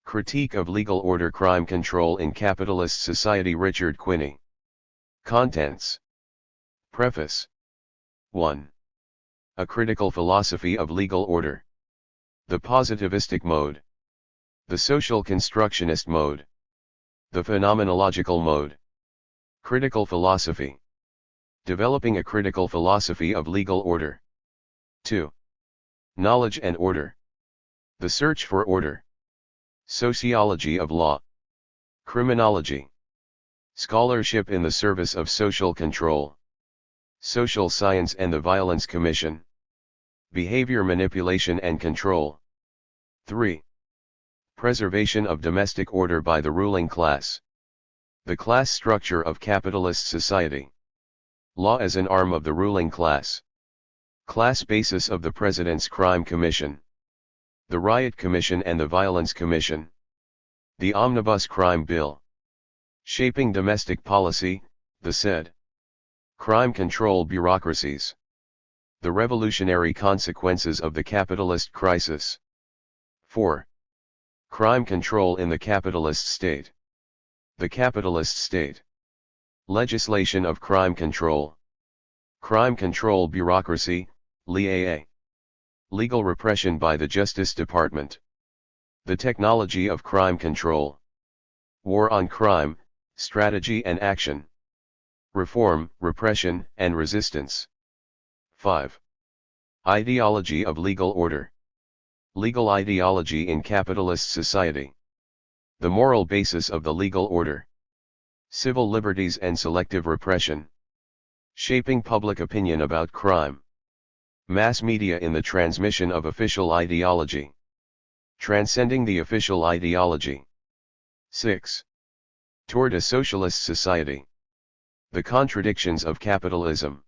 Critique of Legal Order Crime Control in Capitalist Society Richard Quinney. Contents. Preface. 1. A Critical Philosophy of Legal Order. The Positivistic Mode. The Social Constructionist Mode. The Phenomenological Mode. Critical Philosophy. Developing a Critical Philosophy of Legal Order. 2. Knowledge and Order. The Search for Order. Sociology of Law. Criminology. Scholarship in the Service of Social Control. Social Science and the Violence Commission. Behavior Manipulation and Control. 3. Preservation of Domestic Order by the Ruling Class. The Class Structure of Capitalist Society. Law as an arm of the ruling class. Class basis of the President's Crime Commission. The Riot Commission and the Violence Commission. The Omnibus Crime Bill. Shaping Domestic Policy, the said. Crime control bureaucracies. The revolutionary consequences of the capitalist crisis. 4. Crime control in the capitalist state. The capitalist state. Legislation of crime control. Crime control bureaucracy, LEAA. Legal repression by the Justice Department. The technology of crime control. War on crime, strategy and action. Reform, repression, and resistance. 5. Ideology of legal order. Legal ideology in capitalist society. The moral basis of the legal order. Civil liberties and selective repression. Shaping public opinion about crime. Mass media in the transmission of official ideology. Transcending the official ideology. 6. Toward a socialist society. The contradictions of capitalism.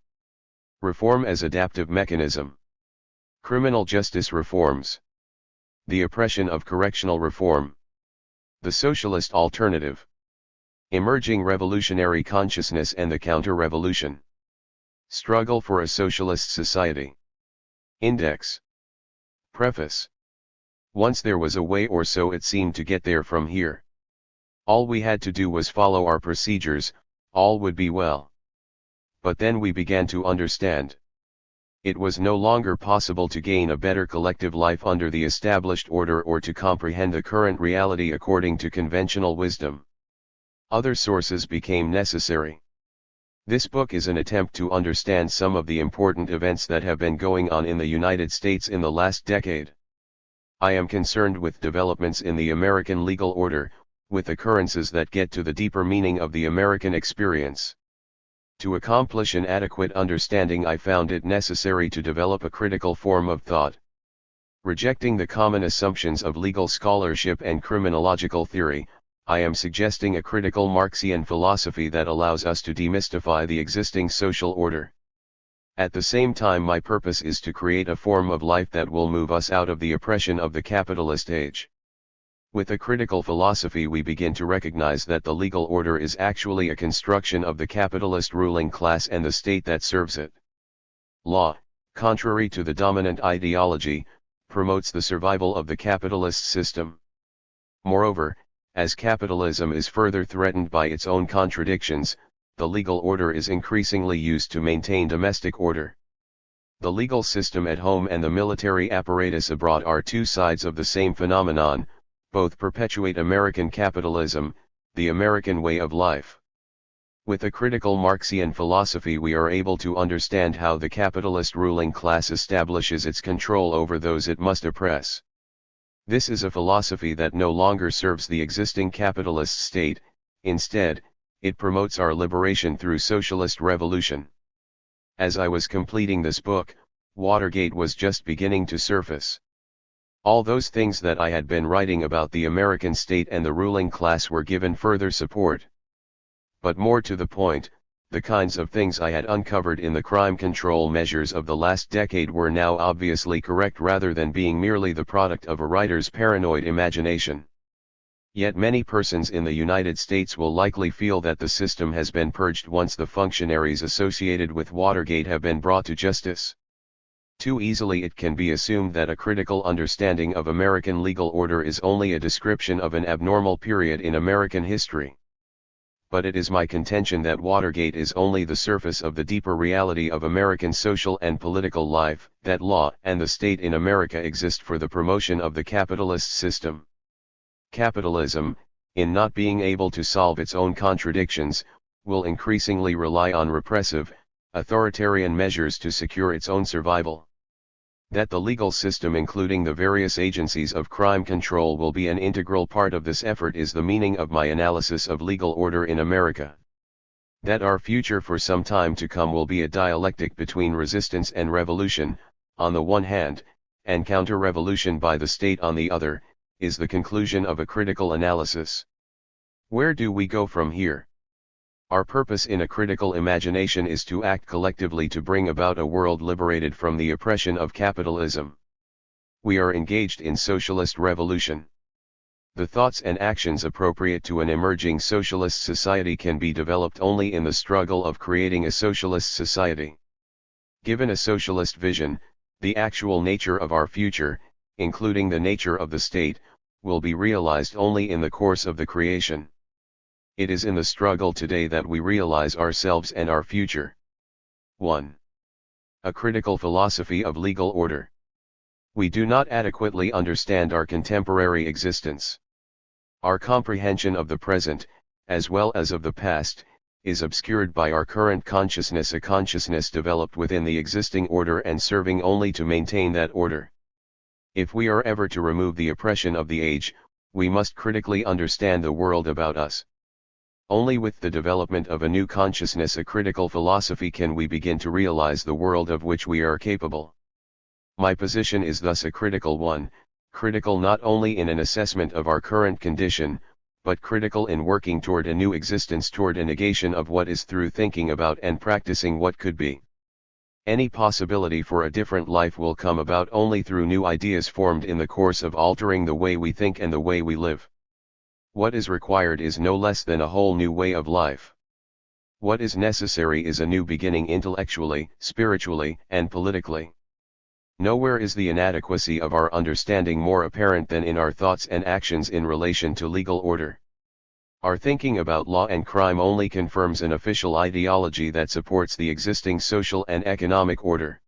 Reform as adaptive mechanism. Criminal justice reforms. The oppression of correctional reform. The socialist alternative. Emerging revolutionary consciousness and the counter-revolution. Struggle for a socialist society. Index. Preface. Once there was a way, or so it seemed, to get there from here. All we had to do was follow our procedures, all would be well. But then we began to understand. It was no longer possible to gain a better collective life under the established order or to comprehend the current reality according to conventional wisdom. Other sources became necessary. This book is an attempt to understand some of the important events that have been going on in the United States in the last decade. I am concerned with developments in the American legal order, with occurrences that get to the deeper meaning of the American experience. To accomplish an adequate understanding, I found it necessary to develop a critical form of thought. Rejecting the common assumptions of legal scholarship and criminological theory, I am suggesting a critical Marxian philosophy that allows us to demystify the existing social order. At the same time, my purpose is to create a form of life that will move us out of the oppression of the capitalist age. With a critical philosophy, we begin to recognize that the legal order is actually a construction of the capitalist ruling class and the state that serves it. Law, contrary to the dominant ideology, promotes the survival of the capitalist system. Moreover, as capitalism is further threatened by its own contradictions, the legal order is increasingly used to maintain domestic order. The legal system at home and the military apparatus abroad are two sides of the same phenomenon. Both perpetuate American capitalism, the American way of life. With a critical Marxian philosophy, we are able to understand how the capitalist ruling class establishes its control over those it must oppress. This is a philosophy that no longer serves the existing capitalist state. Instead, it promotes our liberation through socialist revolution. As I was completing this book, Watergate was just beginning to surface. All those things that I had been writing about the American state and the ruling class were given further support. But more to the point, the kinds of things I had uncovered in the crime control measures of the last decade were now obviously correct, rather than being merely the product of a writer's paranoid imagination. Yet many persons in the United States will likely feel that the system has been purged once the functionaries associated with Watergate have been brought to justice. Too easily it can be assumed that a critical understanding of American legal order is only a description of an abnormal period in American history. But it is my contention that Watergate is only the surface of the deeper reality of American social and political life, that law and the state in America exist for the promotion of the capitalist system. Capitalism, in not being able to solve its own contradictions, will increasingly rely on repressive, authoritarian measures to secure its own survival. That the legal system including the various agencies of crime control will be an integral part of this effort is the meaning of my analysis of legal order in America. That our future for some time to come will be a dialectic between resistance and revolution, on the one hand, and counter-revolution by the state on the other, is the conclusion of a critical analysis. Where do we go from here? Our purpose in a critical imagination is to act collectively to bring about a world liberated from the oppression of capitalism. We are engaged in socialist revolution. The thoughts and actions appropriate to an emerging socialist society can be developed only in the struggle of creating a socialist society. Given a socialist vision, the actual nature of our future, including the nature of the state, will be realized only in the course of the creation. It is in the struggle today that we realize ourselves and our future. 1. A critical philosophy of legal order. We do not adequately understand our contemporary existence. Our comprehension of the present, as well as of the past, is obscured by our current consciousness, a consciousness developed within the existing order and serving only to maintain that order. If we are ever to remove the oppression of the age, we must critically understand the world about us. Only with the development of a new consciousness, a critical philosophy, can we begin to realize the world of which we are capable. My position is thus a critical one, critical not only in an assessment of our current condition, but critical in working toward a new existence, toward a negation of what is through thinking about and practicing what could be. Any possibility for a different life will come about only through new ideas formed in the course of altering the way we think and the way we live. What is required is no less than a whole new way of life. What is necessary is a new beginning intellectually, spiritually, and politically. Nowhere is the inadequacy of our understanding more apparent than in our thoughts and actions in relation to legal order. Our thinking about law and crime only confirms an official ideology that supports the existing social and economic order.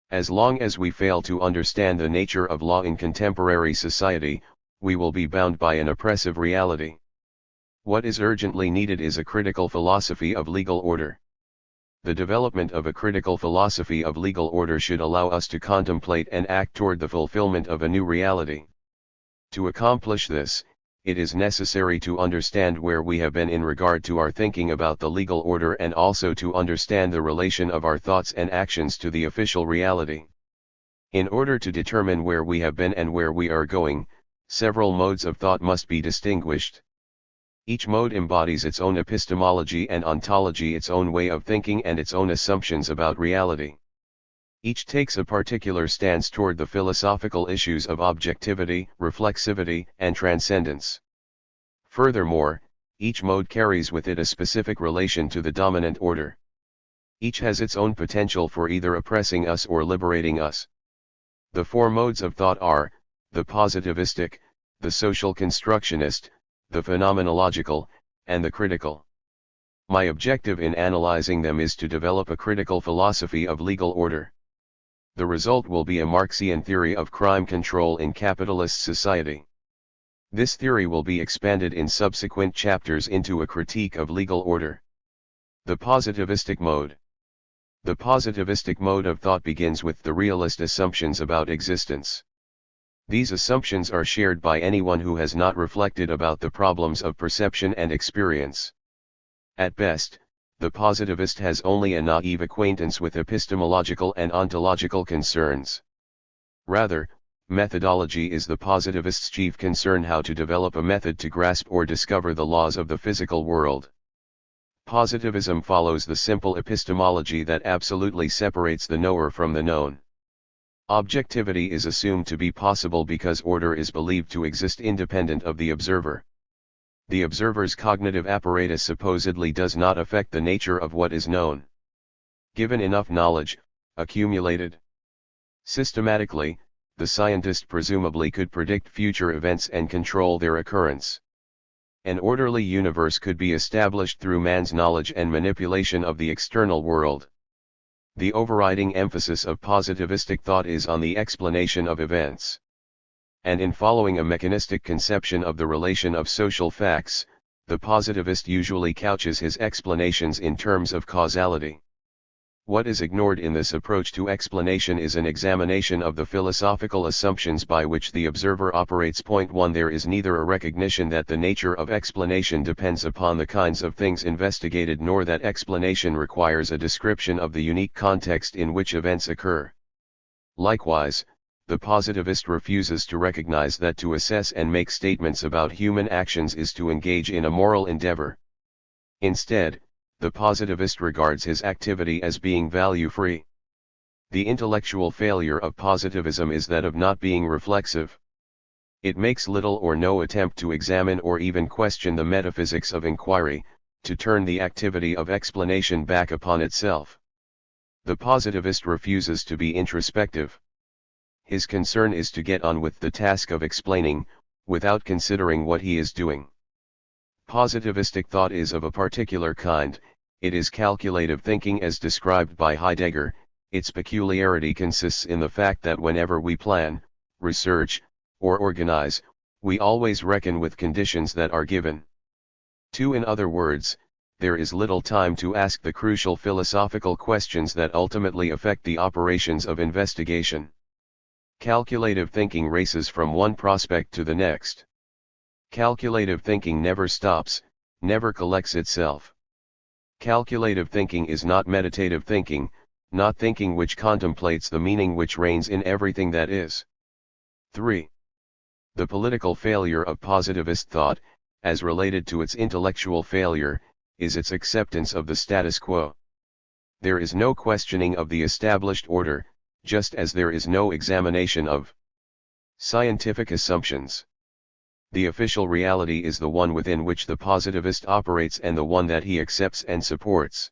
As long as we fail to understand the nature of law in contemporary society, we will be bound by an oppressive reality. What is urgently needed is a critical philosophy of legal order. The development of a critical philosophy of legal order should allow us to contemplate and act toward the fulfillment of a new reality. To accomplish this, it is necessary to understand where we have been in regard to our thinking about the legal order, and also to understand the relation of our thoughts and actions to the official reality. In order to determine where we have been and where we are going, several modes of thought must be distinguished. Each mode embodies its own epistemology and ontology, its own way of thinking and its own assumptions about reality. Each takes a particular stance toward the philosophical issues of objectivity, reflexivity, and transcendence. Furthermore, each mode carries with it a specific relation to the dominant order. Each has its own potential for either oppressing us or liberating us. The four modes of thought are the positivistic, the social constructionist, the phenomenological, and the critical. My objective in analyzing them is to develop a critical philosophy of legal order. The result will be a Marxian theory of crime control in capitalist society. This theory will be expanded in subsequent chapters into a critique of legal order. The positivistic mode. The positivistic mode of thought begins with the realist assumptions about existence. These assumptions are shared by anyone who has not reflected about the problems of perception and experience. At best, the positivist has only a naive acquaintance with epistemological and ontological concerns. Rather, methodology is the positivist's chief concern: how to develop a method to grasp or discover the laws of the physical world. Positivism follows the simple epistemology that absolutely separates the knower from the known. Objectivity is assumed to be possible because order is believed to exist independent of the observer. The observer's cognitive apparatus supposedly does not affect the nature of what is known. Given enough knowledge, accumulated Systematically, the scientist presumably could predict future events and control their occurrence. An orderly universe could be established through man's knowledge and manipulation of the external world. The overriding emphasis of positivistic thought is on the explanation of events. And in following a mechanistic conception of the relation of social facts, the positivist usually couches his explanations in terms of causality. What is ignored in this approach to explanation is an examination of the philosophical assumptions by which the observer operates. Point 1. There is neither a recognition that the nature of explanation depends upon the kinds of things investigated, nor that explanation requires a description of the unique context in which events occur. Likewise, the positivist refuses to recognize that to assess and make statements about human actions is to engage in a moral endeavor. Instead, the positivist regards his activity as being value-free. The intellectual failure of positivism is that of not being reflexive. It makes little or no attempt to examine or even question the metaphysics of inquiry, to turn the activity of explanation back upon itself. The positivist refuses to be introspective. His concern is to get on with the task of explaining, without considering what he is doing. Positivistic thought is of a particular kind. It is calculative thinking as described by Heidegger. Its peculiarity consists in the fact that whenever we plan, research, or organize, we always reckon with conditions that are given. 2. In other words, there is little time to ask the crucial philosophical questions that ultimately affect the operations of investigation. Calculative thinking races from one prospect to the next. Calculative thinking never stops, never collects itself. Calculative thinking is not meditative thinking, not thinking which contemplates the meaning which reigns in everything that is. 3. The political failure of positivist thought, as related to its intellectual failure, is its acceptance of the status quo. There is no questioning of the established order, just as there is no examination of scientific assumptions. The official reality is the one within which the positivist operates and the one that he accepts and supports.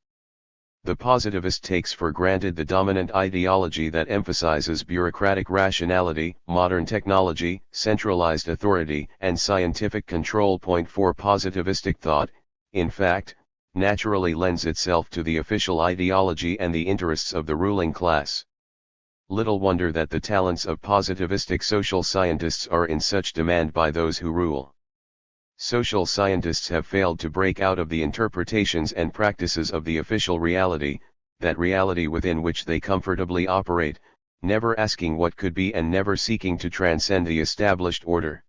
The positivist takes for granted the dominant ideology that emphasizes bureaucratic rationality, modern technology, centralized authority, and scientific control. Point 4. Positivistic thought, in fact, naturally lends itself to the official ideology and the interests of the ruling class. Little wonder that the talents of positivistic social scientists are in such demand by those who rule. Social scientists have failed to break out of the interpretations and practices of the official reality, that reality within which they comfortably operate, never asking what could be and never seeking to transcend the established order.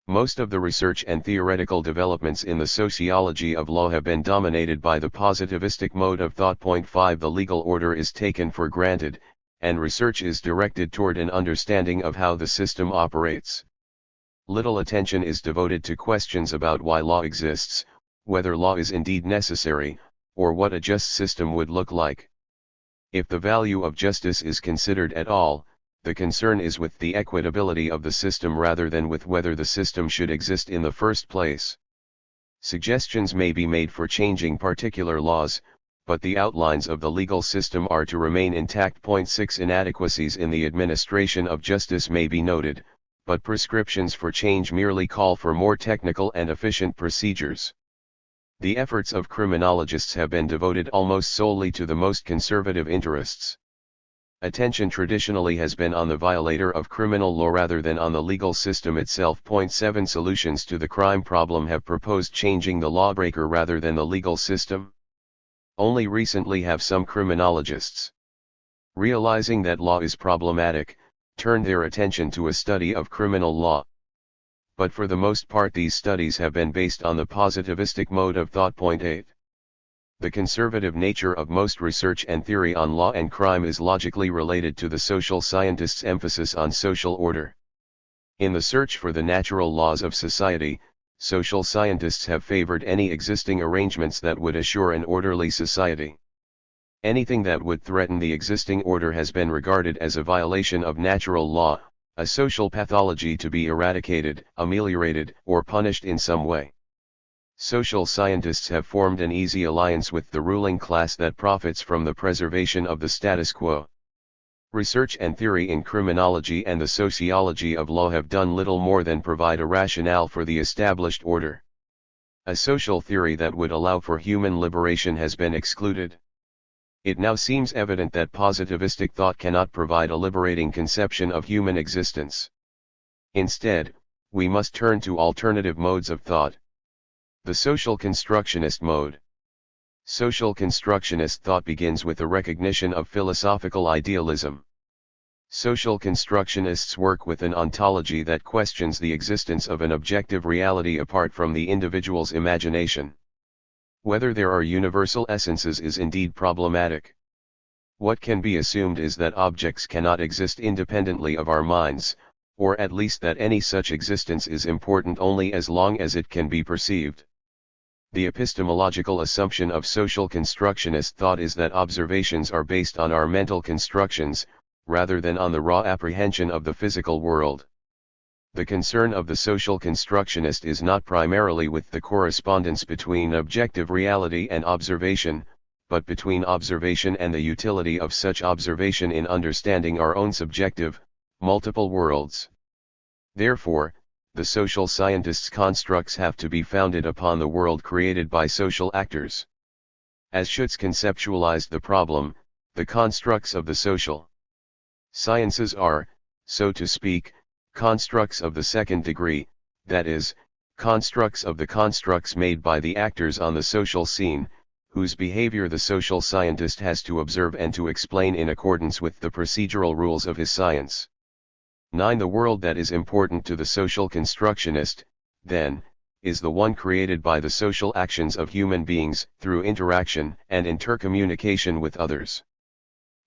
Most of the research and theoretical developments in the sociology of law have been dominated by the positivistic mode of thought. Point 5. The legal order is taken for granted, and research is directed toward an understanding of how the system operates. Little attention is devoted to questions about why law exists, whether law is indeed necessary, or what a just system would look like. If the value of justice is considered at all, the concern is with the equitability of the system rather than with whether the system should exist in the first place. Suggestions may be made for changing particular laws, but the outlines of the legal system are to remain intact. Point 6. Inadequacies in the administration of justice may be noted, but prescriptions for change merely call for more technical and efficient procedures. The efforts of criminologists have been devoted almost solely to the most conservative interests. Attention traditionally has been on the violator of criminal law rather than on the legal system itself. Point 7. Solutions to the crime problem have proposed changing the lawbreaker rather than the legal system. Only recently have some criminologists, realizing that law is problematic, turned their attention to a study of criminal law. But for the most part these studies have been based on the positivistic mode of thought. Point 8. The conservative nature of most research and theory on law and crime is logically related to the social scientists' emphasis on social order. In the search for the natural laws of society, social scientists have favored any existing arrangements that would assure an orderly society. Anything that would threaten the existing order has been regarded as a violation of natural law, a social pathology to be eradicated, ameliorated, or punished in some way. Social scientists have formed an easy alliance with the ruling class that profits from the preservation of the status quo. Research and theory in criminology and the sociology of law have done little more than provide a rationale for the established order. A social theory that would allow for human liberation has been excluded. It now seems evident that positivistic thought cannot provide a liberating conception of human existence. Instead, we must turn to alternative modes of thought. The social constructionist mode. Social constructionist thought begins with the recognition of philosophical idealism. Social constructionists work with an ontology that questions the existence of an objective reality apart from the individual's imagination. Whether there are universal essences is indeed problematic. What can be assumed is that objects cannot exist independently of our minds, or at least that any such existence is important only as long as it can be perceived. The epistemological assumption of social constructionist thought is that observations are based on our mental constructions, rather than on the raw apprehension of the physical world. The concern of the social constructionist is not primarily with the correspondence between objective reality and observation, but between observation and the utility of such observation in understanding our own subjective, multiple worlds. Therefore, the social scientist's constructs have to be founded upon the world created by social actors. As Schutz conceptualized the problem, the constructs of the social sciences are, so to speak, constructs of the second degree, that is, constructs of the constructs made by the actors on the social scene, whose behavior the social scientist has to observe and to explain in accordance with the procedural rules of his science. 9. The world that is important to the social constructionist, then, is the one created by the social actions of human beings through interaction and intercommunication with others.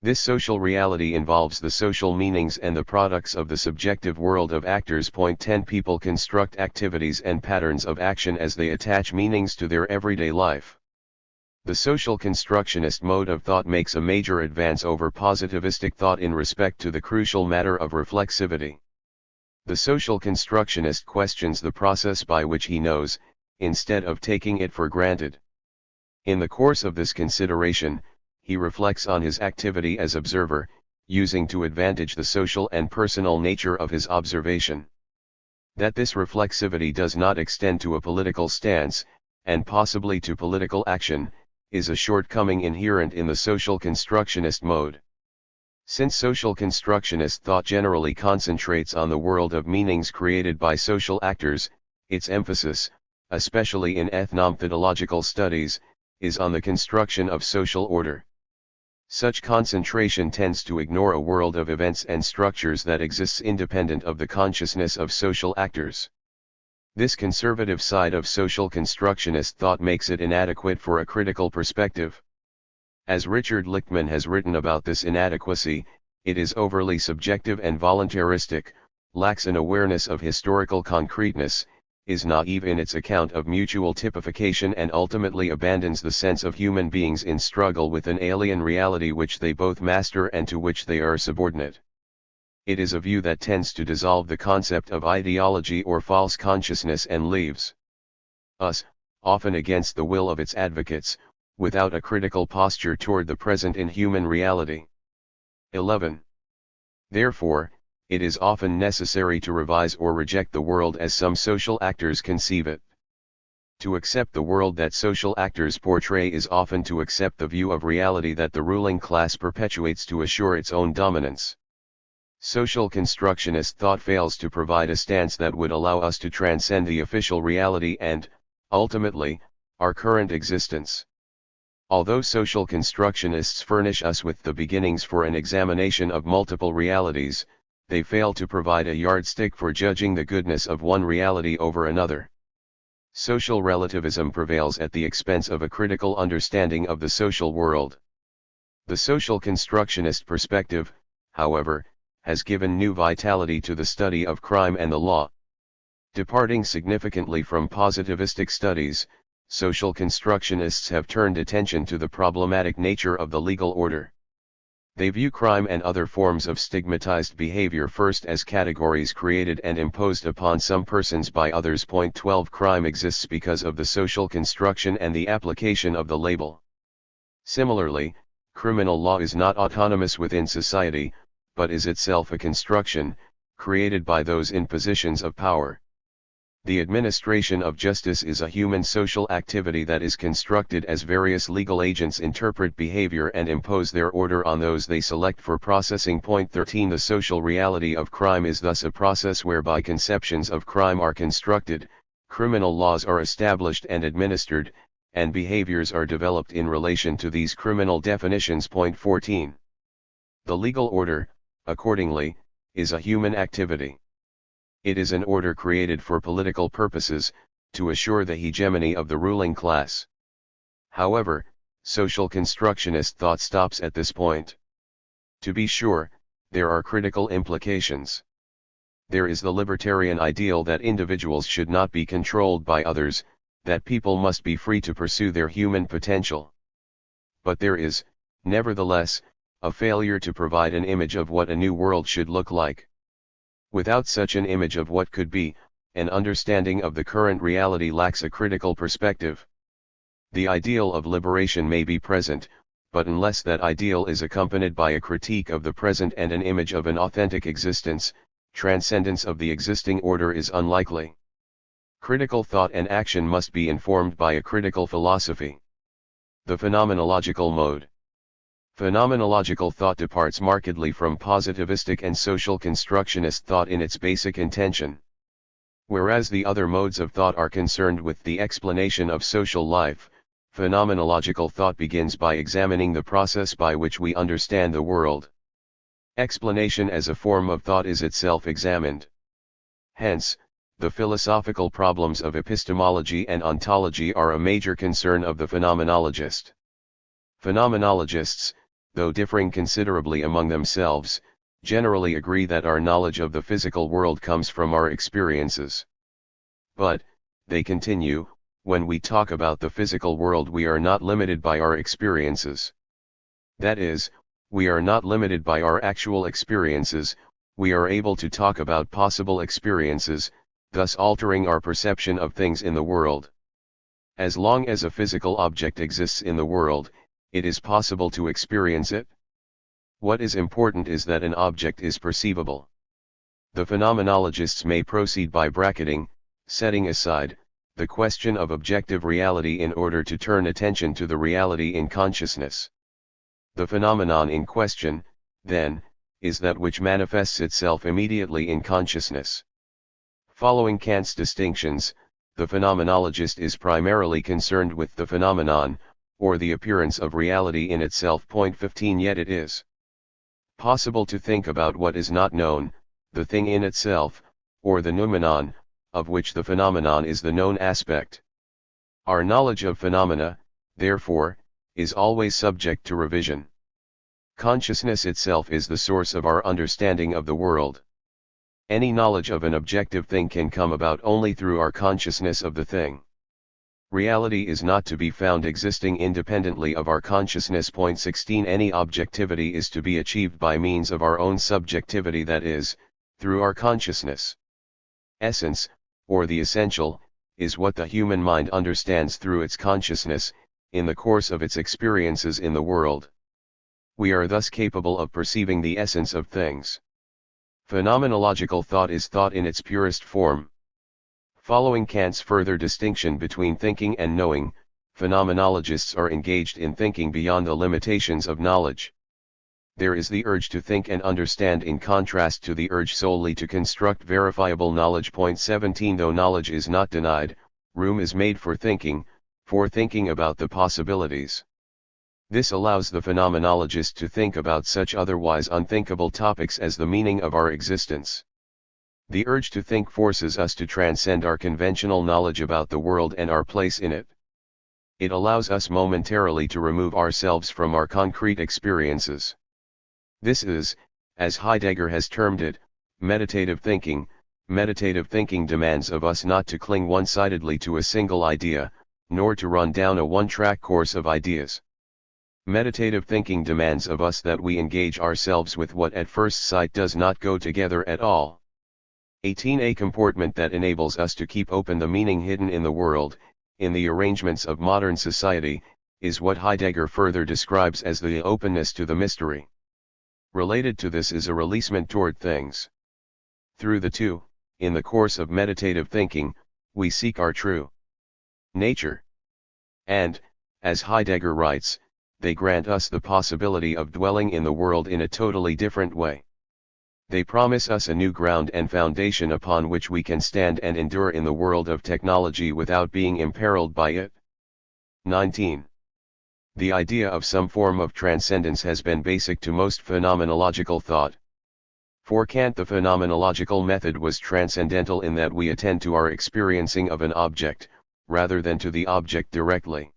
This social reality involves the social meanings and the products of the subjective world of actors. 10. People construct activities and patterns of action as they attach meanings to their everyday life. The social constructionist mode of thought makes a major advance over positivistic thought in respect to the crucial matter of reflexivity. The social constructionist questions the process by which he knows, instead of taking it for granted. In the course of this consideration, he reflects on his activity as observer, using to advantage the social and personal nature of his observation. That this reflexivity does not extend to a political stance, and possibly to political action, is a shortcoming inherent in the social constructionist mode. Since social constructionist thought generally concentrates on the world of meanings created by social actors, its emphasis, especially in ethnomethodological studies, is on the construction of social order. Such concentration tends to ignore a world of events and structures that exists independent of the consciousness of social actors. This conservative side of social constructionist thought makes it inadequate for a critical perspective. As Richard Lichtman has written about this inadequacy, it is overly subjective and voluntaristic, lacks an awareness of historical concreteness, is naive in its account of mutual typification, and ultimately abandons the sense of human beings in struggle with an alien reality which they both master and to which they are subordinate. It is a view that tends to dissolve the concept of ideology or false consciousness and leaves us, often against the will of its advocates, without a critical posture toward the present in human reality. 11. Therefore, it is often necessary to revise or reject the world as some social actors conceive it. To accept the world that social actors portray is often to accept the view of reality that the ruling class perpetuates to assure its own dominance. Social constructionist thought fails to provide a stance that would allow us to transcend the official reality and, ultimately, our current existence. Although social constructionists furnish us with the beginnings for an examination of multiple realities, they fail to provide a yardstick for judging the goodness of one reality over another. Social relativism prevails at the expense of a critical understanding of the social world. The social constructionist perspective, however, has given new vitality to the study of crime and the law. Departing significantly from positivistic studies, social constructionists have turned attention to the problematic nature of the legal order. They view crime and other forms of stigmatized behavior first as categories created and imposed upon some persons by others. 12 Crime exists because of the social construction and the application of the label. Similarly, criminal law is not autonomous within society, but is itself a construction, created by those in positions of power. The administration of justice is a human social activity that is constructed as various legal agents interpret behavior and impose their order on those they select for processing. Point 13. The social reality of crime is thus a process whereby conceptions of crime are constructed, criminal laws are established and administered, and behaviors are developed in relation to these criminal definitions. Point 14. The legal order, accordingly, is a human activity. It is an order created for political purposes, to assure the hegemony of the ruling class. However, social constructionist thought stops at this point. To be sure, there are critical implications. There is the libertarian ideal that individuals should not be controlled by others, that people must be free to pursue their human potential. But there is, nevertheless, a failure to provide an image of what a new world should look like. Without such an image of what could be, an understanding of the current reality lacks a critical perspective. The ideal of liberation may be present, but unless that ideal is accompanied by a critique of the present and an image of an authentic existence, transcendence of the existing order is unlikely. Critical thought and action must be informed by a critical philosophy. The phenomenological mode. Phenomenological thought departs markedly from positivistic and social constructionist thought in its basic intention. Whereas the other modes of thought are concerned with the explanation of social life, phenomenological thought begins by examining the process by which we understand the world. Explanation as a form of thought is itself examined. Hence, the philosophical problems of epistemology and ontology are a major concern of the phenomenologist. Phenomenologists, though differing considerably among themselves, generally agree that our knowledge of the physical world comes from our experiences. But, they continue, when we talk about the physical world we are not limited by our experiences. That is, we are not limited by our actual experiences, we are able to talk about possible experiences, thus altering our perception of things in the world. As long as a physical object exists in the world, it is possible to experience it. What is important is that an object is perceivable. The phenomenologists may proceed by bracketing, setting aside, the question of objective reality in order to turn attention to the reality in consciousness. The phenomenon in question, then, is that which manifests itself immediately in consciousness. Following Kant's distinctions, the phenomenologist is primarily concerned with the phenomenon, or the appearance of reality in itself. Point 15. Yet it is possible to think about what is not known, the thing in itself, or the noumenon, of which the phenomenon is the known aspect. Our knowledge of phenomena, therefore, is always subject to revision. Consciousness itself is the source of our understanding of the world. Any knowledge of an objective thing can come about only through our consciousness of the thing. Reality is not to be found existing independently of our consciousness. Point 16. Any objectivity is to be achieved by means of our own subjectivity, that is, through our consciousness. Essence, or the essential, is what the human mind understands through its consciousness, in the course of its experiences in the world. We are thus capable of perceiving the essence of things. Phenomenological thought is thought in its purest form. Following Kant's further distinction between thinking and knowing, phenomenologists are engaged in thinking beyond the limitations of knowledge. There is the urge to think and understand in contrast to the urge solely to construct verifiable knowledge. Point 17. Though knowledge is not denied, room is made for thinking about the possibilities. This allows the phenomenologist to think about such otherwise unthinkable topics as the meaning of our existence. The urge to think forces us to transcend our conventional knowledge about the world and our place in it. It allows us momentarily to remove ourselves from our concrete experiences. This is, as Heidegger has termed it, meditative thinking. Meditative thinking demands of us not to cling one-sidedly to a single idea, nor to run down a one-track course of ideas. Meditative thinking demands of us that we engage ourselves with what at first sight does not go together at all. 18. A comportment that enables us to keep open the meaning hidden in the world, in the arrangements of modern society, is what Heidegger further describes as the openness to the mystery. Related to this is a releasement toward things. Through the two, in the course of meditative thinking, we seek our true nature. And, as Heidegger writes, they grant us the possibility of dwelling in the world in a totally different way. They promise us a new ground and foundation upon which we can stand and endure in the world of technology without being imperiled by it. 19. The idea of some form of transcendence has been basic to most phenomenological thought. For Kant, the phenomenological method was transcendental in that we attend to our experiencing of an object, rather than to the object directly.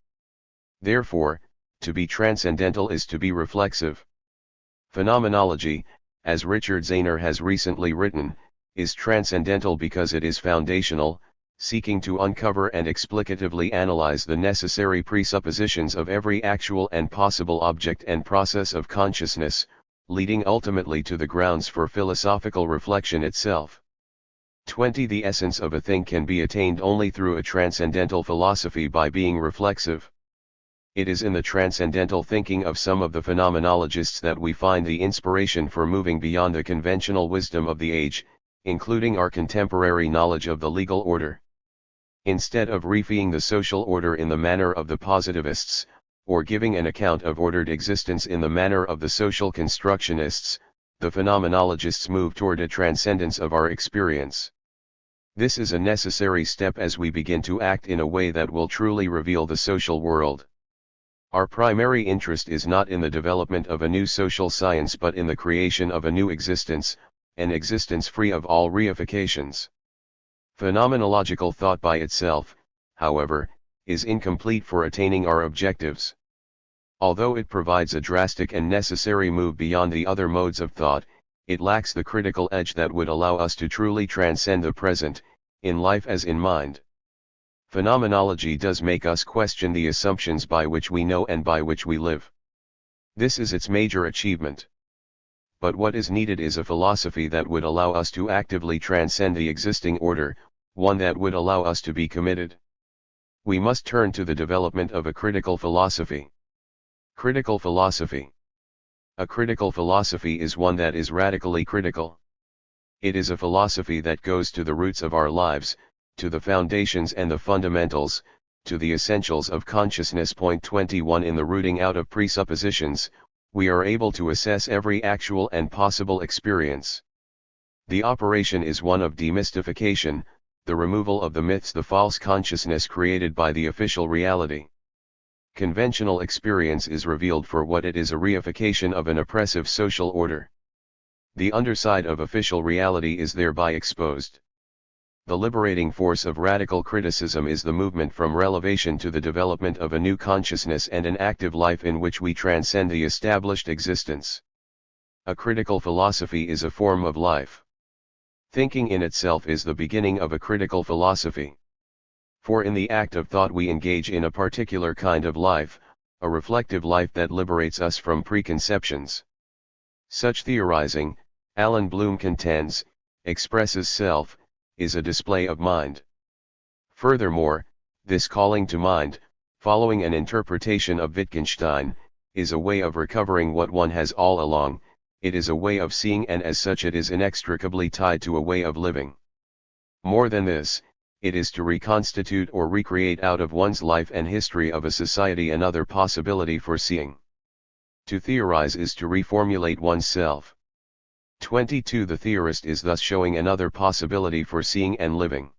Therefore, to be transcendental is to be reflexive. Phenomenology, as Richard Zahner has recently written, is transcendental because it is foundational, seeking to uncover and explicatively analyze the necessary presuppositions of every actual and possible object and process of consciousness, leading ultimately to the grounds for philosophical reflection itself. 20. The essence of a thing can be attained only through a transcendental philosophy by being reflexive. It is in the transcendental thinking of some of the phenomenologists that we find the inspiration for moving beyond the conventional wisdom of the age, including our contemporary knowledge of the legal order. Instead of refying the social order in the manner of the positivists, or giving an account of ordered existence in the manner of the social constructionists, the phenomenologists move toward a transcendence of our experience. This is a necessary step as we begin to act in a way that will truly reveal the social world. Our primary interest is not in the development of a new social science but in the creation of a new existence, an existence free of all reifications. Phenomenological thought by itself, however, is incomplete for attaining our objectives. Although it provides a drastic and necessary move beyond the other modes of thought, it lacks the critical edge that would allow us to truly transcend the present, in life as in mind. Phenomenology does make us question the assumptions by which we know and by which we live. This is its major achievement. But what is needed is a philosophy that would allow us to actively transcend the existing order, one that would allow us to be committed. We must turn to the development of a critical philosophy. Critical philosophy. A critical philosophy is one that is radically critical. It is a philosophy that goes to the roots of our lives, to the foundations and the fundamentals, to the essentials of consciousness. 21 In the rooting out of presuppositions, we are able to assess every actual and possible experience. The operation is one of demystification, the removal of the myths, the false consciousness created by the official reality. Conventional experience is revealed for what it is, a reification of an oppressive social order. The underside of official reality is thereby exposed. The liberating force of radical criticism is the movement from relevation to the development of a new consciousness and an active life in which we transcend the established existence. A critical philosophy is a form of life. Thinking in itself is the beginning of a critical philosophy. For in the act of thought we engage in a particular kind of life, a reflective life that liberates us from preconceptions. Such theorizing, Alan Bloom contends, expresses self, is a display of mind. Furthermore, this calling to mind, following an interpretation of Wittgenstein, is a way of recovering what one has all along. It is a way of seeing, and as such it is inextricably tied to a way of living. More than this, it is to reconstitute or recreate out of one's life and history of a society another possibility for seeing. To theorize is to reformulate oneself. 22 The theorist is thus showing another possibility for seeing and living.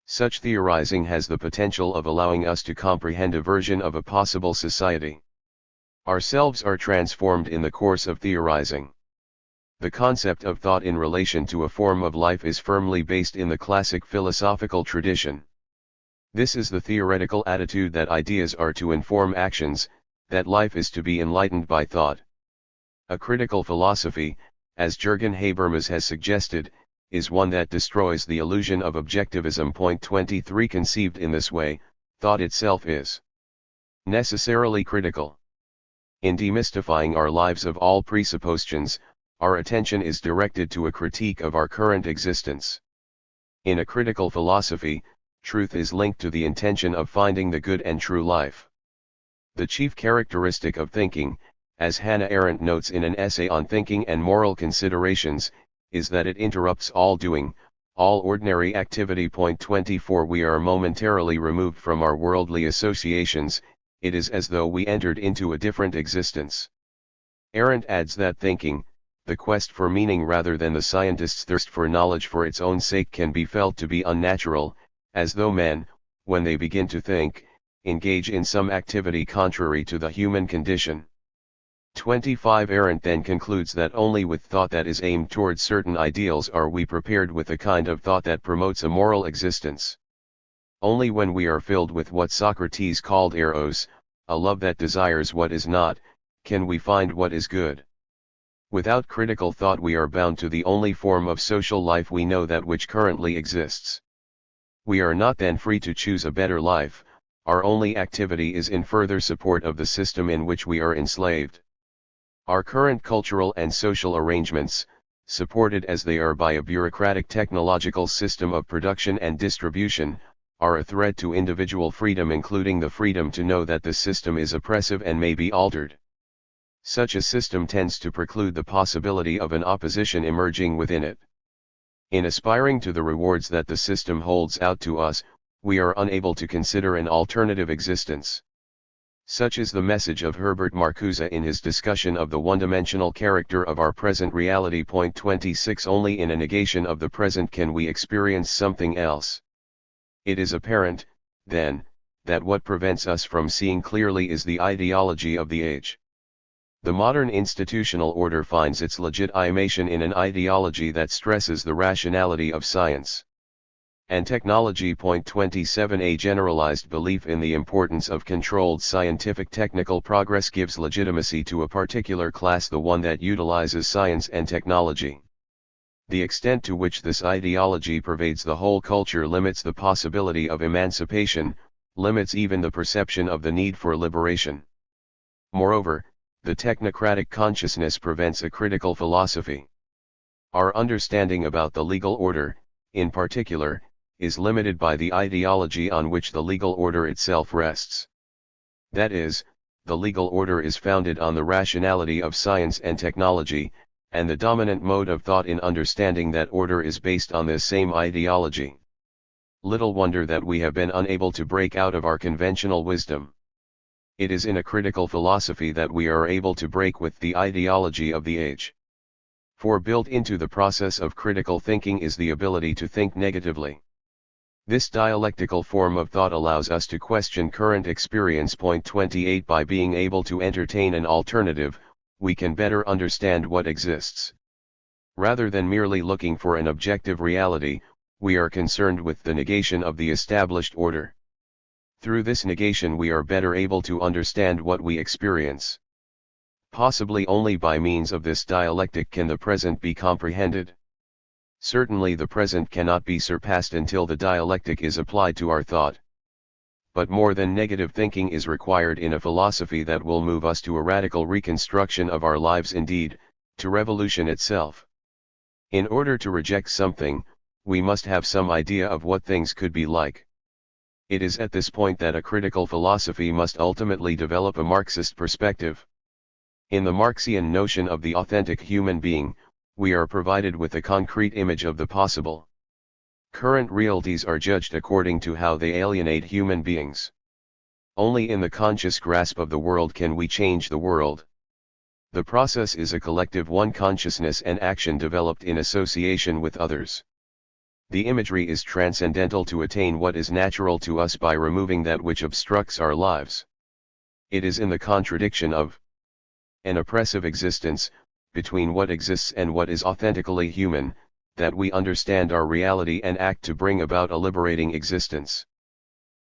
Such theorizing has the potential of allowing us to comprehend a version of a possible society. Ourselves are transformed in the course of theorizing. The concept of thought in relation to a form of life is firmly based in the classic philosophical tradition. This is the theoretical attitude that ideas are to inform actions, that life is to be enlightened by thought. A critical philosophy, as Jürgen Habermas has suggested, is one that destroys the illusion of objectivism. 23 Conceived in this way, thought itself is necessarily critical. In demystifying our lives of all presuppositions, our attention is directed to a critique of our current existence. In a critical philosophy, truth is linked to the intention of finding the good and true life. The chief characteristic of thinking, as Hannah Arendt notes in an essay on thinking and moral considerations, is that it interrupts all doing, all ordinary activity. 24 We are momentarily removed from our worldly associations, it is as though we entered into a different existence. Arendt adds that thinking, the quest for meaning rather than the scientist's thirst for knowledge for its own sake, can be felt to be unnatural, as though men, when they begin to think, engage in some activity contrary to the human condition. 25 Arendt then concludes that only with thought that is aimed towards certain ideals are we prepared with a kind of thought that promotes a moral existence. Only when we are filled with what Socrates called eros, a love that desires what is not, can we find what is good. Without critical thought we are bound to the only form of social life we know, that which currently exists. We are not then free to choose a better life, our only activity is in further support of the system in which we are enslaved. Our current cultural and social arrangements, supported as they are by a bureaucratic technological system of production and distribution, are a threat to individual freedom, including the freedom to know that the system is oppressive and may be altered. Such a system tends to preclude the possibility of an opposition emerging within it. In aspiring to the rewards that the system holds out to us, we are unable to consider an alternative existence. Such is the message of Herbert Marcuse in his discussion of the one-dimensional character of our present reality. 26 Only in a negation of the present can we experience something else. It is apparent, then, that what prevents us from seeing clearly is the ideology of the age. The modern institutional order finds its legitimation in an ideology that stresses the rationality of science and technology. 27 A generalized belief in the importance of controlled scientific technical progress gives legitimacy to a particular class, the one that utilizes science and technology. The extent to which this ideology pervades the whole culture limits the possibility of emancipation, limits even the perception of the need for liberation. Moreover, the technocratic consciousness prevents a critical philosophy. Our understanding about the legal order, in particular, is limited by the ideology on which the legal order itself rests. That is, the legal order is founded on the rationality of science and technology, and the dominant mode of thought in understanding that order is based on this same ideology. Little wonder that we have been unable to break out of our conventional wisdom. It is in a critical philosophy that we are able to break with the ideology of the age. For built into the process of critical thinking is the ability to think negatively. This dialectical form of thought allows us to question current experience. 28 By being able to entertain an alternative, we can better understand what exists. Rather than merely looking for an objective reality, we are concerned with the negation of the established order. Through this negation we are better able to understand what we experience. Possibly only by means of this dialectic can the present be comprehended. Certainly the present cannot be surpassed until the dialectic is applied to our thought. But more than negative thinking is required in a philosophy that will move us to a radical reconstruction of our lives, indeed, to revolution itself. In order to reject something, we must have some idea of what things could be like. It is at this point that a critical philosophy must ultimately develop a Marxist perspective. In the Marxian notion of the authentic human being, we are provided with a concrete image of the possible. Current realities are judged according to how they alienate human beings. Only in the conscious grasp of the world can we change the world. The process is a collective one, consciousness and action developed in association with others. The imagery is transcendental to attain what is natural to us by removing that which obstructs our lives. It is in the contradiction of an oppressive existence, between what exists and what is authentically human, that we understand our reality and act to bring about a liberating existence.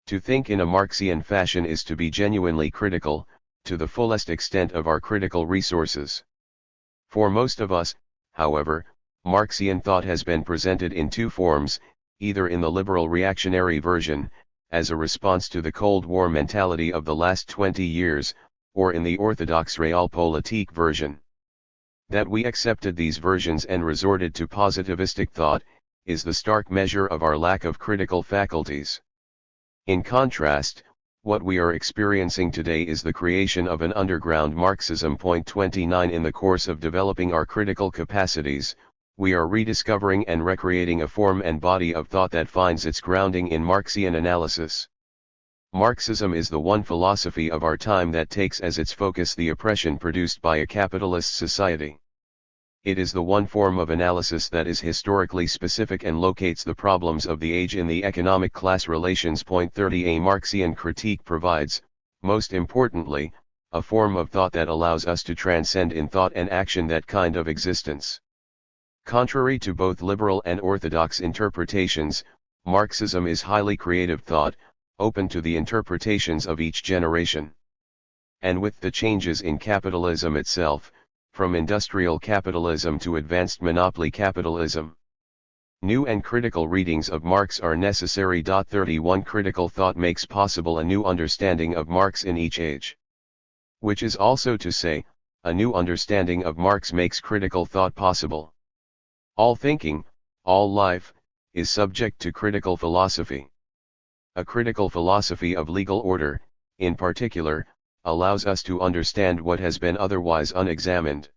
To think in a Marxian fashion is to be genuinely critical, to the fullest extent of our critical resources. For most of us, however, Marxian thought has been presented in two forms, either in the liberal reactionary version, as a response to the Cold War mentality of the last 20 years, or in the orthodox realpolitik version. That we accepted these versions and resorted to positivistic thought, is the stark measure of our lack of critical faculties. In contrast, What we are experiencing today is the creation of an underground Marxism. Point 29. In the course of developing our critical capacities, we are rediscovering and recreating a form and body of thought that finds its grounding in Marxian analysis. Marxism is the one philosophy of our time that takes as its focus the oppression produced by a capitalist society. It is the one form of analysis that is historically specific and locates the problems of the age in the economic class relations. Point 30. A Marxian critique provides, most importantly, a form of thought that allows us to transcend in thought and action that kind of existence. Contrary to both liberal and orthodox interpretations, Marxism is highly creative thought, open to the interpretations of each generation. And with the changes in capitalism itself, from industrial capitalism to advanced monopoly capitalism, new and critical readings of Marx are necessary. 31. Critical thought makes possible a new understanding of Marx in each age. Which is also to say, a new understanding of Marx makes critical thought possible. All thinking, all life, is subject to critical philosophy. A critical philosophy of legal order, in particular, allows us to understand what has been otherwise unexamined.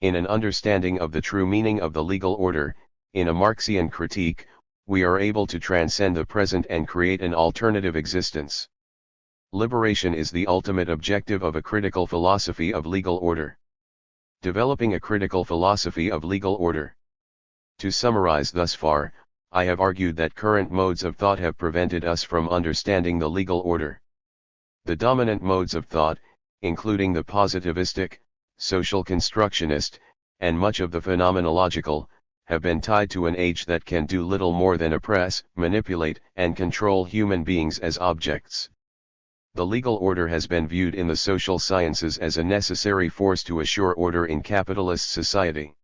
In an understanding of the true meaning of the legal order, in a Marxian critique, we are able to transcend the present and create an alternative existence. Liberation is the ultimate objective of a critical philosophy of legal order. Developing a critical philosophy of legal order. To summarize thus far, I have argued that current modes of thought have prevented us from understanding the legal order. The dominant modes of thought, including the positivistic, social constructionist, and much of the phenomenological, have been tied to an age that can do little more than oppress, manipulate, and control human beings as objects. The legal order has been viewed in the social sciences as a necessary force to assure order in capitalist society.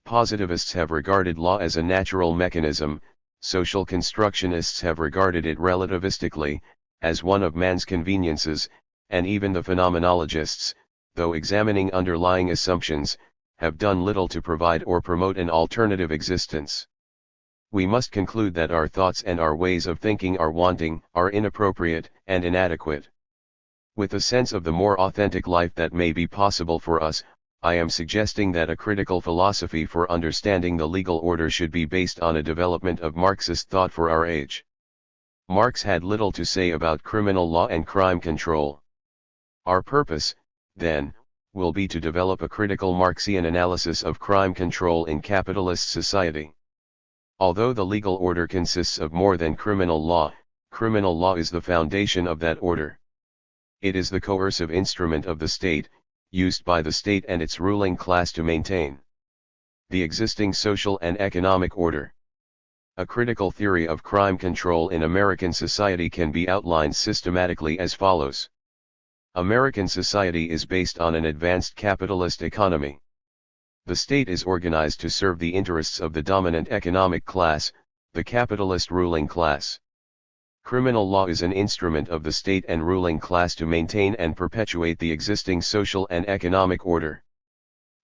Positivists have regarded law as a natural mechanism, social constructionists have regarded it relativistically, as one of man's conveniences, and even the phenomenologists, though examining underlying assumptions, have done little to provide or promote an alternative existence. We must conclude that our thoughts and our ways of thinking are wanting, are inappropriate, and inadequate. With a sense of the more authentic life that may be possible for us, I am suggesting that a critical philosophy for understanding the legal order should be based on a development of Marxist thought for our age. Marx had little to say about criminal law and crime control. Our purpose, then, will be to develop a critical Marxian analysis of crime control in capitalist society. Although the legal order consists of more than criminal law is the foundation of that order. It is the coercive instrument of the state, used by the state and its ruling class to maintain the existing social and economic order. A critical theory of crime control in American society can be outlined systematically as follows. American society is based on an advanced capitalist economy. The state is organized to serve the interests of the dominant economic class, the capitalist ruling class. Criminal law is an instrument of the state and ruling class to maintain and perpetuate the existing social and economic order.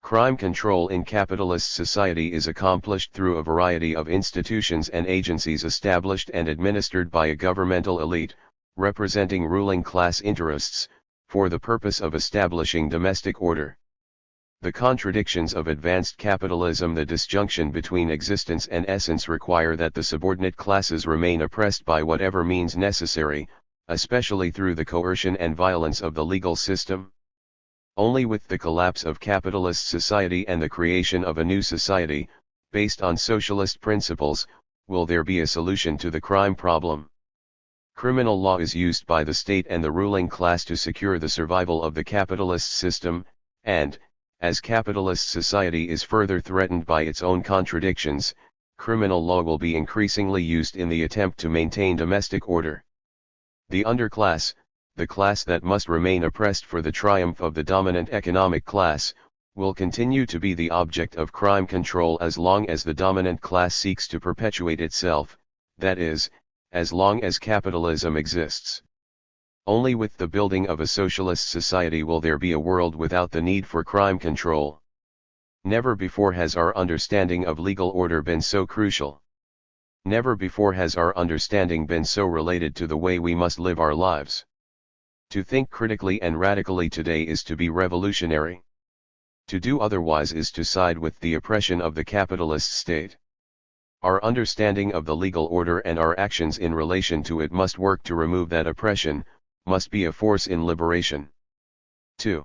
Crime control in capitalist society is accomplished through a variety of institutions and agencies established and administered by a governmental elite, representing ruling class interests, for the purpose of establishing domestic order. The contradictions of advanced capitalism, the disjunction between existence and essence, require that the subordinate classes remain oppressed by whatever means necessary, especially through the coercion and violence of the legal system. Only with the collapse of capitalist society and the creation of a new society, based on socialist principles, will there be a solution to the crime problem. Criminal law is used by the state and the ruling class to secure the survival of the capitalist system, and, as capitalist society is further threatened by its own contradictions, criminal law will be increasingly used in the attempt to maintain domestic order. The underclass, the class that must remain oppressed for the triumph of the dominant economic class, will continue to be the object of crime control as long as the dominant class seeks to perpetuate itself, that is, as long as capitalism exists. Only with the building of a socialist society will there be a world without the need for crime control. Never before has our understanding of legal order been so crucial. Never before has our understanding been so related to the way we must live our lives. To think critically and radically today is to be revolutionary. To do otherwise is to side with the oppression of the capitalist state. Our understanding of the legal order and our actions in relation to it must work to remove that oppression, must be a force in liberation. 2.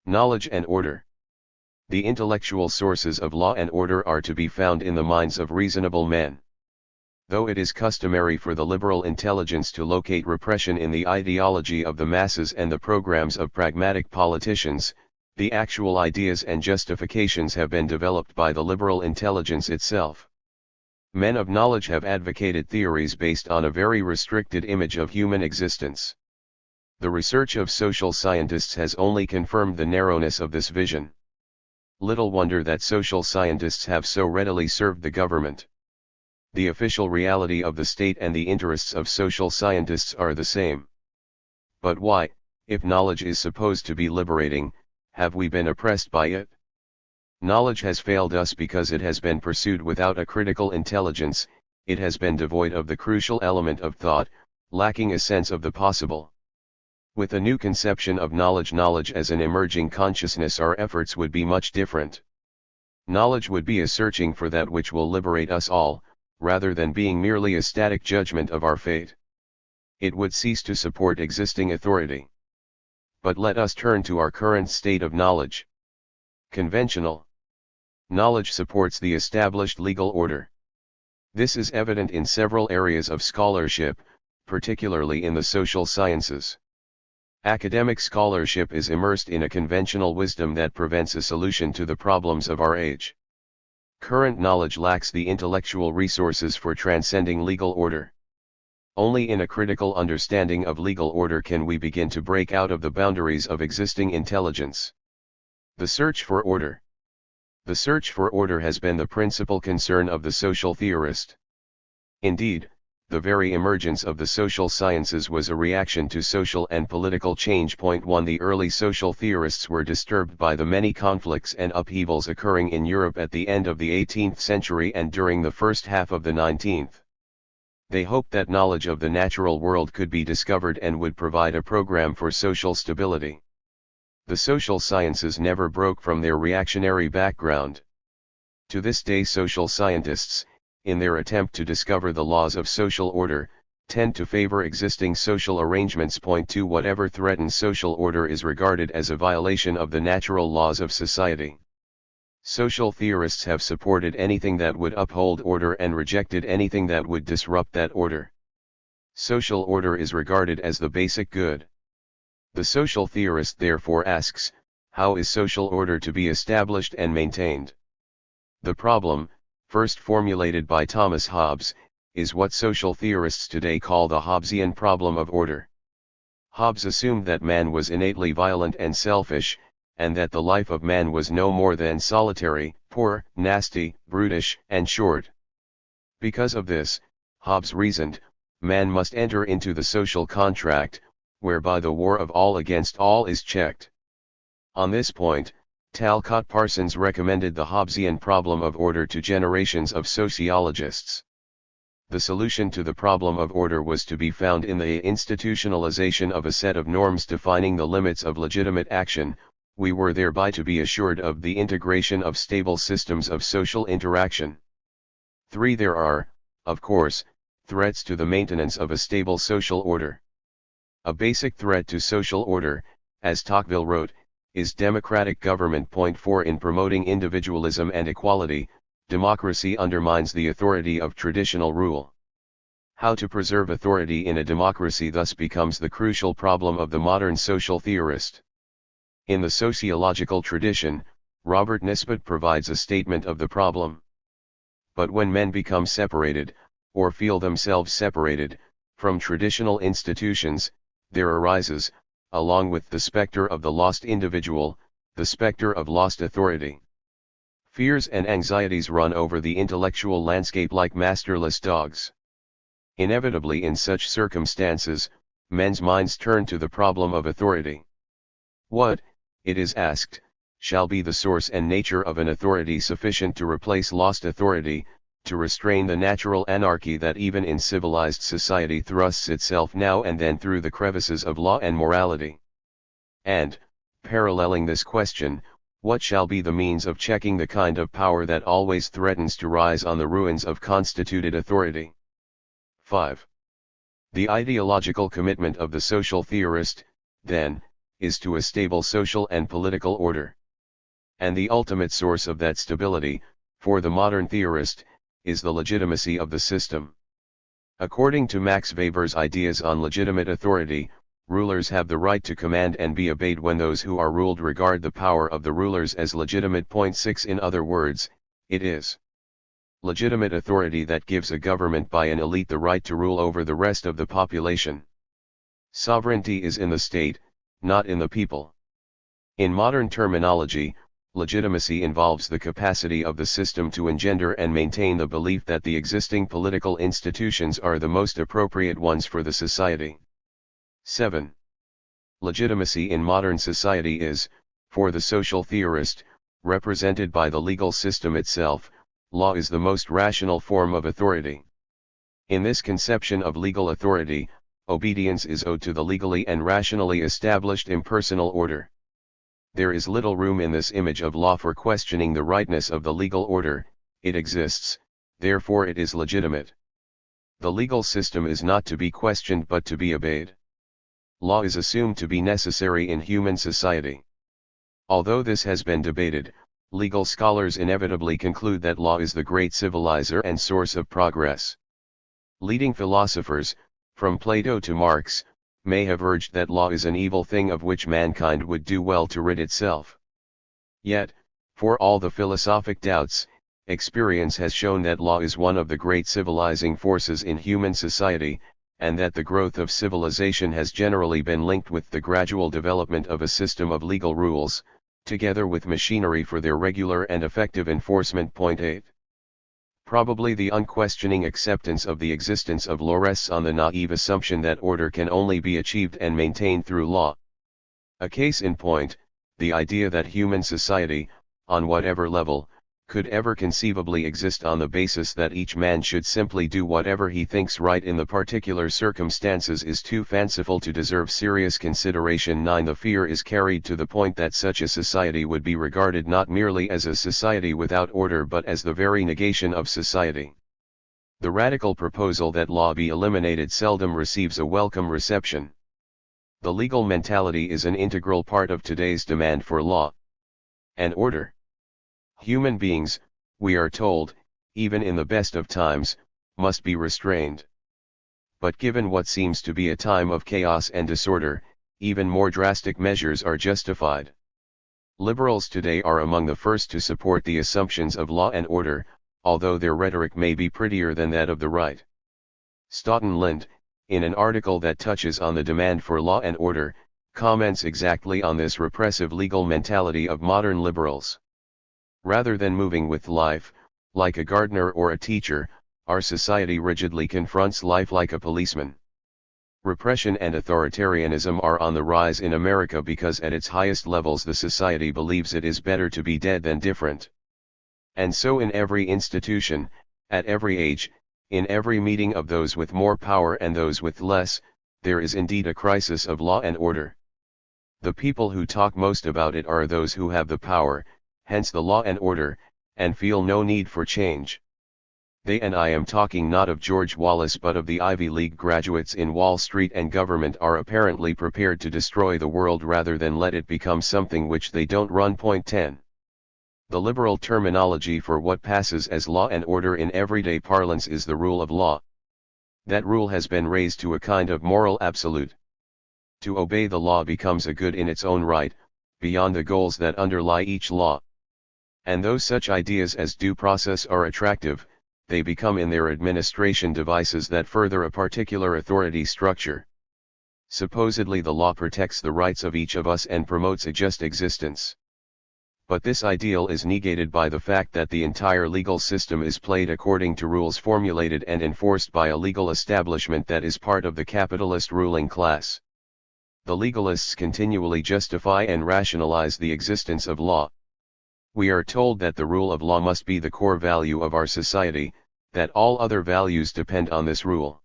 Knowledge and order. The intellectual sources of law and order are to be found in the minds of reasonable men. Though it is customary for the liberal intelligence to locate repression in the ideology of the masses and the programs of pragmatic politicians, the actual ideas and justifications have been developed by the liberal intelligence itself. Men of knowledge have advocated theories based on a very restricted image of human existence. The research of social scientists has only confirmed the narrowness of this vision. Little wonder that social scientists have so readily served the government. The official reality of the state and the interests of social scientists are the same. But why, if knowledge is supposed to be liberating, have we been oppressed by it? Knowledge has failed us because it has been pursued without a critical intelligence, it has been devoid of the crucial element of thought, lacking a sense of the possible. With a new conception of knowledge as an emerging consciousness, our efforts would be much different. Knowledge would be a searching for that which will liberate us all, rather than being merely a static judgment of our fate. It would cease to support existing authority. But let us turn to our current state of knowledge. Conventional knowledge supports the established legal order. This is evident in several areas of scholarship, particularly in the social sciences. Academic scholarship is immersed in a conventional wisdom that prevents a solution to the problems of our age. Current knowledge lacks the intellectual resources for transcending legal order. Only in a critical understanding of legal order can we begin to break out of the boundaries of existing intelligence. The search for order. The search for order has been the principal concern of the social theorist. Indeed, the very emergence of the social sciences was a reaction to social and political change. 1. The early social theorists were disturbed by the many conflicts and upheavals occurring in Europe at the end of the 18th century and during the first half of the 19th. They hoped that knowledge of the natural world could be discovered and would provide a program for social stability. The social sciences never broke from their reactionary background. To this day, social scientists, in their attempt to discover the laws of social order, tend to favor existing social arrangements. 2. Whatever threatens social order is regarded as a violation of the natural laws of society. Social theorists have supported anything that would uphold order and rejected anything that would disrupt that order. Social order is regarded as the basic good. The social theorist therefore asks, how is social order to be established and maintained? The problem, first formulated by Thomas Hobbes, is what social theorists today call the Hobbesian problem of order. Hobbes assumed that man was innately violent and selfish, and that the life of man was no more than solitary, poor, nasty, brutish, and short. Because of this, Hobbes reasoned, man must enter into the social contract, whereby the war of all against all is checked. On this point, Talcott Parsons recommended the Hobbesian problem of order to generations of sociologists. The solution to the problem of order was to be found in the institutionalization of a set of norms defining the limits of legitimate action. We were thereby to be assured of the integration of stable systems of social interaction. 3. There are, of course, threats to the maintenance of a stable social order. A basic threat to social order, as Tocqueville wrote, is democratic government. 4. In promoting individualism and equality, democracy undermines the authority of traditional rule. How to preserve authority in a democracy thus becomes the crucial problem of the modern social theorist. In the sociological tradition, Robert Nisbet provides a statement of the problem. But when men become separated, or feel themselves separated, from traditional institutions, there arises, along with the specter of the lost individual, the specter of lost authority. Fears and anxieties run over the intellectual landscape like masterless dogs. Inevitably, in such circumstances, men's minds turn to the problem of authority. What, it is asked, shall be the source and nature of an authority sufficient to replace lost authority, to restrain the natural anarchy that even in civilized society thrusts itself now and then through the crevices of law and morality. And, paralleling this question, what shall be the means of checking the kind of power that always threatens to rise on the ruins of constituted authority? 5. The ideological commitment of the social theorist, then, is to a stable social and political order. And the ultimate source of that stability, for the modern theorist, is the legitimacy of the system. According to Max Weber's ideas on legitimate authority, rulers have the right to command and be obeyed when those who are ruled regard the power of the rulers as legitimate. 6. In other words, it is legitimate authority that gives a government by an elite the right to rule over the rest of the population. Sovereignty is in the state, not in the people. In modern terminology, legitimacy involves the capacity of the system to engender and maintain the belief that the existing political institutions are the most appropriate ones for the society. 7. Legitimacy in modern society is, for the social theorist, represented by the legal system itself. Law is the most rational form of authority. In this conception of legal authority, obedience is owed to the legally and rationally established impersonal order. There is little room in this image of law for questioning the rightness of the legal order. It exists, therefore it is legitimate. The legal system is not to be questioned but to be obeyed. Law is assumed to be necessary in human society. Although this has been debated, legal scholars inevitably conclude that law is the great civilizer and source of progress. Leading philosophers, from Plato to Marx, may have urged that law is an evil thing of which mankind would do well to rid itself. Yet, for all the philosophic doubts, experience has shown that law is one of the great civilizing forces in human society, and that the growth of civilization has generally been linked with the gradual development of a system of legal rules, together with machinery for their regular and effective enforcement. 8. Probably the unquestioning acceptance of the existence of law rests on the naive assumption that order can only be achieved and maintained through law. A case in point, the idea that human society, on whatever level, could ever conceivably exist on the basis that each man should simply do whatever he thinks right in the particular circumstances is too fanciful to deserve serious consideration. 9. The fear is carried to the point that such a society would be regarded not merely as a society without order but as the very negation of society. The radical proposal that law be eliminated seldom receives a welcome reception. The legal mentality is an integral part of today's demand for law and order. Human beings, we are told, even in the best of times, must be restrained. But given what seems to be a time of chaos and disorder, even more drastic measures are justified. Liberals today are among the first to support the assumptions of law and order, although their rhetoric may be prettier than that of the right. Stoughton Lind, in an article that touches on the demand for law and order, comments exactly on this repressive legal mentality of modern liberals. Rather than moving with life, like a gardener or a teacher, our society rigidly confronts life like a policeman. Repression and authoritarianism are on the rise in America because at its highest levels the society believes it is better to be dead than different. And so in every institution, at every age, in every meeting of those with more power and those with less, there is indeed a crisis of law and order. The people who talk most about it are those who have the power, hence the law and order, and feel no need for change. They, and I am talking not of George Wallace but of the Ivy League graduates in Wall Street and government, are apparently prepared to destroy the world rather than let it become something which they don't run. 10. The liberal terminology for what passes as law and order in everyday parlance is the rule of law. That rule has been raised to a kind of moral absolute. To obey the law becomes a good in its own right, beyond the goals that underlie each law. And though such ideas as due process are attractive, they become in their administration devices that further a particular authority structure. Supposedly the law protects the rights of each of us and promotes a just existence. But this ideal is negated by the fact that the entire legal system is played according to rules formulated and enforced by a legal establishment that is part of the capitalist ruling class. The legalists continually justify and rationalize the existence of law. We are told that the rule of law must be the core value of our society, that all other values depend on this rule.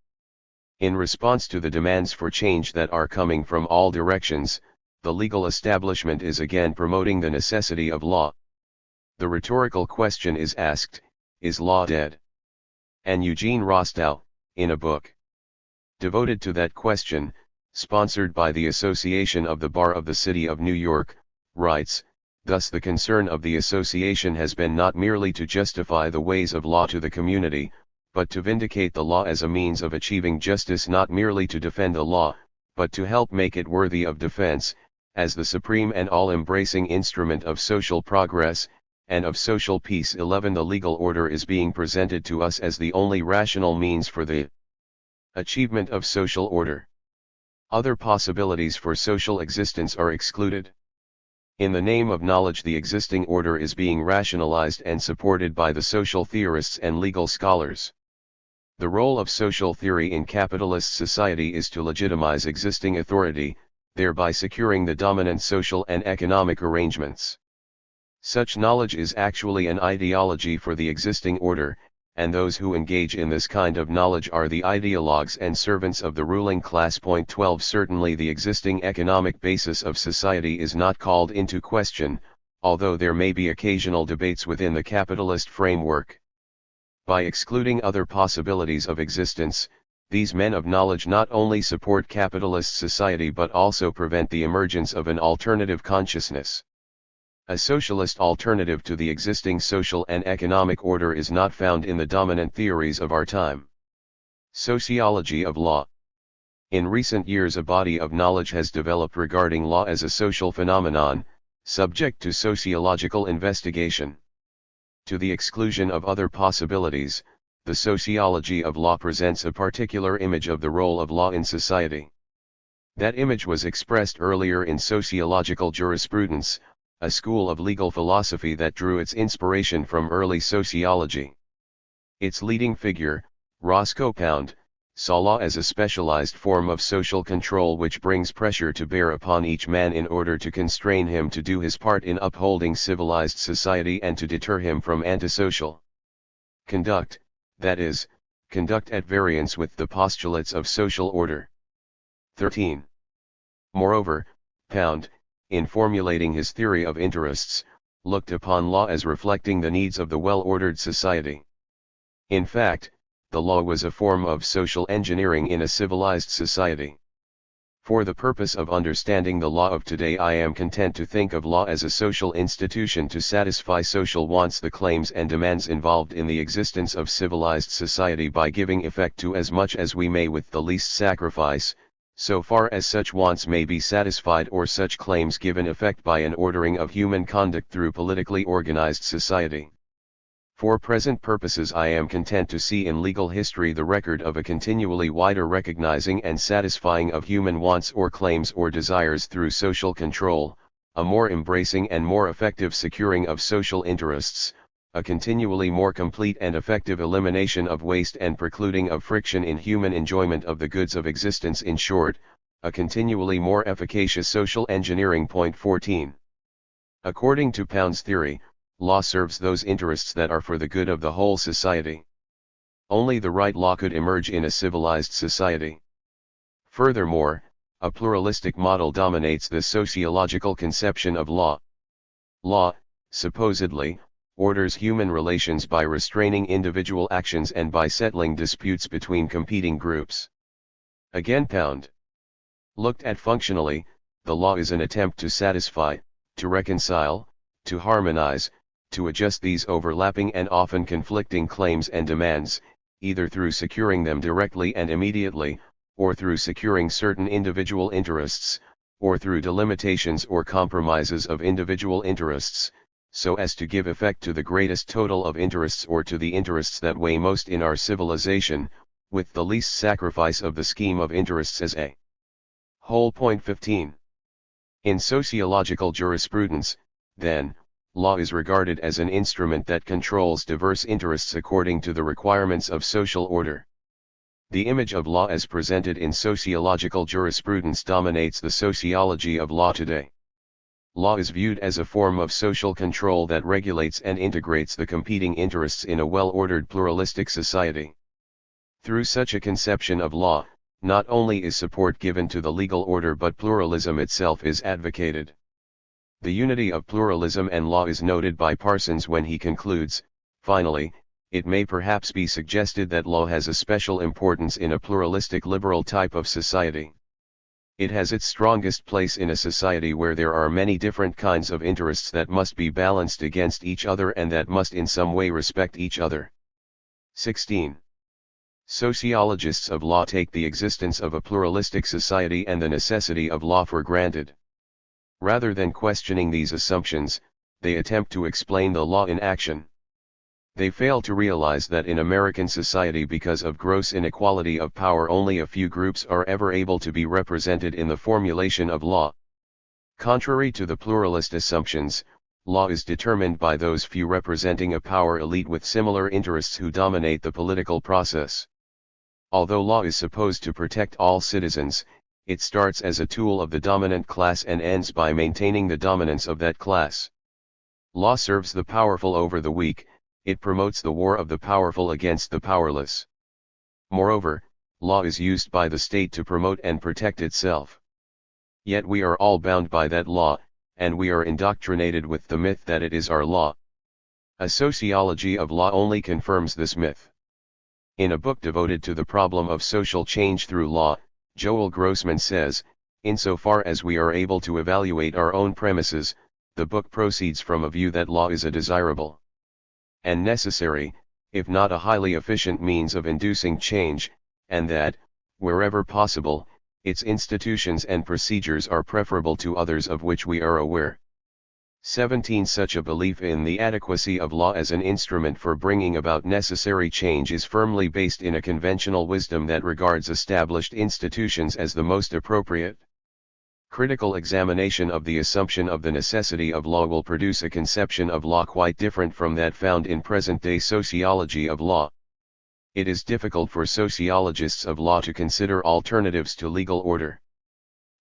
In response to the demands for change that are coming from all directions, the legal establishment is again promoting the necessity of law. The rhetorical question is asked, is law dead? And Eugene Rostow, in a book devoted to that question, sponsored by the Association of the Bar of the City of New York, writes, thus the concern of the association has been not merely to justify the ways of law to the community, but to vindicate the law as a means of achieving justice, not merely to defend the law, but to help make it worthy of defense, as the supreme and all-embracing instrument of social progress, and of social peace. 11 The legal order is being presented to us as the only rational means for the achievement of social order. Other possibilities for social existence are excluded. In the name of knowledge, the existing order is being rationalized and supported by the social theorists and legal scholars. The role of social theory in capitalist society is to legitimize existing authority, thereby securing the dominant social and economic arrangements. Such knowledge is actually an ideology for the existing order, and those who engage in this kind of knowledge are the ideologues and servants of the ruling class. 12 Certainly the existing economic basis of society is not called into question, although there may be occasional debates within the capitalist framework. By excluding other possibilities of existence, these men of knowledge not only support capitalist society but also prevent the emergence of an alternative consciousness. A socialist alternative to the existing social and economic order is not found in the dominant theories of our time. Sociology of law. In recent years, a body of knowledge has developed regarding law as a social phenomenon, subject to sociological investigation. To the exclusion of other possibilities, the sociology of law presents a particular image of the role of law in society. That image was expressed earlier in sociological jurisprudence, a school of legal philosophy that drew its inspiration from early sociology. Its leading figure, Roscoe Pound, saw law as a specialized form of social control which brings pressure to bear upon each man in order to constrain him to do his part in upholding civilized society and to deter him from antisocial conduct, that is, conduct at variance with the postulates of social order. 13. Moreover, Pound, in formulating his theory of interests, looked upon law as reflecting the needs of the well-ordered society. In fact, the law was a form of social engineering in a civilized society. For the purpose of understanding the law of today, I am content to think of law as a social institution to satisfy social wants, the claims and demands involved in the existence of civilized society, by giving effect to as much as we may with the least sacrifice, so far as such wants may be satisfied or such claims given effect by an ordering of human conduct through politically organized society. For present purposes, I am content to see in legal history the record of a continually wider recognizing and satisfying of human wants or claims or desires through social control, a more embracing and more effective securing of social interests, a continually more complete and effective elimination of waste and precluding of friction in human enjoyment of the goods of existence. In short, a continually more efficacious social engineering. 14. According to Pound's theory, law serves those interests that are for the good of the whole society. Only the right law could emerge in a civilized society. Furthermore, a pluralistic model dominates the sociological conception of law. Law, supposedly, orders human relations by restraining individual actions and by settling disputes between competing groups. Again, Pound looked at functionally, the law is an attempt to satisfy, to reconcile, to harmonize, to adjust these overlapping and often conflicting claims and demands, either through securing them directly and immediately, or through securing certain individual interests, or through delimitations or compromises of individual interests, so as to give effect to the greatest total of interests or to the interests that weigh most in our civilization, with the least sacrifice of the scheme of interests as a whole. 15. In sociological jurisprudence, then, law is regarded as an instrument that controls diverse interests according to the requirements of social order. The image of law as presented in sociological jurisprudence dominates the sociology of law today. law is viewed as a form of social control that regulates and integrates the competing interests in a well-ordered pluralistic society. Through such a conception of law, not only is support given to the legal order but pluralism itself is advocated. The unity of pluralism and law is noted by Parsons when he concludes, finally, it may perhaps be suggested that law has a special importance in a pluralistic liberal type of society. It has its strongest place in a society where there are many different kinds of interests that must be balanced against each other and that must in some way respect each other. 16. Sociologists of law take the existence of a pluralistic society and the necessity of law for granted. Rather than questioning these assumptions, they attempt to explain the law in action. They fail to realize that in American society, because of gross inequality of power, only a few groups are ever able to be represented in the formulation of law. Contrary to the pluralist assumptions, law is determined by those few representing a power elite with similar interests who dominate the political process. Although law is supposed to protect all citizens, it starts as a tool of the dominant class and ends by maintaining the dominance of that class. Law serves the powerful over the weak. It promotes the war of the powerful against the powerless. Moreover, law is used by the state to promote and protect itself. Yet we are all bound by that law, and we are indoctrinated with the myth that it is our law. A sociology of law only confirms this myth. In a book devoted to the problem of social change through law, Joel Grossman says, insofar as we are able to evaluate our own premises, the book proceeds from a view that law is a desirable and necessary, if not a highly efficient means of inducing change, and that, wherever possible, its institutions and procedures are preferable to others of which we are aware. 17. Such a belief in the adequacy of law as an instrument for bringing about necessary change is firmly based in a conventional wisdom that regards established institutions as the most appropriate. Critical examination of the assumption of the necessity of law will produce a conception of law quite different from that found in present-day sociology of law. It is difficult for sociologists of law to consider alternatives to legal order.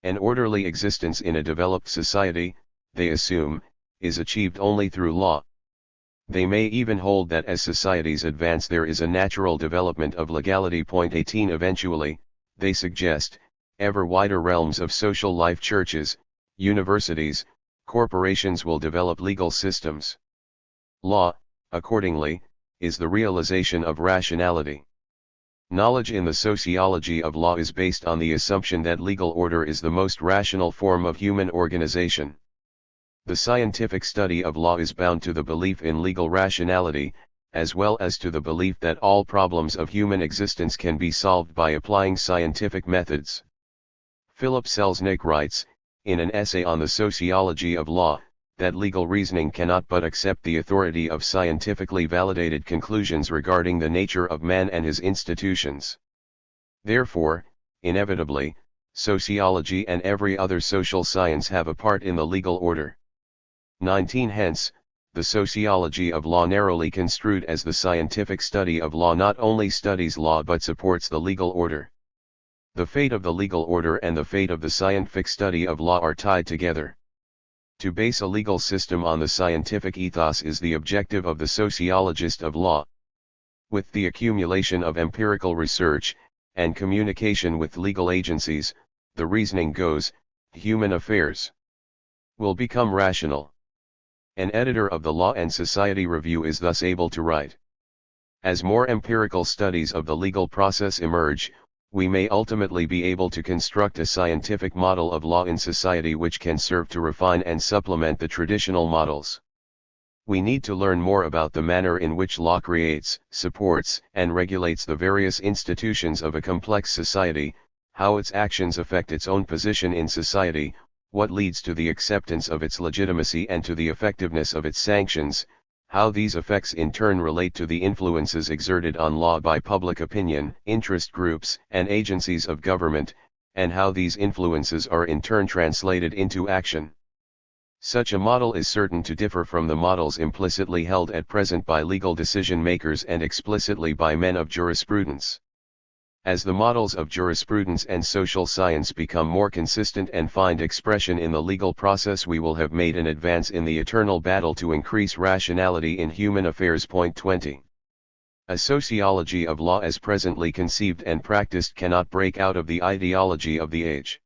An orderly existence in a developed society, they assume, is achieved only through law. They may even hold that as societies advance there is a natural development of legality. 18. Eventually, they suggest, ever wider realms of social life, churches, universities, corporations will develop legal systems. Law, accordingly, is the realization of rationality. Knowledge in the sociology of law is based on the assumption that legal order is the most rational form of human organization. The scientific study of law is bound to the belief in legal rationality, as well as to the belief that all problems of human existence can be solved by applying scientific methods. Philip Selznick writes, in an essay on the sociology of law, that legal reasoning cannot but accept the authority of scientifically validated conclusions regarding the nature of man and his institutions. Therefore, inevitably, sociology and every other social science have a part in the legal order. 19. Hence, the sociology of law, narrowly construed as the scientific study of law, not only studies law but supports the legal order. The fate of the legal order and the fate of the scientific study of law are tied together. To base a legal system on the scientific ethos is the objective of the sociologist of law. With the accumulation of empirical research, and communication with legal agencies, the reasoning goes, human affairs will become rational. An editor of the Law and Society Review is thus able to write, as more empirical studies of the legal process emerge, we may ultimately be able to construct a scientific model of law in society which can serve to refine and supplement the traditional models. We need to learn more about the manner in which law creates, supports, and regulates the various institutions of a complex society, how its actions affect its own position in society, what leads to the acceptance of its legitimacy and to the effectiveness of its sanctions, how these effects in turn relate to the influences exerted on law by public opinion, interest groups, and agencies of government, and how these influences are in turn translated into action. Such a model is certain to differ from the models implicitly held at present by legal decision makers and explicitly by men of jurisprudence. As the models of jurisprudence and social science become more consistent and find expression in the legal process, we will have made an advance in the eternal battle to increase rationality in human affairs. Point 20. A sociology of law as presently conceived and practiced cannot break out of the ideology of the age.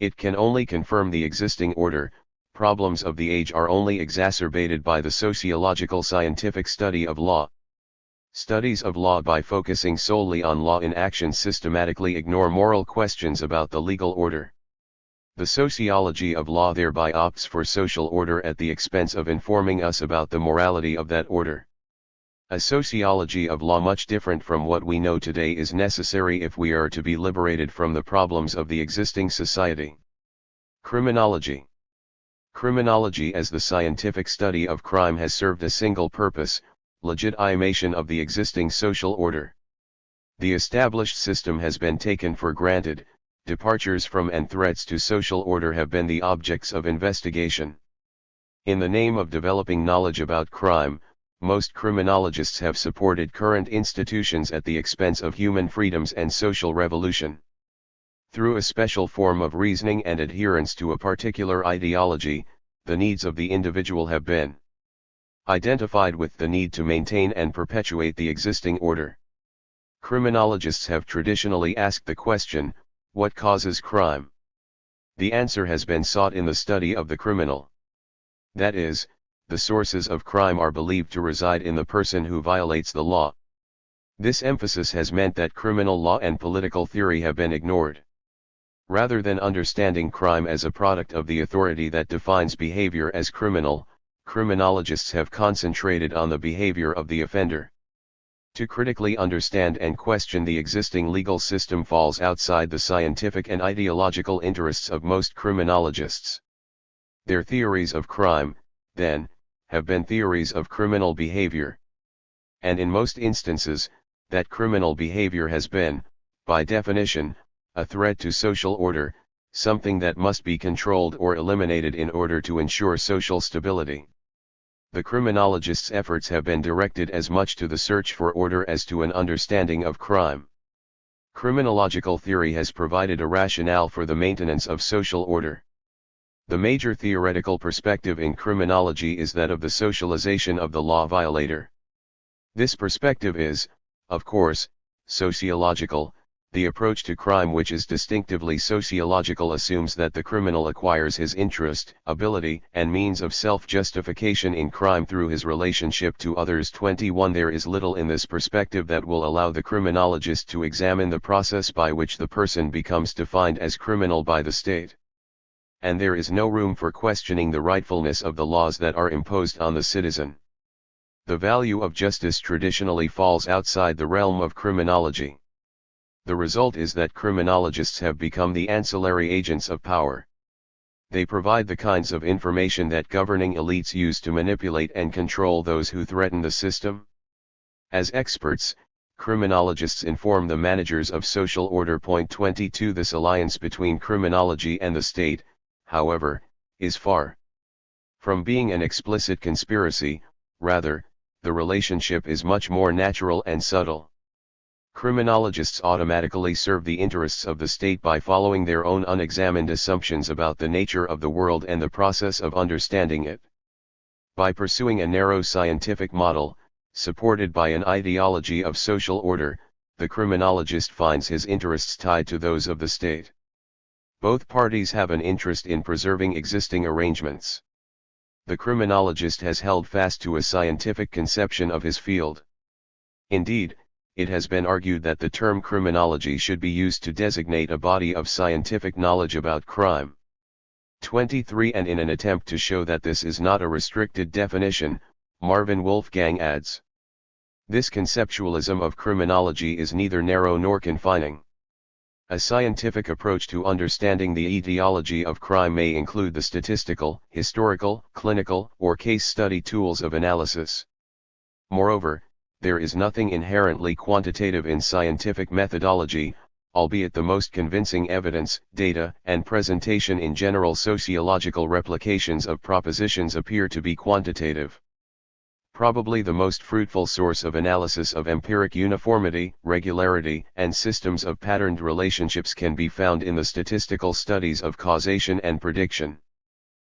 It can only confirm the existing order. Problems of the age are only exacerbated by the sociological scientific study of law. Studies of law by focusing solely on law in action systematically ignore moral questions about the legal order. The sociology of law thereby opts for social order at the expense of informing us about the morality of that order. A sociology of law much different from what we know today is necessary if we are to be liberated from the problems of the existing society. Criminology. Criminology as the scientific study of crime has served a single purpose: legitimation of the existing social order. The established system has been taken for granted, departures from and threats to social order have been the objects of investigation. In the name of developing knowledge about crime, most criminologists have supported current institutions at the expense of human freedoms and social revolution. Through a special form of reasoning and adherence to a particular ideology, the needs of the individual have been identified with the need to maintain and perpetuate the existing order. Criminologists have traditionally asked the question, what causes crime? The answer has been sought in the study of the criminal. That is, the sources of crime are believed to reside in the person who violates the law. This emphasis has meant that criminal law and political theory have been ignored. Rather than understanding crime as a product of the authority that defines behavior as criminal, criminologists have concentrated on the behavior of the offender. To critically understand and question the existing legal system falls outside the scientific and ideological interests of most criminologists. Their theories of crime, then, have been theories of criminal behavior. And in most instances, that criminal behavior has been, by definition, a threat to social order, something that must be controlled or eliminated in order to ensure social stability. The criminologists' efforts have been directed as much to the search for order as to an understanding of crime. Criminological theory has provided a rationale for the maintenance of social order. The major theoretical perspective in criminology is that of the socialization of the law violator. This perspective is, of course, sociological. The approach to crime, which is distinctively sociological, assumes that the criminal acquires his interest, ability, and means of self-justification in crime through his relationship to others. 21. There is little in this perspective that will allow the criminologist to examine the process by which the person becomes defined as criminal by the state. And there is no room for questioning the rightfulness of the laws that are imposed on the citizen. The value of justice traditionally falls outside the realm of criminology. The result is that criminologists have become the ancillary agents of power. They provide the kinds of information that governing elites use to manipulate and control those who threaten the system. As experts, criminologists inform the managers of social order. Point 22. This alliance between criminology and the state, however, is far from being an explicit conspiracy. Rather, the relationship is much more natural and subtle. Criminologists automatically serve the interests of the state by following their own unexamined assumptions about the nature of the world and the process of understanding it. By pursuing a narrow scientific model, supported by an ideology of social order, the criminologist finds his interests tied to those of the state. Both parties have an interest in preserving existing arrangements. The criminologist has held fast to a scientific conception of his field. Indeed, it has been argued that the term criminology should be used to designate a body of scientific knowledge about crime. 23. And in an attempt to show that this is not a restricted definition, Marvin Wolfgang adds, this conceptualism of criminology is neither narrow nor confining. A scientific approach to understanding the etiology of crime may include the statistical, historical, clinical, or case study tools of analysis. Moreover, there is nothing inherently quantitative in scientific methodology, albeit the most convincing evidence, data, and presentation in general sociological replications of propositions appear to be quantitative. Probably the most fruitful source of analysis of empiric uniformity, regularity, and systems of patterned relationships can be found in the statistical studies of causation and prediction.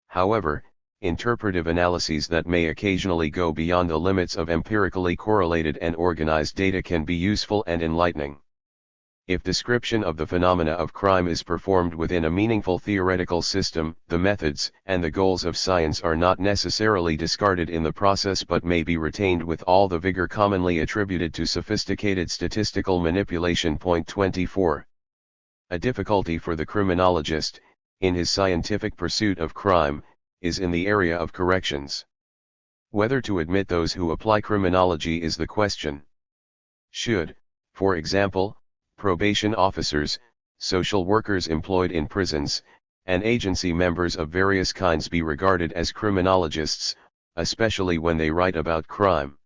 However, interpretive analyses that may occasionally go beyond the limits of empirically correlated and organized data can be useful and enlightening. If description of the phenomena of crime is performed within a meaningful theoretical system, the methods and the goals of science are not necessarily discarded in the process but may be retained with all the vigor commonly attributed to sophisticated statistical manipulation. Point 24. A difficulty for the criminologist, in his scientific pursuit of crime, is in the area of corrections. Whether to admit those who apply criminology is the question. Should, for example, probation officers, social workers employed in prisons, and agency members of various kinds be regarded as criminologists, especially when they write about crime?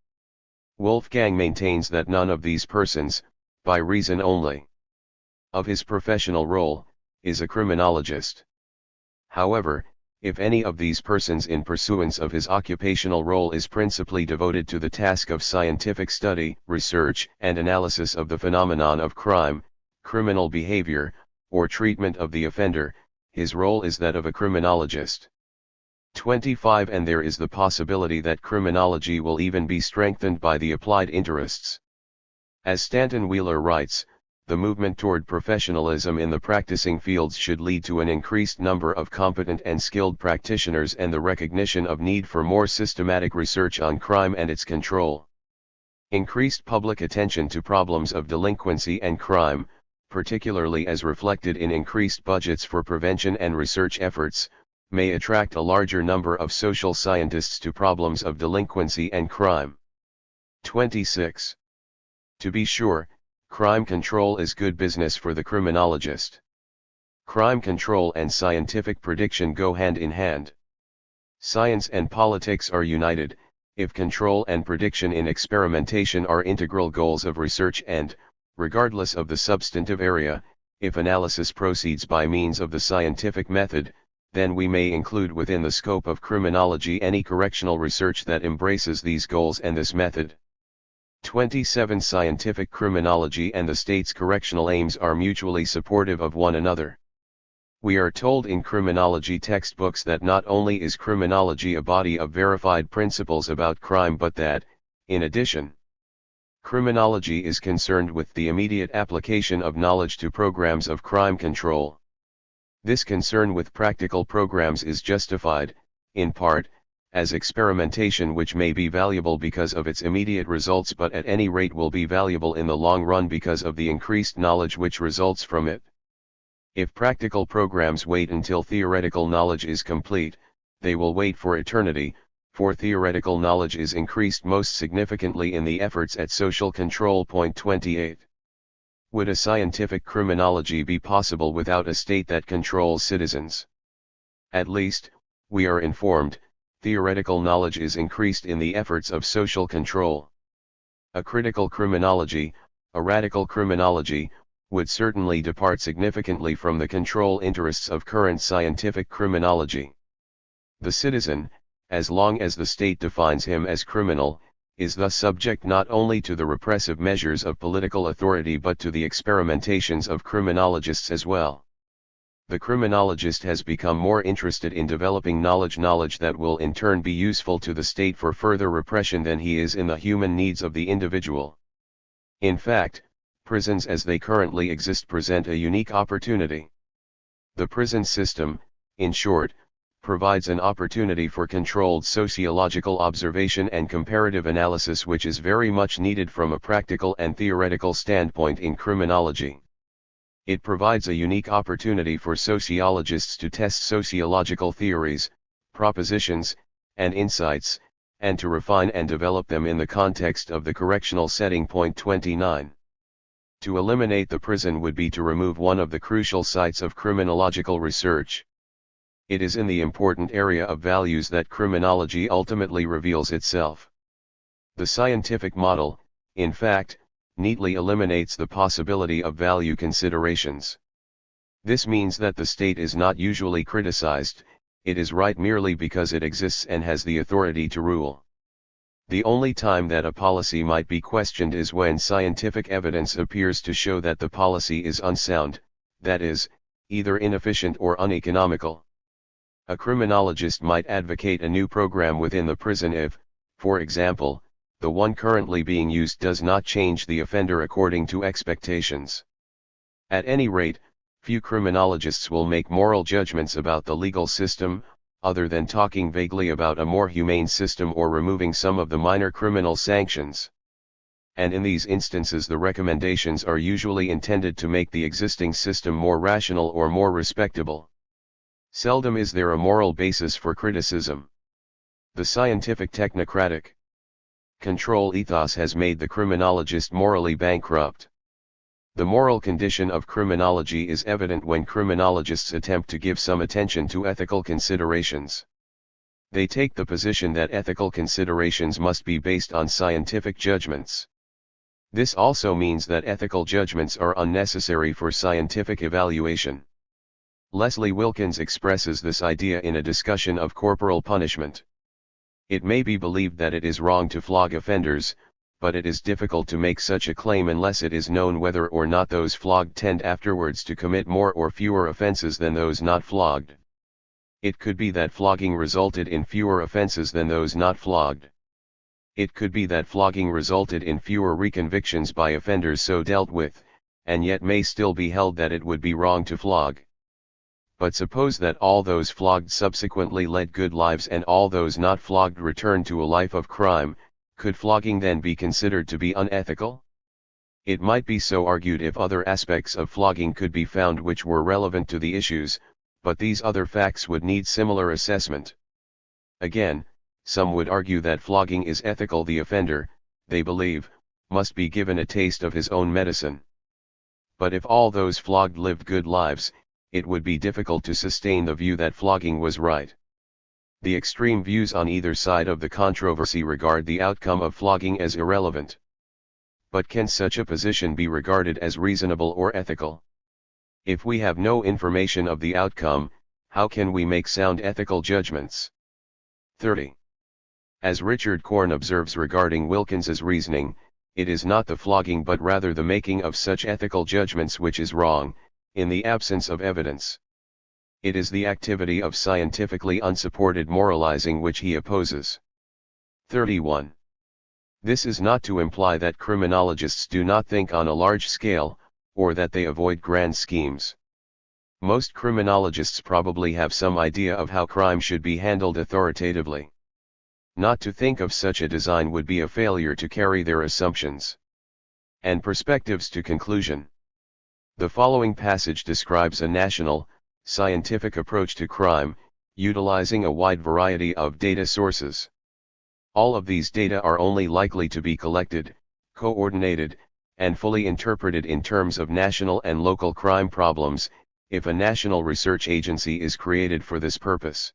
Wolfgang maintains that none of these persons, by reason only of his professional role, is a criminologist. However, if any of these persons in pursuance of his occupational role is principally devoted to the task of scientific study, research, and analysis of the phenomenon of crime, criminal behavior, or treatment of the offender, his role is that of a criminologist. 25. And there is the possibility that criminology will even be strengthened by the applied interests. As Stanton Wheeler writes, the movement toward professionalism in the practicing fields should lead to an increased number of competent and skilled practitioners and the recognition of need for more systematic research on crime and its control. Increased public attention to problems of delinquency and crime, particularly as reflected in increased budgets for prevention and research efforts, may attract a larger number of social scientists to problems of delinquency and crime. 26. To be sure, crime control is good business for the criminologist. Crime control and scientific prediction go hand in hand. Science and politics are united, if control and prediction in experimentation are integral goals of research and, regardless of the substantive area, if analysis proceeds by means of the scientific method, then we may include within the scope of criminology any correctional research that embraces these goals and this method. 27. Scientific criminology and the state's correctional aims are mutually supportive of one another. We are told in criminology textbooks that not only is criminology a body of verified principles about crime but that, in addition, criminology is concerned with the immediate application of knowledge to programs of crime control. This concern with practical programs is justified, in part, as experimentation which may be valuable because of its immediate results but at any rate will be valuable in the long run because of the increased knowledge which results from it. If practical programs wait until theoretical knowledge is complete, they will wait for eternity, for theoretical knowledge is increased most significantly in the efforts at social control. Point 28. Would a scientific criminology be possible without a state that controls citizens? At least, we are informed, theoretical knowledge is increased in the efforts of social control. A critical criminology, a radical criminology, would certainly depart significantly from the control interests of current scientific criminology. The citizen, as long as the state defines him as criminal, is thus subject not only to the repressive measures of political authority but to the experimentations of criminologists as well. The criminologist has become more interested in developing knowledge that will in turn be useful to the state for further repression than he is in the human needs of the individual. In fact, prisons as they currently exist present a unique opportunity. The prison system, in short, provides an opportunity for controlled sociological observation and comparative analysis which is very much needed from a practical and theoretical standpoint in criminology. It provides a unique opportunity for sociologists to test sociological theories, propositions, and insights, and to refine and develop them in the context of the correctional setting. Point 29. To eliminate the prison would be to remove one of the crucial sites of criminological research. It is in the important area of values that criminology ultimately reveals itself. The scientific model, in fact, neatly eliminates the possibility of value considerations. This means that the state is not usually criticized, it is right merely because it exists and has the authority to rule. The only time that a policy might be questioned is when scientific evidence appears to show that the policy is unsound, that is, either inefficient or uneconomical. A criminologist might advocate a new program within the prison if, for example, the one currently being used does not change the offender according to expectations. At any rate, few criminologists will make moral judgments about the legal system, other than talking vaguely about a more humane system or removing some of the minor criminal sanctions. And in these instances the recommendations are usually intended to make the existing system more rational or more respectable. Seldom is there a moral basis for criticism. The scientific technocratic control ethos has made the criminologist morally bankrupt. The moral condition of criminology is evident when criminologists attempt to give some attention to ethical considerations. They take the position that ethical considerations must be based on scientific judgments. This also means that ethical judgments are unnecessary for scientific evaluation. Leslie Wilkins expresses this idea in a discussion of corporal punishment. It may be believed that it is wrong to flog offenders, but it is difficult to make such a claim unless it is known whether or not those flogged tend afterwards to commit more or fewer offenses than those not flogged. It could be that flogging resulted in fewer offenses than those not flogged. It could be that flogging resulted in fewer reconvictions by offenders so dealt with, and yet may still be held that it would be wrong to flog. But suppose that all those flogged subsequently led good lives and all those not flogged returned to a life of crime, could flogging then be considered to be unethical? It might be so argued if other aspects of flogging could be found which were relevant to the issues, but these other facts would need similar assessment. Again, some would argue that flogging is ethical. The offender, they believe, must be given a taste of his own medicine. But if all those flogged lived good lives, it would be difficult to sustain the view that flogging was right. The extreme views on either side of the controversy regard the outcome of flogging as irrelevant. But can such a position be regarded as reasonable or ethical? If we have no information of the outcome, how can we make sound ethical judgments? 30. As Richard Korn observes regarding Wilkins's reasoning, it is not the flogging but rather the making of such ethical judgments which is wrong, in the absence of evidence. It is the activity of scientifically unsupported moralizing which he opposes. 31. This is not to imply that criminologists do not think on a large scale, or that they avoid grand schemes. Most criminologists probably have some idea of how crime should be handled authoritatively. Not to think of such a design would be a failure to carry their assumptions and perspectives to conclusion. The following passage describes a national, scientific approach to crime, utilizing a wide variety of data sources. All of these data are only likely to be collected, coordinated, and fully interpreted in terms of national and local crime problems, if a national research agency is created for this purpose.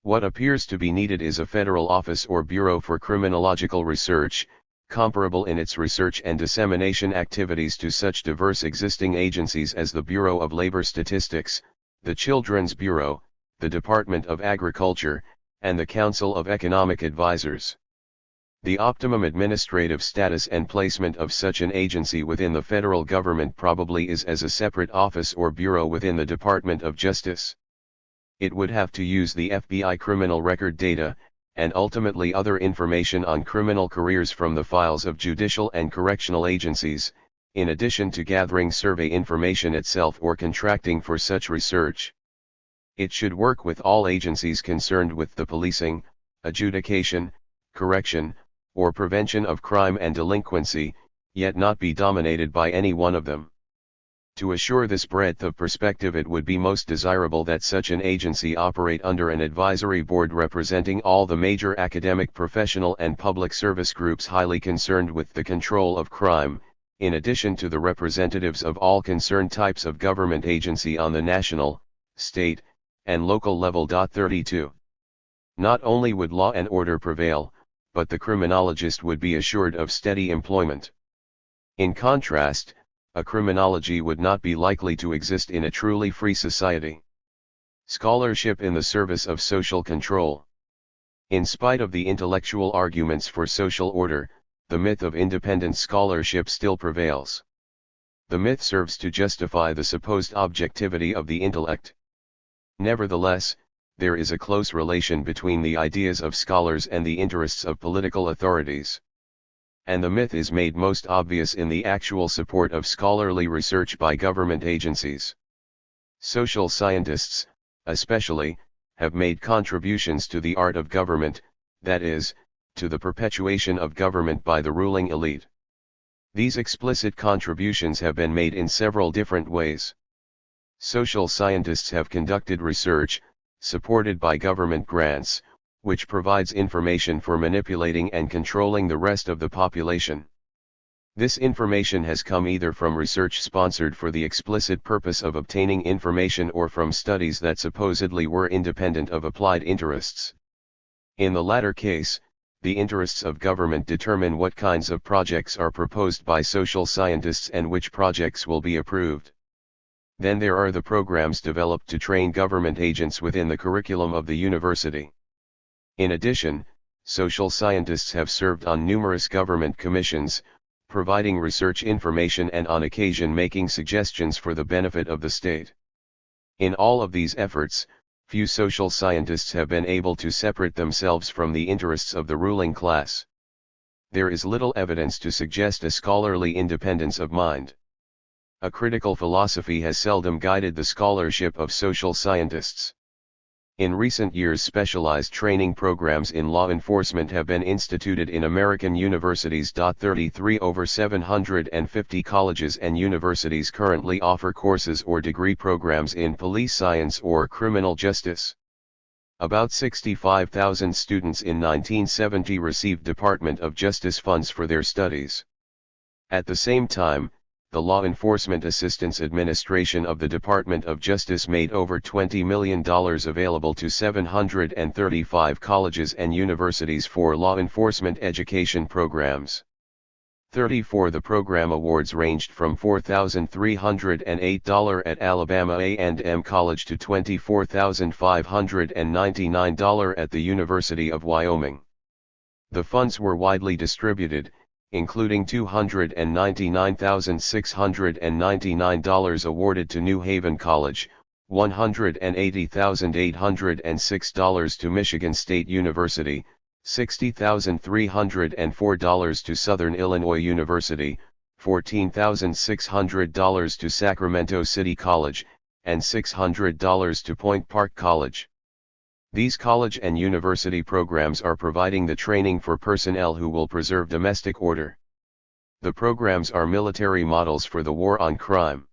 What appears to be needed is a federal office or bureau for criminological research, comparable in its research and dissemination activities to such diverse existing agencies as the Bureau of Labor Statistics, the Children's Bureau, the Department of Agriculture, and the Council of Economic Advisors. The optimum administrative status and placement of such an agency within the federal government probably is as a separate office or bureau within the Department of Justice. It would have to use the FBI criminal record data, and ultimately other information on criminal careers from the files of judicial and correctional agencies, in addition to gathering survey information itself or contracting for such research. It should work with all agencies concerned with the policing, adjudication, correction, or prevention of crime and delinquency, yet not be dominated by any one of them. To assure this breadth of perspective, it would be most desirable that such an agency operate under an advisory board representing all the major academic, professional and public service groups highly concerned with the control of crime, in addition to the representatives of all concerned types of government agency on the national, state, and local level. 32. Not only would law and order prevail, but the criminologist would be assured of steady employment. In contrast, a criminology would not be likely to exist in a truly free society. Scholarship in the service of social control. In spite of the intellectual arguments for social order, the myth of independent scholarship still prevails. The myth serves to justify the supposed objectivity of the intellect. Nevertheless, there is a close relation between the ideas of scholars and the interests of political authorities. And the myth is made most obvious in the actual support of scholarly research by government agencies. Social scientists, especially, have made contributions to the art of government, that is, to the perpetuation of government by the ruling elite. These explicit contributions have been made in several different ways. Social scientists have conducted research, supported by government grants, which provides information for manipulating and controlling the rest of the population. This information has come either from research sponsored for the explicit purpose of obtaining information or from studies that supposedly were independent of applied interests. In the latter case, the interests of government determine what kinds of projects are proposed by social scientists and which projects will be approved. Then there are the programs developed to train government agents within the curriculum of the university. In addition, social scientists have served on numerous government commissions, providing research information and on occasion making suggestions for the benefit of the state. In all of these efforts, few social scientists have been able to separate themselves from the interests of the ruling class. There is little evidence to suggest a scholarly independence of mind. A critical philosophy has seldom guided the scholarship of social scientists. In recent years, specialized training programs in law enforcement have been instituted in American universities. 33 over 750 colleges and universities currently offer courses or degree programs in police science or criminal justice. About 65,000 students in 1970 received Department of Justice funds for their studies. At the same time, the Law Enforcement Assistance Administration of the Department of Justice made over $20 million available to 735 colleges and universities for law enforcement education programs. 34 The program awards ranged from $4,308 at Alabama A&M College to $24,599 at the University of Wyoming. The funds were widely distributed, including $299,699 awarded to New Haven College, $180,806 to Michigan State University, $60,304 to Southern Illinois University, $14,600 to Sacramento City College, and $600 to Point Park College. These college and university programs are providing the training for personnel who will preserve domestic order. The programs are military models for the war on crime.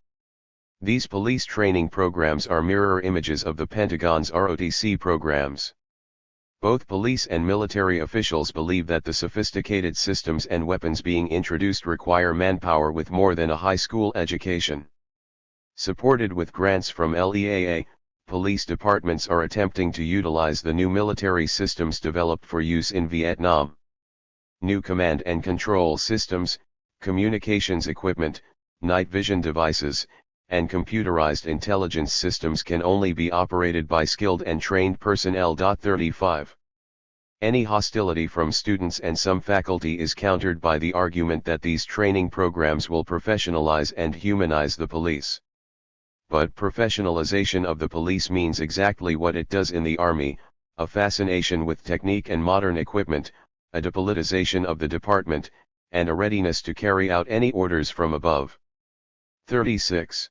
These police training programs are mirror images of the Pentagon's ROTC programs. Both police and military officials believe that the sophisticated systems and weapons being introduced require manpower with more than a high school education. Supported with grants from LEAA, police departments are attempting to utilize the new military systems developed for use in Vietnam. New command and control systems, communications equipment, night vision devices, and computerized intelligence systems can only be operated by skilled and trained personnel. 35. Any hostility from students and some faculty is countered by the argument that these training programs will professionalize and humanize the police. But professionalization of the police means exactly what it does in the army, a fascination with technique and modern equipment, a depolitization of the department, and a readiness to carry out any orders from above. 36.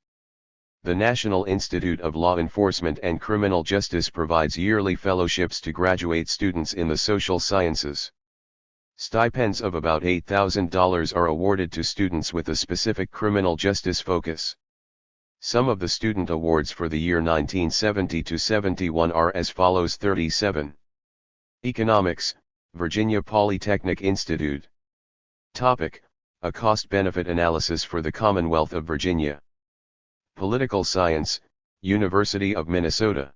The National Institute of Law Enforcement and Criminal Justice provides yearly fellowships to graduate students in the social sciences. Stipends of about $8,000 are awarded to students with a specific criminal justice focus. Some of the student awards for the year 1970-71 are as follows. 37. Economics, Virginia Polytechnic Institute. Topic: A cost-benefit analysis for the Commonwealth of Virginia. Political Science, University of Minnesota.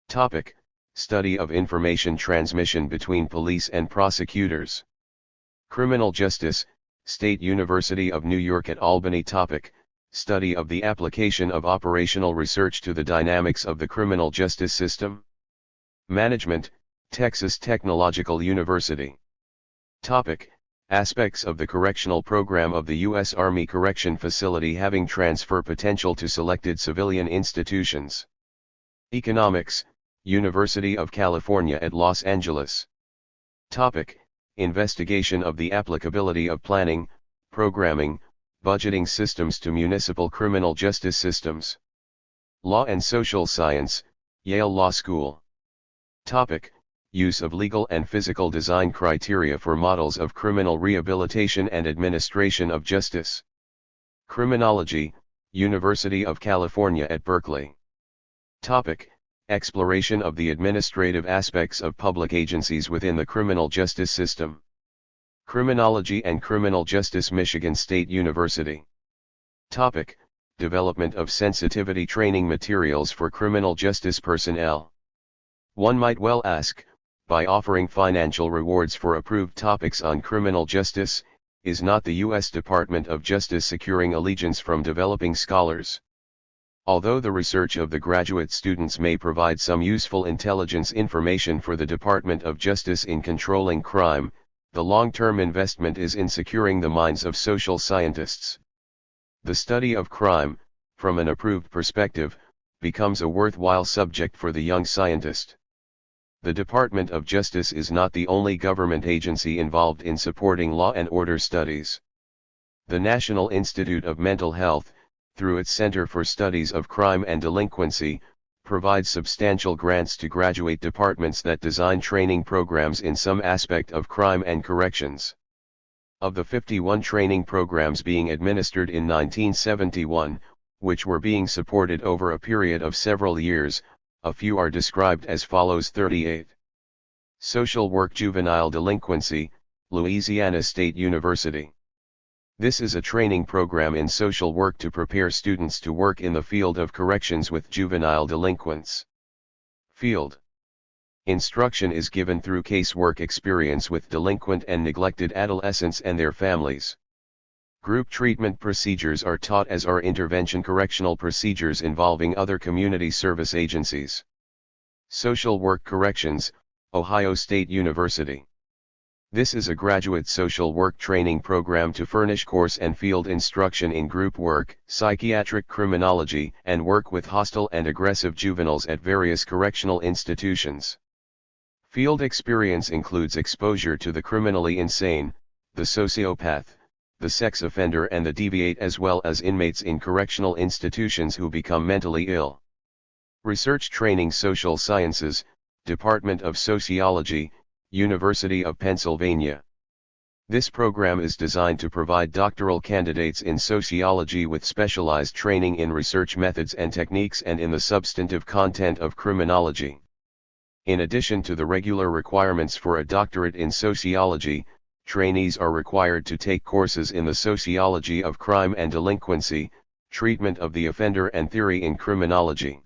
Topic: Study of information transmission between police and prosecutors. Criminal Justice, State University of New York at Albany. Topic: Study of the application of operational research to the dynamics of the criminal justice system. Management, Texas Technological University. Topic: Aspects of the correctional program of the U.S. Army Correction Facility having transfer potential to selected civilian institutions. Economics, University of California at Los Angeles. Topic: Investigation of the applicability of planning, programming, budgeting systems to municipal criminal justice systems. Law and Social Science, Yale Law School. Topic: Use of legal and physical design criteria for models of criminal rehabilitation and administration of justice. Criminology, University of California at Berkeley. Topic: Exploration of the administrative aspects of public agencies within the criminal justice system. Criminology and Criminal Justice, Michigan State University. Topic: Development of sensitivity training materials for criminal justice personnel. One might well ask, by offering financial rewards for approved topics on criminal justice, is not the U.S. Department of Justice securing allegiance from developing scholars? Although the research of the graduate students may provide some useful intelligence information for the Department of Justice in controlling crime, the long-term investment is in securing the minds of social scientists. The study of crime, from an approved perspective, becomes a worthwhile subject for the young scientist. The Department of Justice is not the only government agency involved in supporting law and order studies. The National Institute of Mental Health, through its Center for Studies of Crime and Delinquency, provides substantial grants to graduate departments that design training programs in some aspect of crime and corrections. Of the 51 training programs being administered in 1971, which were being supported over a period of several years, a few are described as follows: 38. Social Work Juvenile Delinquency, Louisiana State University. This is a training program in social work to prepare students to work in the field of corrections with juvenile delinquents. Field instruction is given through casework experience with delinquent and neglected adolescents and their families. Group treatment procedures are taught, as are intervention correctional procedures involving other community service agencies. Social Work Corrections, Ohio State University. This is a graduate social work training program to furnish course and field instruction in group work, psychiatric criminology, and work with hostile and aggressive juveniles at various correctional institutions. Field experience includes exposure to the criminally insane, the sociopath, the sex offender and the deviant, as well as inmates in correctional institutions who become mentally ill. Research training. Social Sciences, Department of Sociology, University of Pennsylvania. This program is designed to provide doctoral candidates in sociology with specialized training in research methods and techniques and in the substantive content of criminology. In addition to the regular requirements for a doctorate in sociology, trainees are required to take courses in the sociology of crime and delinquency, treatment of the offender, and theory in criminology.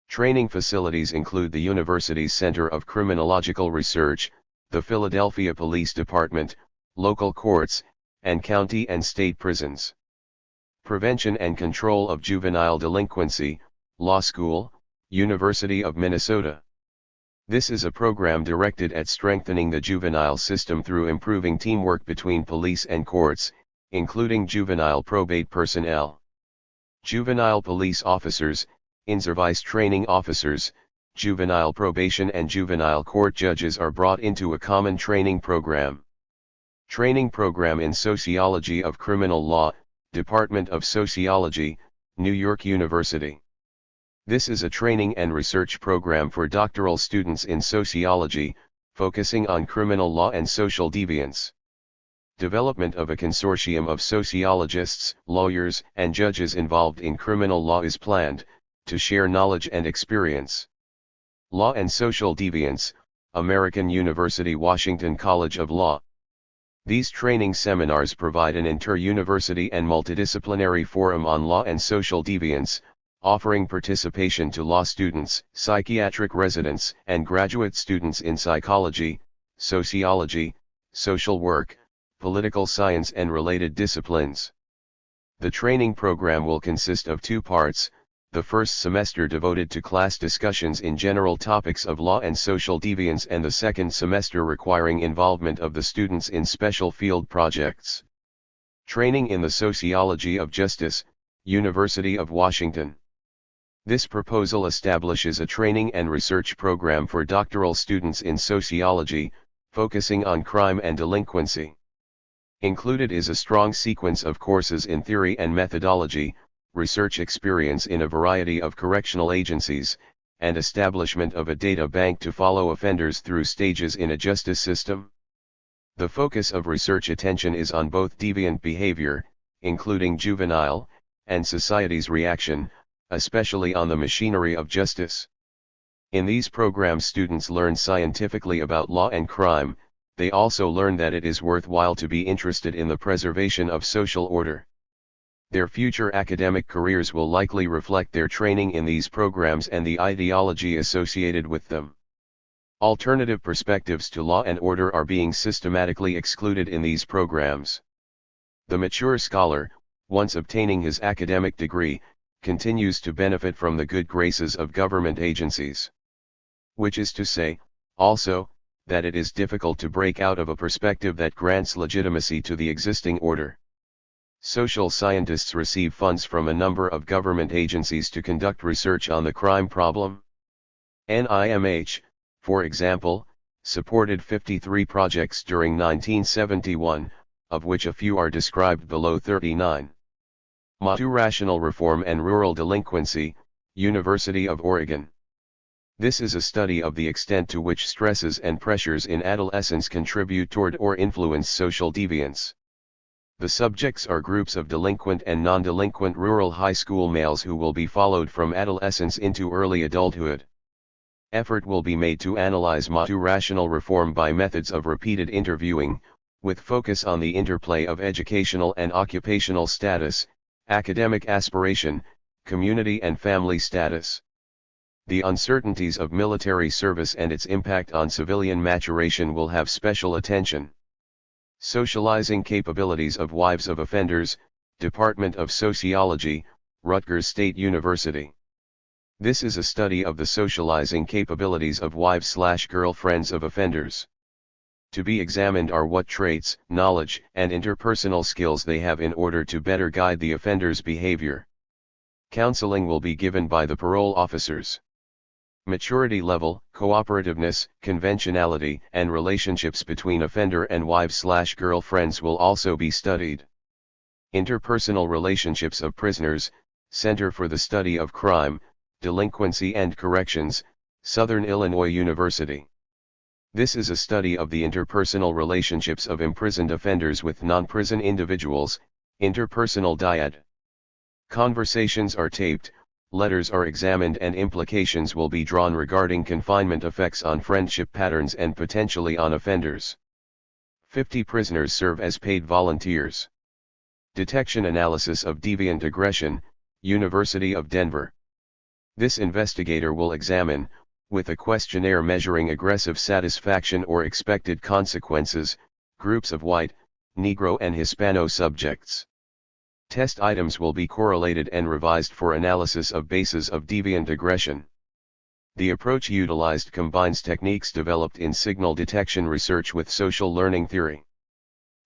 Training facilities include the university's Center of Criminological Research, the Philadelphia Police Department, local courts, and county and state prisons. Prevention and Control of Juvenile Delinquency, Law School, University of Minnesota. This is a program directed at strengthening the juvenile system through improving teamwork between police and courts, including juvenile probate personnel. Juvenile police officers, in-service training officers, juvenile probation and juvenile court judges are brought into a common training program. Training Program in Sociology of Criminal Law, Department of Sociology, New York University. This is a training and research program for doctoral students in sociology, focusing on criminal law and social deviance. Development of a consortium of sociologists, lawyers, and judges involved in criminal law is planned, to share knowledge and experience. Law and Social Deviance, American University Washington College of Law. These training seminars provide an inter-university and multidisciplinary forum on law and social deviance, offering participation to law students, psychiatric residents, and graduate students in psychology, sociology, social work, political science and related disciplines. The training program will consist of 2 parts, the first semester devoted to class discussions in general topics of law and social deviance, and the second semester requiring involvement of the students in special field projects. Training in the Sociology of Justice, University of Washington. This proposal establishes a training and research program for doctoral students in sociology, focusing on crime and delinquency. Included is a strong sequence of courses in theory and methodology, research experience in a variety of correctional agencies, and establishment of a data bank to follow offenders through stages in a justice system. The focus of research attention is on both deviant behavior, including juvenile, and society's reaction, especially on the machinery of justice. In these programs, students learn scientifically about law and crime. They also learn that it is worthwhile to be interested in the preservation of social order. Their future academic careers will likely reflect their training in these programs and the ideology associated with them. Alternative perspectives to law and order are being systematically excluded in these programs. The mature scholar, once obtaining his academic degree, continues to benefit from the good graces of government agencies. Which is to say, also, that it is difficult to break out of a perspective that grants legitimacy to the existing order. Social scientists receive funds from a number of government agencies to conduct research on the crime problem. NIMH, for example, supported 53 projects during 1971, of which a few are described below. 39. MATU Rational Reform and Rural Delinquency, University of Oregon. This is a study of the extent to which stresses and pressures in adolescence contribute toward or influence social deviance. The subjects are groups of delinquent and non-delinquent rural high school males who will be followed from adolescence into early adulthood. Effort will be made to analyze MATU rational reform by methods of repeated interviewing, with focus on the interplay of educational and occupational status, academic aspiration, community and family status. The uncertainties of military service and its impact on civilian maturation will have special attention. Socializing capabilities of wives of offenders, Department of Sociology, Rutgers State University. This is a study of the socializing capabilities of wives/girlfriends of offenders. To be examined are what traits, knowledge, and interpersonal skills they have in order to better guide the offender's behavior. Counseling will be given by the parole officers. Maturity level, cooperativeness, conventionality, and relationships between offender and wives/girlfriends will also be studied. Interpersonal relationships of prisoners, Center for the Study of Crime, Delinquency and Corrections, Southern Illinois University. This is a study of the interpersonal relationships of imprisoned offenders with non-prison individuals, interpersonal dyad. Conversations are taped, letters are examined, and implications will be drawn regarding confinement effects on friendship patterns and potentially on offenders. 50 prisoners serve as paid volunteers. Detection analysis of deviant aggression, University of Denver. This investigator will examine, with a questionnaire measuring aggressive satisfaction or expected consequences, groups of white, Negro and Hispano subjects. Test items will be correlated and revised for analysis of bases of deviant aggression. The approach utilized combines techniques developed in signal detection research with social learning theory.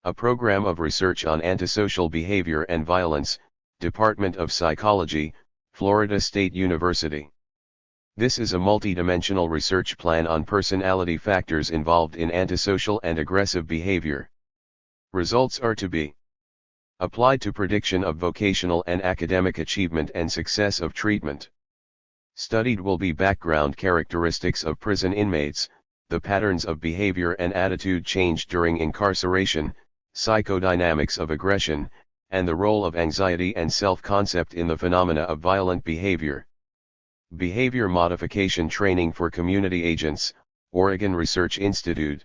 A program of research on antisocial behavior and violence, Department of Psychology, Florida State University. This is a multidimensional research plan on personality factors involved in antisocial and aggressive behavior. Results are to be applied to prediction of vocational and academic achievement and success of treatment. Studied will be background characteristics of prison inmates, the patterns of behavior and attitude change during incarceration, psychodynamics of aggression, and the role of anxiety and self-concept in the phenomena of violent behavior. Behavior modification training for community agents, Oregon Research Institute.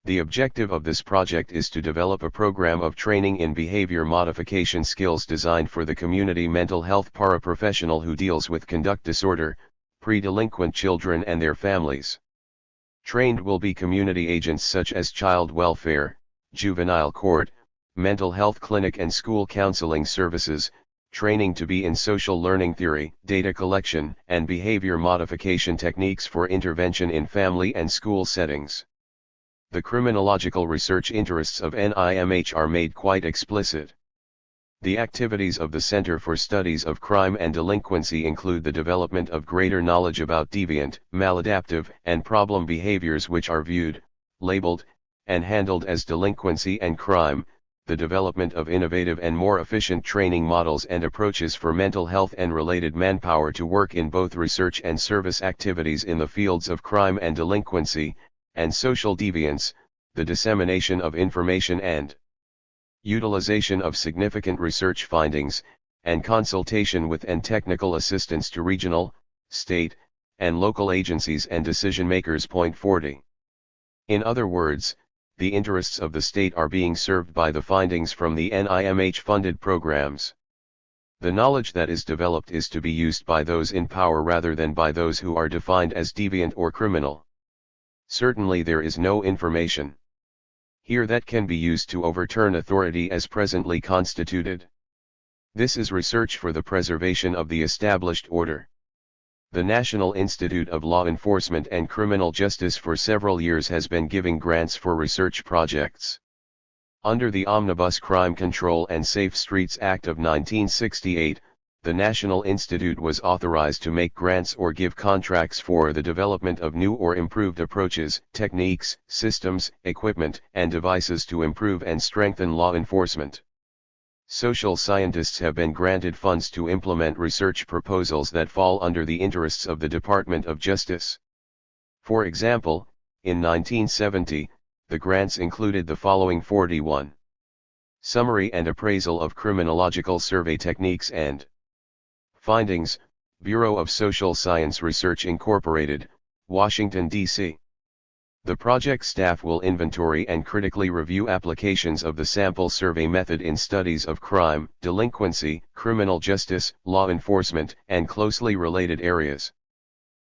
The objective of this project is to develop a program of training in behavior modification skills designed for the community mental health paraprofessional who deals with conduct disorder, pre-delinquent children and their families. Trained will be community agents such as child welfare, juvenile court, mental health clinic and school counseling services, training to be in social learning theory, data collection, and behavior modification techniques for intervention in family and school settings. The criminological research interests of NIMH are made quite explicit. The activities of the Center for Studies of Crime and Delinquency include the development of greater knowledge about deviant, maladaptive, and problem behaviors which are viewed, labeled, and handled as delinquency and crime, the development of innovative and more efficient training models and approaches for mental health and related manpower to work in both research and service activities in the fields of crime and delinquency, and social deviance, the dissemination of information and utilization of significant research findings, and consultation with and technical assistance to regional, state, and local agencies and decision-makers. Point 40. In other words, the interests of the state are being served by the findings from the NIMH-funded programs. The knowledge that is developed is to be used by those in power rather than by those who are defined as deviant or criminal. Certainly there is no information here that can be used to overturn authority as presently constituted. This is research for the preservation of the established order. The National Institute of Law Enforcement and Criminal Justice for several years has been giving grants for research projects. Under the Omnibus Crime Control and Safe Streets Act of 1968, the National Institute was authorized to make grants or give contracts for the development of new or improved approaches, techniques, systems, equipment, and devices to improve and strengthen law enforcement. Social scientists have been granted funds to implement research proposals that fall under the interests of the Department of Justice. For example, in 1970, the grants included the following: 41. Summary and appraisal of criminological survey techniques and findings, Bureau of Social Science Research Incorporated, Washington, D.C. The project staff will inventory and critically review applications of the sample survey method in studies of crime, delinquency, criminal justice, law enforcement, and closely related areas.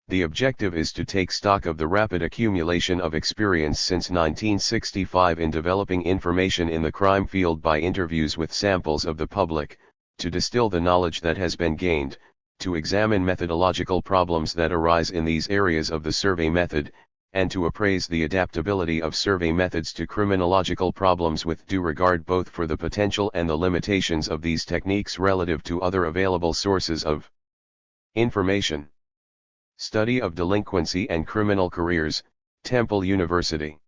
The objective is to take stock of the rapid accumulation of experience since 1965 in developing information in the crime field by interviews with samples of the public, to distill the knowledge that has been gained, to examine methodological problems that arise in these areas of the survey method, and to appraise the adaptability of survey methods to criminological problems with due regard both for the potential and the limitations of these techniques relative to other available sources of information. Study of Delinquency and Criminal Careers, Temple University.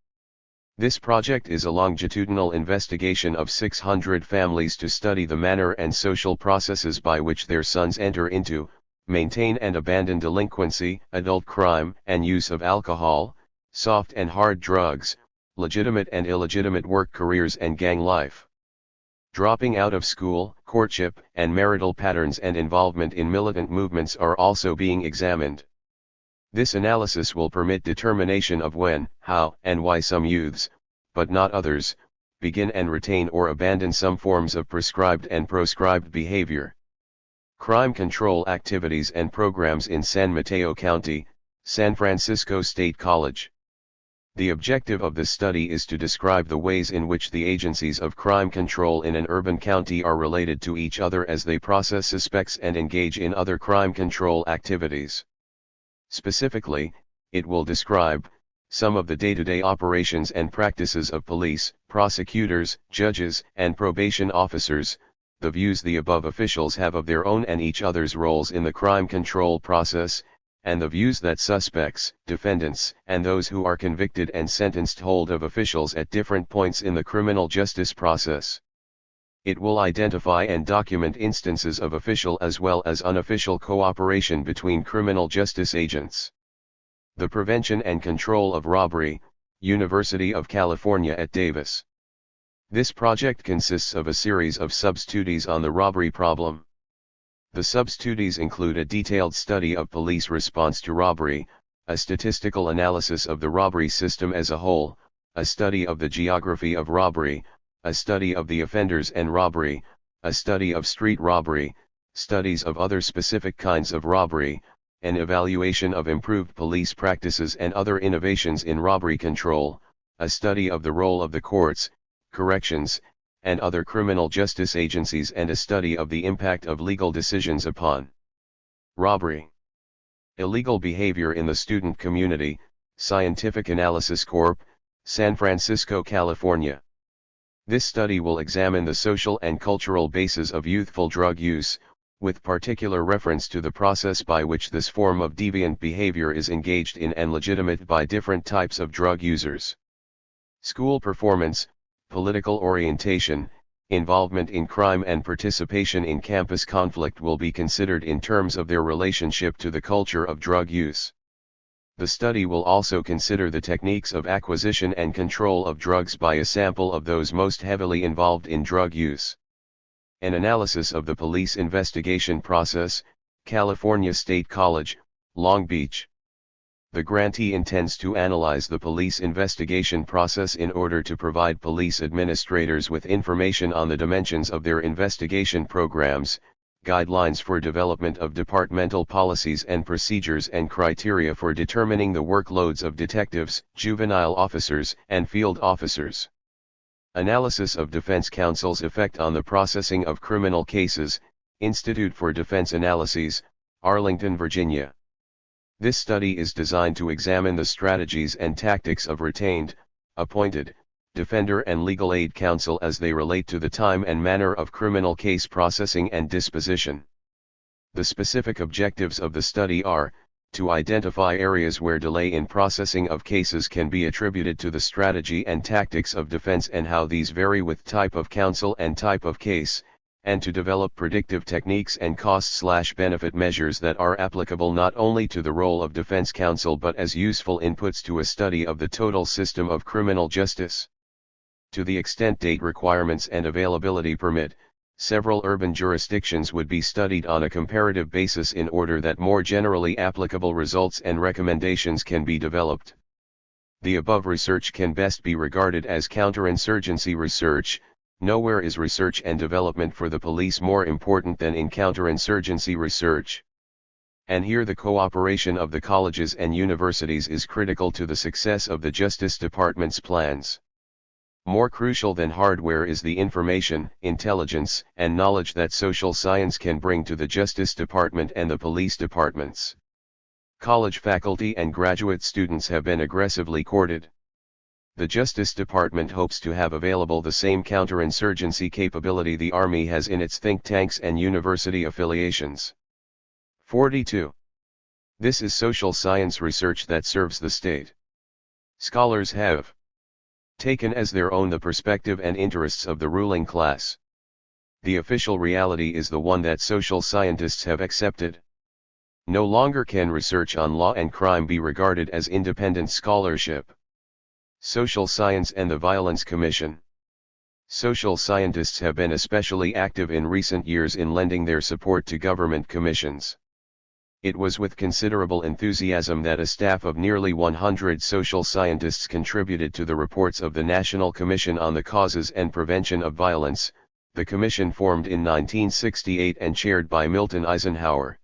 This project is a longitudinal investigation of 600 families to study the manner and social processes by which their sons enter into, maintain and abandon delinquency, adult crime, and use of alcohol, soft and hard drugs, legitimate and illegitimate work careers and gang life. Dropping out of school, courtship, and marital patterns and involvement in militant movements are also being examined. This analysis will permit determination of when, how, and why some youths, but not others, begin and retain or abandon some forms of prescribed and proscribed behavior. Crime control activities and programs in San Mateo County, San Francisco State College. The objective of this study is to describe the ways in which the agencies of crime control in an urban county are related to each other as they process suspects and engage in other crime control activities. Specifically, it will describe some of the day-to-day operations and practices of police, prosecutors, judges, and probation officers, the views the above officials have of their own and each other's roles in the crime control process, and the views that suspects, defendants, and those who are convicted and sentenced hold of officials at different points in the criminal justice process. It will identify and document instances of official as well as unofficial cooperation between criminal justice agents. The Prevention and Control of Robbery, University of California at Davis. This project consists of a series of sub-studies on the robbery problem. The sub-studies include a detailed study of police response to robbery, a statistical analysis of the robbery system as a whole, a study of the geography of robbery, a study of the offenders and robbery, a study of street robbery, studies of other specific kinds of robbery, an evaluation of improved police practices and other innovations in robbery control, a study of the role of the courts, corrections, and other criminal justice agencies, and a study of the impact of legal decisions upon robbery. Illegal behavior in the student community, Scientific Analysis Corp., San Francisco, California. This study will examine the social and cultural basis of youthful drug use, with particular reference to the process by which this form of deviant behavior is engaged in and legitimate by different types of drug users. School performance, political orientation, involvement in crime, and participation in campus conflict will be considered in terms of their relationship to the culture of drug use. The study will also consider the techniques of acquisition and control of drugs by a sample of those most heavily involved in drug use. An analysis of the police investigation process, California State College, Long Beach. The grantee intends to analyze the police investigation process in order to provide police administrators with information on the dimensions of their investigation programs, guidelines for development of departmental policies and procedures, and criteria for determining the workloads of detectives, juvenile officers, and field officers. Analysis of defense counsel's effect on the processing of criminal cases, Institute for Defense Analyses, Arlington, Virginia. This study is designed to examine the strategies and tactics of retained, appointed, defender and legal aid counsel as they relate to the time and manner of criminal case processing and disposition. The specific objectives of the study are, to identify areas where delay in processing of cases can be attributed to the strategy and tactics of defense and how these vary with type of counsel and type of case, and to develop predictive techniques and cost/benefit measures that are applicable not only to the role of defense counsel but as useful inputs to a study of the total system of criminal justice. To the extent date requirements and availability permit, several urban jurisdictions would be studied on a comparative basis in order that more generally applicable results and recommendations can be developed. The above research can best be regarded as counterinsurgency research. Nowhere is research and development for the police more important than in counterinsurgency research. And here the cooperation of the colleges and universities is critical to the success of the Justice Department's plans. More crucial than hardware is the information, intelligence, and knowledge that social science can bring to the Justice Department and the police departments. College faculty and graduate students have been aggressively courted. The Justice Department hopes to have available the same counterinsurgency capability the Army has in its think tanks and university affiliations. 42. This is social science research that serves the state. Scholars have taken as their own the perspective and interests of the ruling class. The official reality is the one that social scientists have accepted. No longer can research on law and crime be regarded as independent scholarship. Social Science and the Violence Commission. Social scientists have been especially active in recent years in lending their support to government commissions. It was with considerable enthusiasm that a staff of nearly 100 social scientists contributed to the reports of the National Commission on the Causes and Prevention of Violence, the commission formed in 1968 and chaired by Milton Eisenhower.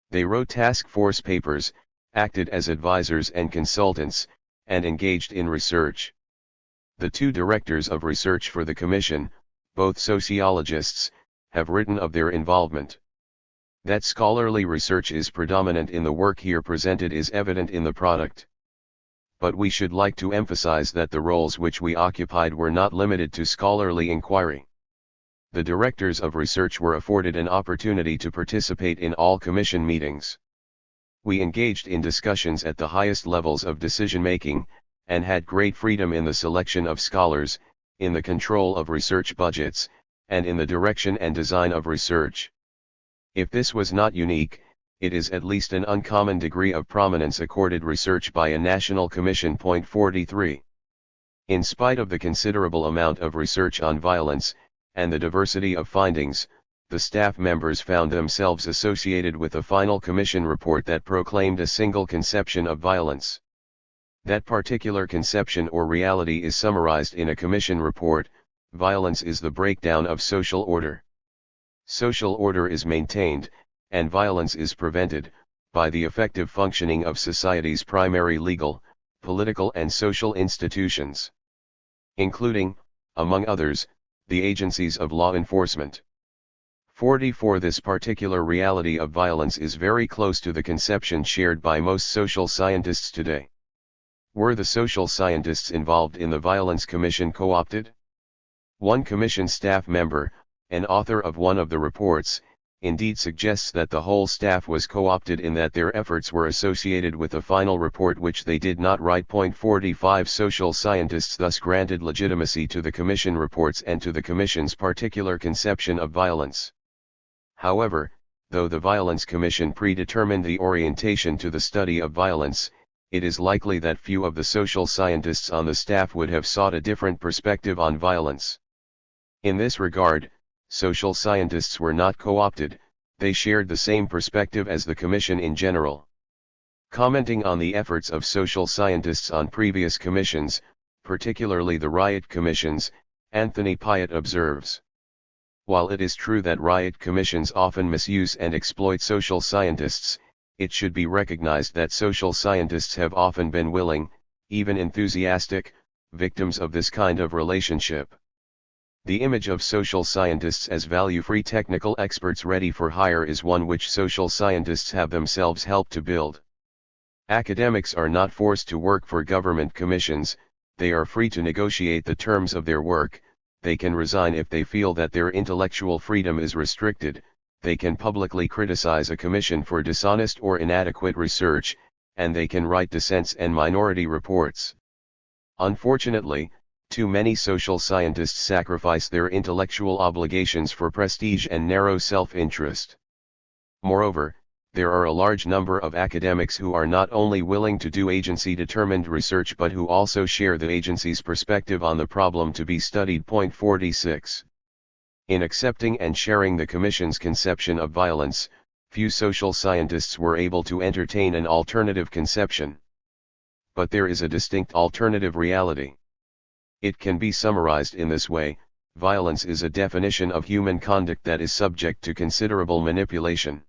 They wrote task force papers, acted as advisors and consultants, and engaged in research. The two directors of research for the commission, both sociologists, have written of their involvement. That scholarly research is predominant in the work here presented is evident in the product. But we should like to emphasize that the roles which we occupied were not limited to scholarly inquiry. The directors of research were afforded an opportunity to participate in all commission meetings. We engaged in discussions at the highest levels of decision-making, and had great freedom in the selection of scholars, in the control of research budgets, and in the direction and design of research. If this was not unique, it is at least an uncommon degree of prominence accorded research by a national commission. 43. In spite of the considerable amount of research on violence, and the diversity of findings, the staff members found themselves associated with a final commission report that proclaimed a single conception of violence. That particular conception or reality is summarized in a commission report: violence is the breakdown of social order. Social order is maintained, and violence is prevented, by the effective functioning of society's primary legal, political and social institutions, including, among others, the agencies of law enforcement. 44. This particular reality of violence is very close to the conception shared by most social scientists today. Were the social scientists involved in the Violence Commission co-opted? One commission staff member, an author of one of the reports, indeed suggests that the whole staff was co-opted in that their efforts were associated with a final report which they did not write. 45. Social scientists thus granted legitimacy to the commission reports and to the commission's particular conception of violence. However, though the Violence Commission predetermined the orientation to the study of violence, it is likely that few of the social scientists on the staff would have sought a different perspective on violence. In this regard, social scientists were not co-opted, they shared the same perspective as the Commission in general. Commenting on the efforts of social scientists on previous commissions, particularly the riot commissions, Anthony Pyatt observes, "While it is true that riot commissions often misuse and exploit social scientists, it should be recognized that social scientists have often been willing, even enthusiastic, victims of this kind of relationship." The image of social scientists as value-free technical experts ready for hire is one which social scientists have themselves helped to build. Academics are not forced to work for government commissions, they are free to negotiate the terms of their work, they can resign if they feel that their intellectual freedom is restricted, they can publicly criticize a commission for dishonest or inadequate research, and they can write dissents and minority reports. Unfortunately, too many social scientists sacrifice their intellectual obligations for prestige and narrow self-interest. Moreover, there are a large number of academics who are not only willing to do agency-determined research but who also share the agency's perspective on the problem to be studied. 46. In accepting and sharing the Commission's conception of violence, few social scientists were able to entertain an alternative conception. But there is a distinct alternative reality. It can be summarized in this way: violence is a definition of human conduct that is subject to considerable manipulation.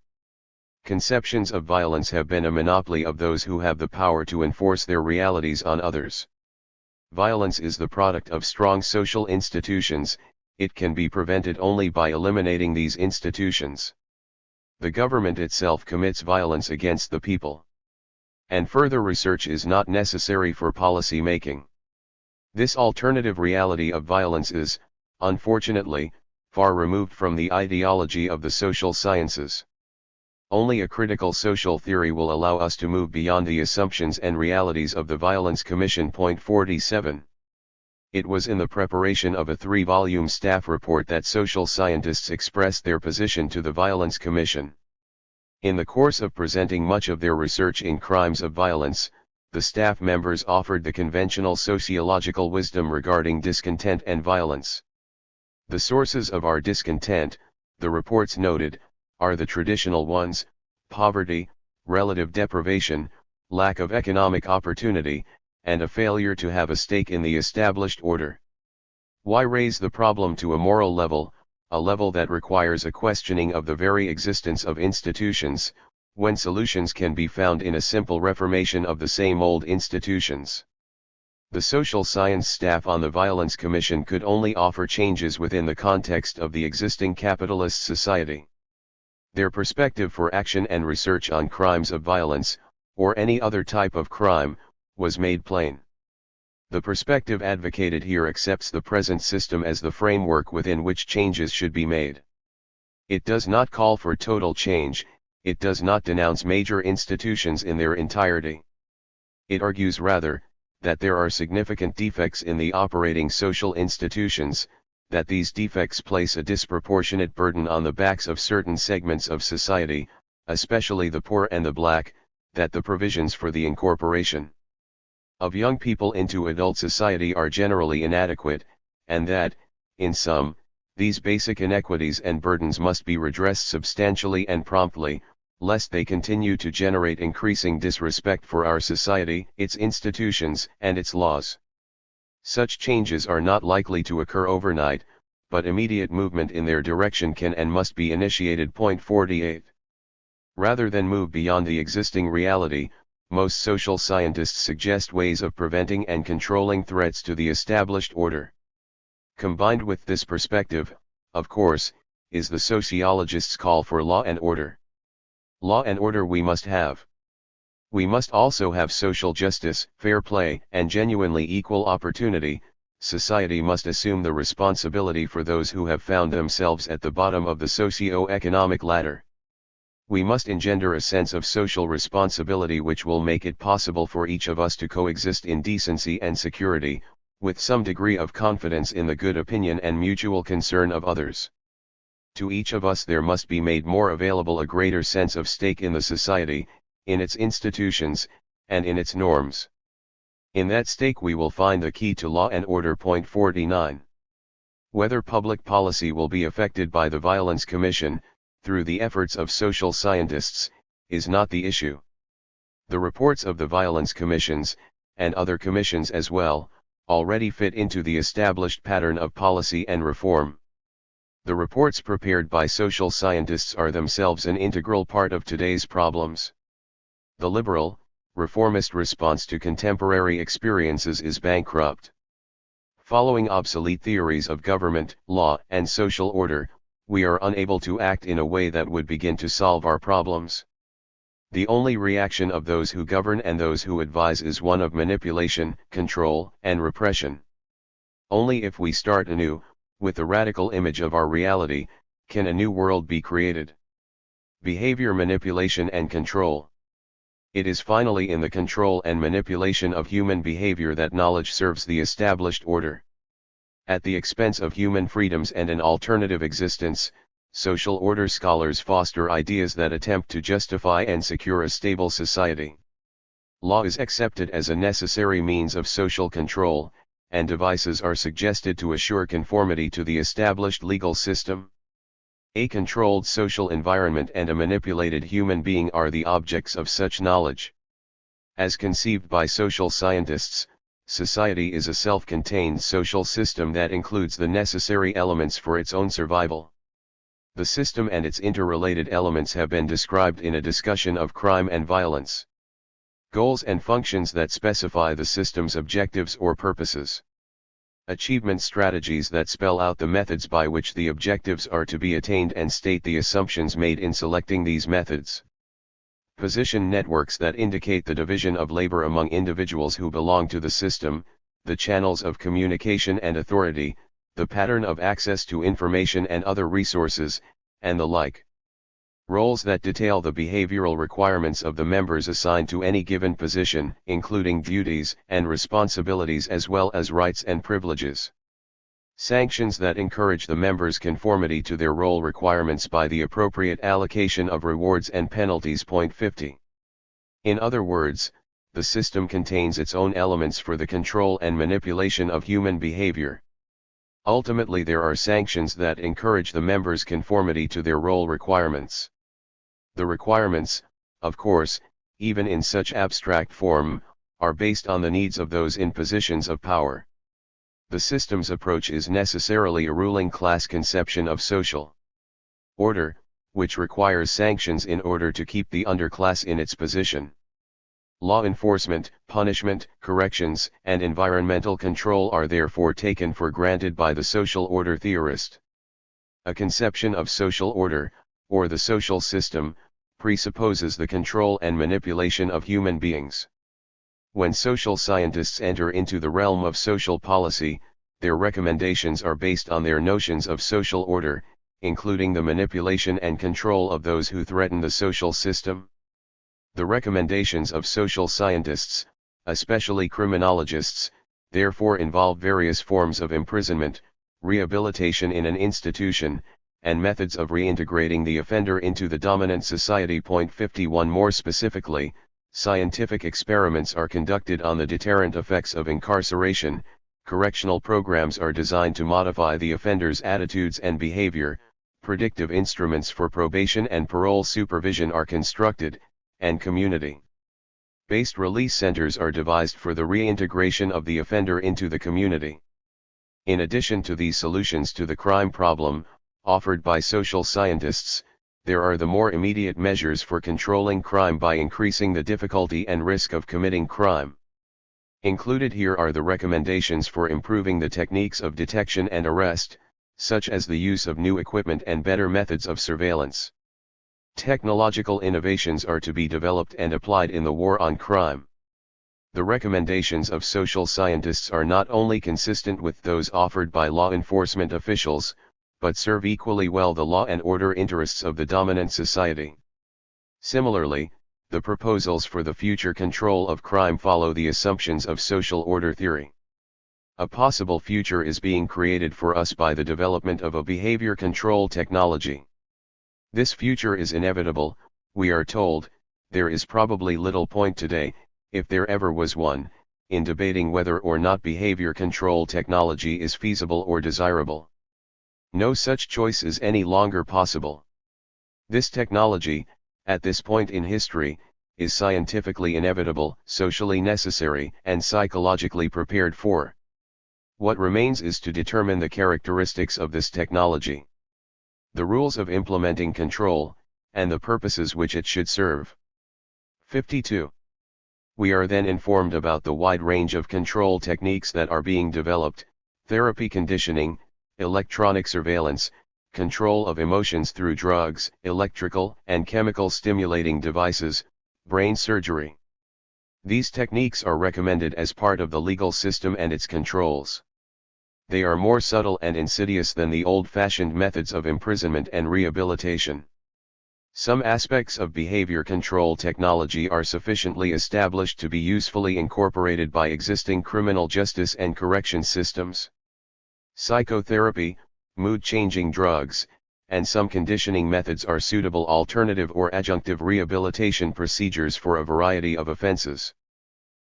Conceptions of violence have been a monopoly of those who have the power to enforce their realities on others. Violence is the product of strong social institutions, it can be prevented only by eliminating these institutions. The government itself commits violence against the people. And further research is not necessary for policy making. This alternative reality of violence is, unfortunately, far removed from the ideology of the social sciences. Only a critical social theory will allow us to move beyond the assumptions and realities of the Violence Commission. 47. It was in the preparation of a 3-volume staff report that social scientists expressed their position to the Violence Commission. In the course of presenting much of their research in crimes of violence, the staff members offered the conventional sociological wisdom regarding discontent and violence. The sources of our discontent, the reports noted, are the traditional ones: poverty, relative deprivation, lack of economic opportunity, and a failure to have a stake in the established order. Why raise the problem to a moral level, a level that requires a questioning of the very existence of institutions, when solutions can be found in a simple reformation of the same old institutions? The social science staff on the Violence Commission could only offer changes within the context of the existing capitalist society. Their perspective for action and research on crimes of violence, or any other type of crime, was made plain. The perspective advocated here accepts the present system as the framework within which changes should be made. It does not call for total change, it does not denounce major institutions in their entirety. It argues rather, that there are significant defects in the operating social institutions, that these defects place a disproportionate burden on the backs of certain segments of society, especially the poor and the black, that the provisions for the incorporation of young people into adult society are generally inadequate, and that, in sum, these basic inequities and burdens must be redressed substantially and promptly, lest they continue to generate increasing disrespect for our society, its institutions, and its laws. Such changes are not likely to occur overnight, but immediate movement in their direction can and must be initiated. 48. Rather than move beyond the existing reality, most social scientists suggest ways of preventing and controlling threats to the established order. Combined with this perspective, of course, is the sociologist's call for law and order. Law and order we must have. We must also have social justice, fair play, and genuinely equal opportunity. Society must assume the responsibility for those who have found themselves at the bottom of the socio-economic ladder. We must engender a sense of social responsibility which will make it possible for each of us to coexist in decency and security, with some degree of confidence in the good opinion and mutual concern of others. To each of us there must be made more available a greater sense of stake in the society, in its institutions, and in its norms. In that stake we will find the key to law and order. Point 49. Whether public policy will be affected by the Violence Commission, through the efforts of social scientists, is not the issue. The reports of the Violence Commissions, and other commissions as well, already fit into the established pattern of policy and reform. The reports prepared by social scientists are themselves an integral part of today's problems. The liberal, reformist response to contemporary experiences is bankrupt. Following obsolete theories of government, law, and social order, we are unable to act in a way that would begin to solve our problems. The only reaction of those who govern and those who advise is one of manipulation, control, and repression. Only if we start anew, with the radical image of our reality, can a new world be created. Behavior manipulation and control. It is finally in the control and manipulation of human behavior that knowledge serves the established order. At the expense of human freedoms and an alternative existence, social order scholars foster ideas that attempt to justify and secure a stable society. Law is accepted as a necessary means of social control, and devices are suggested to assure conformity to the established legal system. A controlled social environment and a manipulated human being are the objects of such knowledge. As conceived by social scientists, society is a self-contained social system that includes the necessary elements for its own survival. The system and its interrelated elements have been described in a discussion of crime and violence. Goals and functions that specify the system's objectives or purposes. Achievement strategies that spell out the methods by which the objectives are to be attained and state the assumptions made in selecting these methods. Position networks that indicate the division of labor among individuals who belong to the system, the channels of communication and authority, the pattern of access to information and other resources, and the like. Roles that detail the behavioral requirements of the members assigned to any given position, including duties and responsibilities as well as rights and privileges. Sanctions that encourage the members' conformity to their role requirements by the appropriate allocation of rewards and penalties. Point 50. In other words, the system contains its own elements for the control and manipulation of human behavior. Ultimately there are sanctions that encourage the members' conformity to their role requirements. The requirements, of course, even in such abstract form, are based on the needs of those in positions of power. The system's approach is necessarily a ruling class conception of social order, which requires sanctions in order to keep the underclass in its position. Law enforcement, punishment, corrections, and environmental control are therefore taken for granted by the social order theorist. A conception of social order, or the social system, presupposes the control and manipulation of human beings. When social scientists enter into the realm of social policy, their recommendations are based on their notions of social order, including the manipulation and control of those who threaten the social system. The recommendations of social scientists, especially criminologists, therefore involve various forms of imprisonment, rehabilitation in an institution, and methods of reintegrating the offender into the dominant society. Point 51. More specifically, scientific experiments are conducted on the deterrent effects of incarceration. Correctional programs are designed to modify the offender's attitudes and behavior. Predictive instruments for probation and parole supervision are constructed, and community-based release centers are devised for the reintegration of the offender into the community. In addition to these solutions to the crime problem, offered by social scientists, there are the more immediate measures for controlling crime by increasing the difficulty and risk of committing crime. Included here are the recommendations for improving the techniques of detection and arrest, such as the use of new equipment and better methods of surveillance. Technological innovations are to be developed and applied in the war on crime. The recommendations of social scientists are not only consistent with those offered by law enforcement officials, but serve equally well the law and order interests of the dominant society. Similarly, the proposals for the future control of crime follow the assumptions of social order theory. A possible future is being created for us by the development of a behavior control technology. This future is inevitable, we are told. There is probably little point today, if there ever was one, in debating whether or not behavior control technology is feasible or desirable. No such choice is any longer possible. This technology, at this point in history, is scientifically inevitable, socially necessary, and psychologically prepared for. What remains is to determine the characteristics of this technology, the rules of implementing control, and the purposes which it should serve. 52. We are then informed about the wide range of control techniques that are being developed: therapy, conditioning, electronic surveillance, control of emotions through drugs, electrical and chemical stimulating devices, brain surgery. These techniques are recommended as part of the legal system and its controls. They are more subtle and insidious than the old-fashioned methods of imprisonment and rehabilitation. Some aspects of behavior control technology are sufficiently established to be usefully incorporated by existing criminal justice and correction systems. Psychotherapy, mood-changing drugs, and some conditioning methods are suitable alternative or adjunctive rehabilitation procedures for a variety of offenses.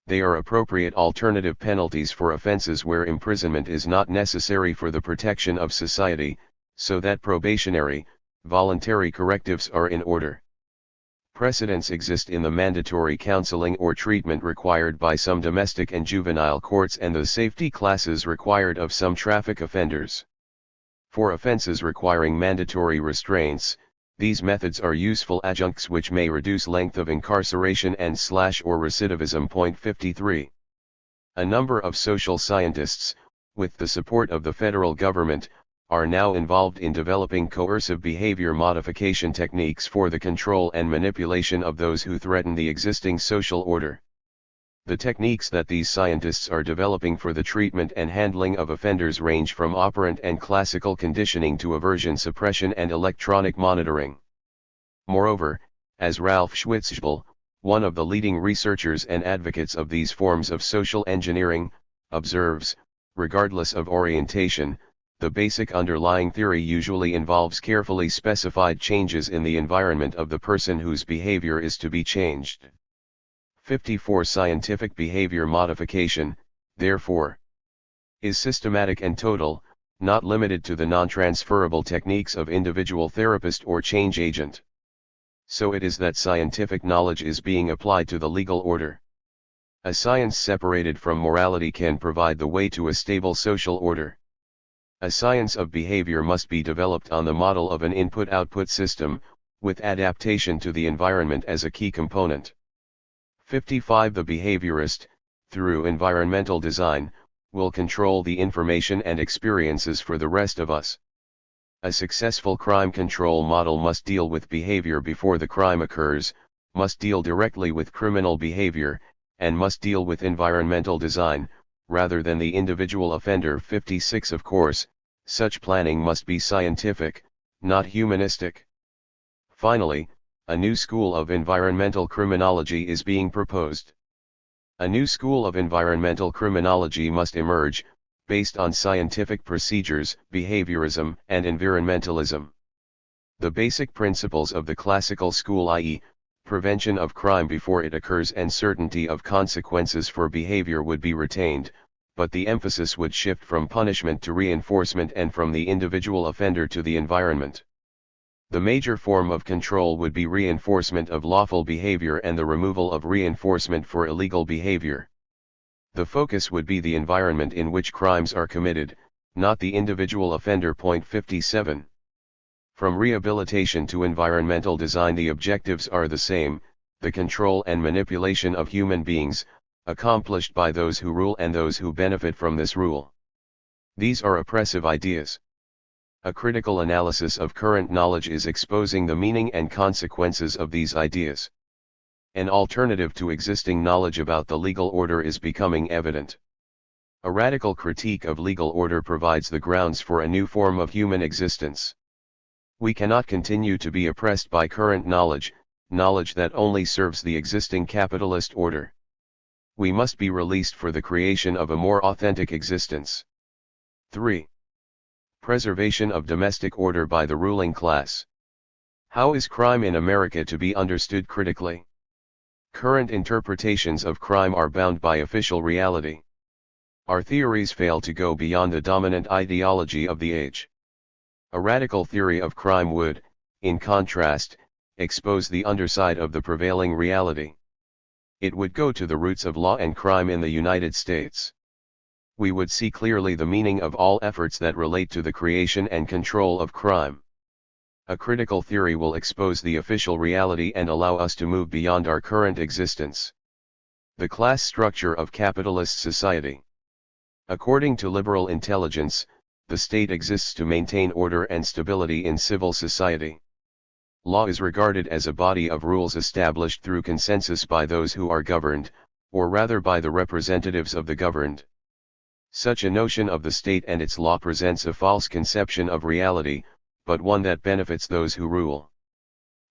They are appropriate alternative penalties for offenses where imprisonment is not necessary for the protection of society, so that probationary, voluntary correctives are in order. Precedents exist in the mandatory counseling or treatment required by some domestic and juvenile courts and the safety classes required of some traffic offenders. For offenses requiring mandatory restraints, these methods are useful adjuncts which may reduce length of incarceration and or recidivism. 53. A number of social scientists, with the support of the federal government, are now involved in developing coercive behavior modification techniques for the control and manipulation of those who threaten the existing social order. The techniques that these scientists are developing for the treatment and handling of offenders range from operant and classical conditioning to aversion suppression and electronic monitoring. Moreover, as Ralph Schwitzgebel, one of the leading researchers and advocates of these forms of social engineering, observes, regardless of orientation, the basic underlying theory usually involves carefully specified changes in the environment of the person whose behavior is to be changed. 54. Scientific behavior modification, therefore, is systematic and total, not limited to the non-transferable techniques of individual therapist or change agent. So it is that scientific knowledge is being applied to the legal order. A science separated from morality can provide the way to a stable social order. A science of behavior must be developed on the model of an input-output system, with adaptation to the environment as a key component. 55. The behaviorist, through environmental design, will control the information and experiences for the rest of us. A successful crime control model must deal with behavior before the crime occurs, must deal directly with criminal behavior, and must deal with environmental design, rather than the individual offender. 56. Of course, such planning must be scientific, not humanistic. Finally, a new school of environmental criminology is being proposed. A new school of environmental criminology must emerge, based on scientific procedures, behaviorism, and environmentalism. The basic principles of the classical school, i.e., prevention of crime before it occurs and certainty of consequences for behavior, would be retained, but the emphasis would shift from punishment to reinforcement and from the individual offender to the environment. The major form of control would be reinforcement of lawful behavior and the removal of reinforcement for illegal behavior. The focus would be the environment in which crimes are committed, not the individual offender. 57. From rehabilitation to environmental design, the objectives are the same: the control and manipulation of human beings, accomplished by those who rule and those who benefit from this rule. These are oppressive ideas. A critical analysis of current knowledge is exposing the meaning and consequences of these ideas. An alternative to existing knowledge about the legal order is becoming evident. A radical critique of legal order provides the grounds for a new form of human existence. We cannot continue to be oppressed by current knowledge, knowledge that only serves the existing capitalist order. We must be released for the creation of a more authentic existence. 3. Preservation of domestic order by the ruling class. How is crime in America to be understood critically? Current interpretations of crime are bound by official reality. Our theories fail to go beyond the dominant ideology of the age. A radical theory of crime would, in contrast, expose the underside of the prevailing reality. It would go to the roots of law and crime in the United States. We would see clearly the meaning of all efforts that relate to the creation and control of crime. A critical theory will expose the official reality and allow us to move beyond our current existence. The class structure of capitalist society. According to liberal intelligence, the state exists to maintain order and stability in civil society. Law is regarded as a body of rules established through consensus by those who are governed, or rather by the representatives of the governed. Such a notion of the state and its law presents a false conception of reality, but one that benefits those who rule.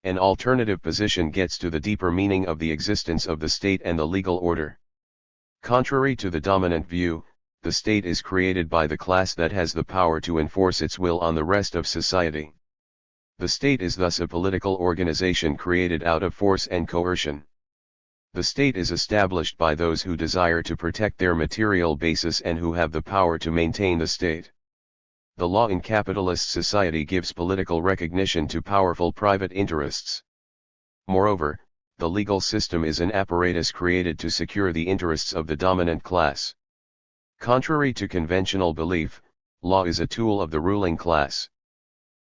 An alternative position gets to the deeper meaning of the existence of the state and the legal order. Contrary to the dominant view, the state is created by the class that has the power to enforce its will on the rest of society. The state is thus a political organization created out of force and coercion. The state is established by those who desire to protect their material basis and who have the power to maintain the state. The law in capitalist society gives political recognition to powerful private interests. Moreover, the legal system is an apparatus created to secure the interests of the dominant class. Contrary to conventional belief, law is a tool of the ruling class.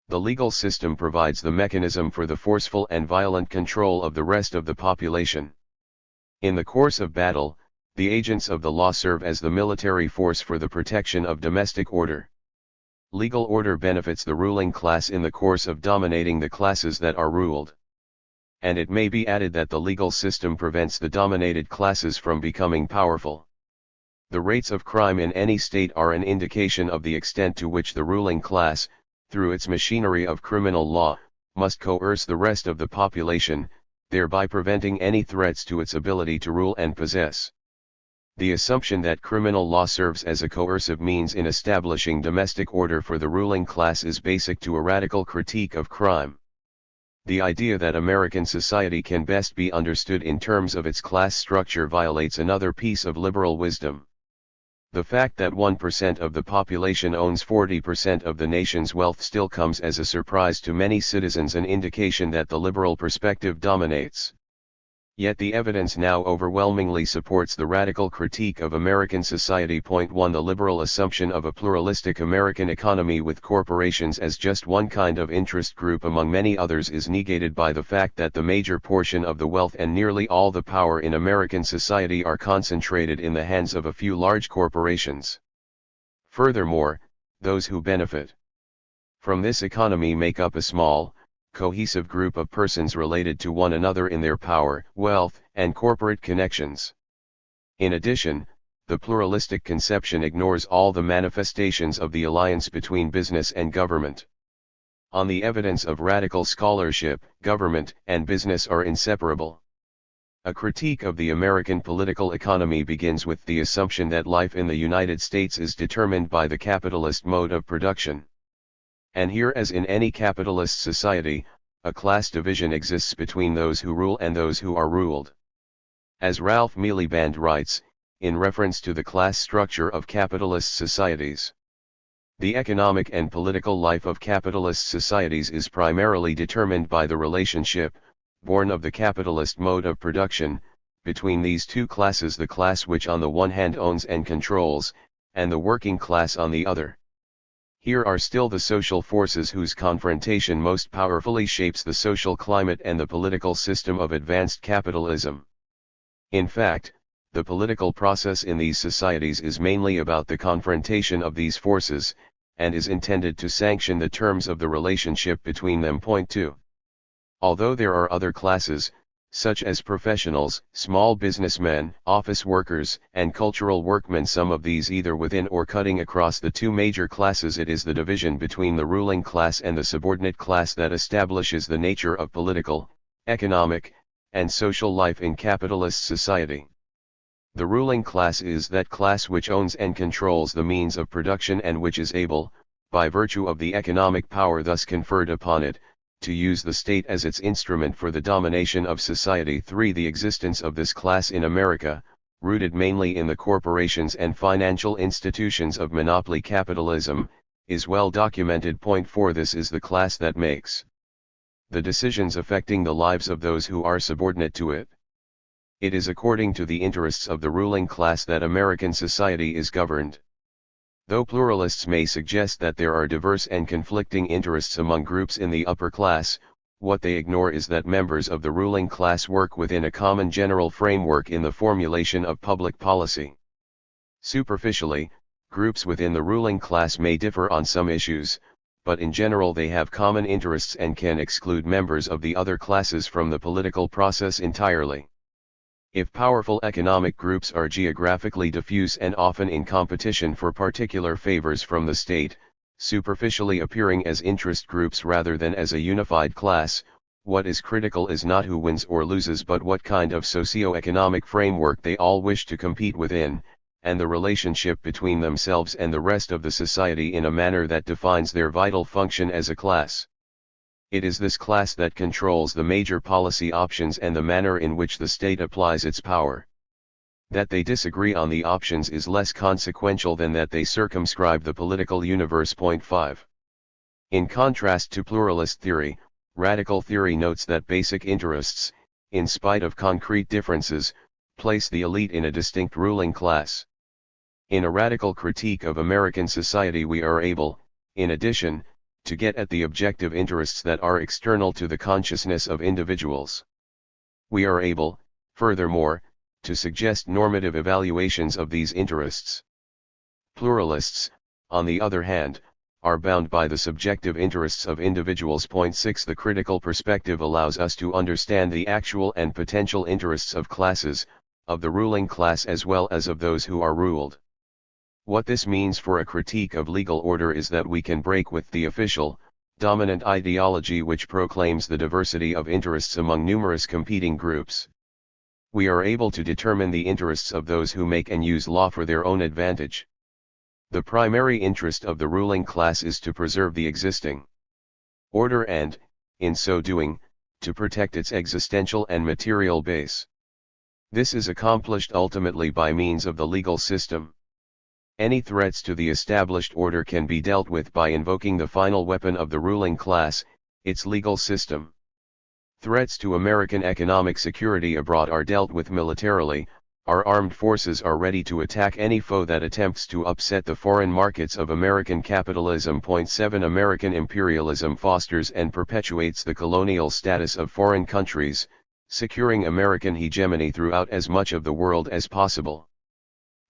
The legal system provides the mechanism for the forceful and violent control of the rest of the population. In the course of battle, the agents of the law serve as the military force for the protection of domestic order. Legal order benefits the ruling class in the course of dominating the classes that are ruled. And it may be added that the legal system prevents the dominated classes from becoming powerful. The rates of crime in any state are an indication of the extent to which the ruling class, through its machinery of criminal law, must coerce the rest of the population, thereby preventing any threats to its ability to rule and possess. The assumption that criminal law serves as a coercive means in establishing domestic order for the ruling class is basic to a radical critique of crime. The idea that American society can best be understood in terms of its class structure violates another piece of liberal wisdom. The fact that 1% of the population owns 40% of the nation's wealth still comes as a surprise to many citizens, an indication that the liberal perspective dominates. Yet the evidence now overwhelmingly supports the radical critique of American society. 1. The liberal assumption of a pluralistic American economy with corporations as just one kind of interest group among many others is negated by the fact that the major portion of the wealth and nearly all the power in American society are concentrated in the hands of a few large corporations. Furthermore, those who benefit from this economy make up a small, cohesive group of persons related to one another in their power, wealth, and corporate connections. In addition, the pluralistic conception ignores all the manifestations of the alliance between business and government. On the evidence of radical scholarship, government and business are inseparable. A critique of the American political economy begins with the assumption that life in the United States is determined by the capitalist mode of production. And here, as in any capitalist society, a class division exists between those who rule and those who are ruled. As Ralph Miliband writes, in reference to the class structure of capitalist societies, the economic and political life of capitalist societies is primarily determined by the relationship, born of the capitalist mode of production, between these two classes: the class which on the one hand owns and controls, and the working class on the other. Here are still the social forces whose confrontation most powerfully shapes the social climate and the political system of advanced capitalism. In fact, the political process in these societies is mainly about the confrontation of these forces, and is intended to sanction the terms of the relationship between them. Point 2. Although there are other classes, such as professionals, small businessmen, office workers, and cultural workmen, some of these either within or cutting across the two major classes, it is the division between the ruling class and the subordinate class that establishes the nature of political, economic, and social life in capitalist society. The ruling class is that class which owns and controls the means of production and which is able, by virtue of the economic power thus conferred upon it, to use the state as its instrument for the domination of society. 3. The existence of this class in America, rooted mainly in the corporations and financial institutions of monopoly capitalism, is well documented. Point 4. This is the class that makes the decisions affecting the lives of those who are subordinate to it. It is according to the interests of the ruling class that American society is governed. Though pluralists may suggest that there are diverse and conflicting interests among groups in the upper class, what they ignore is that members of the ruling class work within a common general framework in the formulation of public policy. Superficially, groups within the ruling class may differ on some issues, but in general they have common interests and can exclude members of the other classes from the political process entirely. If powerful economic groups are geographically diffuse and often in competition for particular favors from the state, superficially appearing as interest groups rather than as a unified class, what is critical is not who wins or loses but what kind of socio-economic framework they all wish to compete within, and the relationship between themselves and the rest of the society in a manner that defines their vital function as a class. It is this class that controls the major policy options and the manner in which the state applies its power. That they disagree on the options is less consequential than that they circumscribe the political universe. Point 5. In contrast to pluralist theory, radical theory notes that basic interests, in spite of concrete differences, place the elite in a distinct ruling class. In a radical critique of American society we are able, in addition, to get at the objective interests that are external to the consciousness of individuals. We are able, furthermore, to suggest normative evaluations of these interests. Pluralists, on the other hand, are bound by the subjective interests of individuals. Point 6. The critical perspective allows us to understand the actual and potential interests of classes, of the ruling class as well as of those who are ruled. What this means for a critique of legal order is that we can break with the official, dominant ideology which proclaims the diversity of interests among numerous competing groups. We are able to determine the interests of those who make and use law for their own advantage. The primary interest of the ruling class is to preserve the existing order and, in so doing, to protect its existential and material base. This is accomplished ultimately by means of the legal system. Any threats to the established order can be dealt with by invoking the final weapon of the ruling class, its legal system. Threats to American economic security abroad are dealt with militarily. Our armed forces are ready to attack any foe that attempts to upset the foreign markets of American capitalism. Point 7. American imperialism fosters and perpetuates the colonial status of foreign countries, securing American hegemony throughout as much of the world as possible.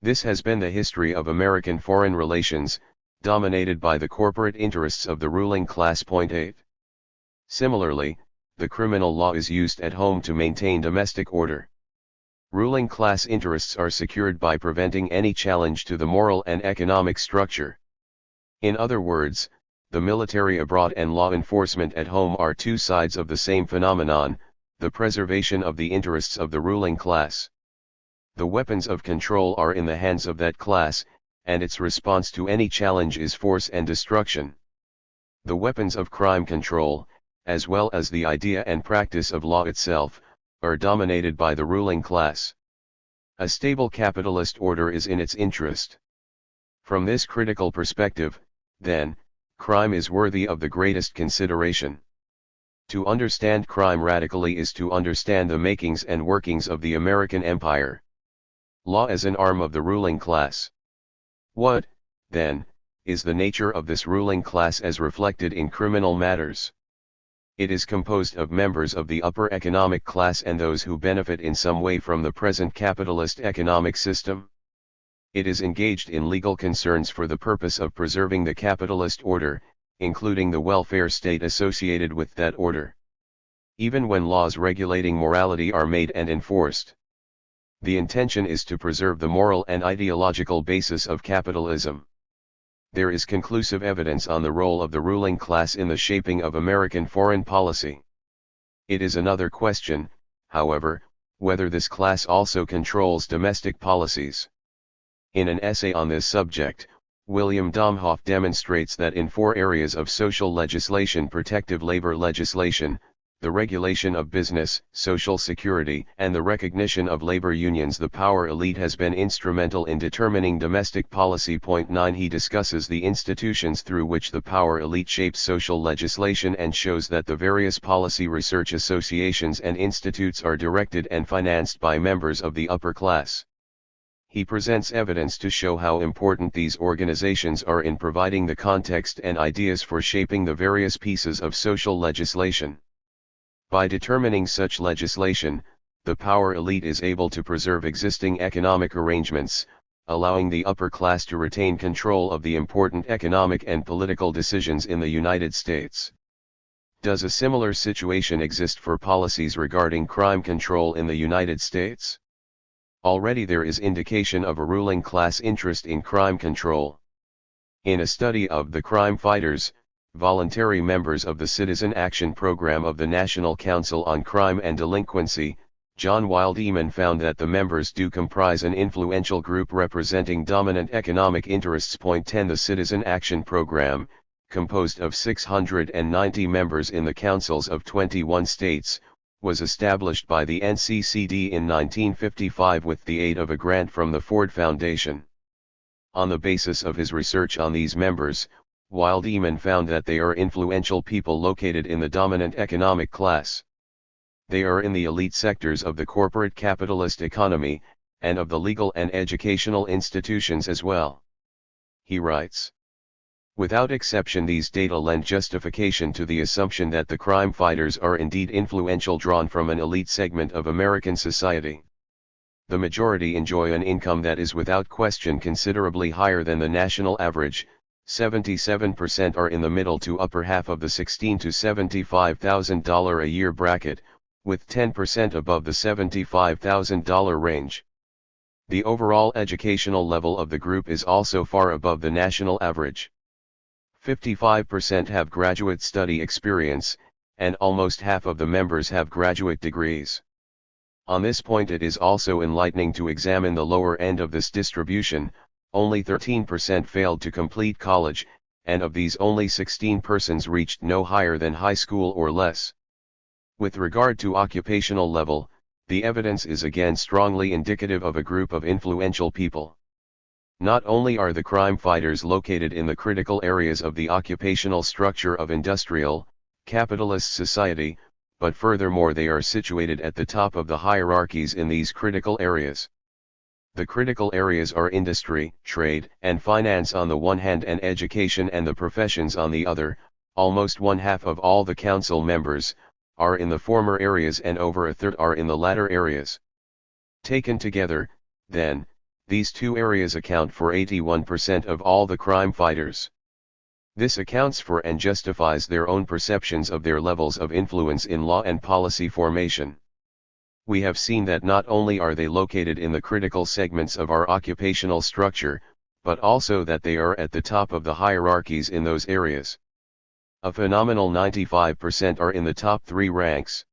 This has been the history of American foreign relations, dominated by the corporate interests of the ruling class. Point 8. Similarly, the criminal law is used at home to maintain domestic order. Ruling class interests are secured by preventing any challenge to the moral and economic structure. In other words, the military abroad and law enforcement at home are two sides of the same phenomenon, the preservation of the interests of the ruling class. The weapons of control are in the hands of that class, and its response to any challenge is force and destruction. The weapons of crime control, as well as the idea and practice of law itself, are dominated by the ruling class. A stable capitalist order is in its interest. From this critical perspective, then, crime is worthy of the greatest consideration. To understand crime radically is to understand the makings and workings of the American empire. Law as an arm of the ruling class. What, then, is the nature of this ruling class as reflected in criminal matters? It is composed of members of the upper economic class and those who benefit in some way from the present capitalist economic system. It is engaged in legal concerns for the purpose of preserving the capitalist order, including the welfare state associated with that order. Even when laws regulating morality are made and enforced, the intention is to preserve the moral and ideological basis of capitalism. There is conclusive evidence on the role of the ruling class in the shaping of American foreign policy. It is another question, however, whether this class also controls domestic policies. In an essay on this subject, William Domhoff demonstrates that in 4 areas of social legislation: protective labor legislation, the regulation of business, social security, and the recognition of labor unions, the power elite has been instrumental in determining domestic policy. Point 9. He discusses the institutions through which the power elite shapes social legislation and shows that the various policy research associations and institutes are directed and financed by members of the upper class. He presents evidence to show how important these organizations are in providing the context and ideas for shaping the various pieces of social legislation. By determining such legislation, the power elite is able to preserve existing economic arrangements, allowing the upper class to retain control of the important economic and political decisions in the United States. Does a similar situation exist for policies regarding crime control in the United States? Already there is indication of a ruling class interest in crime control. In a study of the crime fighters, voluntary members of the Citizen Action Program of the National Council on Crime and Delinquency, John Wildman found that the members do comprise an influential group representing dominant economic interests. Point 10. The Citizen Action Program, composed of 690 members in the councils of 21 states, was established by the NCCD in 1955 with the aid of a grant from the Ford Foundation. On the basis of his research on these members, Wildman found that they are influential people located in the dominant economic class. They are in the elite sectors of the corporate capitalist economy, and of the legal and educational institutions as well. He writes, without exception these data lend justification to the assumption that the crime fighters are indeed influential, drawn from an elite segment of American society. The majority enjoy an income that is without question considerably higher than the national average. 77% are in the middle to upper half of the $16,000 to $75,000 a year bracket, with 10% above the $75,000 range. The overall educational level of the group is also far above the national average. 55% have graduate study experience, and almost half of the members have graduate degrees. On this point it is also enlightening to examine the lower end of this distribution. Only 13% failed to complete college, and of these only 16 persons reached no higher than high school or less. With regard to occupational level, the evidence is again strongly indicative of a group of influential people. Not only are the crime fighters located in the critical areas of the occupational structure of industrial, capitalist society, but furthermore they are situated at the top of the hierarchies in these critical areas. The critical areas are industry, trade, and finance on the one hand and education and the professions on the other. Almost one half of all the council members are in the former areas and over a third are in the latter areas. Taken together, then, these two areas account for 81% of all the crime fighters. This accounts for and justifies their own perceptions of their levels of influence in law and policy formation. We have seen that not only are they located in the critical segments of our occupational structure, but also that they are at the top of the hierarchies in those areas. A phenomenal 95% are in the top 3 ranks.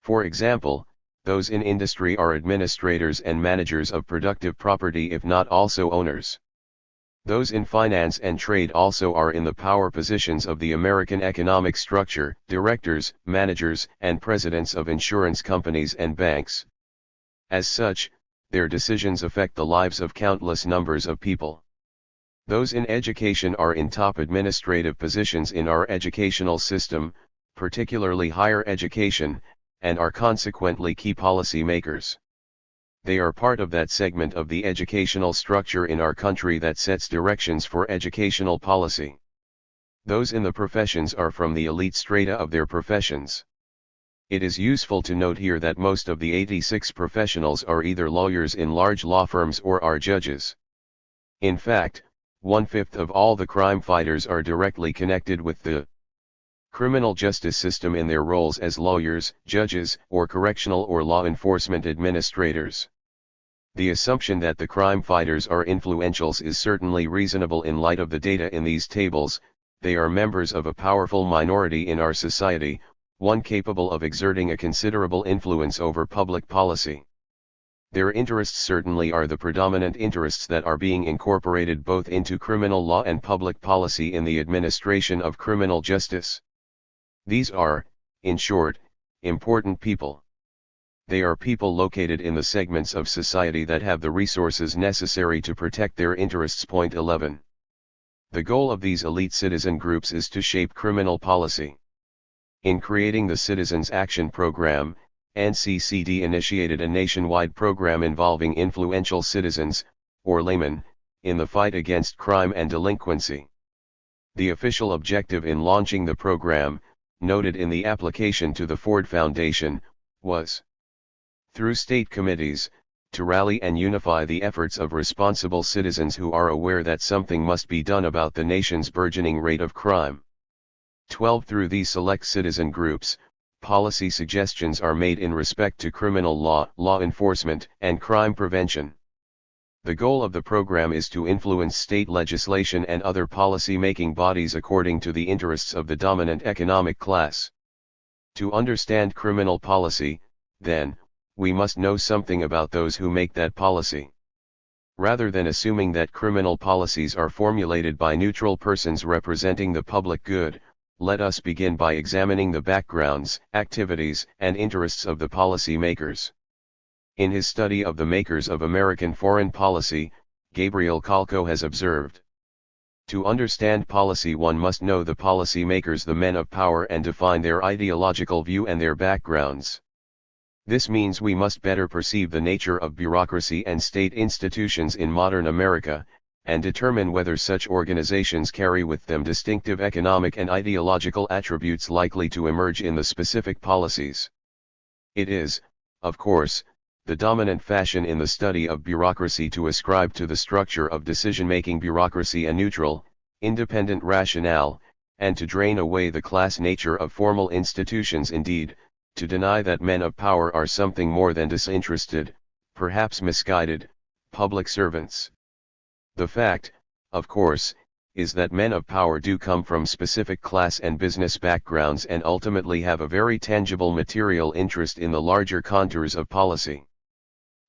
For example, those in industry are administrators and managers of productive property, if not also owners. Those in finance and trade also are in the power positions of the American economic structure, directors, managers, and presidents of insurance companies and banks. As such, their decisions affect the lives of countless numbers of people. Those in education are in top administrative positions in our educational system, particularly higher education, and are consequently key policy makers. They are part of that segment of the educational structure in our country that sets directions for educational policy. Those in the professions are from the elite strata of their professions. It is useful to note here that most of the 86 professionals are either lawyers in large law firms or are judges. In fact, 1/5 of all the crime fighters are directly connected with the criminal justice system in their roles as lawyers, judges, or correctional or law enforcement administrators. The assumption that the crime fighters are influentials is certainly reasonable in light of the data in these tables. They are members of a powerful minority in our society, one capable of exerting a considerable influence over public policy. Their interests certainly are the predominant interests that are being incorporated both into criminal law and public policy in the administration of criminal justice. These are, in short, important people. They are people located in the segments of society that have the resources necessary to protect their interests. Point 11. The goal of these elite citizen groups is to shape criminal policy. In creating the Citizens Action Program, NCCD initiated a nationwide program involving influential citizens, or laymen, in the fight against crime and delinquency. The official objective in launching the program, noted in the application to the Ford Foundation, was, through state committees, to rally and unify the efforts of responsible citizens who are aware that something must be done about the nation's burgeoning rate of crime. 12. Through these select citizen groups, policy suggestions are made in respect to criminal law, law enforcement, and crime prevention. The goal of the program is to influence state legislation and other policy-making bodies according to the interests of the dominant economic class. To understand criminal policy, then, we must know something about those who make that policy. Rather than assuming that criminal policies are formulated by neutral persons representing the public good, let us begin by examining the backgrounds, activities, and interests of the policy makers. In his study of the makers of American foreign policy, Gabriel Calco has observed, to understand policy one must know the policy makers, the men of power, and define their ideological view and their backgrounds. This means we must better perceive the nature of bureaucracy and state institutions in modern America, and determine whether such organizations carry with them distinctive economic and ideological attributes likely to emerge in the specific policies. It is, of course, the dominant fashion in the study of bureaucracy to ascribe to the structure of decision-making bureaucracy a neutral, independent rationale, and to drain away the class nature of formal institutions. Indeed, to deny that men of power are something more than disinterested, perhaps misguided, public servants. The fact, of course, is that men of power do come from specific class and business backgrounds and ultimately have a very tangible material interest in the larger contours of policy.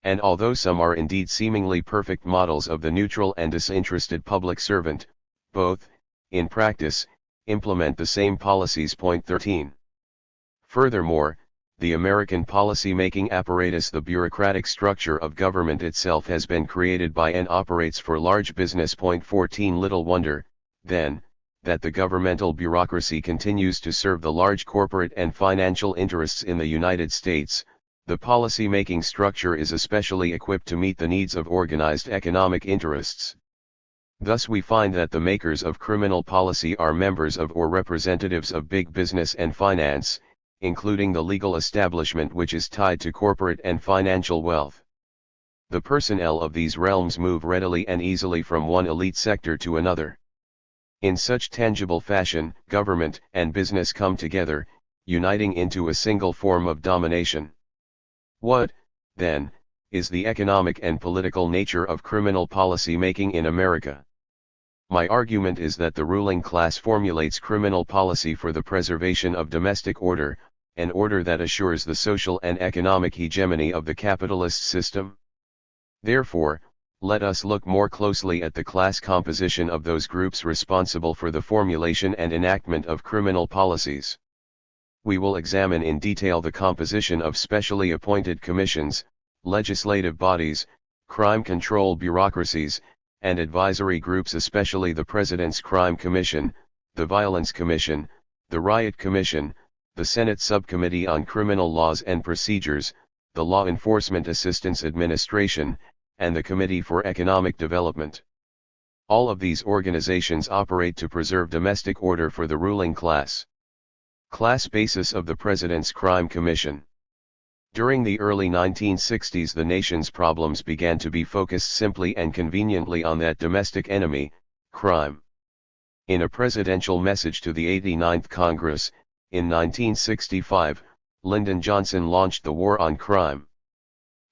And although some are indeed seemingly perfect models of the neutral and disinterested public servant, both, in practice, implement the same policies. Point 13. Furthermore, the American policy-making apparatus, the bureaucratic structure of government itself, has been created by and operates for large business. Point 14. Little wonder, then, that the governmental bureaucracy continues to serve the large corporate and financial interests in the United States. The policy-making structure is especially equipped to meet the needs of organized economic interests. Thus we find that the makers of criminal policy are members of or representatives of big business and finance, including the legal establishment which is tied to corporate and financial wealth. The personnel of these realms move readily and easily from one elite sector to another. In such tangible fashion, government and business come together, uniting into a single form of domination. What, then, is the economic and political nature of criminal policy making in America? My argument is that the ruling class formulates criminal policy for the preservation of domestic order, an order that assures the social and economic hegemony of the capitalist system. Therefore, let us look more closely at the class composition of those groups responsible for the formulation and enactment of criminal policies. We will examine in detail the composition of specially appointed commissions, legislative bodies, crime control bureaucracies, and advisory groups, especially the President's Crime Commission, the Violence Commission, the Riot Commission, the Senate Subcommittee on Criminal Laws and Procedures, the Law Enforcement Assistance Administration, and the Committee for Economic Development. All of these organizations operate to preserve domestic order for the ruling class. Class basis of the President's Crime Commission. During the early 1960s, the nation's problems began to be focused simply and conveniently on that domestic enemy, crime. In a presidential message to the 89th Congress, in 1965, Lyndon Johnson launched the War on Crime.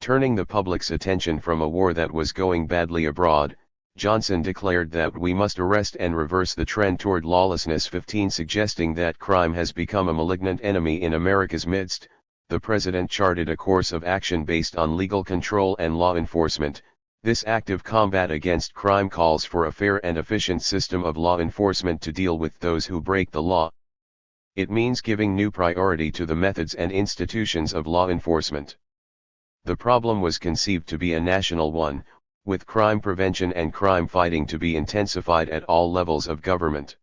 Turning the public's attention from a war that was going badly abroad, Johnson declared that we must arrest and reverse the trend toward lawlessness. 15 Suggesting that crime has become a malignant enemy in America's midst, the President charted a course of action based on legal control and law enforcement. This active combat against crime calls for a fair and efficient system of law enforcement to deal with those who break the law. It means giving new priority to the methods and institutions of law enforcement. The problem was conceived to be a national one, with crime prevention and crime fighting to be intensified at all levels of government.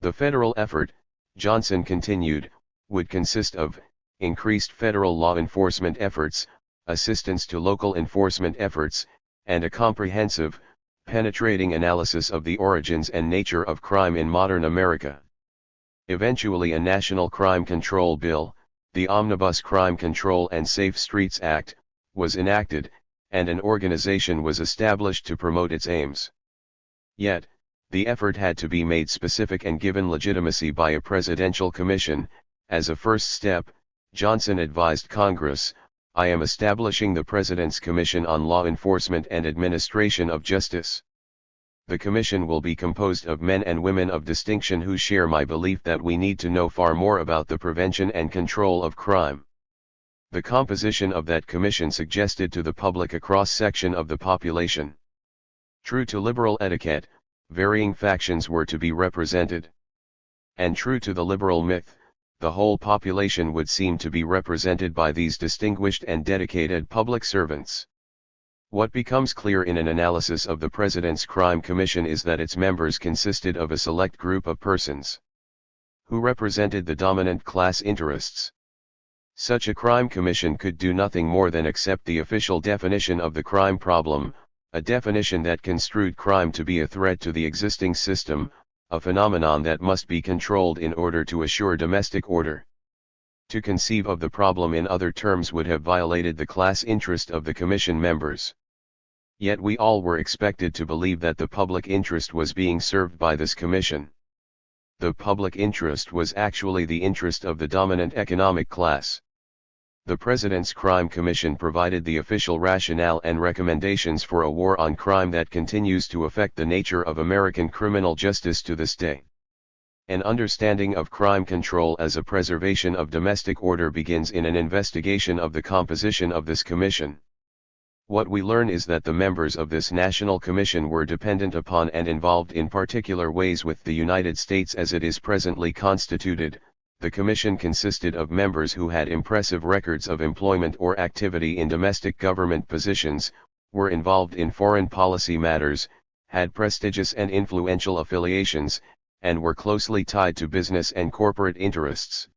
The federal effort, Johnson continued, would consist of increased federal law enforcement efforts, assistance to local enforcement efforts, and a comprehensive, penetrating analysis of the origins and nature of crime in modern America. Eventually, a national crime control bill, the Omnibus Crime Control and Safe Streets Act, was enacted, and an organization was established to promote its aims. Yet, the effort had to be made specific and given legitimacy by a presidential commission. As a first step, Johnson advised Congress, "I am establishing the President's Commission on Law Enforcement and Administration of Justice. The commission will be composed of men and women of distinction who share my belief that we need to know far more about the prevention and control of crime." The composition of that commission suggested to the public a cross-section of the population. True to liberal etiquette, varying factions were to be represented. And true to the liberal myth, the whole population would seem to be represented by these distinguished and dedicated public servants. What becomes clear in an analysis of the President's Crime Commission is that its members consisted of a select group of persons who represented the dominant class interests. Such a crime commission could do nothing more than accept the official definition of the crime problem, a definition that construed crime to be a threat to the existing system, a phenomenon that must be controlled in order to assure domestic order. To conceive of the problem in other terms would have violated the class interest of the commission members. Yet we all were expected to believe that the public interest was being served by this commission. The public interest was actually the interest of the dominant economic class. The President's Crime Commission provided the official rationale and recommendations for a war on crime that continues to affect the nature of American criminal justice to this day. An understanding of crime control as a preservation of domestic order begins in an investigation of the composition of this commission. What we learn is that the members of this National Commission were dependent upon and involved in particular ways with the United States as it is presently constituted. The Commission consisted of members who had impressive records of employment or activity in domestic government positions, were involved in foreign policy matters, had prestigious and influential affiliations, and were closely tied to business and corporate interests.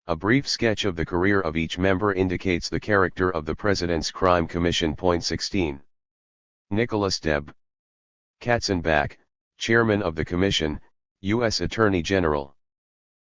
A brief sketch of the career of each member indicates the character of the President's Crime Commission. Point 16. Nicholas Deb Katzenbach, Chairman of the Commission, U.S. Attorney General.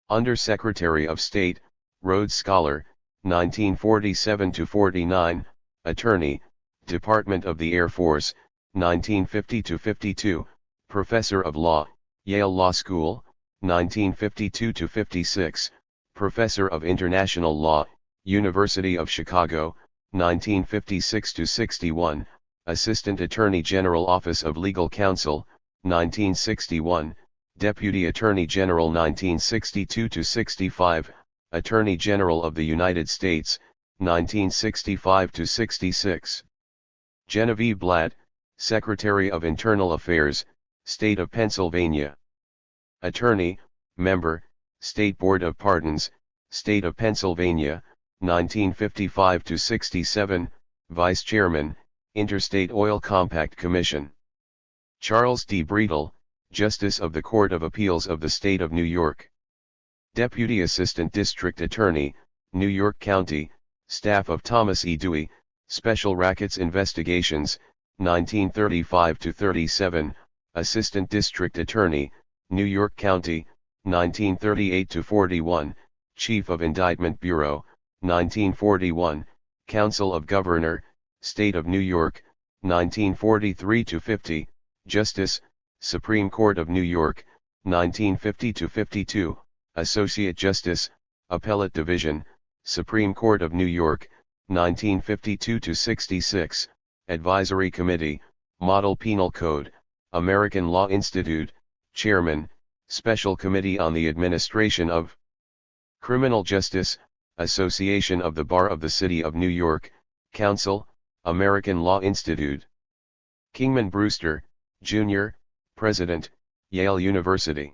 Under-Secretary of State, Rhodes Scholar, 1947–49, Attorney, Department of the Air Force, 1950–52, Professor of Law, Yale Law School, 1952–56, Professor of International Law, University of Chicago, 1956–61, Assistant Attorney General Office of Legal Counsel, 1961, Deputy Attorney General 1962–65, Attorney General of the United States, 1965–66. Genevieve Blatt, Secretary of Internal Affairs, State of Pennsylvania. Attorney, Member, State Board of Pardons, State of Pennsylvania, 1955–67, Vice Chairman, Interstate Oil Compact Commission. Charles D. Breedle, Justice of the Court of Appeals of the State of New York. Deputy Assistant District Attorney, New York County, Staff of Thomas E. Dewey, Special Rackets Investigations, 1935–37, Assistant District Attorney, New York County, 1938-41, Chief of Indictment Bureau, 1941, Council of Governor, State of New York, 1943-50, Justice, Supreme Court of New York, 1950-52, Associate Justice, Appellate Division, Supreme Court of New York, 1952-66, Advisory Committee, Model Penal Code, American Law Institute, Chairman, Special Committee on the Administration of Criminal Justice, Association of the Bar of the City of New York, Council, American Law Institute. Kingman Brewster, Jr., President, Yale University.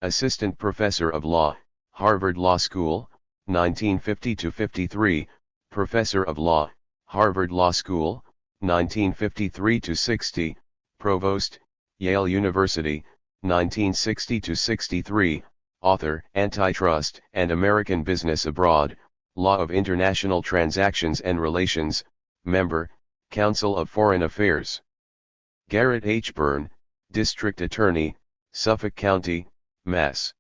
Assistant Professor of Law, Harvard Law School, 1950-53, Professor of Law, Harvard Law School, 1953-60, Provost, Yale University, 1960-63, Author, Antitrust and American Business Abroad, Law of International Transactions and Relations, Member, Council of Foreign Affairs. Garrett H. Byrne, District Attorney, Suffolk County, Mass.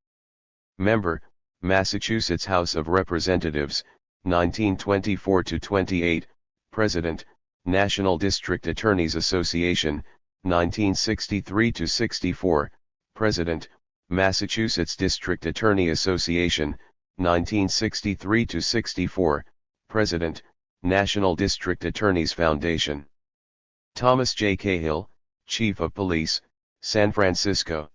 Member, Massachusetts House of Representatives, 1924-28, President, National District Attorneys Association, 1963-64, President, Massachusetts District Attorney Association, 1963-64, President, National District Attorneys Foundation. Thomas J. Cahill, Chief of Police, San Francisco.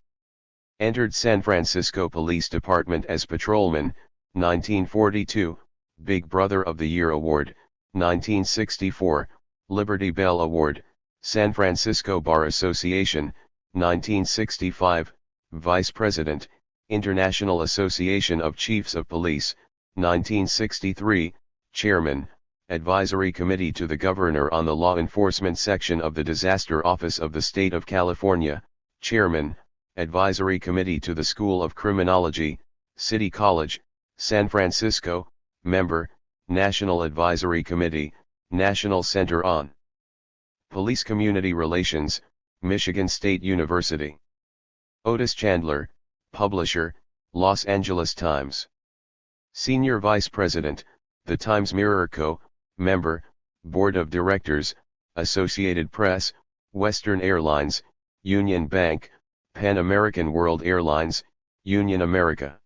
Entered San Francisco Police Department as patrolman, 1942, Big Brother of the Year Award, 1964, Liberty Bell Award, San Francisco Bar Association, 1965, Vice President, International Association of Chiefs of Police, 1963, Chairman, Advisory Committee to the Governor on the Law Enforcement Section of the Disaster Office of the State of California, Chairman, Advisory Committee to the School of Criminology, City College, San Francisco, Member, National Advisory Committee, National Center on Police Community Relations, Michigan State University. Otis Chandler, Publisher, Los Angeles Times. Senior Vice President, The Times-Mirror Co., Member, Board of Directors, Associated Press, Western Airlines, Union Bank, Pan American World Airlines, Union America.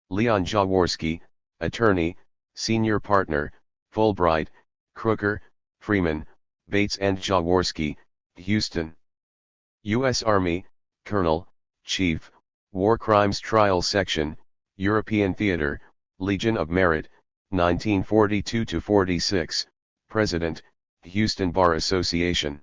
Leon Jaworski, Attorney, Senior Partner, Fulbright, Crooker, Freeman, Bates and Jaworski, Houston. U.S. Army, Colonel, Chief, War Crimes Trial Section, European Theater, Legion of Merit, 1942-46, President, Houston Bar Association.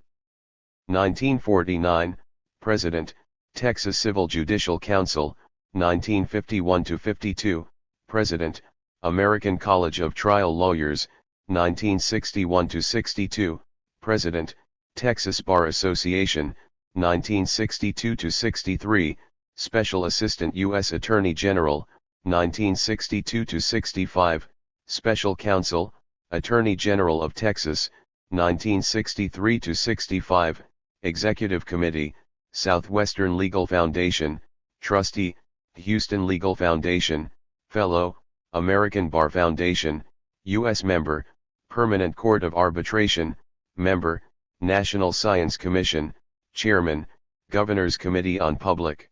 1949, President, Texas Civil Judicial Council, 1951-52, President, American College of Trial Lawyers, 1961-62, President, Texas Bar Association, 1962-63, Special Assistant U.S. Attorney General, 1962-65, Special Counsel, Attorney General of Texas, 1963-65, Executive Committee, Southwestern Legal Foundation, Trustee, Houston Legal Foundation, Fellow, American Bar Foundation, U.S. Member, Permanent Court of Arbitration, Member, National Science Commission, Chairman, Governor's Committee on Public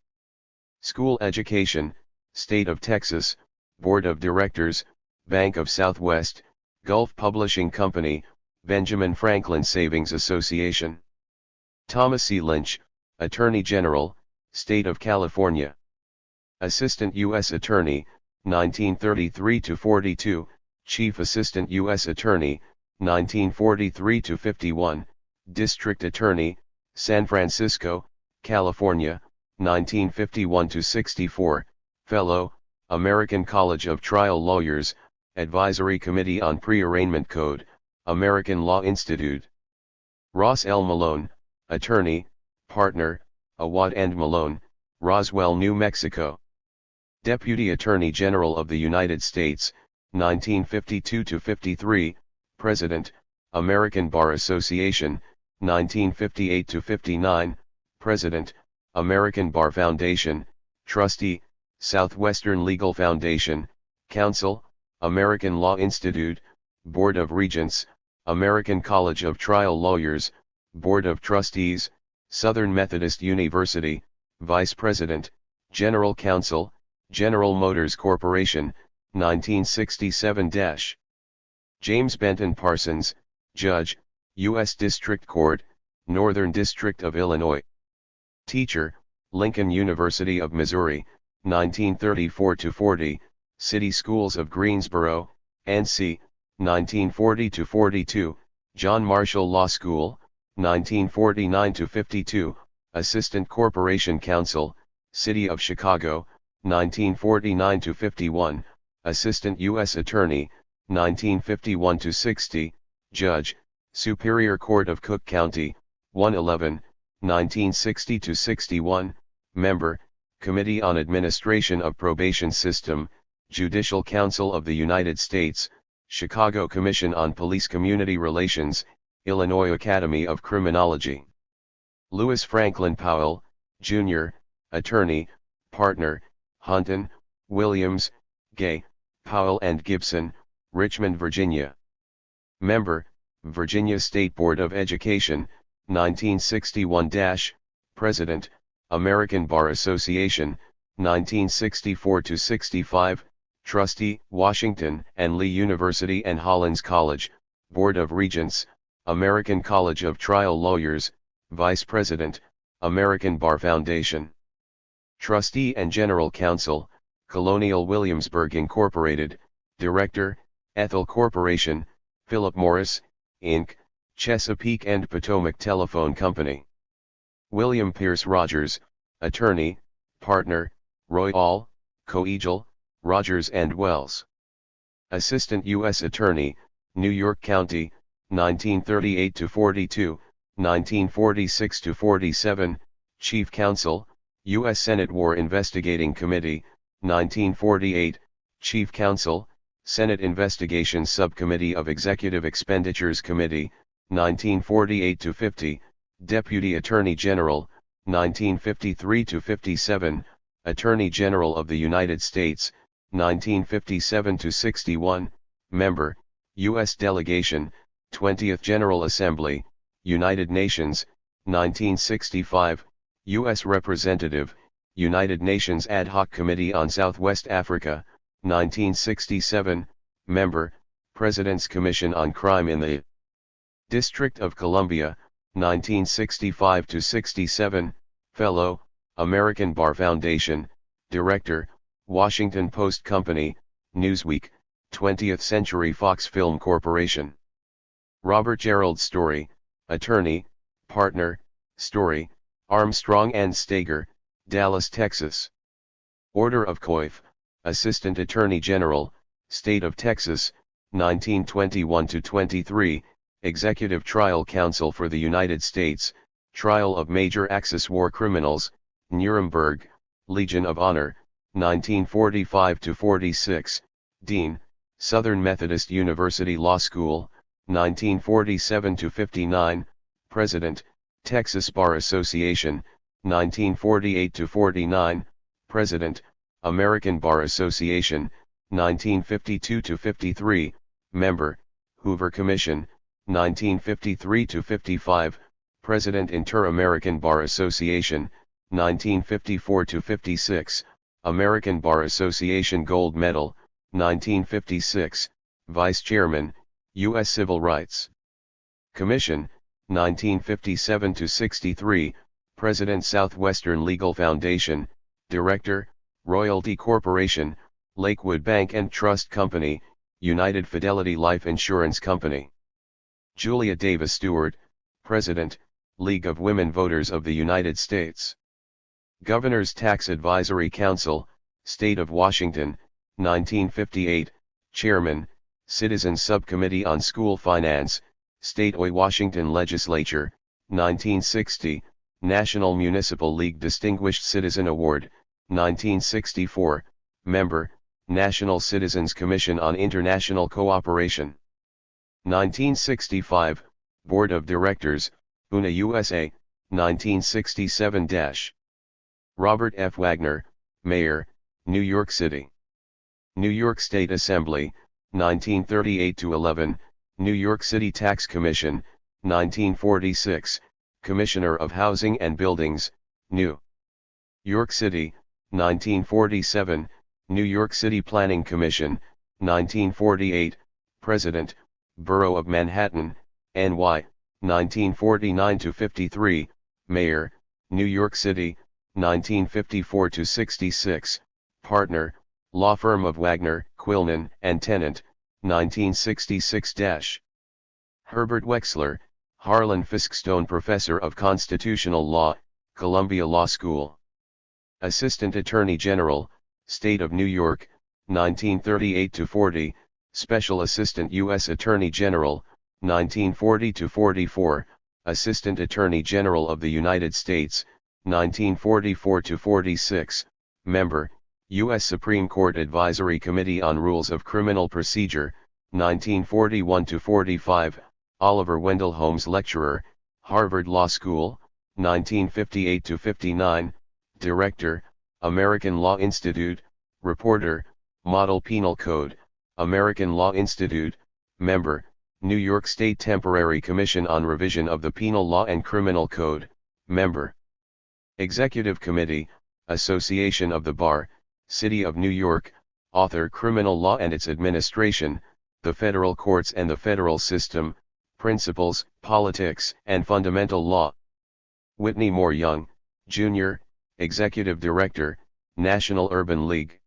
School Education, State of Texas, Board of Directors, Bank of Southwest, Gulf Publishing Company, Benjamin Franklin Savings Association. Thomas C. Lynch, Attorney General, State of California. Assistant U.S. Attorney, 1933-42, Chief Assistant U.S. Attorney, 1943-51, District Attorney, San Francisco, California, 1951-64, Fellow, American College of Trial Lawyers, Advisory Committee on Pre-Arraignment Code, American Law Institute. Ross L. Malone, Attorney, Partner, Awad and Malone, Roswell, New Mexico. Deputy Attorney General of the United States, 1952-53, President, American Bar Association, 1958-59, President, American Bar Foundation, Trustee, Southwestern Legal Foundation, Counsel, American Law Institute, Board of Regents, American College of Trial Lawyers, Board of Trustees, Southern Methodist University, Vice President, General Counsel, General Motors Corporation, 1967. James Benton Parsons, Judge, U.S. District Court, Northern District of Illinois. Teacher, Lincoln University of Missouri, 1934-40, City Schools of Greensboro, NC, 1940-42, John Marshall Law School, 1949-52, Assistant Corporation Counsel, City of Chicago, 1949-51, Assistant U.S. Attorney, 1951-60, Judge, Superior Court of Cook County, 111, 1960-61, Member, Committee on Administration of Probation System, Judicial Council of the United States, Chicago Commission on Police Community Relations, Illinois Academy of Criminology. Lewis Franklin Powell, Jr., Attorney, Partner, Hunton, Williams, Gay, Powell and Gibson, Richmond, Virginia. Member, Virginia State Board of Education, 1961-, President, American Bar Association, 1964-65, Trustee, Washington and Lee University and Hollins College, Board of Regents, American College of Trial Lawyers, Vice President, American Bar Foundation. Trustee and General Counsel, Colonial Williamsburg Incorporated, Director, Ethel Corporation, Philip Morris, Inc., Chesapeake and Potomac Telephone Company. William Pierce Rogers, Attorney, Partner, Royal, Coegal, Rogers and Wells. Assistant U.S. Attorney, New York County, 1938-42, 1946-47, Chief Counsel, U.S. Senate War Investigating Committee, 1948, Chief Counsel, Senate Investigations Subcommittee of Executive Expenditures Committee, 1948-50, Deputy Attorney General, 1953-57, Attorney General of the United States, 1957-61, Member, U.S. Delegation, 20th General Assembly, United Nations, 1965, U.S. Representative, United Nations Ad Hoc Committee on Southwest Africa, 1967, Member, President's Commission on Crime in the District of Columbia, 1965-67, Fellow, American Bar Foundation, Director, Washington Post Company, Newsweek, 20th Century Fox Film Corporation. Robert Gerald Story, Attorney, Partner, Story, Armstrong and Stager, Dallas, Texas. Order of Coif, Assistant Attorney General, State of Texas, 1921-23, Executive Trial Counsel for the United States, Trial of Major Axis War Criminals, Nuremberg, Legion of Honor, 1945-46, Dean, Southern Methodist University Law School, 1947-59, President, Texas Bar Association, 1948-49, President, American Bar Association, 1952-53, Member, Hoover Commission, 1953-55, President Inter-American Bar Association, 1954-56, American Bar Association Gold Medal, 1956, Vice Chairman, U.S. Civil Rights Commission, 1957-63, President Southwestern Legal Foundation, Director, Royalty Corporation, Lakewood Bank and Trust Company, United Fidelity Life Insurance Company. Julia Davis Stewart, President, League of Women Voters of the United States. Governor's Tax Advisory Council, State of Washington, 1958, Chairman, Citizens Subcommittee on School Finance, State of Washington Legislature, 1960, National Municipal League Distinguished Citizen Award, 1964, Member, National Citizens Commission on International Cooperation. 1965, Board of Directors, UNA USA, 1967 Robert F. Wagner, Mayor, New York City. New York State Assembly, 1938-11, New York City Tax Commission, 1946, Commissioner of Housing and Buildings, New York City, 1947, New York City Planning Commission, 1948, President, Borough of Manhattan, NY, 1949-53, Mayor, New York City, 1954-66, Partner, Law Firm of Wagner, Quilnan, and Tennant, 1966-. Herbert Wexler, Harlan Fiskstone Professor of Constitutional Law, Columbia Law School. Assistant Attorney General, State of New York, 1938-40, Special Assistant U.S. Attorney General, 1940-44, Assistant Attorney General of the United States, 1944-46, Member, U.S. Supreme Court Advisory Committee on Rules of Criminal Procedure, 1941-45, Oliver Wendell Holmes Lecturer, Harvard Law School, 1958-59, Director, American Law Institute, Reporter, Model Penal Code, American Law Institute, Member, New York State Temporary Commission on Revision of the Penal Law and Criminal Code, Member. Executive Committee, Association of the Bar, City of New York, Author Criminal Law and its Administration, the Federal Courts and the Federal System, Principles, Politics, and Fundamental Law. Whitney Moore Young, Jr., Executive Director, National Urban League.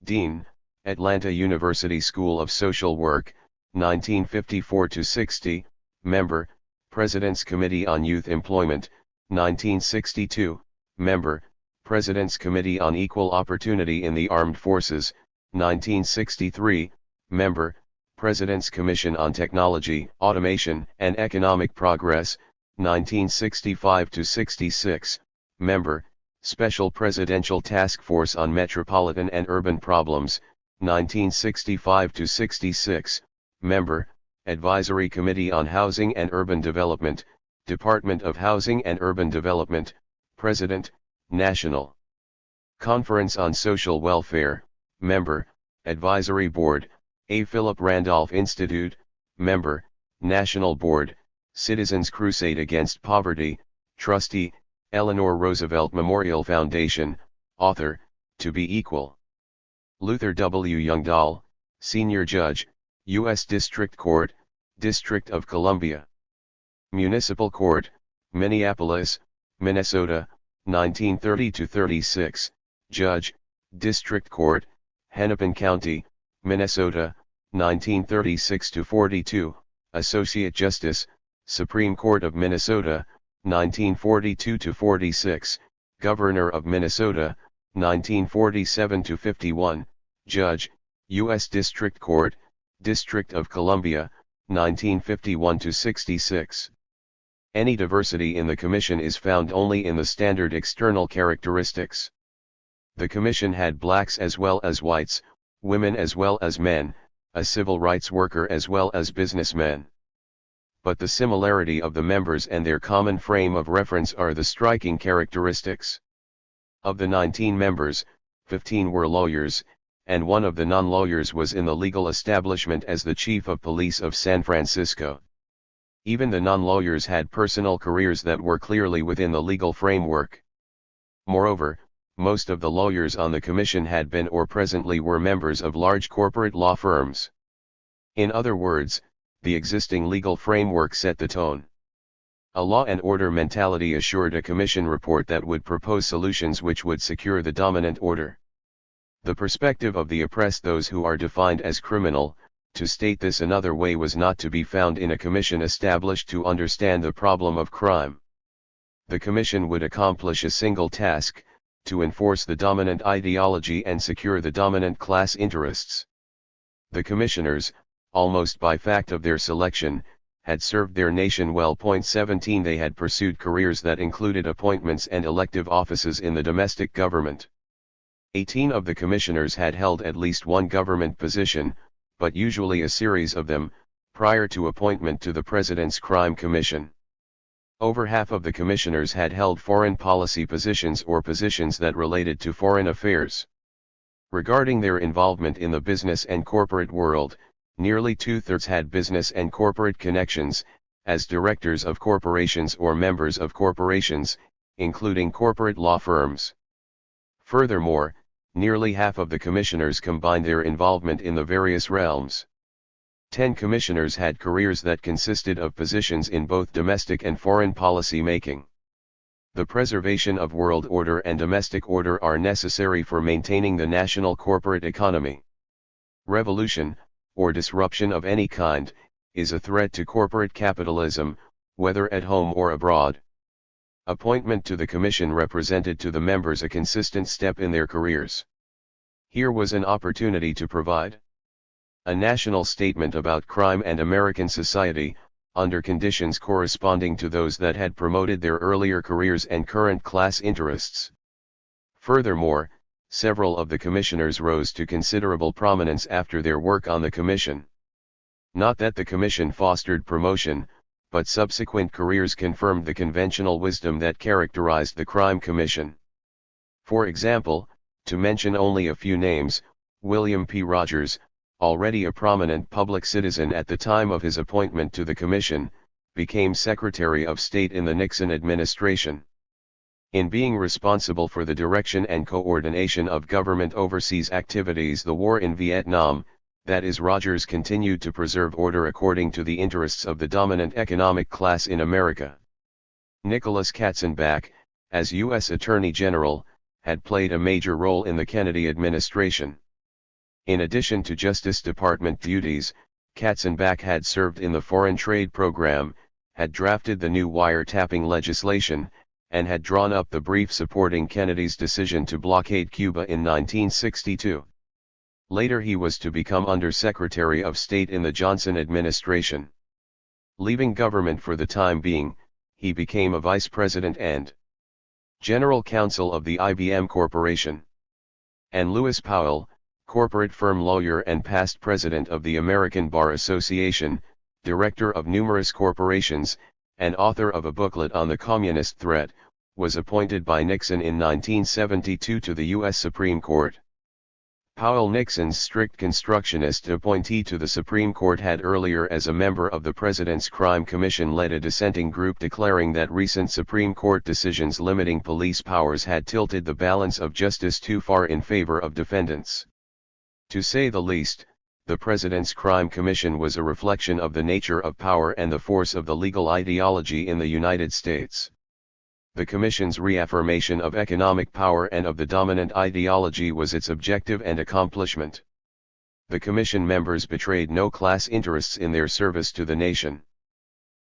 Dean, Atlanta University School of Social Work, 1954-60, Member, President's Committee on Youth Employment, 1962, Member, President's Committee on Equal Opportunity in the Armed Forces, 1963, Member, President's Commission on Technology, Automation, and Economic Progress, 1965-66, Member, Special Presidential Task Force on Metropolitan and Urban Problems, 1965-66, Member, Advisory Committee on Housing and Urban Development, Department of Housing and Urban Development, President, National Conference on Social Welfare, Member, Advisory Board, A. Philip Randolph Institute, Member, National Board, Citizens Crusade Against Poverty, Trustee, Eleanor Roosevelt Memorial Foundation, Author, To Be Equal. Luther W. Youngdahl, Senior Judge, U.S. District Court, District of Columbia. Municipal Court, Minneapolis, Minnesota, 1930-36, Judge, District Court, Hennepin County, Minnesota, 1936-42, Associate Justice, Supreme Court of Minnesota, 1942-46, Governor of Minnesota, 1947-51, Judge, U.S. District Court, District of Columbia, 1951-66. Any diversity in the Commission is found only in the standard external characteristics. The Commission had blacks as well as whites, women as well as men, a civil rights worker as well as businessmen. But the similarity of the members and their common frame of reference are the striking characteristics. Of the 19 members, 15 were lawyers, and one of the non-lawyers was in the legal establishment as the chief of police of San Francisco. Even the non-lawyers had personal careers that were clearly within the legal framework. Moreover, most of the lawyers on the commission had been or presently were members of large corporate law firms. In other words, the existing legal framework set the tone. A law and order mentality assured a commission report that would propose solutions which would secure the dominant order. The perspective of the oppressed, those who are defined as criminal, to state this another way, was not to be found in a commission established to understand the problem of crime. The commission would accomplish a single task, to enforce the dominant ideology and secure the dominant class interests. The commissioners, almost by fact of their selection, had served their nation well. 17 They had pursued careers that included appointments and elective offices in the domestic government. 18 of the commissioners had held at least one government position, but usually a series of them, prior to appointment to the President's Crime Commission. Over half of the commissioners had held foreign policy positions or positions that related to foreign affairs. Regarding their involvement in the business and corporate world, nearly two-thirds had business and corporate connections, as directors of corporations or members of corporations, including corporate law firms. Furthermore, nearly half of the commissioners combined their involvement in the various realms. 10 commissioners had careers that consisted of positions in both domestic and foreign policy making. The preservation of world order and domestic order are necessary for maintaining the national corporate economy. Revolution, or disruption of any kind, is a threat to corporate capitalism, whether at home or abroad. Appointment to the commission represented to the members a consistent step in their careers. Here was an opportunity to provide a national statement about crime and American society, under conditions corresponding to those that had promoted their earlier careers and current class interests. Furthermore, several of the commissioners rose to considerable prominence after their work on the commission. Not that the commission fostered promotion, but subsequent careers confirmed the conventional wisdom that characterized the Crime Commission. For example, to mention only a few names, William P. Rogers, already a prominent public citizen at the time of his appointment to the commission, became Secretary of State in the Nixon administration. In being responsible for the direction and coordination of government overseas activities, the war in Vietnam, that is, Rogers continued to preserve order according to the interests of the dominant economic class in America. Nicholas Katzenbach, as U.S. Attorney General, had played a major role in the Kennedy administration. In addition to Justice Department duties, Katzenbach had served in the Foreign Trade Program, had drafted the new wiretapping legislation, and had drawn up the brief supporting Kennedy's decision to blockade Cuba in 1962. Later he was to become Under-Secretary of State in the Johnson administration. Leaving government for the time being, he became a vice president and general counsel of the IBM Corporation. And Lewis Powell, corporate firm lawyer and past president of the American Bar Association, director of numerous corporations, and author of a booklet on the communist threat, was appointed by Nixon in 1972 to the U.S. Supreme Court. Powell, Nixon's strict constructionist appointee to the Supreme Court, had earlier as a member of the President's Crime Commission led a dissenting group declaring that recent Supreme Court decisions limiting police powers had tilted the balance of justice too far in favor of defendants. To say the least, the President's Crime Commission was a reflection of the nature of power and the force of the legal ideology in the United States. The Commission's reaffirmation of economic power and of the dominant ideology was its objective and accomplishment. The Commission members betrayed no class interests in their service to the nation.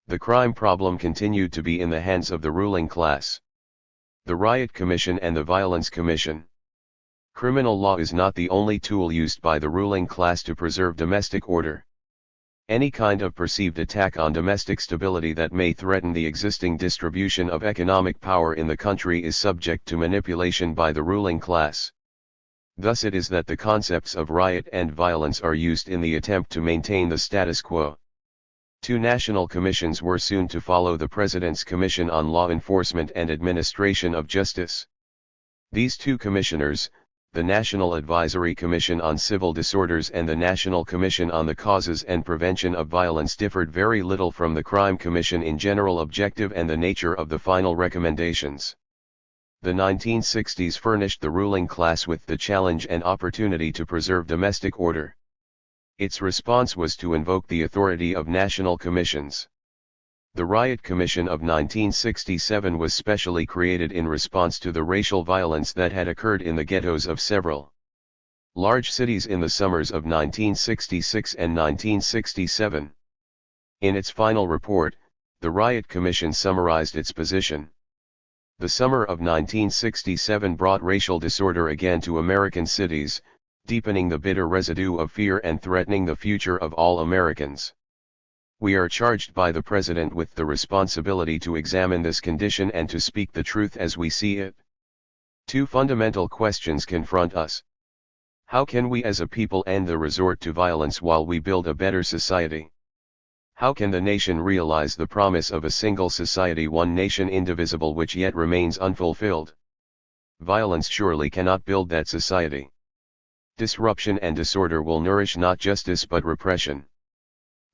The crime problem continued to be in the hands of the ruling class. The Riot Commission and the Violence Commission. Criminal law is not the only tool used by the ruling class to preserve domestic order. Any kind of perceived attack on domestic stability that may threaten the existing distribution of economic power in the country is subject to manipulation by the ruling class. Thus it is that the concepts of riot and violence are used in the attempt to maintain the status quo. 2 national commissions were soon to follow the President's Commission on Law Enforcement and Administration of Justice. These 2 commissioners, the National Advisory Commission on Civil Disorders and the National Commission on the Causes and Prevention of Violence, differed very little from the Crime Commission in general objective and the nature of the final recommendations. The 1960s furnished the ruling class with the challenge and opportunity to preserve domestic order. Its response was to invoke the authority of national commissions. The Riot Commission of 1967 was specially created in response to the racial violence that had occurred in the ghettos of several large cities in the summers of 1966 and 1967. In its final report, the Riot Commission summarized its position. The summer of 1967 brought racial disorder again to American cities, deepening the bitter residue of fear and threatening the future of all Americans. We are charged by the President with the responsibility to examine this condition and to speak the truth as we see it. 2 fundamental questions confront us. How can we as a people end the resort to violence while we build a better society? How can the nation realize the promise of a single society, one nation indivisible, which yet remains unfulfilled? Violence surely cannot build that society. Disruption and disorder will nourish not justice but repression.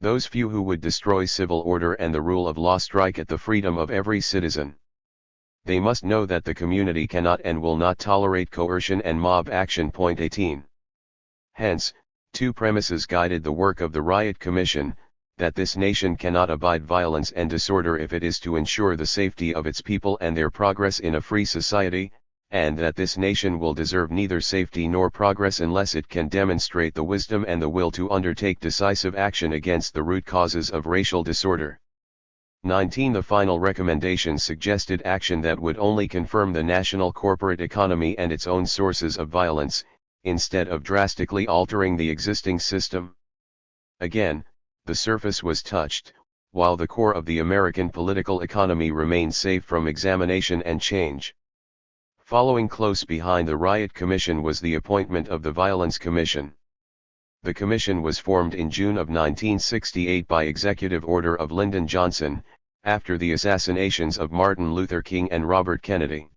Those few who would destroy civil order and the rule of law strike at the freedom of every citizen. They must know that the community cannot and will not tolerate coercion and mob action. Point 18. Hence, two premises guided the work of the Riot Commission: that this nation cannot abide violence and disorder if it is to ensure the safety of its people and their progress in a free society, and that this nation will deserve neither safety nor progress unless it can demonstrate the wisdom and the will to undertake decisive action against the root causes of racial disorder. 19. The final recommendation suggested action that would only confirm the national corporate economy and its own sources of violence, instead of drastically altering the existing system. Again, the surface was touched, while the core of the American political economy remained safe from examination and change. Following close behind the Riot Commission was the appointment of the Violence Commission. The commission was formed in June of 1968 by executive order of Lyndon Johnson, after the assassinations of Martin Luther King and Robert Kennedy.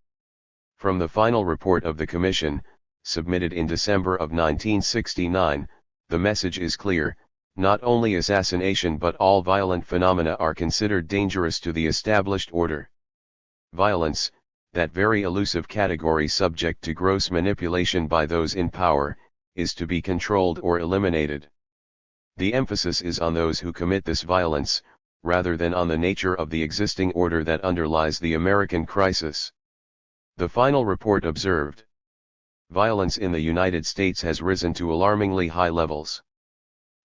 From the final report of the commission, submitted in December of 1969, the message is clear: not only assassination but all violent phenomena are considered dangerous to the established order. Violence, that very elusive category subject to gross manipulation by those in power, is to be controlled or eliminated. The emphasis is on those who commit this violence, rather than on the nature of the existing order that underlies the American crisis. The final report observed: violence in the United States has risen to alarmingly high levels.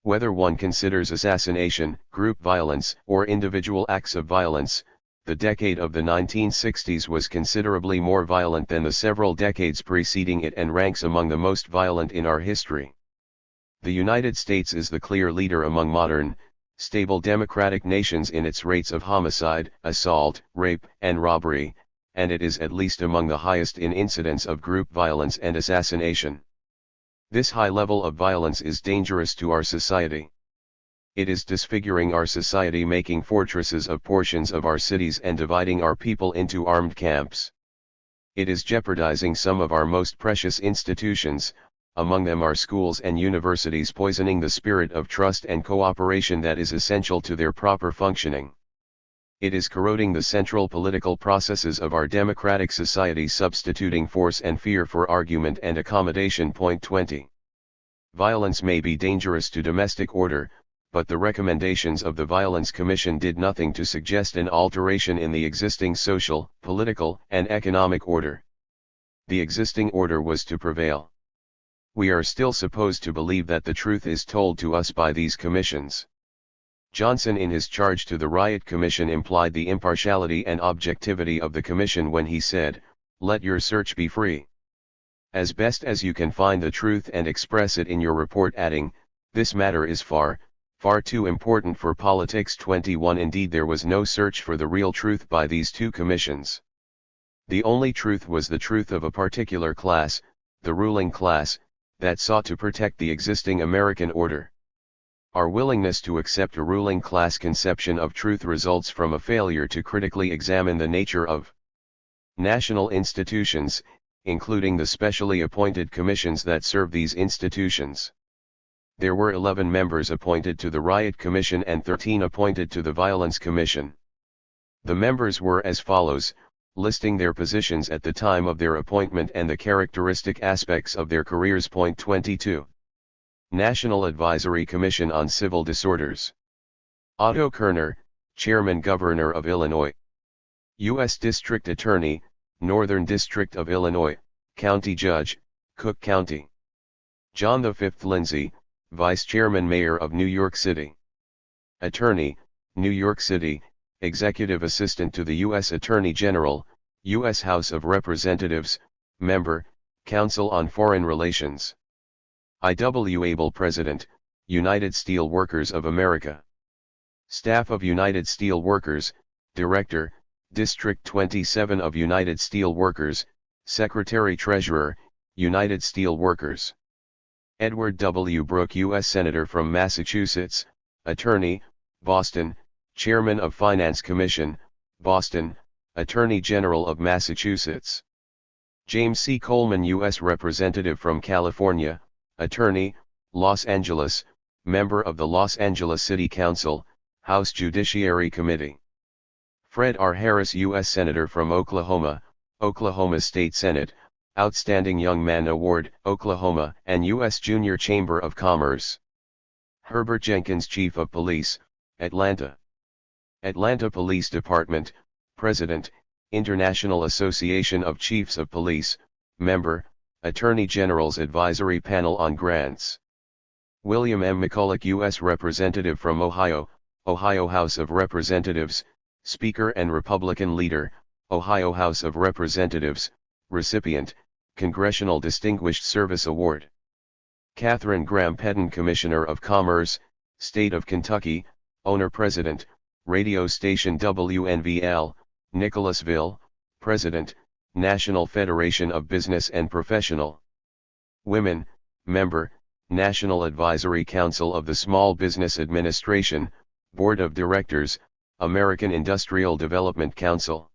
Whether one considers assassination, group violence, or individual acts of violence, the decade of the 1960s was considerably more violent than the several decades preceding it and ranks among the most violent in our history. The United States is the clear leader among modern, stable democratic nations in its rates of homicide, assault, rape, and robbery, and it is at least among the highest in incidence of group violence and assassination. This high level of violence is dangerous to our society. It is disfiguring our society, making fortresses of portions of our cities and dividing our people into armed camps. It is jeopardizing some of our most precious institutions, among them our schools and universities, poisoning the spirit of trust and cooperation that is essential to their proper functioning. It is corroding the central political processes of our democratic society, substituting force and fear for argument and accommodation. Point 20. Violence may be dangerous to domestic order, but the recommendations of the Violence Commission did nothing to suggest an alteration in the existing social, political, and economic order. The existing order was to prevail. We are still supposed to believe that the truth is told to us by these commissions. Johnson, in his charge to the Riot Commission, implied the impartiality and objectivity of the commission when he said, "Let your search be free. As best as you can find the truth and express it in your report," adding, "This matter is far too important for politics." 21. Indeed, there was no search for the real truth by these two commissions. The only truth was the truth of a particular class, the ruling class, that sought to protect the existing American order. Our willingness to accept a ruling class conception of truth results from a failure to critically examine the nature of national institutions, including the specially appointed commissions that serve these institutions. There were 11 members appointed to the Riot Commission and 13 appointed to the Violence Commission. The members were as follows, listing their positions at the time of their appointment and the characteristic aspects of their careers. Point 22. National Advisory Commission on Civil Disorders. Otto Kerner, Chairman, Governor of Illinois. U.S. District Attorney, Northern District of Illinois, County Judge, Cook County. John V. Lindsay, Vice Chairman, Mayor of New York City. Attorney, New York City, Executive Assistant to the U.S. Attorney General, U.S. House of Representatives, Member, Council on Foreign Relations. I.W. Abel, President, United Steel Workers of America. Staff of United Steel Workers, Director, District 27 of United Steel Workers, Secretary-Treasurer, United Steel Workers. Edward W. Brooke, U.S. Senator from Massachusetts, Attorney, Boston, Chairman of Finance Commission, Boston, Attorney General of Massachusetts. James C. Coleman, U.S. Representative from California, Attorney, Los Angeles, Member of the Los Angeles City Council, House Judiciary Committee. Fred R. Harris, U.S. Senator from Oklahoma, Oklahoma State Senate, Outstanding Young Man Award, Oklahoma, and U.S. Junior Chamber of Commerce. Herbert Jenkins, Chief of Police, Atlanta. Atlanta Police Department, President, International Association of Chiefs of Police, Member, Attorney General's Advisory Panel on Grants. William M. McCulloch, U.S. Representative from Ohio, Ohio House of Representatives, Speaker and Republican Leader, Ohio House of Representatives, Recipient, Congressional Distinguished Service Award. Catherine Graham Pettin, Commissioner of Commerce, State of Kentucky, Owner-President, Radio Station WNVL, Nicholasville, President, National Federation of Business and Professional Women, Member, National Advisory Council of the Small Business Administration, Board of Directors, American Industrial Development Council.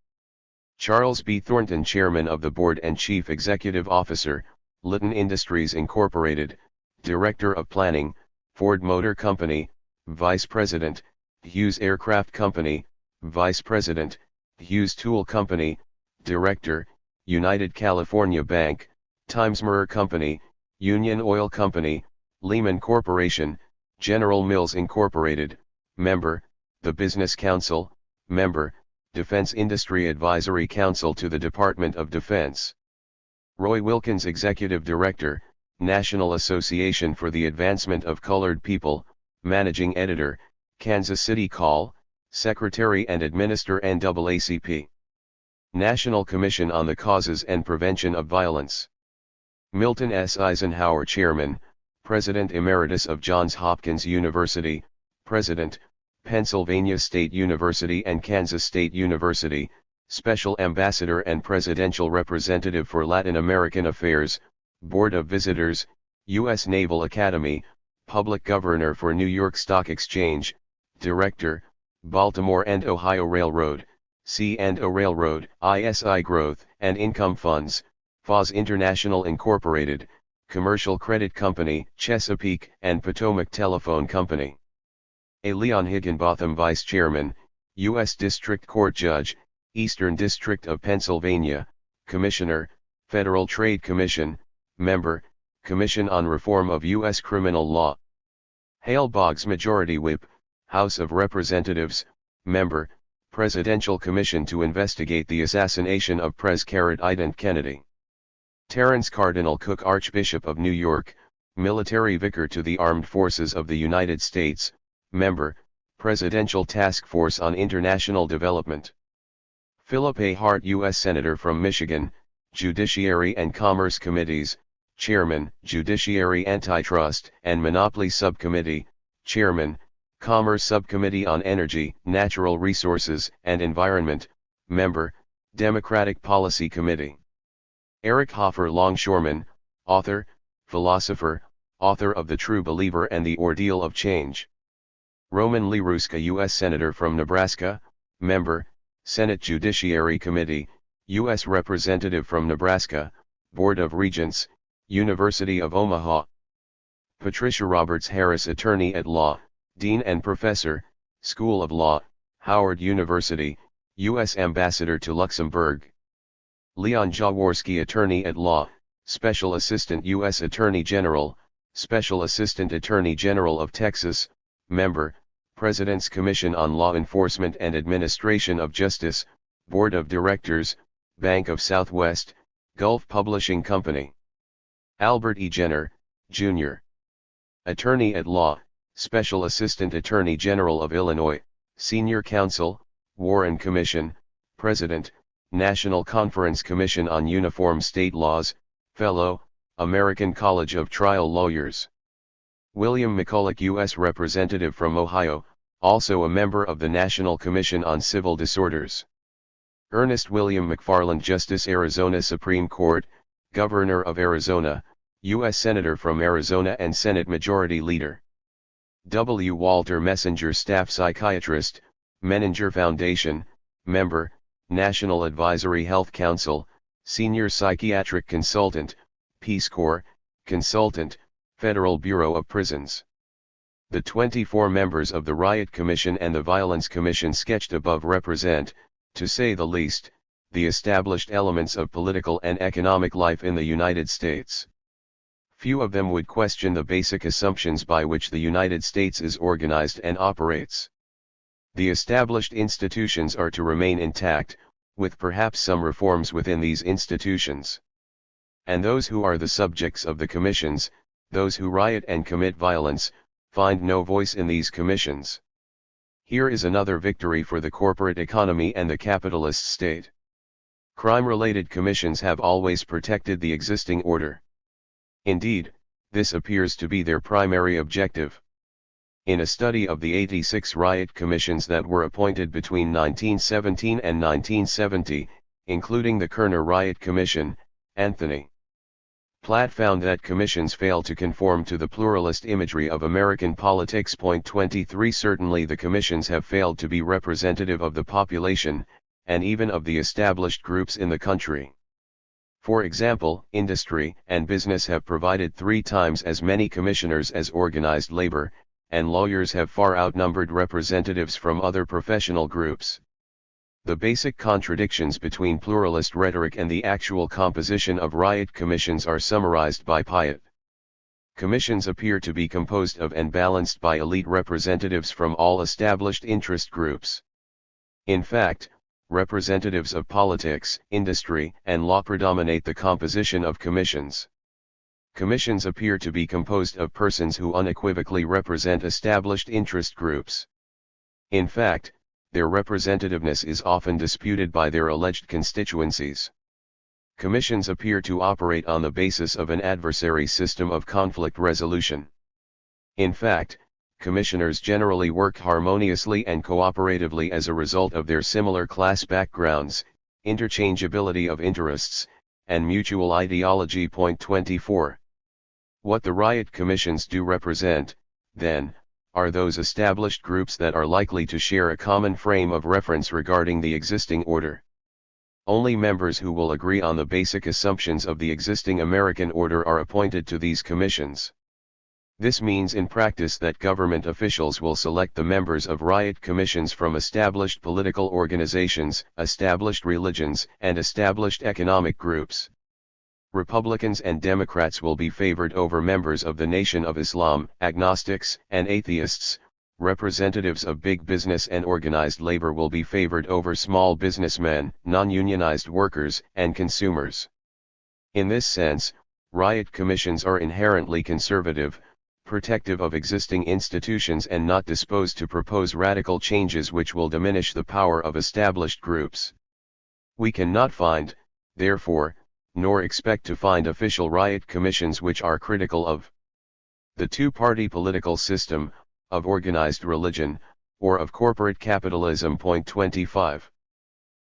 Charles B. Thornton, Chairman of the Board and Chief Executive Officer, Litton Industries Incorporated, Director of Planning, Ford Motor Company, Vice President, Hughes Aircraft Company, Vice President, Hughes Tool Company, Director, United California Bank, Times Mirror Company, Union Oil Company, Lehman Corporation, General Mills Incorporated, Member, the Business Council, Member, Defense Industry Advisory Council to the Department of Defense. Roy Wilkins, Executive Director, National Association for the Advancement of Colored People, Managing Editor, Kansas City Call, Secretary and Administrator NAACP. National Commission on the Causes and Prevention of Violence. Milton S. Eisenhower, Chairman, President Emeritus of Johns Hopkins University, President, Pennsylvania State University and Kansas State University, Special Ambassador and Presidential Representative for Latin American Affairs, Board of Visitors, U.S. Naval Academy, Public Governor for New York Stock Exchange, Director, Baltimore and Ohio Railroad, C&O Railroad, ISI Growth and Income Funds, FOZ International Incorporated, Commercial Credit Company, Chesapeake and Potomac Telephone Company. A. Leon Higginbotham, Vice Chairman, U.S. District Court Judge, Eastern District of Pennsylvania, Commissioner, Federal Trade Commission, Member, Commission on Reform of U.S. Criminal Law. Hale Boggs, Majority Whip, House of Representatives, Member, Presidential Commission to investigate the assassination of President Kennedy. Terence Cardinal Cook, Archbishop of New York, Military Vicar to the Armed Forces of the United States, Member, Presidential Task Force on International Development. Philip A. Hart, U.S. Senator from Michigan, Judiciary and Commerce Committees, Chairman, Judiciary Antitrust and Monopoly Subcommittee, Chairman, Commerce Subcommittee on Energy, Natural Resources and Environment, Member, Democratic Policy Committee. Eric Hoffer, Longshoreman, Author, Philosopher, Author of The True Believer and the Ordeal of Change. Roman Liruska, U.S. Senator from Nebraska, Member, Senate Judiciary Committee, U.S. Representative from Nebraska, Board of Regents, University of Omaha. Patricia Roberts Harris, Attorney at Law, Dean and Professor, School of Law, Howard University, U.S. Ambassador to Luxembourg. Leon Jaworski, Attorney at Law, Special Assistant U.S. Attorney General, Special Assistant Attorney General of Texas, Member, President's Commission on Law Enforcement and Administration of Justice, Board of Directors, Bank of Southwest, Gulf Publishing Company. Albert E. Jenner, Jr. Attorney at Law, Special Assistant Attorney General of Illinois, Senior Counsel, Warren Commission, President, National Conference Commission on Uniform State Laws, Fellow, American College of Trial Lawyers. William McCulloch, U.S. Representative from Ohio, also a member of the National Commission on Civil Disorders. Ernest William McFarland, Justice, Arizona Supreme Court, Governor of Arizona, U.S. Senator from Arizona and Senate Majority Leader. W. Walter Messenger, Staff Psychiatrist, Menninger Foundation, Member, National Advisory Health Council, Senior Psychiatric Consultant, Peace Corps, Consultant, Federal Bureau of Prisons. The 24 members of the Riot Commission and the Violence Commission sketched above represent, to say the least, the established elements of political and economic life in the United States. Few of them would question the basic assumptions by which the United States is organized and operates. The established institutions are to remain intact, with perhaps some reforms within these institutions. And those who are the subjects of the commissions, those who riot and commit violence, find no voice in these commissions. Here is another victory for the corporate economy and the capitalist state. Crime-related commissions have always protected the existing order. Indeed, this appears to be their primary objective. In a study of the 86 riot commissions that were appointed between 1917 and 1970, including the Kerner Riot Commission, Anthony Platt found that commissions fail to conform to the pluralist imagery of American politics. 23 Certainly the commissions have failed to be representative of the population, and even of the established groups in the country. For example, industry and business have provided 3 times as many commissioners as organized labor, and lawyers have far outnumbered representatives from other professional groups. The basic contradictions between pluralist rhetoric and the actual composition of riot commissions are summarized by Pyatt. Commissions appear to be composed of and balanced by elite representatives from all established interest groups. In fact, representatives of politics, industry, and law predominate the composition of commissions. Commissions appear to be composed of persons who unequivocally represent established interest groups. In fact, their representativeness is often disputed by their alleged constituencies. Commissions appear to operate on the basis of an adversary system of conflict resolution. In fact, commissioners generally work harmoniously and cooperatively as a result of their similar class backgrounds, interchangeability of interests, and mutual ideology. 24. What the riot commissions do represent, then, are those established groups that are likely to share a common frame of reference regarding the existing order. Only members who will agree on the basic assumptions of the existing American order are appointed to these commissions. This means in practice that government officials will select the members of riot commissions from established political organizations, established religions, and established economic groups. Republicans and Democrats will be favored over members of the Nation of Islam, agnostics, and atheists. Representatives of big business and organized labor will be favored over small businessmen, non-unionized workers, and consumers. In this sense, riot commissions are inherently conservative, protective of existing institutions, and not disposed to propose radical changes which will diminish the power of established groups. We cannot find, therefore, nor expect to find official riot commissions which are critical of the two-party political system, of organized religion, or of corporate capitalism. 25.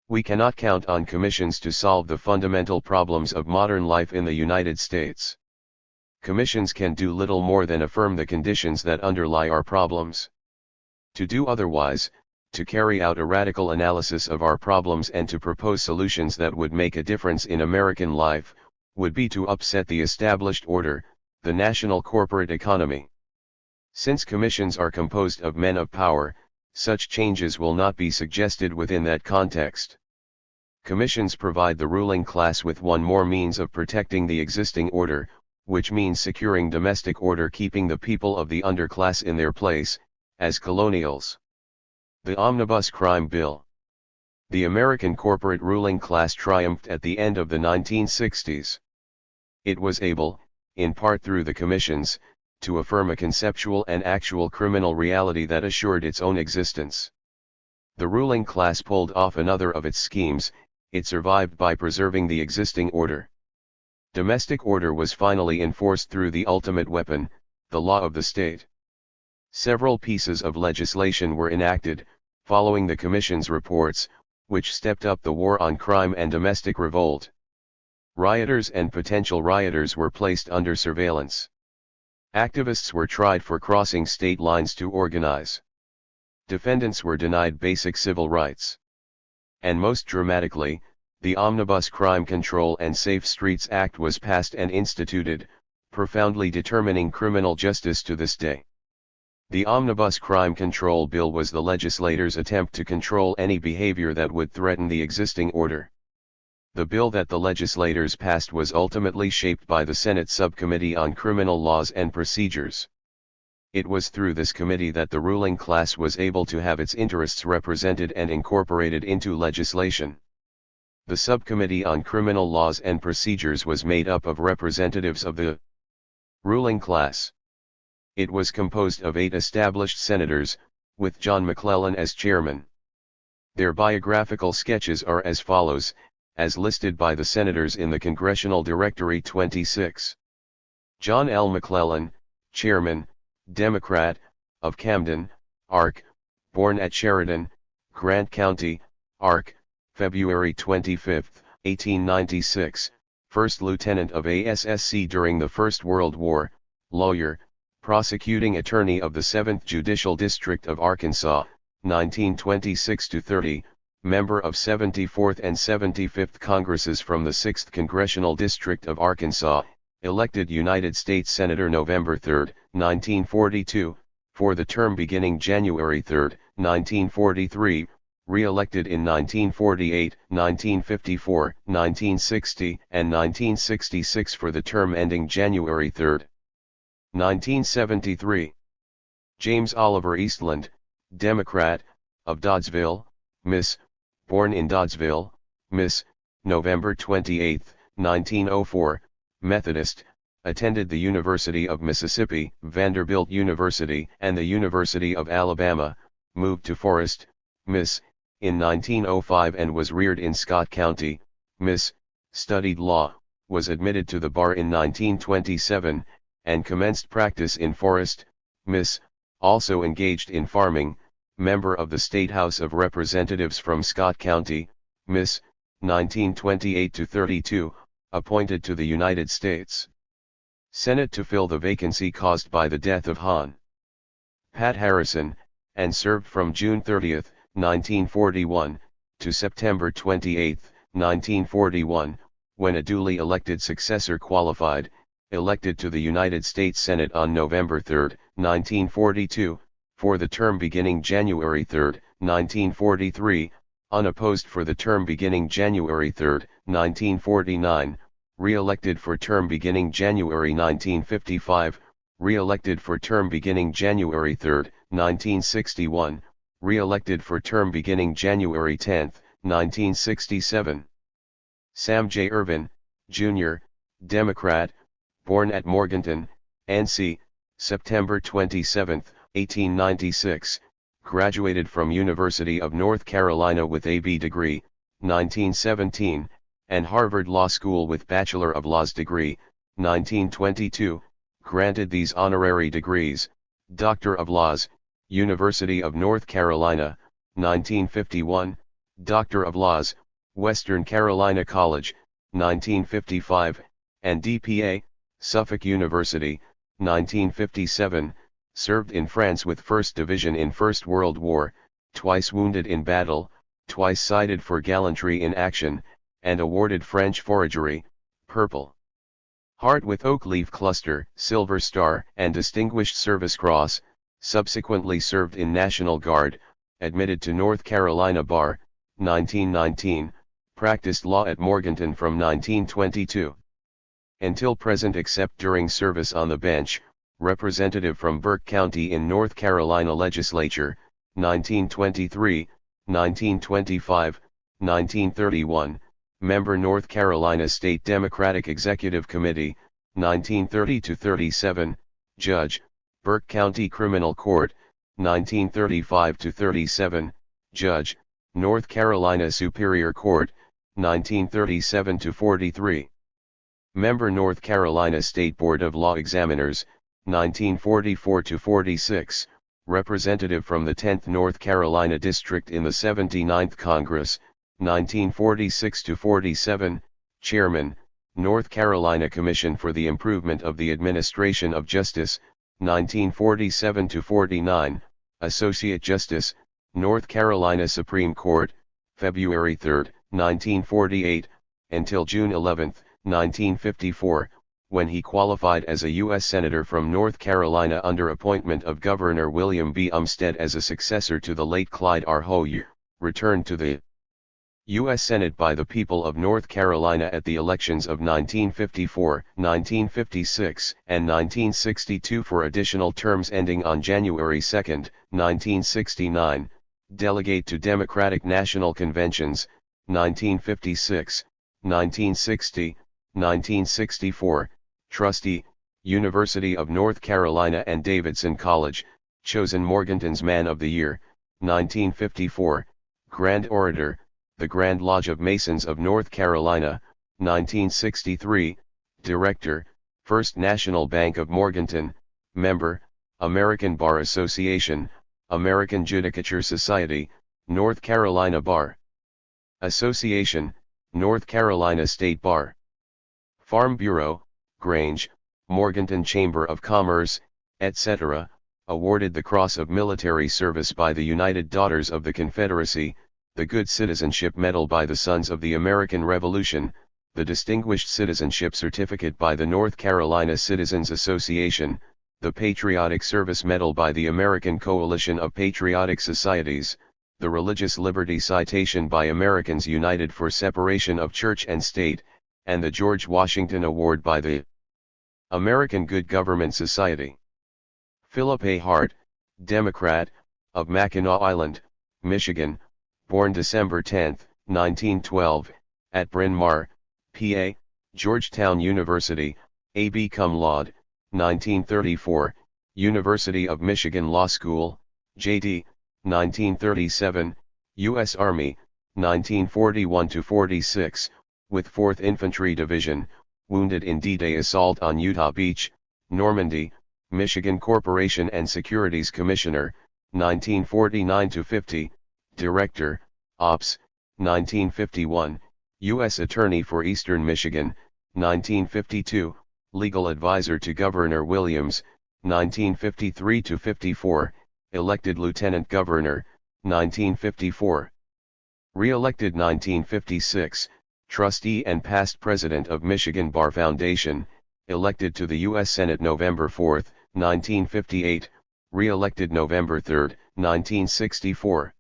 We cannot count on commissions to solve the fundamental problems of modern life in the United States. Commissions can do little more than affirm the conditions that underlie our problems. To do otherwise, to carry out a radical analysis of our problems and to propose solutions that would make a difference in American life, would be to upset the established order, the national corporate economy. Since commissions are composed of men of power, such changes will not be suggested within that context. Commissions provide the ruling class with one more means of protecting the existing order, which means securing domestic order, keeping the people of the underclass in their place, as colonials. The Omnibus Crime Bill. The American corporate ruling class triumphed at the end of the 1960s. It was able, in part through the commissions, to affirm a conceptual and actual criminal reality that assured its own existence. The ruling class pulled off another of its schemes. It survived by preserving the existing order. Domestic order was finally enforced through the ultimate weapon, the law of the state. Several pieces of legislation were enacted, following the Commission's reports, which stepped up the war on crime and domestic revolt. Rioters and potential rioters were placed under surveillance. Activists were tried for crossing state lines to organize. Defendants were denied basic civil rights. And most dramatically, the Omnibus Crime Control and Safe Streets Act was passed and instituted, profoundly determining criminal justice to this day. The Omnibus Crime Control Bill was the legislators' attempt to control any behavior that would threaten the existing order. The bill that the legislators passed was ultimately shaped by the Senate Subcommittee on Criminal Laws and Procedures. It was through this committee that the ruling class was able to have its interests represented and incorporated into legislation. The Subcommittee on Criminal Laws and Procedures was made up of representatives of the ruling class. It was composed of 8 established senators, with John McClellan as chairman. Their biographical sketches are as follows, as listed by the senators in the Congressional Directory 26. John L. McClellan, chairman, Democrat, of Camden, Ark, born at Sheridan, Grant County, Ark, February 25, 1896, first lieutenant of ASSC during the First World War, lawyer, prosecuting attorney of the 7th Judicial District of Arkansas, 1926-30, member of 74th and 75th Congresses from the 6th Congressional District of Arkansas, elected United States Senator November 3, 1942, for the term beginning January 3, 1943, re-elected in 1948, 1954, 1960, and 1966 for the term ending January 3, 1973. James Oliver Eastland, Democrat, of Doddsville, Miss, born in Doddsville, Miss, November 28, 1904, Methodist, attended the University of Mississippi, Vanderbilt University, and the University of Alabama, moved to Forest, Miss, in 1905 and was reared in Scott County, Miss, studied law, was admitted to the bar in 1927, and commenced practice in Forest, Miss, also engaged in farming, member of the State House of Representatives from Scott County, Miss, 1928-32, appointed to the United States Senate to fill the vacancy caused by the death of Hon. Pat Harrison, and served from June 30, 1941, to September 28, 1941, when a duly elected successor qualified, elected to the United States Senate on November 3, 1942, for the term beginning January 3, 1943, unopposed for the term beginning January 3, 1949, re-elected for term beginning January 1955, re-elected for term beginning January 3, 1961, re-elected for term beginning January 10, 1967. Sam J. Irvin, Jr., Democrat, born at Morganton, NC, September 27, 1896, graduated from University of North Carolina with A.B. degree, 1917, and Harvard Law School with Bachelor of Laws degree, 1922, granted these honorary degrees, Doctor of Laws, University of North Carolina, 1951, Doctor of Laws, Western Carolina College, 1955, and DPA, Suffolk University, 1957, served in France with 1st Division in First World War, twice wounded in battle, twice cited for gallantry in action, and awarded French Foragery, Purple Heart with Oak Leaf Cluster, Silver Star, and Distinguished Service Cross, subsequently served in National Guard, admitted to North Carolina Bar, 1919, practiced law at Morganton from 1922 until present except during service on the bench, representative from Burke County in North Carolina Legislature, 1923, 1925, 1931, member North Carolina State Democratic Executive Committee, 1930-37, judge, Burke County Criminal Court, 1935-37, judge, North Carolina Superior Court, 1937-43. Member North Carolina State Board of Law Examiners, 1944-46, representative from the 10th North Carolina District in the 79th Congress, 1946-47, chairman, North Carolina Commission for the Improvement of the Administration of Justice, 1947-49, Associate Justice, North Carolina Supreme Court, February 3, 1948, until June 11, 1954, when he qualified as a U.S. Senator from North Carolina under appointment of Governor William B. Umstead as a successor to the late Clyde R. Hoyer, returned to the U.S. Senate by the people of North Carolina at the elections of 1954, 1956, and 1962 for additional terms ending on January 2, 1969, delegate to Democratic National Conventions, 1956, 1960, 1964, trustee, University of North Carolina and Davidson College, chosen Morganton's Man of the Year, 1954, Grand Orator, the Grand Lodge of Masons of North Carolina, 1963, Director, First National Bank of Morganton, Member, American Bar Association, American Judicature Society, North Carolina Bar Association, North Carolina State Bar. Farm Bureau, Grange, Morganton Chamber of Commerce, etc., awarded the Cross of Military Service by the United Daughters of the Confederacy, the Good Citizenship Medal by the Sons of the American Revolution, the Distinguished Citizenship Certificate by the North Carolina Citizens Association, the Patriotic Service Medal by the American Coalition of Patriotic Societies, the Religious Liberty Citation by Americans United for Separation of Church and State, and the George Washington Award by the American Good Government Society. Philip A. Hart, Democrat, of Mackinac Island, Michigan, born December 10, 1912, at Bryn Mawr, PA, Georgetown University, A.B. cum laude, 1934, University of Michigan Law School, J.D., 1937, U.S. Army, 1941-46, with 4th Infantry Division, wounded in D-Day assault on Utah Beach, Normandy, Michigan Corporation and Securities Commissioner, 1949-50, Director, Ops, 1951, U.S. Attorney for Eastern Michigan, 1952, Legal Advisor to Governor Williams, 1953-54, elected Lieutenant Governor, 1954. Re-elected 1956, Trustee and past President of Michigan Bar Foundation, elected to the U.S. Senate November 4, 1958, re-elected November 3, 1964.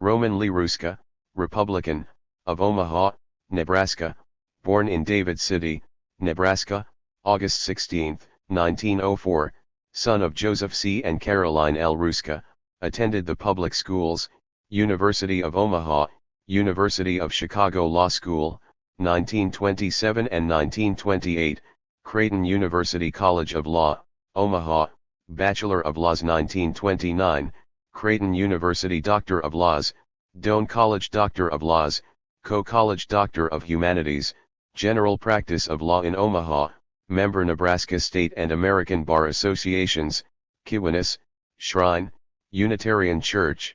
Roman Lee Ruska, Republican, of Omaha, Nebraska, born in David City, Nebraska, August 16, 1904, son of Joseph C. and Caroline L. Ruska, attended the public schools, University of Omaha, University of Chicago Law School, 1927 and 1928, Creighton University College of Law, Omaha, Bachelor of Laws 1929, Creighton University Doctor of Laws, Doane College Doctor of Laws, Coe College Doctor of Humanities, General Practice of Law in Omaha, member Nebraska State and American Bar Associations, Kiwanis, Shrine, Unitarian Church.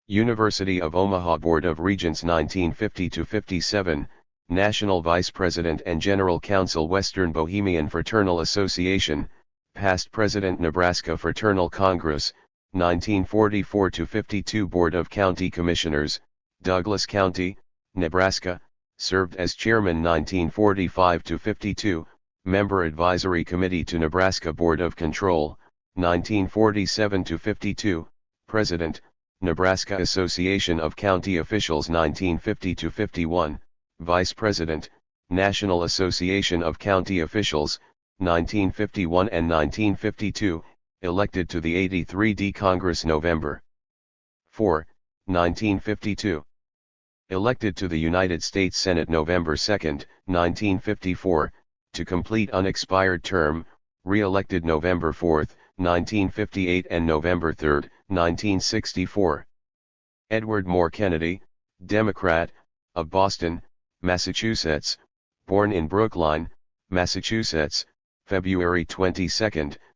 University of Omaha Board of Regents 1950-57, National Vice President and General Counsel Western Bohemian Fraternal Association, past President Nebraska Fraternal Congress, 1944-52 Board of County Commissioners, Douglas County, Nebraska, served as Chairman 1945-52, Member Advisory Committee to Nebraska Board of Control, 1947-52, President, Nebraska Association of County Officials 1950-51, Vice President, National Association of County Officials, 1951 and 1952, elected to the 83d Congress November 4, 1952. Elected to the United States Senate November 2, 1954, to complete unexpired term, re-elected November 4, 1958 and November 3, 1964. Edward Moore Kennedy, Democrat, of Boston, Massachusetts, born in Brookline, Massachusetts, February 22,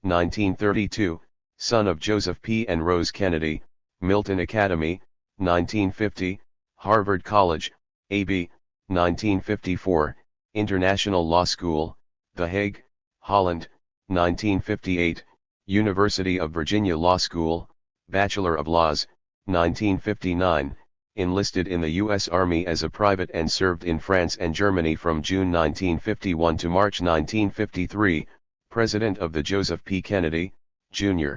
1932, son of Joseph P. and Rose Kennedy, Milton Academy, 1950, Harvard College, A.B., 1954, International Law School, The Hague, Holland, 1958, University of Virginia Law School, Bachelor of Laws, 1959, enlisted in the U.S. Army as a private and served in France and Germany from June 1951 to March 1953, President of the Joseph P. Kennedy, Jr.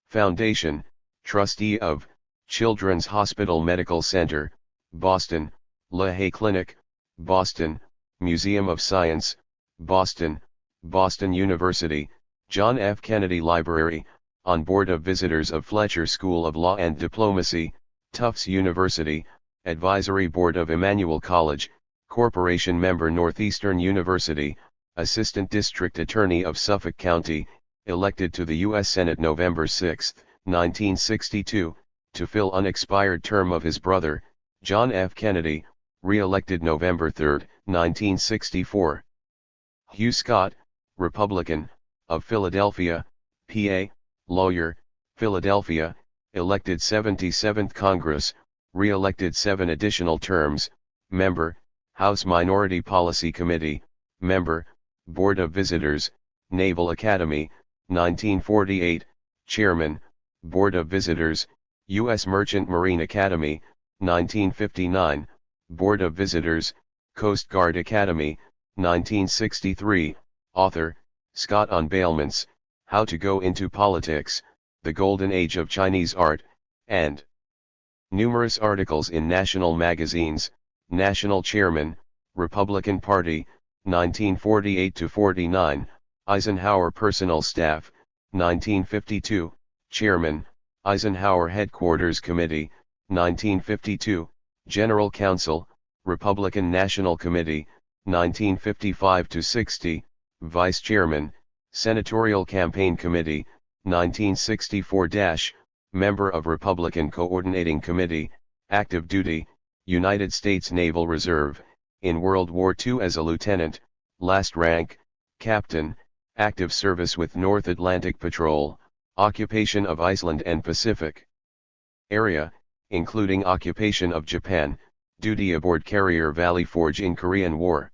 Foundation, Trustee of Children's Hospital Medical Center, Boston, La Haye Clinic, Boston, Museum of Science, Boston, Boston University, John F. Kennedy Library, on Board of Visitors of Fletcher School of Law and Diplomacy, Tufts University, Advisory Board of Emmanuel College, Corporation Member Northeastern University, Assistant District Attorney of Suffolk County, elected to the U.S. Senate November 6, 1962, to fill unexpired term of his brother, John F. Kennedy, re-elected November 3, 1964. Hugh Scott, Republican, of Philadelphia, PA, lawyer, Philadelphia, elected 77th Congress, re-elected 7 additional terms, member, House Minority Policy Committee, member, Board of Visitors, Naval Academy, 1948, chairman, Board of Visitors, U.S. Merchant Marine Academy, 1959, Board of Visitors, Coast Guard Academy, 1963, author, Scott on Bailments, How to Go into Politics, The Golden Age of Chinese Art, and numerous articles in national magazines, national chairman, Republican Party, 1948-49, Eisenhower Personal Staff, 1952, chairman, Eisenhower Headquarters Committee, 1952, General Counsel, Republican National Committee, 1955-60, Vice Chairman, Senatorial Campaign Committee, 1964-, Member of Republican Coordinating Committee, Active Duty, United States Naval Reserve, in World War II as a lieutenant, last rank, captain, active service with North Atlantic Patrol, occupation of Iceland and Pacific area, including occupation of Japan, duty aboard carrier Valley Forge in Korean War.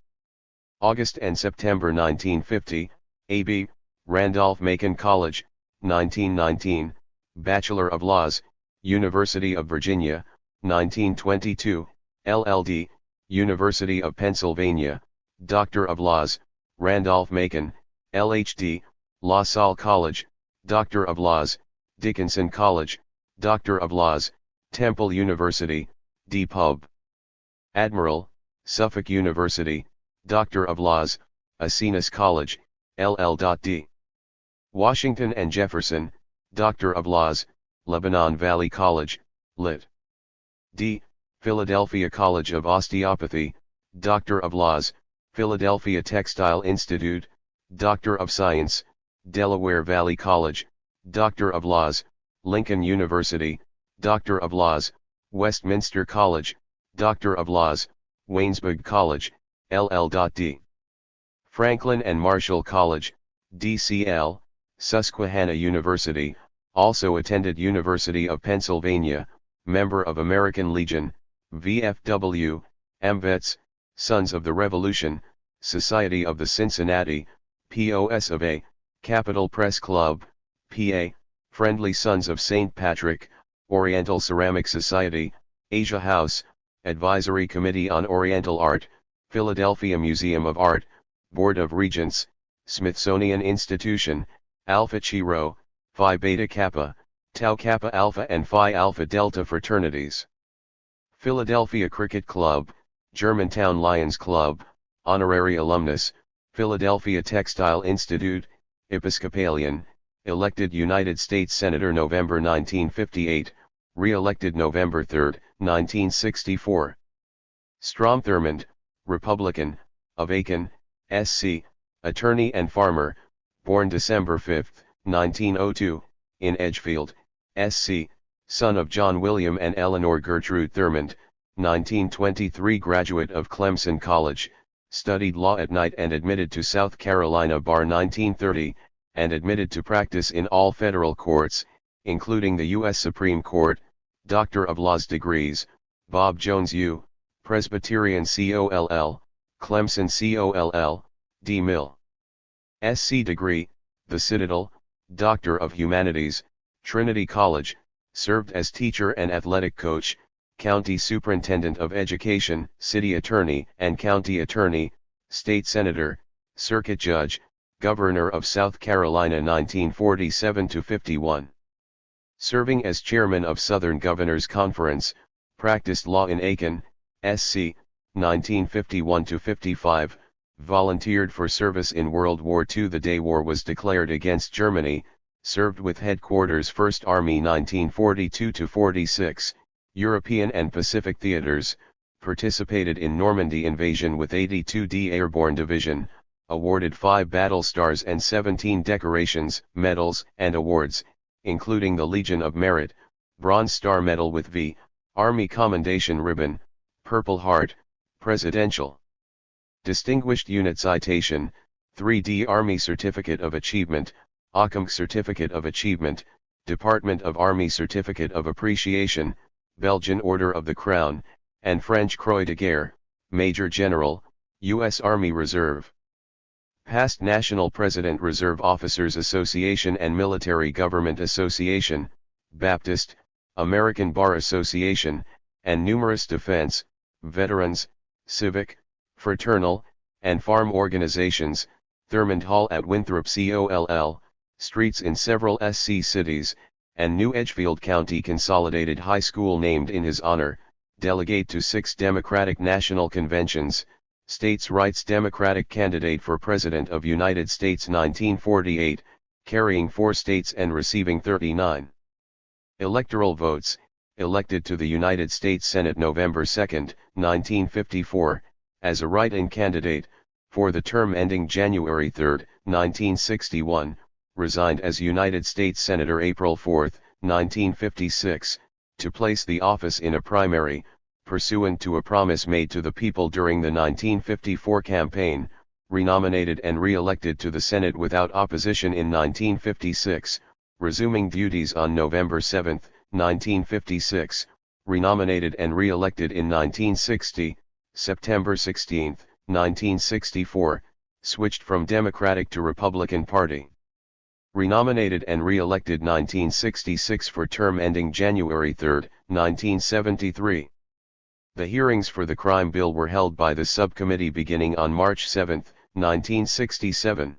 August and September 1950, A.B., Randolph-Macon College, 1919, Bachelor of Laws, University of Virginia, 1922, LL.D., University of Pennsylvania, Doctor of Laws, Randolph-Macon, LH.D., La Salle College, Doctor of Laws, Dickinson College, Doctor of Laws, Temple University, D.Pub. Admiral, Suffolk University, Doctor of Laws, Aquinas College, LL.D. Washington and Jefferson, Doctor of Laws, Lebanon Valley College, Lit. D. Philadelphia College of Osteopathy, Doctor of Laws, Philadelphia Textile Institute, Doctor of Science, Delaware Valley College, Doctor of Laws, Lincoln University, Doctor of Laws, Westminster College, Doctor of Laws, Waynesburg College, LL.D. Franklin and Marshall College, DCL, Susquehanna University, also attended University of Pennsylvania, member of American Legion, VFW, AMVETS, Sons of the Revolution, Society of the Cincinnati, POS of A, Capitol Press Club, PA, Friendly Sons of St. Patrick, Oriental Ceramic Society, Asia House, Advisory Committee on Oriental Art, Philadelphia Museum of Art, Board of Regents, Smithsonian Institution, Alpha Chi Rho, Phi Beta Kappa, Tau Kappa Alpha and Phi Alpha Delta fraternities. Philadelphia Cricket Club, Germantown Lions Club, Honorary Alumnus, Philadelphia Textile Institute, Episcopalian, elected United States Senator November 1958, re-elected November 3, 1964. Strom Thurmond, Republican, of Aiken, SC, attorney and farmer, born December 5, 1902, in Edgefield, SC, son of John William and Eleanor Gertrude Thurmond, 1923 graduate of Clemson College, studied law at night and admitted to South Carolina Bar 1930, and admitted to practice in all federal courts, including the U.S. Supreme Court, Doctor of Laws degrees, Bob Jones U., Presbyterian COLL, Clemson Coll, D. Mill. SC degree, The Citadel, Doctor of Humanities, Trinity College, served as teacher and athletic coach, County Superintendent of Education, City Attorney and County Attorney, State Senator, Circuit Judge, Governor of South Carolina 1947-51. Serving as Chairman of Southern Governors Conference, practiced law in Aiken, SC, 1951-55, volunteered for service in World War II the day war was declared against Germany, served with headquarters 1st Army 1942-46, European and Pacific theaters, participated in Normandy invasion with 82d Airborne Division, awarded 5 battle stars and 17 decorations, medals, and awards, including the Legion of Merit, Bronze Star Medal with V, Army Commendation Ribbon, Purple Heart, Presidential Distinguished Unit Citation, 3D Army Certificate of Achievement, ACOMC Certificate of Achievement, Department of Army Certificate of Appreciation, Belgian Order of the Crown, and French Croix de Guerre, Major General, U.S. Army Reserve. Past National President Reserve Officers Association and Military Government Association, Baptist, American Bar Association, and numerous defense, veterans, civic, fraternal, and farm organizations, Thurmond Hall at Winthrop Coll, streets in several SC cities, and New Edgefield County Consolidated High School named in his honor, delegate to 6 Democratic National Conventions, States' Rights Democratic candidate for President of United States 1948, carrying 4 states and receiving 39 electoral votes, elected to the United States Senate November 2, 1954, as a write-in candidate, for the term ending January 3, 1961, resigned as United States Senator April 4, 1956, to place the office in a primary, pursuant to a promise made to the people during the 1954 campaign, renominated and re-elected to the Senate without opposition in 1956, resuming duties on November 7, 1956, renominated and re-elected in 1960, September 16, 1964, switched from Democratic to Republican Party. Renominated and re-elected 1966 for term ending January 3, 1973. The hearings for the crime bill were held by the subcommittee beginning on March 7, 1967.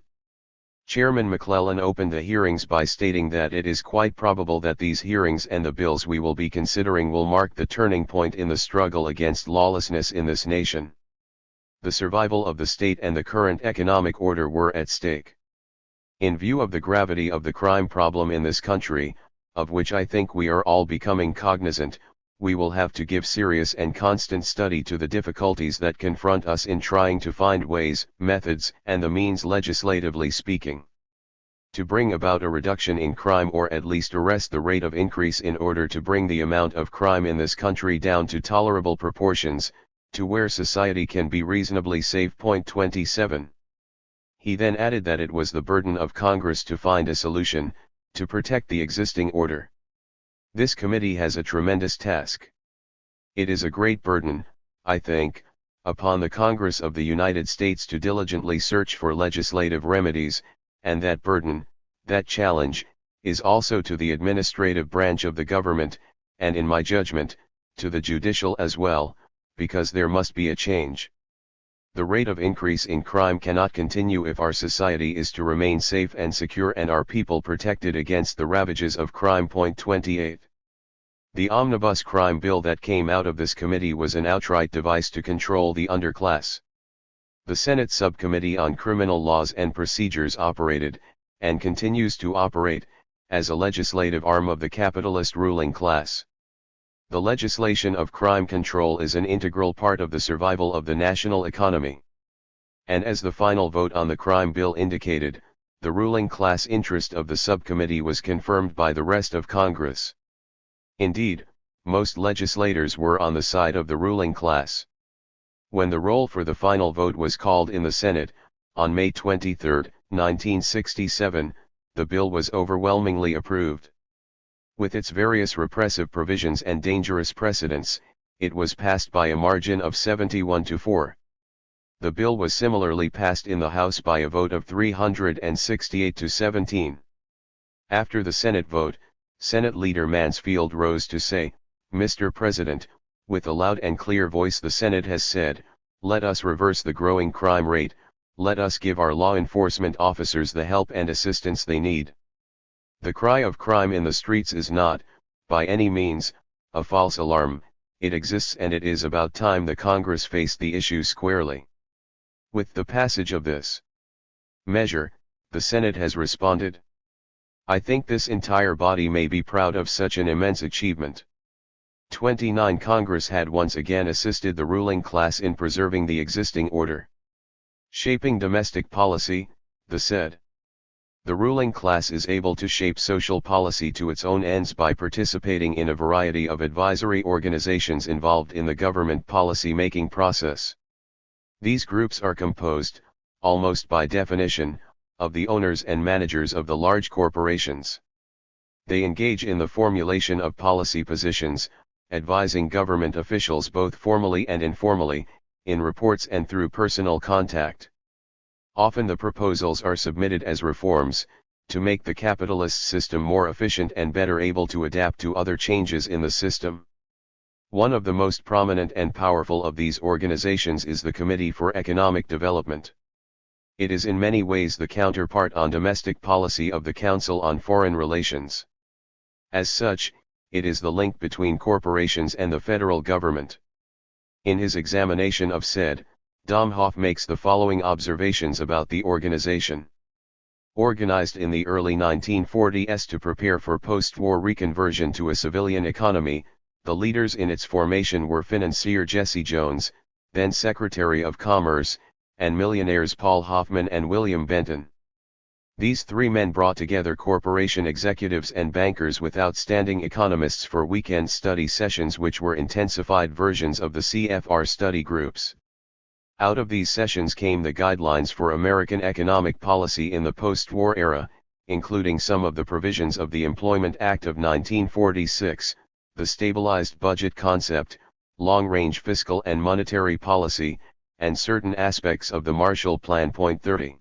Chairman McClellan opened the hearings by stating that it is quite probable that these hearings and the bills we will be considering will mark the turning point in the struggle against lawlessness in this nation. The survival of the state and the current economic order were at stake. In view of the gravity of the crime problem in this country, of which I think we are all becoming cognizant, we will have to give serious and constant study to the difficulties that confront us in trying to find ways, methods, and the means legislatively speaking, to bring about a reduction in crime or at least arrest the rate of increase in order to bring the amount of crime in this country down to tolerable proportions, to where society can be reasonably safe. 27. He then added that it was the burden of Congress to find a solution, to protect the existing order. This committee has a tremendous task. It is a great burden, I think, upon the Congress of the United States to diligently search for legislative remedies, and that burden, that challenge, is also to the administrative branch of the government, and in my judgment, to the judicial as well, because there must be a change. The rate of increase in crime cannot continue if our society is to remain safe and secure and our people protected against the ravages of crime. 28. The omnibus crime bill that came out of this committee was an outright device to control the underclass. The Senate Subcommittee on Criminal Laws and Procedures operated, and continues to operate, as a legislative arm of the capitalist ruling class. The legislation of crime control is an integral part of the survival of the national economy. And as the final vote on the crime bill indicated, the ruling class interest of the subcommittee was confirmed by the rest of Congress. Indeed, most legislators were on the side of the ruling class. When the roll for the final vote was called in the Senate, on May 23, 1967, the bill was overwhelmingly approved. With its various repressive provisions and dangerous precedents, it was passed by a margin of 71 to 4. The bill was similarly passed in the House by a vote of 368 to 17. After the Senate vote, Senate Leader Mansfield rose to say, "Mr. President, with a loud and clear voice the Senate has said, let us reverse the growing crime rate, let us give our law enforcement officers the help and assistance they need. The cry of crime in the streets is not, by any means, a false alarm, it exists and it is about time the Congress faced the issue squarely." With the passage of this measure, the Senate has responded. I think this entire body may be proud of such an immense achievement. 29 Congress had once again assisted the ruling class in preserving the existing order. Shaping domestic policy, the said. The ruling class is able to shape social policy to its own ends by participating in a variety of advisory organizations involved in the government policy-making process. These groups are composed, almost by definition, of the owners and managers of the large corporations. They engage in the formulation of policy positions, advising government officials both formally and informally, in reports and through personal contact. Often the proposals are submitted as reforms, to make the capitalist system more efficient and better able to adapt to other changes in the system. One of the most prominent and powerful of these organizations is the Committee for Economic Development. It is in many ways the counterpart on domestic policy of the Council on Foreign Relations. As such, it is the link between corporations and the federal government. In his examination of said, Domhoff makes the following observations about the organization. Organized in the early 1940s to prepare for post-war reconversion to a civilian economy, the leaders in its formation were financier Jesse Jones, then Secretary of Commerce, and millionaires Paul Hoffman and William Benton. These three men brought together corporation executives and bankers with outstanding economists for weekend study sessions which were intensified versions of the CFR study groups. Out of these sessions came the guidelines for American economic policy in the post-war era, including some of the provisions of the Employment Act of 1946, the stabilized budget concept, long-range fiscal and monetary policy, and certain aspects of the Marshall Plan. Point 30.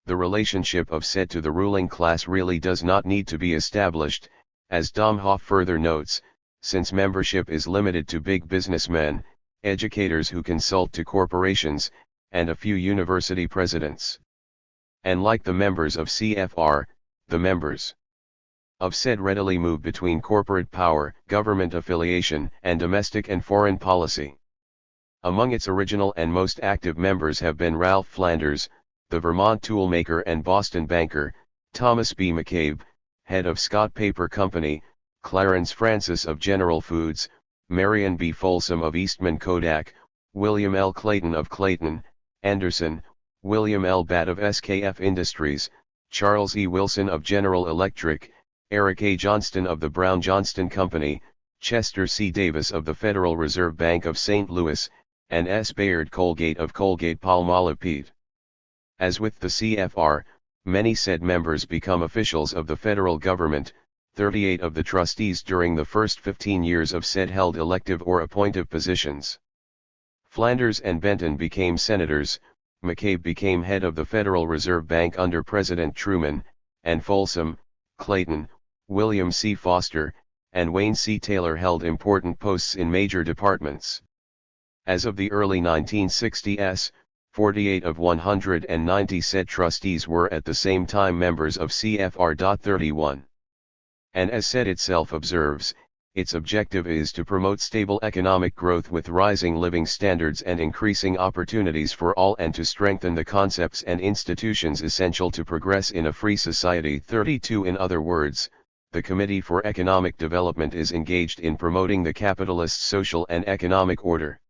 The relationship of said to the ruling class really does not need to be established, as Domhoff further notes, since membership is limited to big businessmen, educators who consult to corporations, and a few university presidents. And like the members of CFR, the members of said readily move between corporate power, government affiliation, and domestic and foreign policy. Among its original and most active members have been Ralph Flanders, the Vermont toolmaker and Boston banker, Thomas B. McCabe, head of Scott Paper Company, Clarence Francis of General Foods, Marion B. Folsom of Eastman Kodak, William L. Clayton of Clayton, Anderson, William L. Batt of SKF Industries, Charles E. Wilson of General Electric, Eric A. Johnston of the Brown Johnston Company, Chester C. Davis of the Federal Reserve Bank of St. Louis, and S. Bayard Colgate of Colgate-Palmolive. As with the CFR, many said members become officials of the federal government. 38 of the trustees during the first 15 years of said held elective or appointive positions. Flanders and Benton became senators, McCabe became head of the Federal Reserve Bank under President Truman, and Folsom, Clayton, William C. Foster, and Wayne C. Taylor held important posts in major departments. As of the early 1960s, 48 of 190 said trustees were at the same time members of CFR. 31. And as said itself observes, its objective is to promote stable economic growth with rising living standards and increasing opportunities for all and to strengthen the concepts and institutions essential to progress in a free society. 32 In other words, the Committee for Economic Development is engaged in promoting the capitalist social and economic order.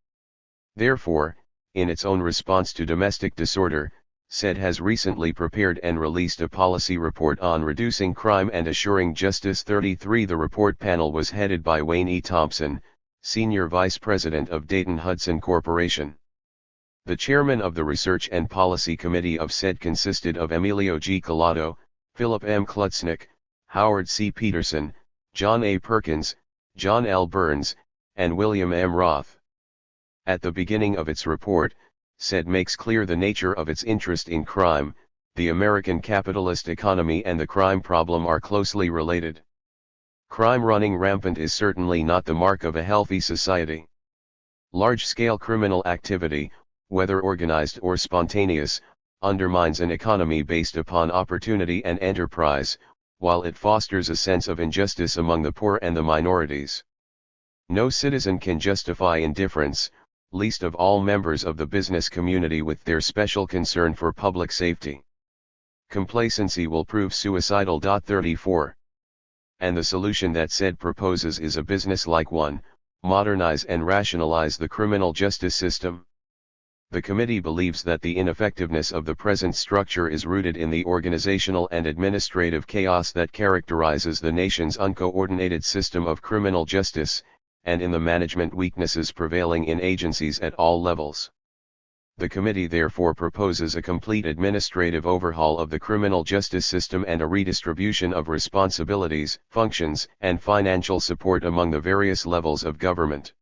Therefore, in its own response to domestic disorder, said has recently prepared and released a policy report on reducing crime and assuring justice. 33 The report panel was headed by Wayne E. Thompson, Senior Vice President of Dayton-Hudson Corporation. The chairman of the Research and Policy Committee of said consisted of Emilio G. Collado, Philip M. Klutznick, Howard C. Peterson, John A. Perkins, John L. Burns, and William M. Roth. At the beginning of its report, said makes clear the nature of its interest in crime. The American capitalist economy and the crime problem are closely related. Crime running rampant is certainly not the mark of a healthy society. Large-scale criminal activity, whether organized or spontaneous, undermines an economy based upon opportunity and enterprise, while it fosters a sense of injustice among the poor and the minorities. No citizen can justify indifference, least of all members of the business community with their special concern for public safety. Complacency will prove suicidal. 34. And the solution that said proposes is a business-like one: modernize and rationalize the criminal justice system. The committee believes that the ineffectiveness of the present structure is rooted in the organizational and administrative chaos that characterizes the nation's uncoordinated system of criminal justice, and in the management weaknesses prevailing in agencies at all levels. The committee therefore proposes a complete administrative overhaul of the criminal justice system and a redistribution of responsibilities, functions, and financial support among the various levels of government.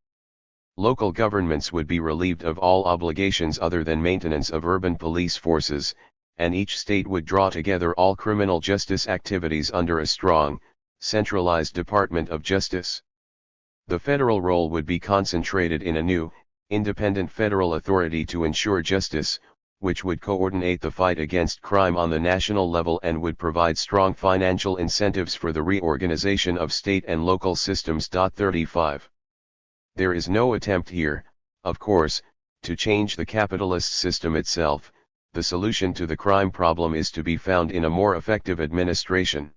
Local governments would be relieved of all obligations other than maintenance of urban police forces, and each state would draw together all criminal justice activities under a strong, centralized Department of Justice. The federal role would be concentrated in a new, independent federal authority to ensure justice, which would coordinate the fight against crime on the national level and would provide strong financial incentives for the reorganization of state and local systems. 35. There is no attempt here, of course, to change the capitalist system itself. The solution to the crime problem is to be found in a more effective administration.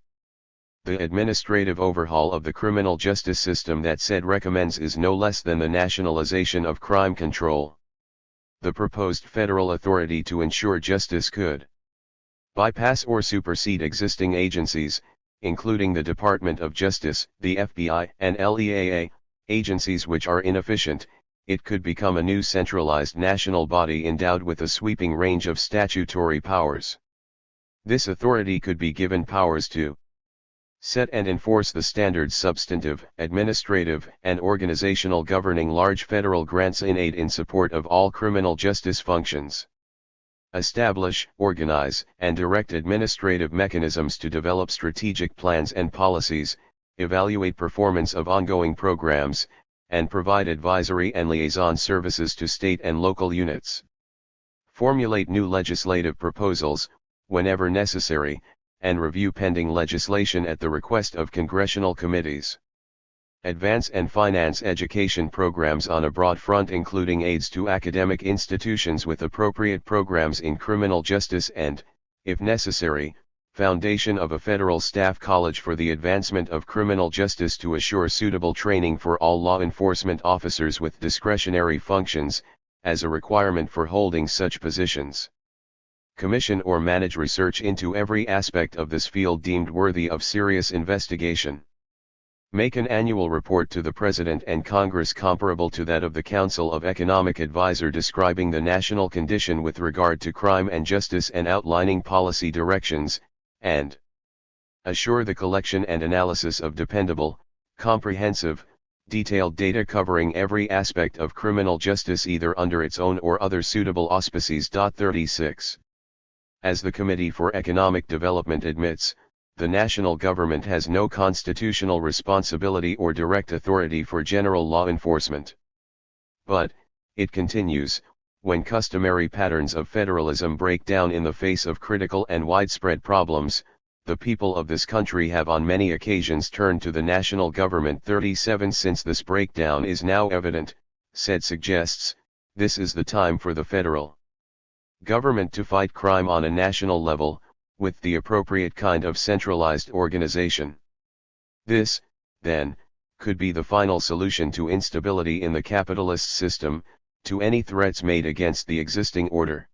The administrative overhaul of the criminal justice system that said recommends is no less than the nationalization of crime control. The proposed federal authority to ensure justice could bypass or supersede existing agencies, including the Department of Justice, the FBI, and LEAA, agencies which are inefficient. It could become a new centralized national body endowed with a sweeping range of statutory powers. This authority could be given powers to set and enforce the standards substantive, administrative, and organizational governing large federal grants in aid in support of all criminal justice functions. Establish, organize, and direct administrative mechanisms to develop strategic plans and policies, evaluate performance of ongoing programs, and provide advisory and liaison services to state and local units. Formulate new legislative proposals, whenever necessary, and review pending legislation at the request of congressional committees. Advance and finance education programs on a broad front, including aids to academic institutions with appropriate programs in criminal justice and, if necessary, foundation of a federal staff college for the advancement of criminal justice to assure suitable training for all law enforcement officers with discretionary functions, as a requirement for holding such positions. Commission or manage research into every aspect of this field deemed worthy of serious investigation. Make an annual report to the President and Congress comparable to that of the Council of Economic Advisor describing the national condition with regard to crime and justice and outlining policy directions, and assure the collection and analysis of dependable, comprehensive, detailed data covering every aspect of criminal justice either under its own or other suitable auspices. 36. As the Committee for Economic Development admits, the national government has no constitutional responsibility or direct authority for general law enforcement. But, it continues, when customary patterns of federalism break down in the face of critical and widespread problems, the people of this country have on many occasions turned to the national government. 37. Since this breakdown is now evident, said suggests, this is the time for the federal government to fight crime on a national level, with the appropriate kind of centralized organization. This, then, could be the final solution to instability in the capitalist system, to any threats made against the existing order.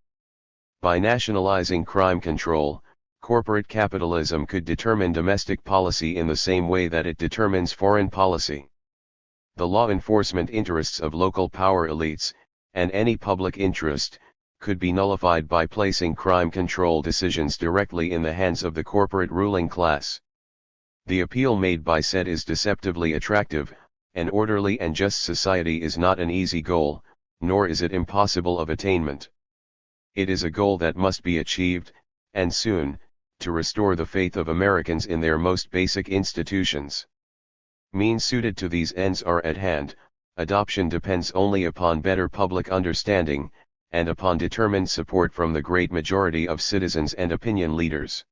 By nationalizing crime control, corporate capitalism could determine domestic policy in the same way that it determines foreign policy. The law enforcement interests of local power elites, and any public interest, could be nullified by placing crime control decisions directly in the hands of the corporate ruling class. The appeal made by said is deceptively attractive. An orderly and just society is not an easy goal, nor is it impossible of attainment. It is a goal that must be achieved, and soon, to restore the faith of Americans in their most basic institutions. Means suited to these ends are at hand. Adoption depends only upon better public understanding, and upon determined support from the great majority of citizens and opinion leaders.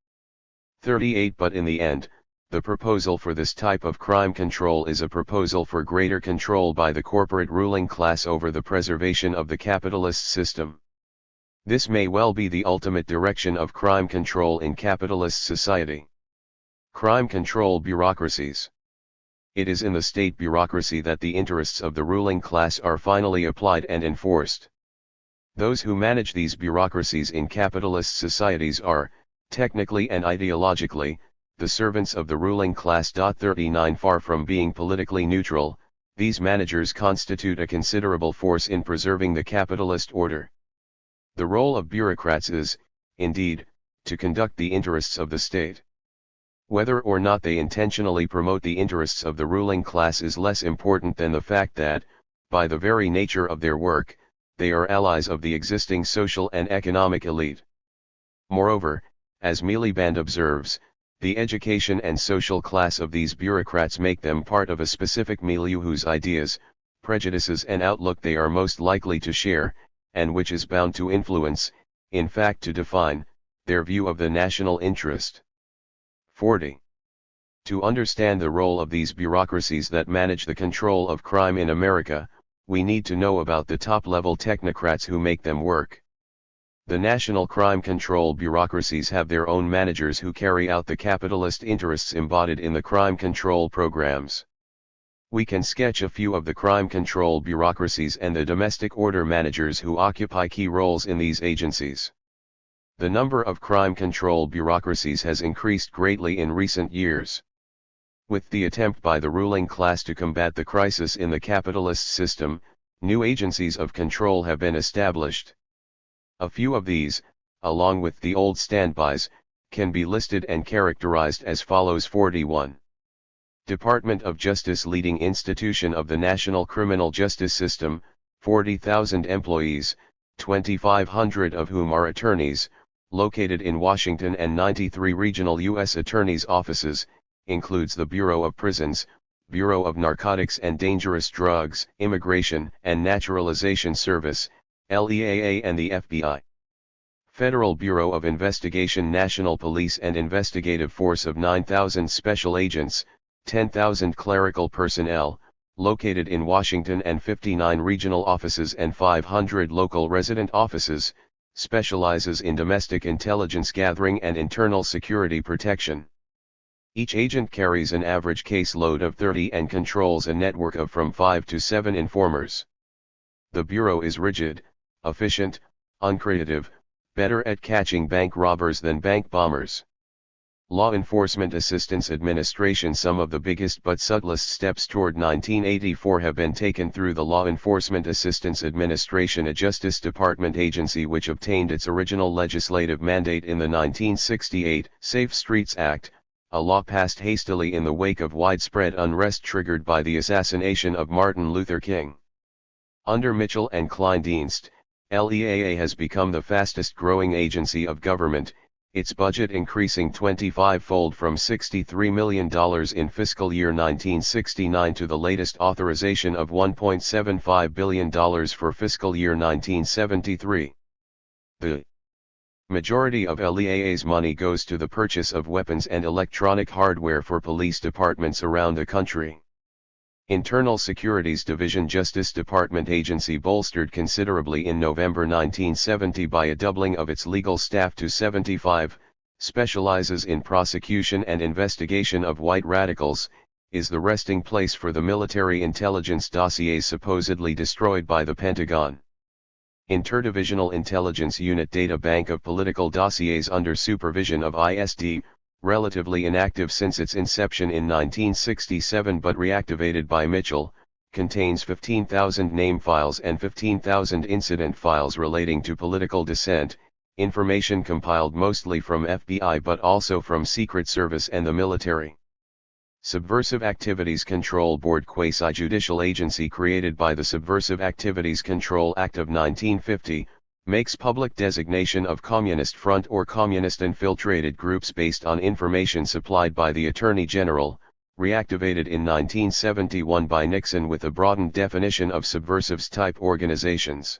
38 But in the end, the proposal for this type of crime control is a proposal for greater control by the corporate ruling class over the preservation of the capitalist system. This may well be the ultimate direction of crime control in capitalist society. Crime control bureaucracies. It is in the state bureaucracy that the interests of the ruling class are finally applied and enforced. Those who manage these bureaucracies in capitalist societies are, technically and ideologically, the servants of the ruling class. 39 Far from being politically neutral, these managers constitute a considerable force in preserving the capitalist order. The role of bureaucrats is, indeed, to conduct the interests of the state. Whether or not they intentionally promote the interests of the ruling class is less important than the fact that, by the very nature of their work, they are allies of the existing social and economic elite. Moreover, as Miliband observes, the education and social class of these bureaucrats make them part of a specific milieu whose ideas, prejudices and outlook they are most likely to share, and which is bound to influence, in fact to define, their view of the national interest. 40. To understand the role of these bureaucracies that manage the control of crime in America, we need to know about the top-level technocrats who make them work. The national crime control bureaucracies have their own managers who carry out the capitalist interests embodied in the crime control programs. We can sketch a few of the crime control bureaucracies and the domestic order managers who occupy key roles in these agencies. The number of crime control bureaucracies has increased greatly in recent years. With the attempt by the ruling class to combat the crisis in the capitalist system, new agencies of control have been established. A few of these, along with the old standbys, can be listed and characterized as follows. 41. Department of Justice, leading institution of the national criminal justice system, 40,000 employees, 2,500 of whom are attorneys, located in Washington and 93 regional U.S. attorneys' offices, includes the Bureau of Prisons, Bureau of Narcotics and Dangerous Drugs, Immigration and Naturalization Service, LEAA and the FBI. Federal Bureau of Investigation, National Police and Investigative Force of 9,000 special agents, 10,000 clerical personnel, located in Washington and 59 regional offices and 500 local resident offices, specializes in domestic intelligence gathering and internal security protection. Each agent carries an average caseload of 30 and controls a network of from 5 to 7 informers. The Bureau is rigid, efficient, uncreative, better at catching bank robbers than bank bombers. Law Enforcement Assistance Administration. Some of the biggest but subtlest steps toward 1984 have been taken through the Law Enforcement Assistance Administration, a Justice Department agency which obtained its original legislative mandate in the 1968 Safe Streets Act, a law passed hastily in the wake of widespread unrest triggered by the assassination of Martin Luther King. Under Mitchell and Kleindienst, LEAA has become the fastest growing agency of government, its budget increasing 25-fold from $63 million in fiscal year 1969 to the latest authorization of $1.75 billion for fiscal year 1973. The majority of LEAA's money goes to the purchase of weapons and electronic hardware for police departments around the country. Internal Securities Division, Justice Department agency, bolstered considerably in November 1970 by a doubling of its legal staff to 75, specializes in prosecution and investigation of white radicals, is the resting place for the military intelligence dossiers supposedly destroyed by the Pentagon. Interdivisional Intelligence Unit data bank of political dossiers under supervision of ISD, relatively inactive since its inception in 1967 but reactivated by Mitchell, contains 15,000 name files and 15,000 incident files relating to political dissent, information compiled mostly from FBI but also from Secret Service and the military. Subversive Activities Control Board, quasi-judicial agency created by the Subversive Activities Control Act of 1950, Makes public designation of Communist Front or Communist infiltrated groups based on information supplied by the Attorney General, reactivated in 1971 by Nixon with a broadened definition of subversives-type organizations.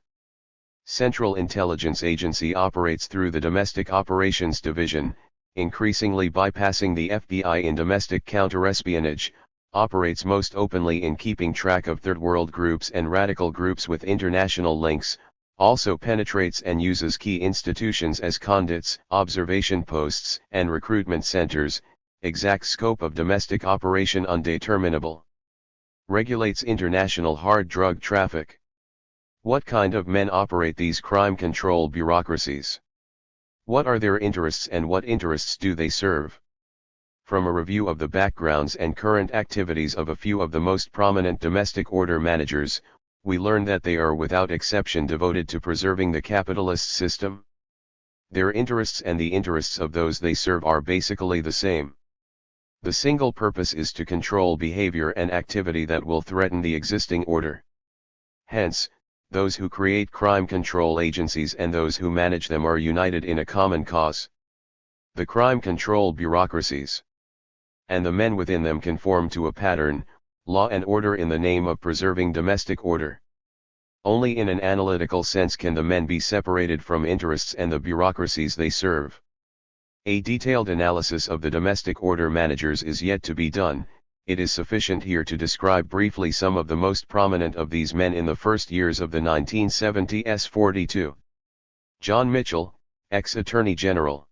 Central Intelligence Agency operates through the Domestic Operations Division, increasingly bypassing the FBI in domestic counterespionage, operates most openly in keeping track of third world groups and radical groups with international links, also penetrates and uses key institutions as conduits, observation posts, and recruitment centers, exact scope of domestic operation undeterminable. Regulates international hard drug traffic. What kind of men operate these crime control bureaucracies? What are their interests and what interests do they serve? From a review of the backgrounds and current activities of a few of the most prominent domestic order managers, we learn that they are without exception devoted to preserving the capitalist system. Their interests and the interests of those they serve are basically the same. The single purpose is to control behavior and activity that will threaten the existing order. Hence, those who create crime control agencies and those who manage them are united in a common cause. The crime control bureaucracies. And the men within them conform to a pattern, law and order in the name of preserving domestic order. Only in an analytical sense can the men be separated from interests and the bureaucracies they serve. A detailed analysis of the domestic order managers is yet to be done. It is sufficient here to describe briefly some of the most prominent of these men in the first years of the 1970s. 42. John Mitchell, ex-Attorney General.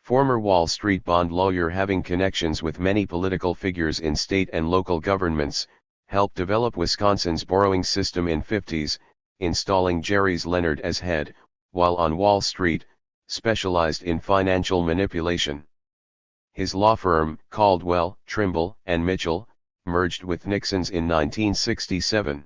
Former Wall Street bond lawyer having connections with many political figures in state and local governments, helped develop Wisconsin's borrowing system in 50s, installing Jerry's Leonard as head, while on Wall Street, specialized in financial manipulation. His law firm, Caldwell, Trimble, and Mitchell, merged with Nixon's in 1967.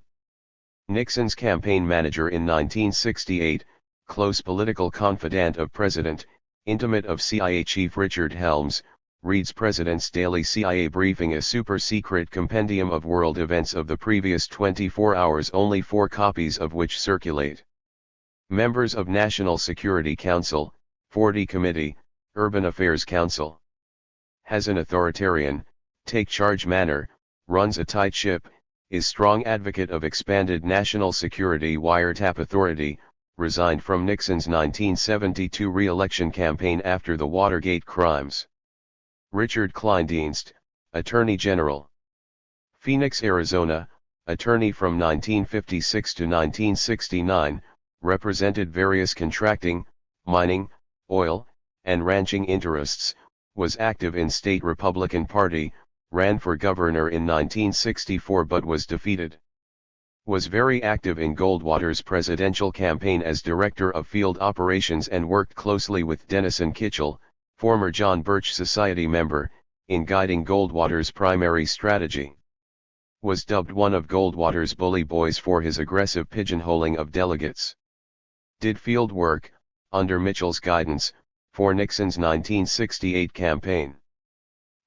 Nixon's campaign manager in 1968, close political confidant of President, intimate of CIA Chief Richard Helms, reads President's daily CIA briefing, a super-secret compendium of world events of the previous 24 hours, only 4 copies of which circulate. Members of National Security Council, 40 Committee, Urban Affairs Council. Has an authoritarian, take-charge manner, runs a tight ship, is strong advocate of expanded national security wiretap authority, resigned from Nixon's 1972 re-election campaign after the Watergate crimes. Richard Kleindienst, Attorney General. Phoenix, Arizona, attorney from 1956 to 1969, represented various contracting, mining, oil, and ranching interests, was active in state Republican Party, ran for governor in 1964 but was defeated. Was very active in Goldwater's presidential campaign as Director of Field Operations and worked closely with Denison Kitchell, former John Birch Society member, in guiding Goldwater's primary strategy. Was dubbed one of Goldwater's bully boys for his aggressive pigeonholing of delegates. Did field work, under Mitchell's guidance, for Nixon's 1968 campaign.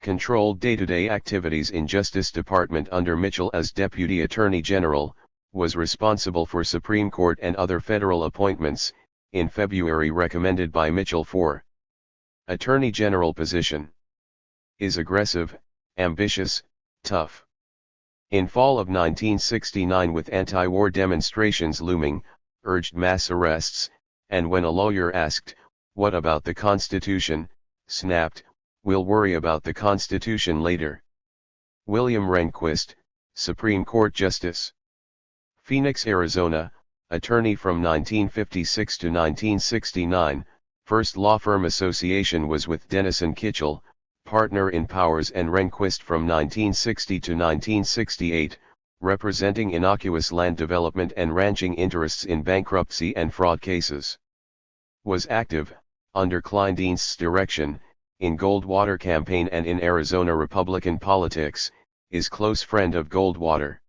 Controlled day-to-day activities in Justice Department under Mitchell as Deputy Attorney General, was responsible for Supreme Court and other federal appointments, in February recommended by Mitchell for Attorney General position. Is aggressive, ambitious, tough. In fall of 1969, with anti-war demonstrations looming, urged mass arrests, and when a lawyer asked, "What about the Constitution?" snapped, "We'll worry about the Constitution later." William Rehnquist, Supreme Court Justice. Phoenix, Arizona, attorney from 1956 to 1969, first law firm association was with Denison Kitchell, partner in Powers and Rehnquist from 1960 to 1968, representing innocuous land development and ranching interests in bankruptcy and fraud cases. Was active, under Kleindienst's direction, in Goldwater campaign and in Arizona Republican politics, is close friend of Goldwater.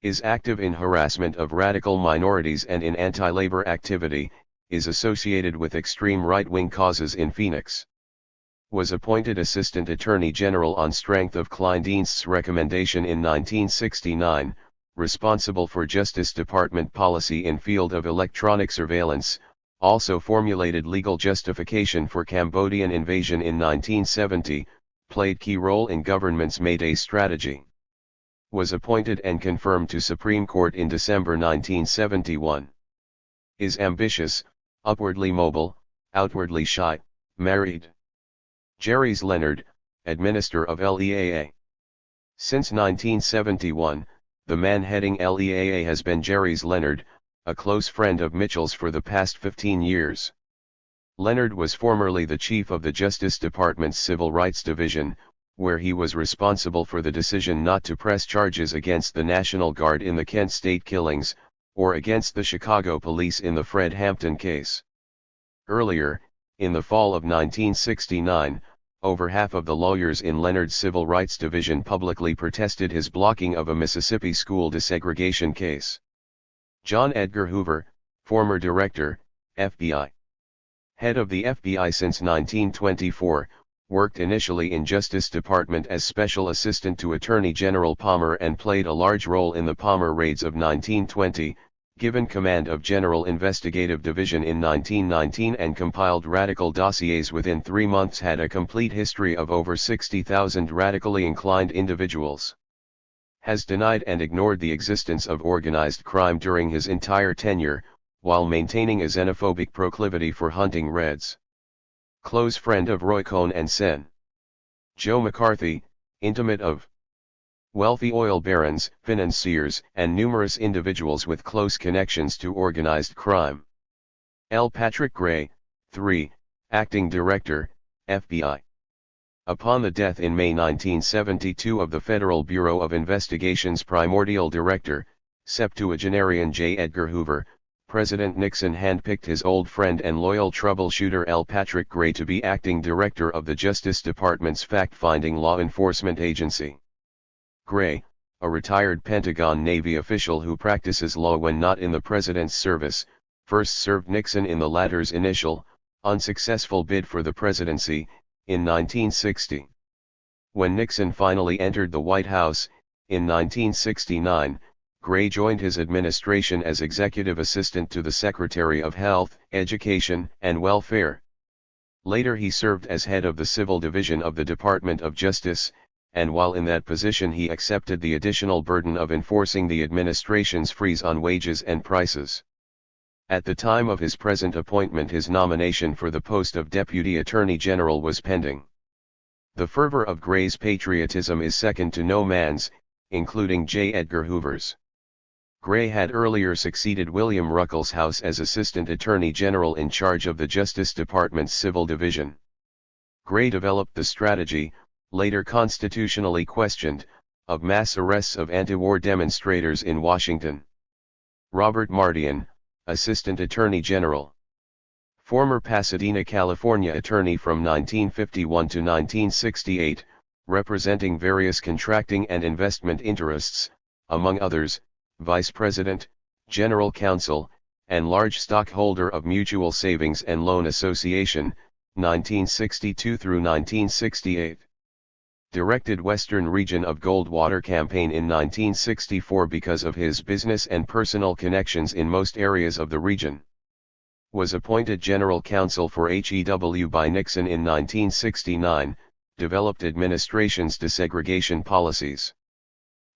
Is active in harassment of radical minorities and in anti-labor activity, is associated with extreme right-wing causes in Phoenix. Was appointed Assistant Attorney General on strength of Kleindienst's recommendation in 1969, responsible for Justice Department policy in field of electronic surveillance, also formulated legal justification for Cambodian invasion in 1970, played key role in government's Mayday strategy. Was appointed and confirmed to Supreme Court in December 1971. Is ambitious, upwardly mobile, outwardly shy, married. Jerry's Leonard, Administrator of LEAA. Since 1971, the man heading LEAA has been Jerry's Leonard, a close friend of Mitchell's for the past 15 years. Leonard was formerly the chief of the Justice Department's Civil Rights Division, where he was responsible for the decision not to press charges against the National Guard in the Kent State killings, or against the Chicago police in the Fred Hampton case. Earlier, in the fall of 1969, over half of the lawyers in Leonard's Civil Rights Division publicly protested his blocking of a Mississippi school desegregation case. John Edgar Hoover, former director, FBI. Head of the FBI since 1924, worked initially in Justice Department as Special Assistant to Attorney General Palmer and played a large role in the Palmer raids of 1920, given command of General Investigative Division in 1919 and compiled radical dossiers within 3 months, had a complete history of over 60,000 radically inclined individuals. Has denied and ignored the existence of organized crime during his entire tenure, while maintaining a xenophobic proclivity for hunting Reds. Close friend of Roy Cohn and Sen. Joe McCarthy, intimate of wealthy oil barons, financiers, and numerous individuals with close connections to organized crime. L. Patrick Gray, 3, Acting Director, FBI. Upon the death in May 1972 of the Federal Bureau of Investigation's primordial director, septuagenarian J. Edgar Hoover, President Nixon handpicked his old friend and loyal troubleshooter L. Patrick Gray to be acting director of the Justice Department's fact-finding law enforcement agency. Gray, a retired Pentagon Navy official who practices law when not in the president's service, first served Nixon in the latter's initial, unsuccessful bid for the presidency, in 1960. When Nixon finally entered the White House, in 1969, Gray joined his administration as executive assistant to the Secretary of Health, Education, and Welfare. Later he served as head of the Civil Division of the Department of Justice, and while in that position he accepted the additional burden of enforcing the administration's freeze on wages and prices. At the time of his present appointment, his nomination for the post of Deputy Attorney General was pending. The fervor of Gray's patriotism is second to no man's, including J. Edgar Hoover's. Gray had earlier succeeded William Ruckelshaus as Assistant Attorney General in charge of the Justice Department's Civil Division. Gray developed the strategy, later constitutionally questioned, of mass arrests of anti-war demonstrators in Washington. Robert Mardian, Assistant Attorney General. Former Pasadena, California attorney from 1951 to 1968, representing various contracting and investment interests, among others, Vice President, General Counsel, and large stockholder of Mutual Savings and Loan Association, 1962 through 1968. Directed Western Region of Goldwater campaign in 1964 because of his business and personal connections in most areas of the region. Was appointed General Counsel for HEW by Nixon in 1969, developed administration's desegregation policies.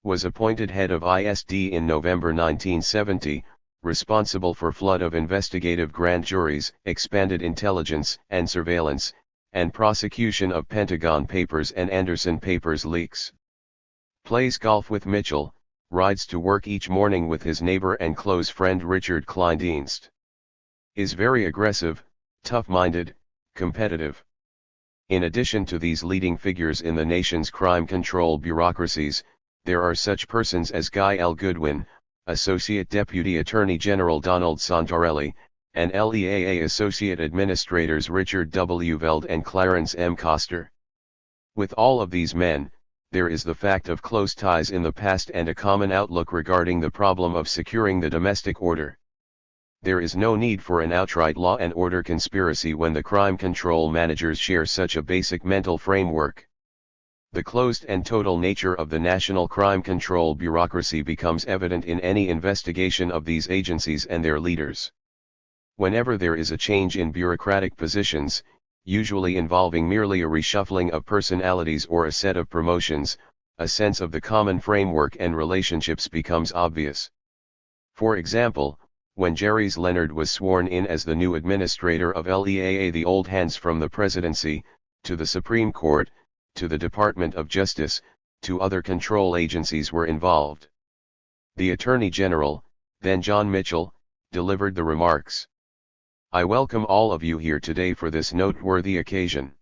Was appointed head of ISD in November 1970, responsible for flood of investigative grand juries, expanded intelligence and surveillance, and prosecution of Pentagon Papers and Anderson Papers leaks. Plays golf with Mitchell, rides to work each morning with his neighbor and close friend Richard Kleindienst. Is very aggressive, tough-minded, competitive. In addition to these leading figures in the nation's crime control bureaucracies, there are such persons as Guy L. Goodwin, Associate Deputy Attorney General Donald Santarelli, and LEAA Associate Administrators Richard W. Veld and Clarence M. Coster. With all of these men, there is the fact of close ties in the past and a common outlook regarding the problem of securing the domestic order. There is no need for an outright law and order conspiracy when the crime control managers share such a basic mental framework. The closed and total nature of the national crime control bureaucracy becomes evident in any investigation of these agencies and their leaders. Whenever there is a change in bureaucratic positions, usually involving merely a reshuffling of personalities or a set of promotions, a sense of the common framework and relationships becomes obvious. For example, when Jerry Leonard was sworn in as the new administrator of LEAA, the old hands from the presidency, to the Supreme Court, to the Department of Justice, to other control agencies were involved. The Attorney General, then John Mitchell, delivered the remarks. I welcome all of you here today for this noteworthy occasion.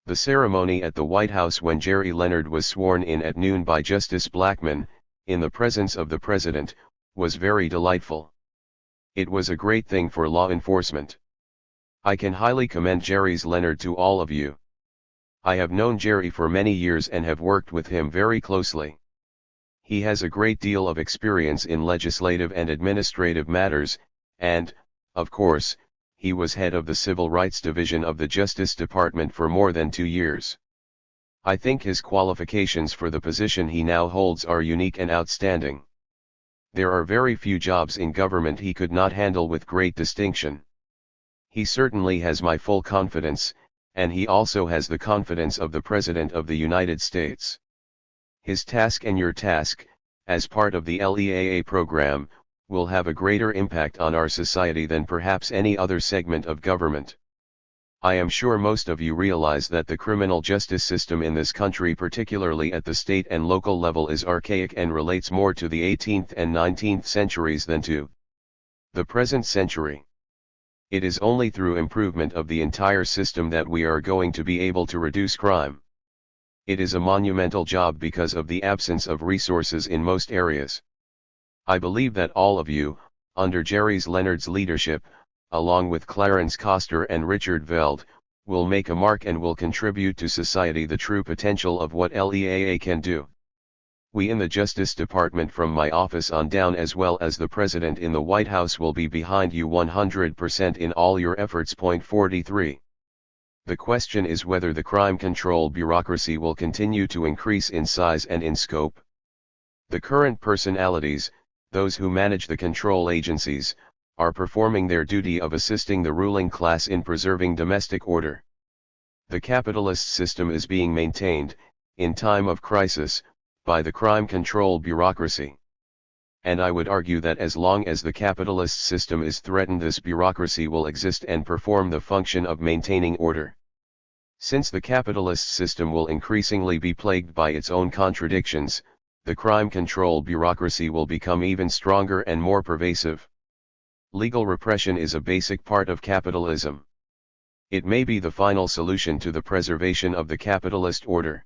The ceremony at the White House when Jerry Leonard was sworn in at noon by Justice Blackmun, in the presence of the President, was very delightful. It was a great thing for law enforcement. I can highly commend Jerry Leonard to all of you. I have known Jerry for many years and have worked with him very closely. He has a great deal of experience in legislative and administrative matters, and, of course, he was head of the Civil Rights Division of the Justice Department for more than 2 years. I think his qualifications for the position he now holds are unique and outstanding. There are very few jobs in government he could not handle with great distinction. He certainly has my full confidence, and he also has the confidence of the President of the United States. His task and your task, as part of the LEAA program, will have a greater impact on our society than perhaps any other segment of government. I am sure most of you realize that the criminal justice system in this country, particularly at the state and local level, is archaic and relates more to the 18th and 19th centuries than to the present century. It is only through improvement of the entire system that we are going to be able to reduce crime. It is a monumental job because of the absence of resources in most areas. I believe that all of you, under Jerry Leonard's leadership, along with Clarence Koster and Richard Veld, will make a mark and will contribute to society the true potential of what LEAA can do. We in the Justice Department from my office on down, as well as the President in the White House, will be behind you 100% in all your efforts. Point 43. The question is whether the crime control bureaucracy will continue to increase in size and in scope. The current personalities, those who manage the control agencies, are performing their duty of assisting the ruling class in preserving domestic order. The capitalist system is being maintained, in time of crisis, by the crime control bureaucracy. And I would argue that as long as the capitalist system is threatened, this bureaucracy will exist and perform the function of maintaining order. Since the capitalist system will increasingly be plagued by its own contradictions, the crime control bureaucracy will become even stronger and more pervasive. Legal repression is a basic part of capitalism. It may be the final solution to the preservation of the capitalist order.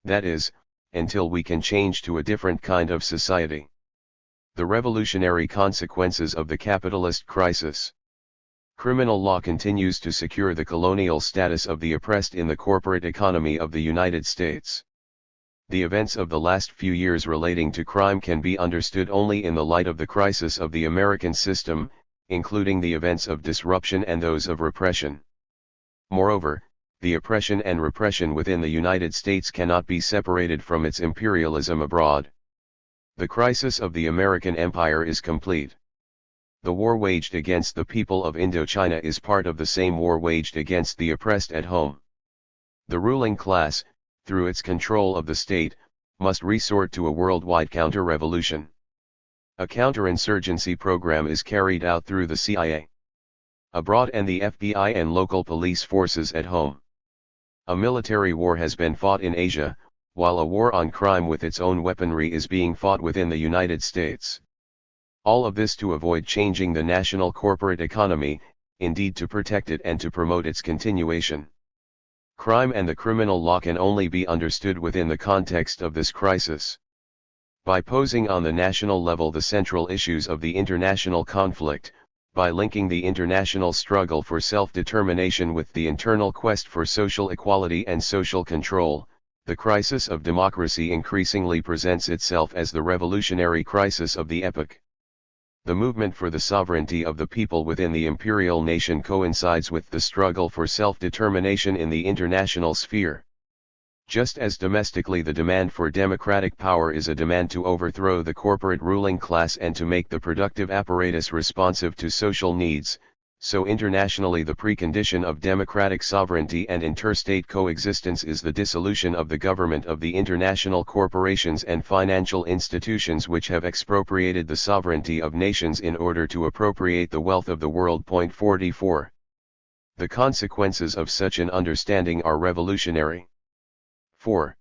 That is, until we can change to a different kind of society. The revolutionary consequences of the capitalist crisis. Criminal law continues to secure the colonial status of the oppressed in the corporate economy of the United States. The events of the last few years relating to crime can be understood only in the light of the crisis of the American system, including the events of disruption and those of repression. Moreover, the oppression and repression within the United States cannot be separated from its imperialism abroad. The crisis of the American empire is complete. The war waged against the people of Indochina is part of the same war waged against the oppressed at home. The ruling class, through its control of the state, must resort to a worldwide counter-revolution. A counterinsurgency program is carried out through the CIA abroad and the FBI and local police forces at home. A military war has been fought in Asia, while a war on crime with its own weaponry is being fought within the United States. All of this to avoid changing the national corporate economy, indeed to protect it and to promote its continuation. Crime and the criminal law can only be understood within the context of this crisis. By posing on the national level the central issues of the international conflict, by linking the international struggle for self-determination with the internal quest for social equality and social control, the crisis of democracy increasingly presents itself as the revolutionary crisis of the epoch. The movement for the sovereignty of the people within the imperial nation coincides with the struggle for self-determination in the international sphere. Just as domestically the demand for democratic power is a demand to overthrow the corporate ruling class and to make the productive apparatus responsive to social needs, so internationally the precondition of democratic sovereignty and interstate coexistence is the dissolution of the government of the international corporations and financial institutions which have expropriated the sovereignty of nations in order to appropriate the wealth of the world. 44. The consequences of such an understanding are revolutionary. 4.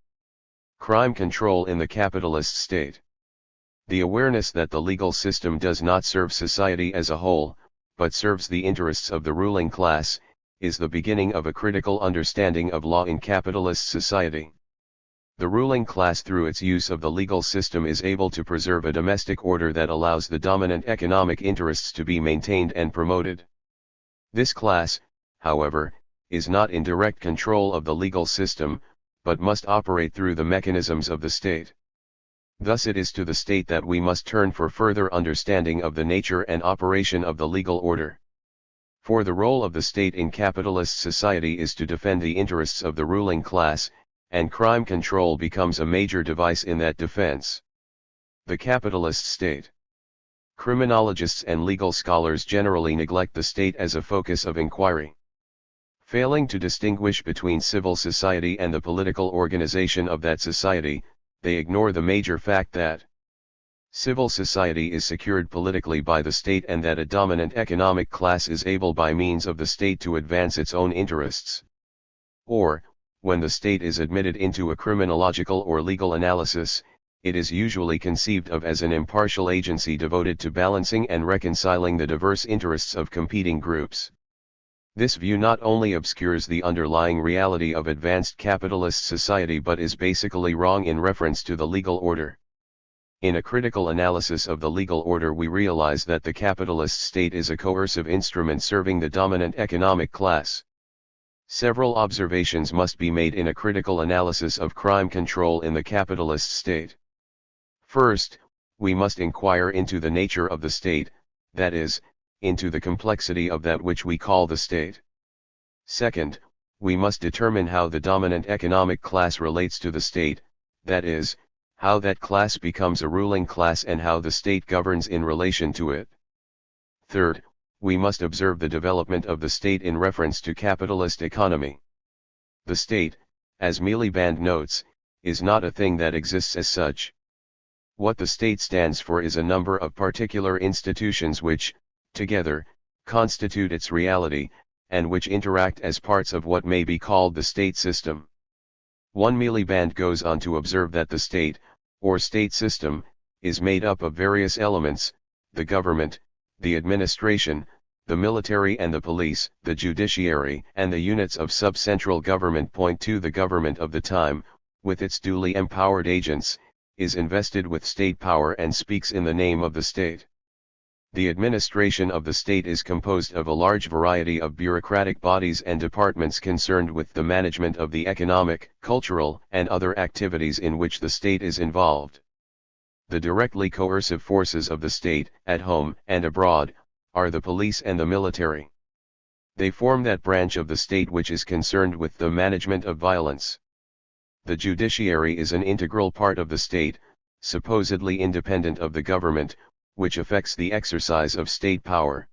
Crime control in the capitalist state. The awareness that the legal system does not serve society as a whole, but serves the interests of the ruling class, is the beginning of a critical understanding of law in capitalist society. The ruling class through its use of the legal system is able to preserve a domestic order that allows the dominant economic interests to be maintained and promoted. This class, however, is not in direct control of the legal system, but must operate through the mechanisms of the state. Thus it is to the state that we must turn for further understanding of the nature and operation of the legal order. For the role of the state in capitalist society is to defend the interests of the ruling class, and crime control becomes a major device in that defense. The capitalist state. Criminologists and legal scholars generally neglect the state as a focus of inquiry. Failing to distinguish between civil society and the political organization of that society, they ignore the major fact that civil society is secured politically by the state and that a dominant economic class is able by means of the state to advance its own interests. Or, when the state is admitted into a criminological or legal analysis, it is usually conceived of as an impartial agency devoted to balancing and reconciling the diverse interests of competing groups. This view not only obscures the underlying reality of advanced capitalist society but is basically wrong in reference to the legal order. In a critical analysis of the legal order we realize that the capitalist state is a coercive instrument serving the dominant economic class. Several observations must be made in a critical analysis of crime control in the capitalist state. First, we must inquire into the nature of the state, that is, into the complexity of that which we call the state. Second, we must determine how the dominant economic class relates to the state, that is, how that class becomes a ruling class and how the state governs in relation to it. Third, we must observe the development of the state in reference to capitalist economy. The state, as Miliband notes, is not a thing that exists as such. What the state stands for is a number of particular institutions which, together, constitute its reality, and which interact as parts of what may be called the state system. One Miliband goes on to observe that the state, or state system, is made up of various elements: the government, the administration, the military and the police, the judiciary, and the units of subcentral government. 2 The government of the time, with its duly empowered agents, is invested with state power and speaks in the name of the state. The administration of the state is composed of a large variety of bureaucratic bodies and departments concerned with the management of the economic, cultural, and other activities in which the state is involved. The directly coercive forces of the state, at home and abroad, are the police and the military. They form that branch of the state which is concerned with the management of violence. The judiciary is an integral part of the state, supposedly independent of the government, which affects the exercise of state power.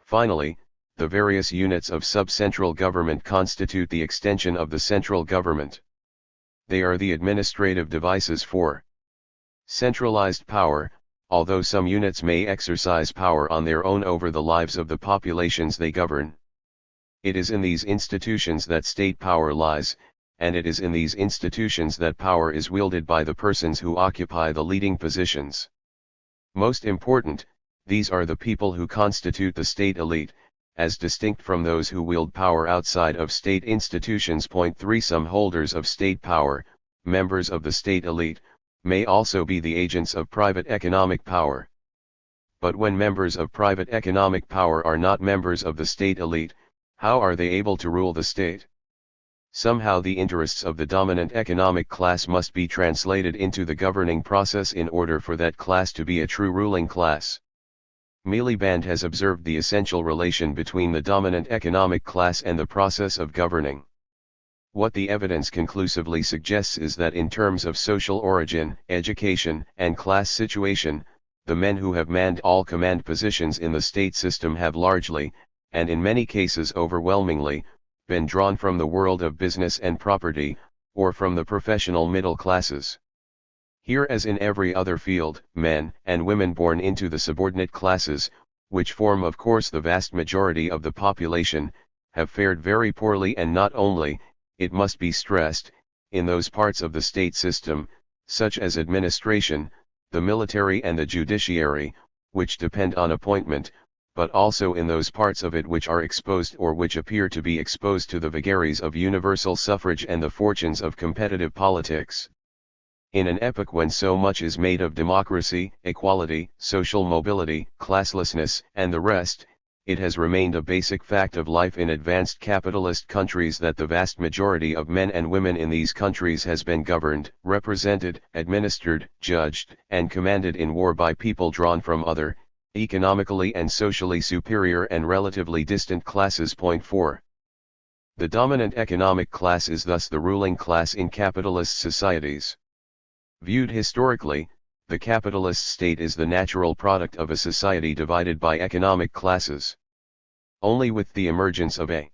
Finally, the various units of subcentral government constitute the extension of the central government. They are the administrative devices for centralized power, although some units may exercise power on their own over the lives of the populations they govern. It is in these institutions that state power lies, and it is in these institutions that power is wielded by the persons who occupy the leading positions. Most important, these are the people who constitute the state elite, as distinct from those who wield power outside of state institutions. 3 Some holders of state power, members of the state elite, may also be the agents of private economic power. But when members of private economic power are not members of the state elite, how are they able to rule the state? Somehow the interests of the dominant economic class must be translated into the governing process in order for that class to be a true ruling class. Miliband has observed the essential relation between the dominant economic class and the process of governing. What the evidence conclusively suggests is that in terms of social origin, education, and class situation, the men who have manned all command positions in the state system have largely, and in many cases overwhelmingly, been drawn from the world of business and property, or from the professional middle classes. Here as in every other field, men and women born into the subordinate classes, which form of course the vast majority of the population, have fared very poorly, and not only, it must be stressed, in those parts of the state system, such as administration, the military and the judiciary, which depend on appointment, but also in those parts of it which are exposed or which appear to be exposed to the vagaries of universal suffrage and the fortunes of competitive politics. In an epoch when so much is made of democracy, equality, social mobility, classlessness, and the rest, it has remained a basic fact of life in advanced capitalist countries that the vast majority of men and women in these countries has been governed, represented, administered, judged, and commanded in war by people drawn from other, economically and socially superior and relatively distant classes. Point 4. The dominant economic class is thus the ruling class in capitalist societies. Viewed historically, the capitalist state is the natural product of a society divided by economic classes. Only with the emergence of a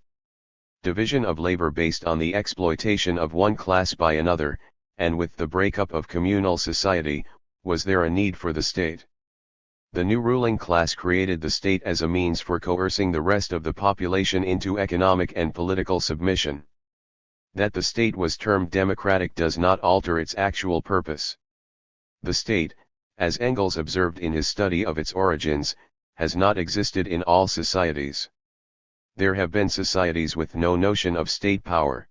division of labor based on the exploitation of one class by another, and with the breakup of communal society, was there a need for the state. The new ruling class created the state as a means for coercing the rest of the population into economic and political submission. That the state was termed democratic does not alter its actual purpose. The state, as Engels observed in his study of its origins, has not existed in all societies. There have been societies with no notion of state power.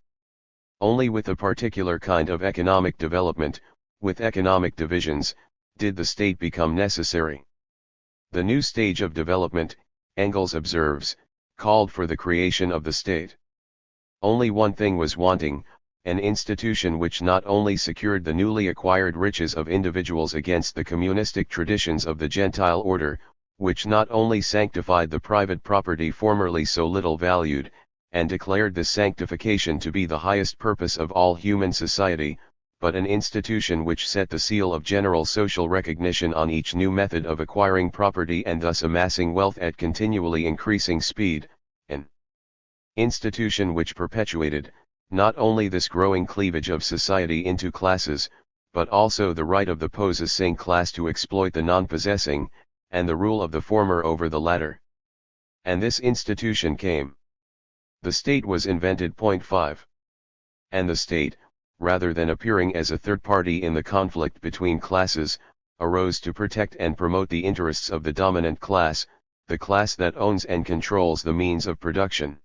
Only with a particular kind of economic development, with economic divisions, did the state become necessary. The new stage of development, Engels observes, called for the creation of the state. Only one thing was wanting, an institution which not only secured the newly acquired riches of individuals against the communistic traditions of the Gentile order, which not only sanctified the private property formerly so little valued, and declared this sanctification to be the highest purpose of all human society, but an institution which set the seal of general social recognition on each new method of acquiring property and thus amassing wealth at continually increasing speed, an institution which perpetuated, not only this growing cleavage of society into classes, but also the right of the possessing class to exploit the non-possessing, and the rule of the former over the latter. And this institution came. The state was invented. Point 5. And the state, rather than appearing as a third party in the conflict between classes, arose to protect and promote the interests of the dominant class, the class that owns and controls the means of production.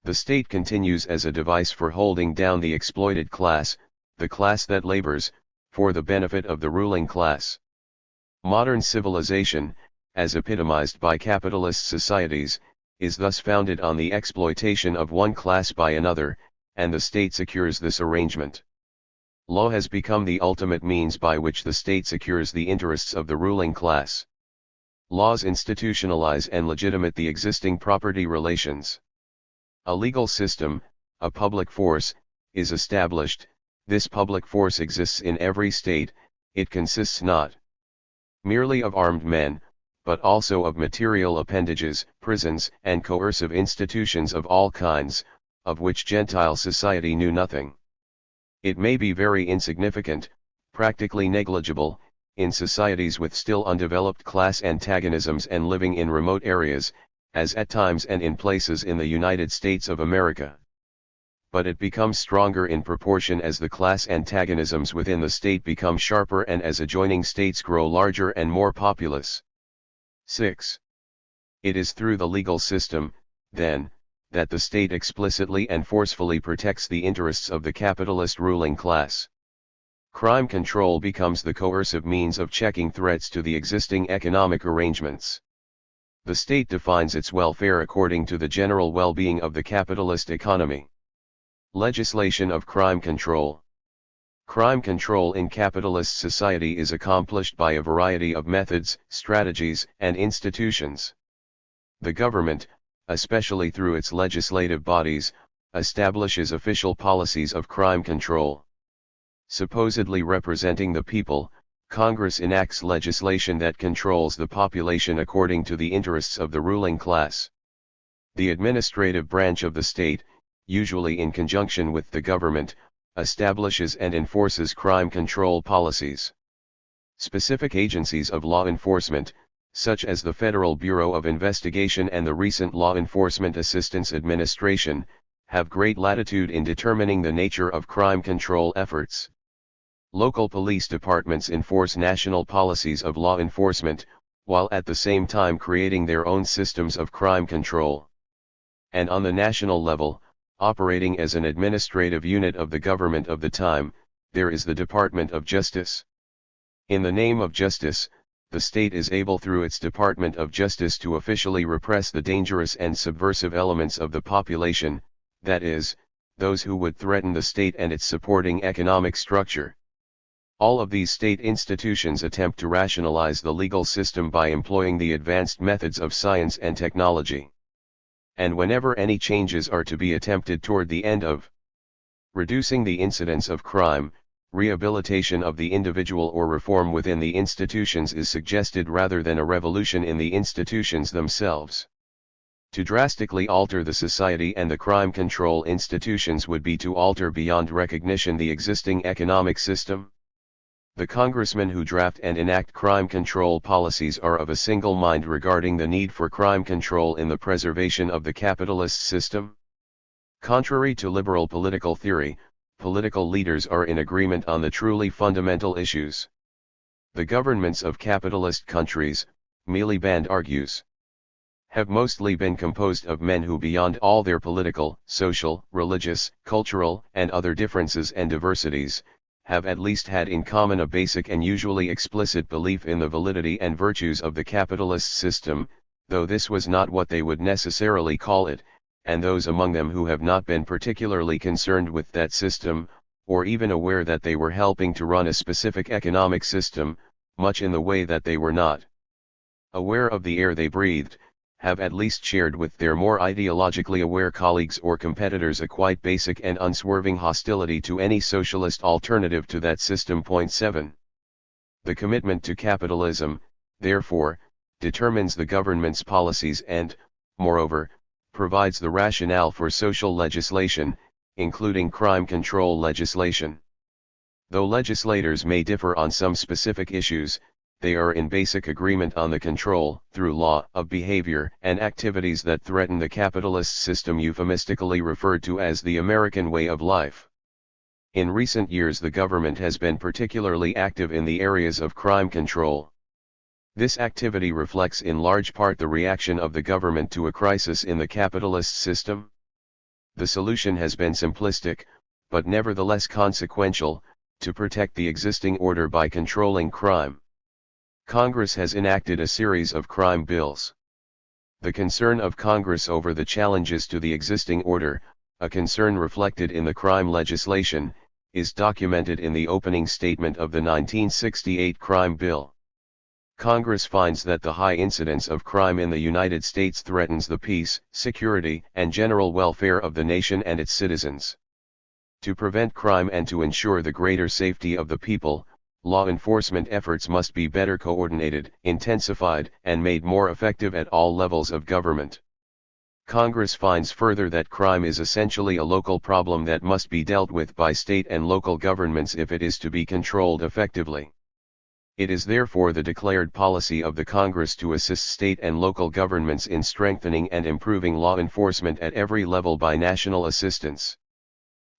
The state continues as a device for holding down the exploited class, the class that labors, for the benefit of the ruling class. Modern civilization, as epitomized by capitalist societies, is thus founded on the exploitation of one class by another, and the state secures this arrangement. Law has become the ultimate means by which the state secures the interests of the ruling class. Laws institutionalize and legitimate the existing property relations. A legal system, a public force, is established. This public force exists in every state. It consists not merely of armed men, but also of material appendages, prisons, and coercive institutions of all kinds, of which Gentile society knew nothing. It may be very insignificant, practically negligible, in societies with still undeveloped class antagonisms and living in remote areas, as at times and in places in the United States of America. But it becomes stronger in proportion as the class antagonisms within the state become sharper and as adjoining states grow larger and more populous. 6. It is through the legal system, then, that the state explicitly and forcefully protects the interests of the capitalist ruling class. Crime control becomes the coercive means of checking threats to the existing economic arrangements. The state defines its welfare according to the general well-being of the capitalist economy. Legislation of crime control. Crime control in capitalist society is accomplished by a variety of methods, strategies, and institutions. The government, especially through its legislative bodies, establishes official policies of crime control. Supposedly representing the people, Congress enacts legislation that controls the population according to the interests of the ruling class. The administrative branch of the state, usually in conjunction with the government, establishes and enforces crime control policies. Specific agencies of law enforcement, such as the Federal Bureau of Investigation and the recent Law Enforcement Assistance Administration, have great latitude in determining the nature of crime control efforts. Local police departments enforce national policies of law enforcement, while at the same time creating their own systems of crime control. And on the national level, operating as an administrative unit of the government of the time, there is the Department of Justice. In the name of justice, the state is able through its Department of Justice to officially repress the dangerous and subversive elements of the population, that is, those who would threaten the state and its supporting economic structure. All of these state institutions attempt to rationalize the legal system by employing the advanced methods of science and technology. And whenever any changes are to be attempted toward the end of reducing the incidence of crime, rehabilitation of the individual or reform within the institutions is suggested rather than a revolution in the institutions themselves. To drastically alter the society and the crime control institutions would be to alter beyond recognition the existing economic system. The congressmen who draft and enact crime control policies are of a single mind regarding the need for crime control in the preservation of the capitalist system. Contrary to liberal political theory, political leaders are in agreement on the truly fundamental issues. The governments of capitalist countries, Miliband argues, have mostly been composed of men who beyond all their political, social, religious, cultural, and other differences and diversities, have at least had in common a basic and usually explicit belief in the validity and virtues of the capitalist system, though this was not what they would necessarily call it, and those among them who have not been particularly concerned with that system, or even aware that they were helping to run a specific economic system, much in the way that they were not aware of the air they breathed, have at least shared with their more ideologically aware colleagues or competitors a quite basic and unswerving hostility to any socialist alternative to that system. 7. The commitment to capitalism, therefore, determines the government's policies and, moreover, provides the rationale for social legislation, including crime control legislation. Though legislators may differ on some specific issues, they are in basic agreement on the control, through law, of behavior and activities that threaten the capitalist system euphemistically referred to as the American way of life. In recent years the government has been particularly active in the areas of crime control. This activity reflects in large part the reaction of the government to a crisis in the capitalist system. The solution has been simplistic, but nevertheless consequential, to protect the existing order by controlling crime. Congress has enacted a series of crime bills. The concern of Congress over the challenges to the existing order, a concern reflected in the crime legislation, is documented in the opening statement of the 1968 Crime Bill. Congress finds that the high incidence of crime in the United States threatens the peace, security, and general welfare of the nation and its citizens. To prevent crime and to ensure the greater safety of the people, law enforcement efforts must be better coordinated, intensified, and made more effective at all levels of government. Congress finds further that crime is essentially a local problem that must be dealt with by state and local governments if it is to be controlled effectively. It is therefore the declared policy of the Congress to assist state and local governments in strengthening and improving law enforcement at every level by national assistance.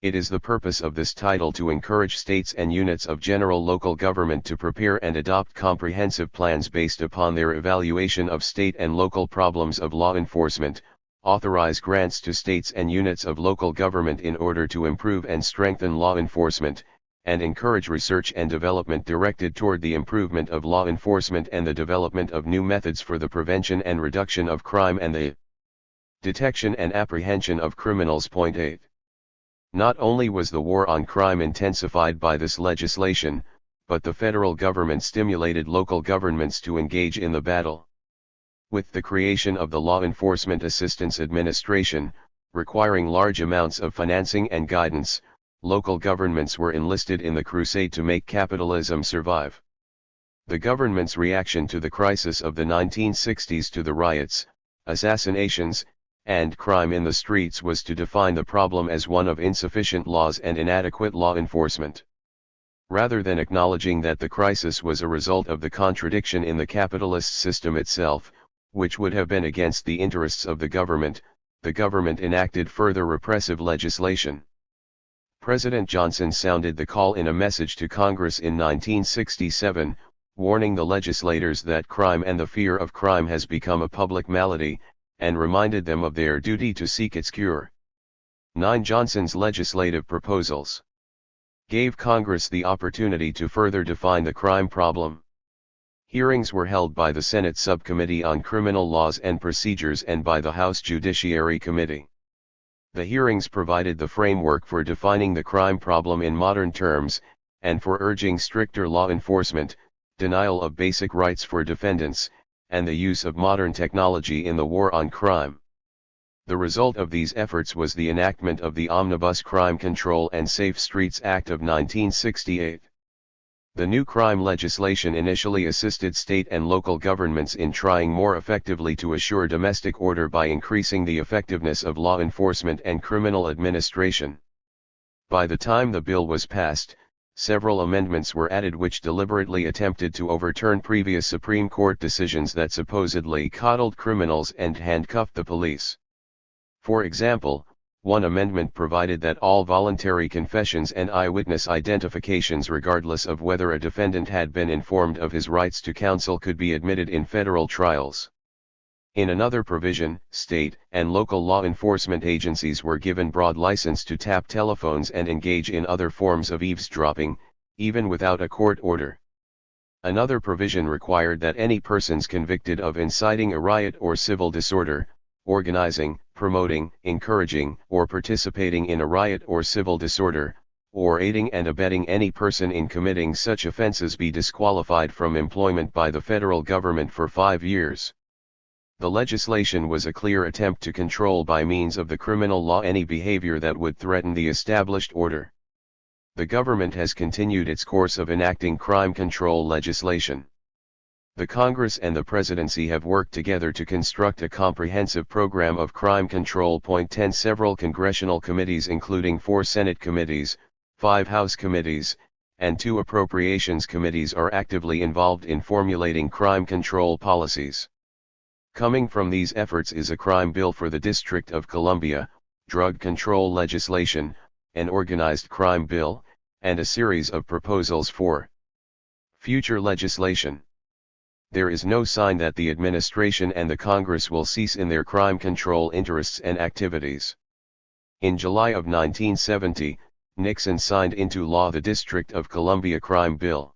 It is the purpose of this title to encourage states and units of general local government to prepare and adopt comprehensive plans based upon their evaluation of state and local problems of law enforcement, authorize grants to states and units of local government in order to improve and strengthen law enforcement, and encourage research and development directed toward the improvement of law enforcement and the development of new methods for the prevention and reduction of crime and the detection and apprehension of criminals. 8. Not only was the war on crime intensified by this legislation, but the federal government stimulated local governments to engage in the battle. With the creation of the Law Enforcement Assistance Administration, Requiring large amounts of financing and guidance, local governments were enlisted in the crusade to make capitalism survive. The government's reaction to the crisis of the 1960s to the riots, assassinations, and crime in the streets was to define the problem as one of insufficient laws and inadequate law enforcement. Rather than acknowledging that the crisis was a result of the contradiction in the capitalist system itself, which would have been against the interests of the government enacted further repressive legislation. President Johnson sounded the call in a message to Congress in 1967, warning the legislators that crime and the fear of crime has become a public malady, and reminded them of their duty to seek its cure. 9. Johnson's legislative proposals gave Congress the opportunity to further define the crime problem. Hearings were held by the Senate Subcommittee on Criminal Laws and Procedures and by the House Judiciary Committee. The hearings provided the framework for defining the crime problem in modern terms, and for urging stricter law enforcement, denial of basic rights for defendants, and the use of modern technology in the war on crime. The result of these efforts was the enactment of the Omnibus Crime Control and Safe Streets Act of 1968. The new crime legislation initially assisted state and local governments in trying more effectively to assure domestic order by increasing the effectiveness of law enforcement and criminal administration. By the time the bill was passed, several amendments were added which deliberately attempted to overturn previous Supreme Court decisions that supposedly coddled criminals and handcuffed the police. For example, one amendment provided that all voluntary confessions and eyewitness identifications, regardless of whether a defendant had been informed of his rights to counsel, could be admitted in federal trials. In another provision, state and local law enforcement agencies were given broad license to tap telephones and engage in other forms of eavesdropping, even without a court order. Another provision required that any persons convicted of inciting a riot or civil disorder, organizing, promoting, encouraging, or participating in a riot or civil disorder, or aiding and abetting any person in committing such offenses be disqualified from employment by the federal government for 5 years. The legislation was a clear attempt to control by means of the criminal law any behavior that would threaten the established order. The government has continued its course of enacting crime control legislation. The Congress and the Presidency have worked together to construct a comprehensive program of crime control. 10 Several congressional committees, including 4 Senate committees, 5 House committees, and 2 appropriations committees, are actively involved in formulating crime control policies. Coming from these efforts is a crime bill for the District of Columbia, drug control legislation, an organized crime bill, and a series of proposals for future legislation. There is no sign that the administration and the Congress will cease in their crime control interests and activities. In July of 1970, Nixon signed into law the District of Columbia Crime Bill.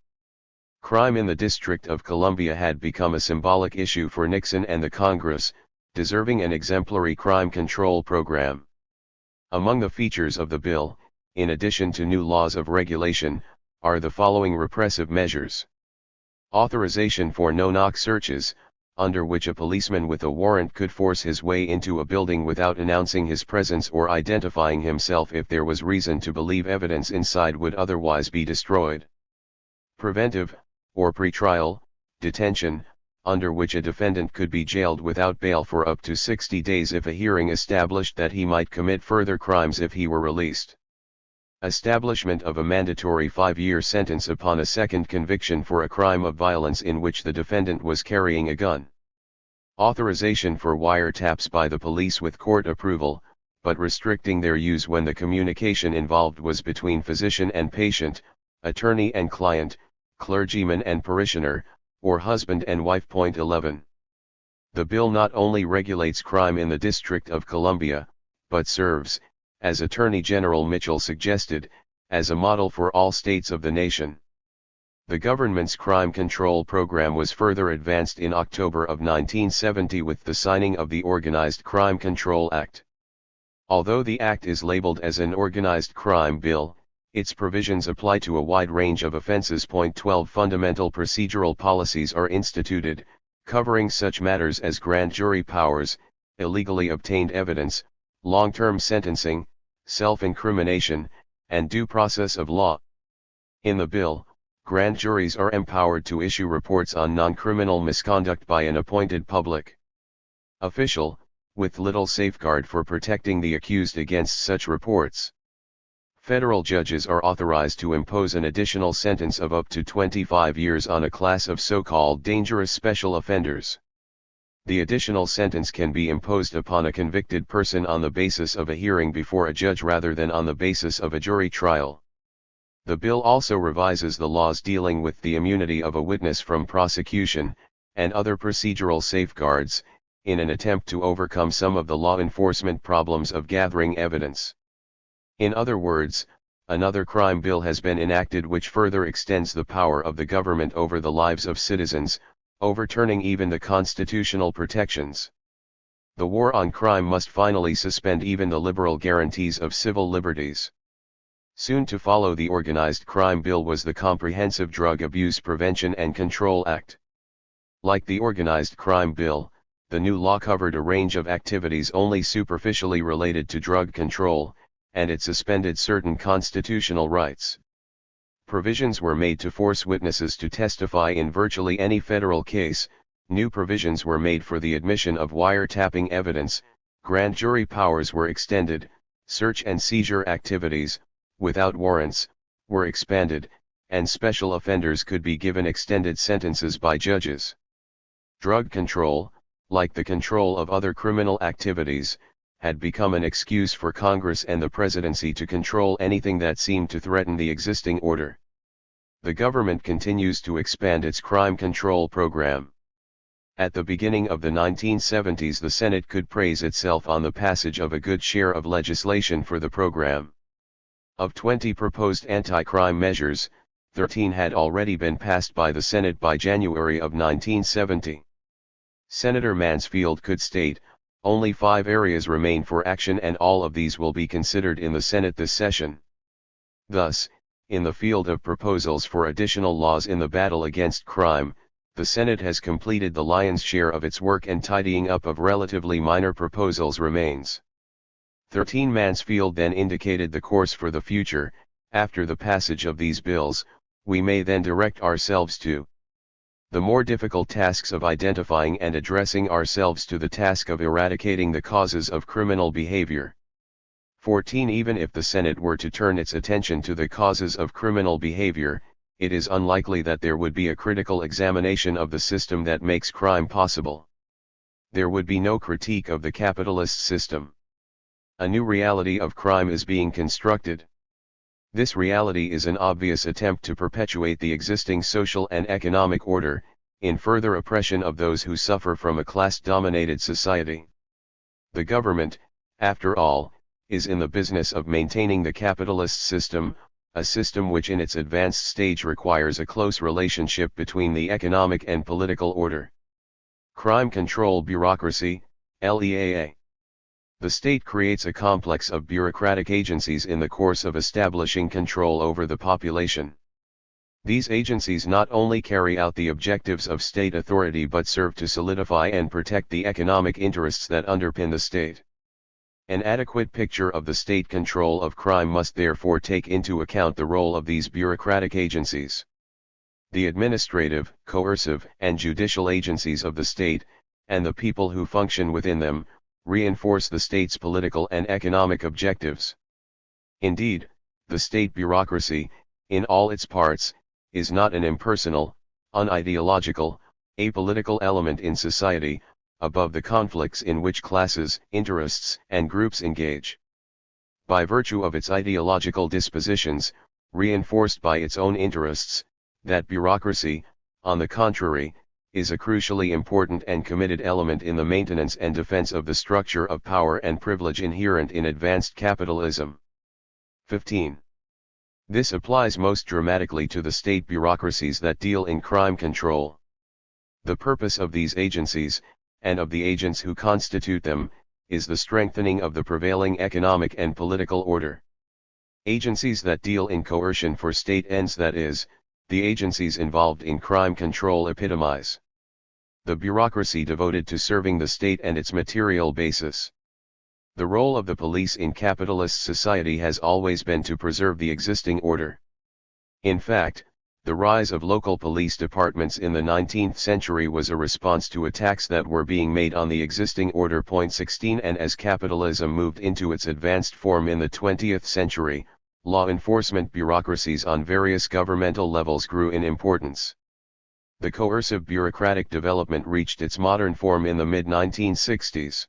Crime in the District of Columbia had become a symbolic issue for Nixon and the Congress, deserving an exemplary crime control program. Among the features of the bill, in addition to new laws of regulation, are the following repressive measures. Authorization for no-knock searches, under which a policeman with a warrant could force his way into a building without announcing his presence or identifying himself if there was reason to believe evidence inside would otherwise be destroyed. Preventive, or pretrial, detention, under which a defendant could be jailed without bail for up to 60 days if a hearing established that he might commit further crimes if he were released. Establishment of a mandatory 5-year sentence upon a second conviction for a crime of violence in which the defendant was carrying a gun. Authorization for wiretaps by the police with court approval, but restricting their use when the communication involved was between physician and patient, attorney and client, clergyman and parishioner, or husband and wife. 11. The bill not only regulates crime in the District of Columbia, but serves, as Attorney General Mitchell suggested, as a model for all states of the nation. The government's crime control program was further advanced in October of 1970 with the signing of the Organized Crime Control Act. Although the act is labeled as an organized crime bill, its provisions apply to a wide range of offenses. 12 Fundamental procedural policies are instituted, covering such matters as grand jury powers, illegally obtained evidence, long-term sentencing, self-incrimination, and due process of law. In the bill, grand juries are empowered to issue reports on non-criminal misconduct by an appointed public official, with little safeguard for protecting the accused against such reports. Federal judges are authorized to impose an additional sentence of up to 25 years on a class of so-called dangerous special offenders. The additional sentence can be imposed upon a convicted person on the basis of a hearing before a judge rather than on the basis of a jury trial. The bill also revises the laws dealing with the immunity of a witness from prosecution, and other procedural safeguards, in an attempt to overcome some of the law enforcement problems of gathering evidence. In other words, another crime bill has been enacted which further extends the power of the government over the lives of citizens, overturning even the constitutional protections. The war on crime must finally suspend even the liberal guarantees of civil liberties. Soon to follow the Organized Crime Bill was the Comprehensive Drug Abuse Prevention and Control Act. Like the Organized Crime Bill, the new law covered a range of activities only superficially related to drug control, and it suspended certain constitutional rights. Provisions were made to force witnesses to testify in virtually any federal case, new provisions were made for the admission of wiretapping evidence, grand jury powers were extended, search and seizure activities, without warrants, were expanded, and special offenders could be given extended sentences by judges. Drug control, like the control of other criminal activities, had become an excuse for Congress and the presidency to control anything that seemed to threaten the existing order. The government continues to expand its crime control program. At the beginning of the 1970s, the Senate could praise itself on the passage of a good share of legislation for the program. Of 20 proposed anti-crime measures, 13 had already been passed by the Senate by January of 1970. Senator Mansfield could state, "Only 5 areas remain for action and all of these will be considered in the Senate this session." Thus, in the field of proposals for additional laws in the battle against crime, the Senate has completed the lion's share of its work and tidying up of relatively minor proposals remains. 13 Mansfield then indicated the course for the future. After the passage of these bills, we may then direct ourselves to the more difficult tasks of identifying and addressing ourselves to the task of eradicating the causes of criminal behavior. 14 Even if the Senate were to turn its attention to the causes of criminal behavior, it is unlikely that there would be a critical examination of the system that makes crime possible. There would be no critique of the capitalist system. A new reality of crime is being constructed. This reality is an obvious attempt to perpetuate the existing social and economic order, in further oppression of those who suffer from a class-dominated society. The government, after all, is in the business of maintaining the capitalist system, a system which in its advanced stage requires a close relationship between the economic and political order. Crime Control Bureaucracy, LEAA. The state creates a complex of bureaucratic agencies in the course of establishing control over the population. These agencies not only carry out the objectives of state authority but serve to solidify and protect the economic interests that underpin the state. An adequate picture of the state control of crime must therefore take into account the role of these bureaucratic agencies. The administrative, coercive, and judicial agencies of the state, and the people who function within them, reinforce the state's political and economic objectives. Indeed, the state bureaucracy, in all its parts, is not an impersonal, unideological, apolitical element in society, above the conflicts in which classes, interests, and groups engage. By virtue of its ideological dispositions, reinforced by its own interests, that bureaucracy, on the contrary, is a crucially important and committed element in the maintenance and defense of the structure of power and privilege inherent in advanced capitalism. 15. This applies most dramatically to the state bureaucracies that deal in crime control. The purpose of these agencies, and of the agents who constitute them, is the strengthening of the prevailing economic and political order. Agencies that deal in coercion for state ends, that is, the agencies involved in crime control, epitomize the bureaucracy devoted to serving the state and its material basis. The role of the police in capitalist society has always been to preserve the existing order. In fact, the rise of local police departments in the 19th century was a response to attacks that were being made on the existing order. 16 And as capitalism moved into its advanced form in the 20th century, law enforcement bureaucracies on various governmental levels grew in importance. The coercive bureaucratic development reached its modern form in the mid-1960s.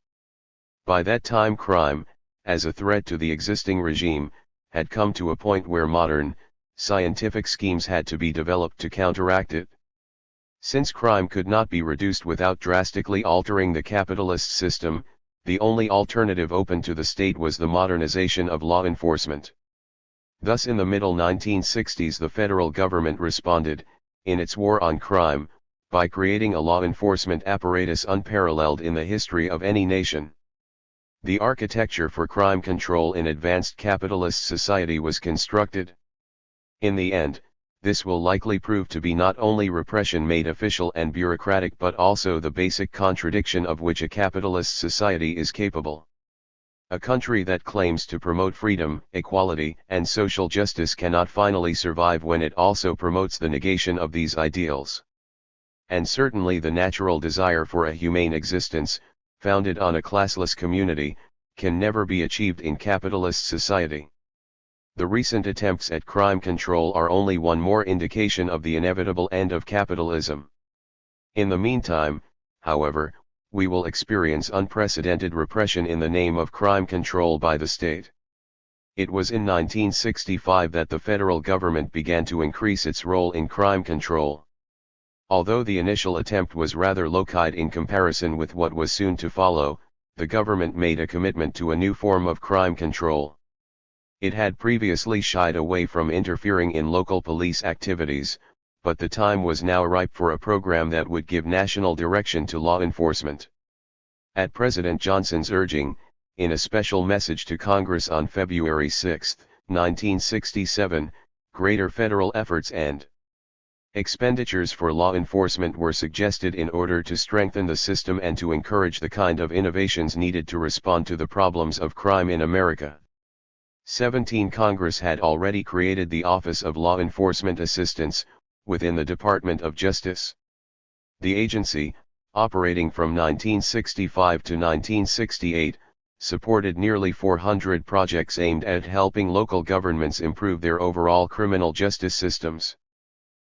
By that time crime, as a threat to the existing regime, had come to a point where modern, scientific schemes had to be developed to counteract it. Since crime could not be reduced without drastically altering the capitalist system, the only alternative open to the state was the modernization of law enforcement. Thus in the middle 1960s the federal government responded, in its war on crime, by creating a law enforcement apparatus unparalleled in the history of any nation. The architecture for crime control in advanced capitalist society was constructed. In the end, this will likely prove to be not only repression made official and bureaucratic but also the basic contradiction of which a capitalist society is capable. A country that claims to promote freedom, equality, and social justice cannot finally survive when it also promotes the negation of these ideals. And certainly the natural desire for a humane existence, founded on a classless community, can never be achieved in capitalist society. The recent attempts at crime control are only one more indication of the inevitable end of capitalism. In the meantime, however, we will experience unprecedented repression in the name of crime control by the state. It was in 1965 that the federal government began to increase its role in crime control. Although the initial attempt was rather low-key in comparison with what was soon to follow, the government made a commitment to a new form of crime control. It had previously shied away from interfering in local police activities, but the time was now ripe for a program that would give national direction to law enforcement. At President Johnson's urging, in a special message to Congress on February 6, 1967, greater federal efforts and expenditures for law enforcement were suggested in order to strengthen the system and to encourage the kind of innovations needed to respond to the problems of crime in America. 17 Congress had already created the Office of Law Enforcement Assistance, within the Department of Justice. The agency, operating from 1965 to 1968, supported nearly 400 projects aimed at helping local governments improve their overall criminal justice systems.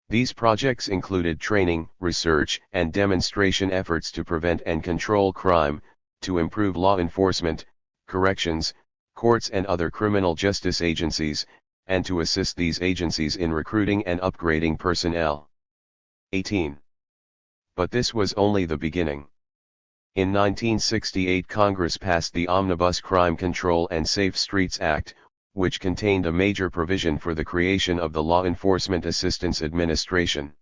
These projects included training, research, and demonstration efforts to prevent and control crime, to improve law enforcement, corrections, courts and other criminal justice agencies, and to assist these agencies in recruiting and upgrading personnel. 18. But this was only the beginning. In 1968 Congress passed the Omnibus Crime Control and Safe Streets Act, which contained a major provision for the creation of the Law Enforcement Assistance Administration.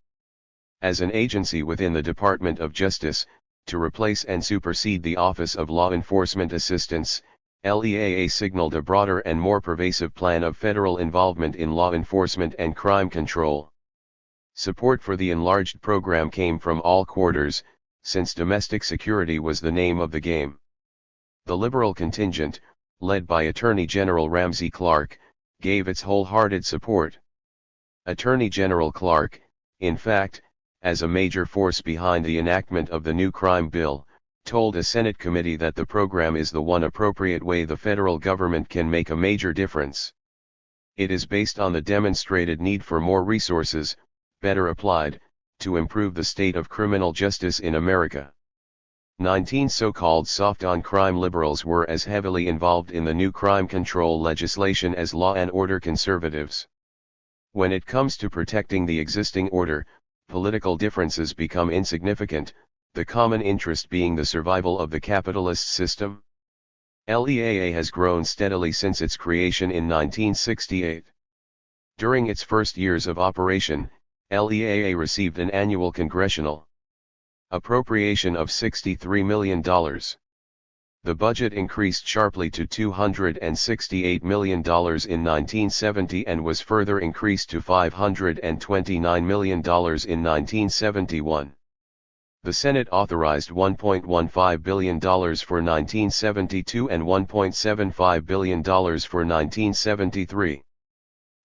As an agency within the Department of Justice, to replace and supersede the Office of Law Enforcement Assistance, LEAA signaled a broader and more pervasive plan of federal involvement in law enforcement and crime control. Support for the enlarged program came from all quarters, since domestic security was the name of the game. The liberal contingent, led by Attorney General Ramsey Clark, gave its wholehearted support. Attorney General Clark, in fact, as a major force behind the enactment of the new crime bill, told a Senate committee that the program is the one appropriate way the federal government can make a major difference. It is based on the demonstrated need for more resources, better applied, to improve the state of criminal justice in America. 19 so-called soft-on-crime liberals were as heavily involved in the new crime control legislation as law and order conservatives. When it comes to protecting the existing order, political differences become insignificant, the common interest being the survival of the capitalist system. LEAA has grown steadily since its creation in 1968. During its first years of operation, LEAA received an annual congressional appropriation of $63 million. The budget increased sharply to $268 million in 1970 and was further increased to $529 million in 1971. The Senate authorized $1.15 billion for 1972 and $1.75 billion for 1973.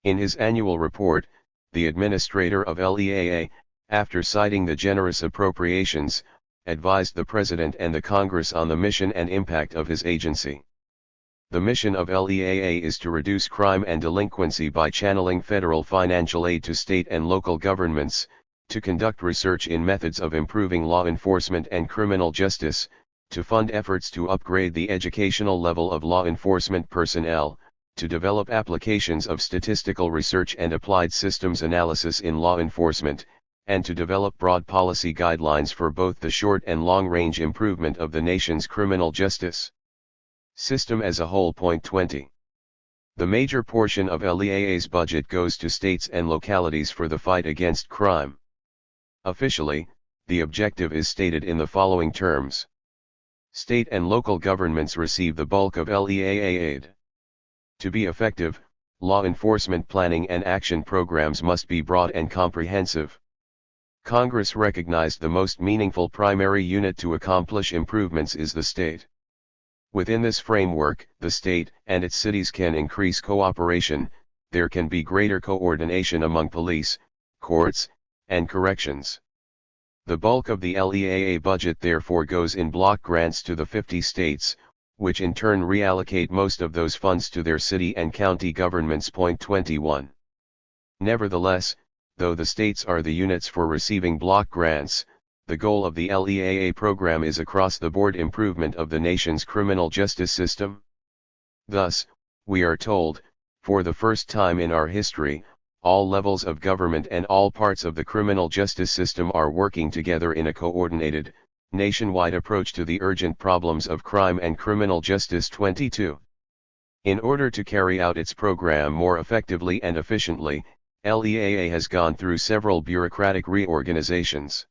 In his annual report, the administrator of LEAA, after citing the generous appropriations, advised the President and the Congress on the mission and impact of his agency. The mission of LEAA is to reduce crime and delinquency by channeling federal financial aid to state and local governments, to conduct research in methods of improving law enforcement and criminal justice, to fund efforts to upgrade the educational level of law enforcement personnel, to develop applications of statistical research and applied systems analysis in law enforcement, and to develop broad policy guidelines for both the short and long-range improvement of the nation's criminal justice system as a whole. 20. The major portion of LEAA's budget goes to states and localities for the fight against crime. Officially, the objective is stated in the following terms. State and local governments receive the bulk of LEAA aid. To be effective, law enforcement planning and action programs must be broad and comprehensive. Congress recognized the most meaningful primary unit to accomplish improvements is the state. Within this framework, the state and its cities can increase cooperation, there can be greater coordination among police, courts, and corrections. The bulk of the LEAA budget therefore goes in block grants to the 50 states, which in turn reallocate most of those funds to their city and county governments. 21. Nevertheless, though the states are the units for receiving block grants, the goal of the LEAA program is across-the-board improvement of the nation's criminal justice system. Thus, we are told, for the first time in our history, all levels of government and all parts of the criminal justice system are working together in a coordinated, nationwide approach to the urgent problems of crime and criminal justice. 22. In order to carry out its program more effectively and efficiently, LEAA has gone through several bureaucratic reorganizations.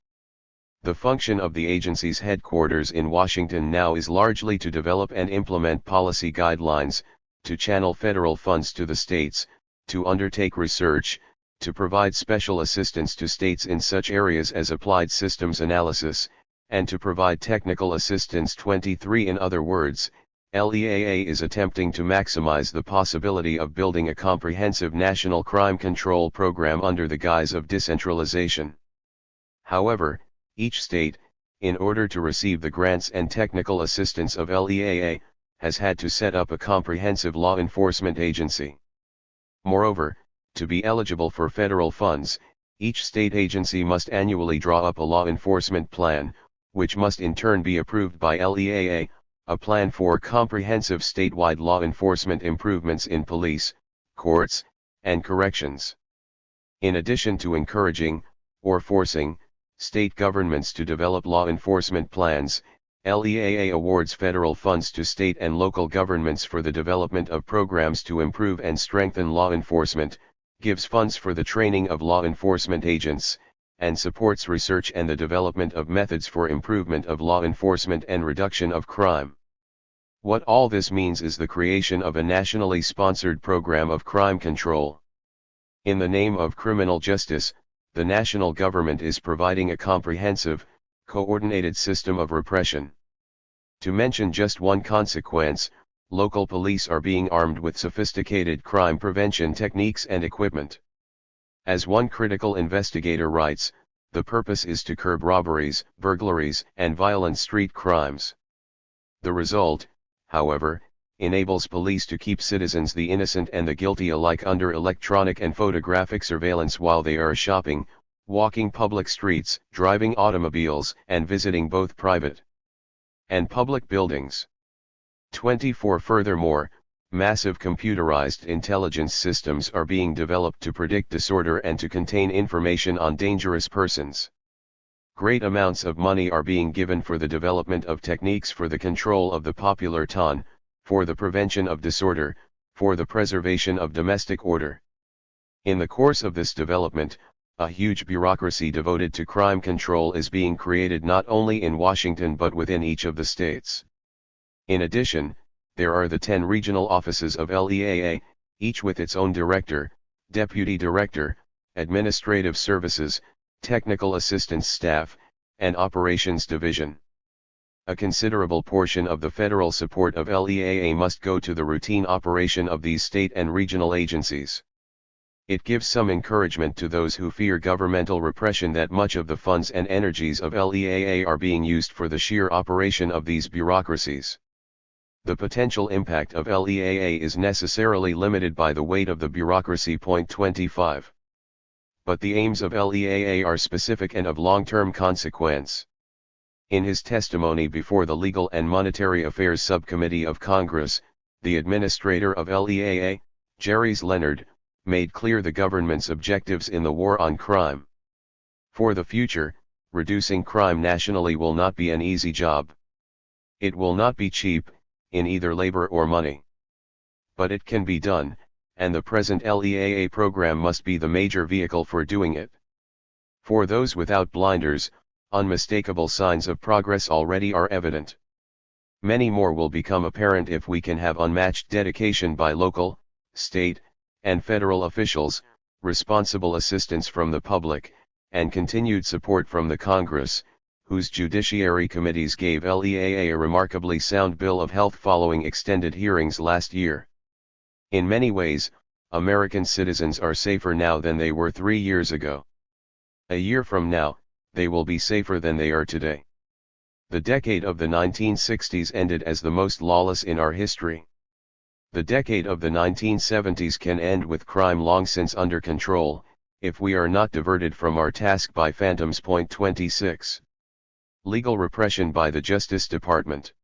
The function of the agency's headquarters in Washington now is largely to develop and implement policy guidelines, to channel federal funds to the states, to undertake research, to provide special assistance to states in such areas as applied systems analysis, and to provide technical assistance. 23. In other words, LEAA is attempting to maximize the possibility of building a comprehensive national crime control program under the guise of decentralization. However, each state, in order to receive the grants and technical assistance of LEAA, has had to set up a comprehensive law enforcement agency. Moreover, to be eligible for federal funds, each state agency must annually draw up a law enforcement plan, which must in turn be approved by LEAA, a plan for comprehensive statewide law enforcement improvements in police, courts, and corrections. In addition to encouraging, or forcing, state governments to develop law enforcement plans, LEAA awards federal funds to state and local governments for the development of programs to improve and strengthen law enforcement, gives funds for the training of law enforcement agents, and supports research and the development of methods for improvement of law enforcement and reduction of crime. What all this means is the creation of a nationally sponsored program of crime control. In the name of criminal justice, the national government is providing a comprehensive, coordinated system of repression. To mention just one consequence, local police are being armed with sophisticated crime prevention techniques and equipment. As one critical investigator writes, the purpose is to curb robberies, burglaries, and violent street crimes. The result, however, enables police to keep citizens, the innocent and the guilty alike, under electronic and photographic surveillance while they are shopping, walking public streets, driving automobiles, and visiting both private and public buildings. 24. Furthermore, massive computerized intelligence systems are being developed to predict disorder and to contain information on dangerous persons. Great amounts of money are being given for the development of techniques for the control of the popular ton, for the prevention of disorder, for the preservation of domestic order. In the course of this development, a huge bureaucracy devoted to crime control is being created not only in Washington but within each of the states. In addition, there are the 10 regional offices of LEAA, each with its own director, deputy director, administrative services, technical assistance staff, and Operations Division. A considerable portion of the federal support of LEAA must go to the routine operation of these state and regional agencies. It gives some encouragement to those who fear governmental repression that much of the funds and energies of LEAA are being used for the sheer operation of these bureaucracies. The potential impact of LEAA is necessarily limited by the weight of the bureaucracy. 25. But the aims of LEAA are specific and of long-term consequence. In his testimony before the Legal and Monetary Affairs Subcommittee of Congress, the administrator of LEAA, Jerry Leonard, made clear the government's objectives in the war on crime. For the future, reducing crime nationally will not be an easy job. It will not be cheap, in either labor or money. But it can be done, and the present LEAA program must be the major vehicle for doing it. For those without blinders, unmistakable signs of progress already are evident. Many more will become apparent if we can have unmatched dedication by local, state, and federal officials, responsible assistance from the public, and continued support from the Congress, whose judiciary committees gave LEAA a remarkably sound bill of health following extended hearings last year. In many ways, American citizens are safer now than they were 3 years ago. A year from now, they will be safer than they are today. The decade of the 1960s ended as the most lawless in our history. The decade of the 1970s can end with crime long since under control, if we are not diverted from our task by phantoms. 26. Legal repression by the Justice Department.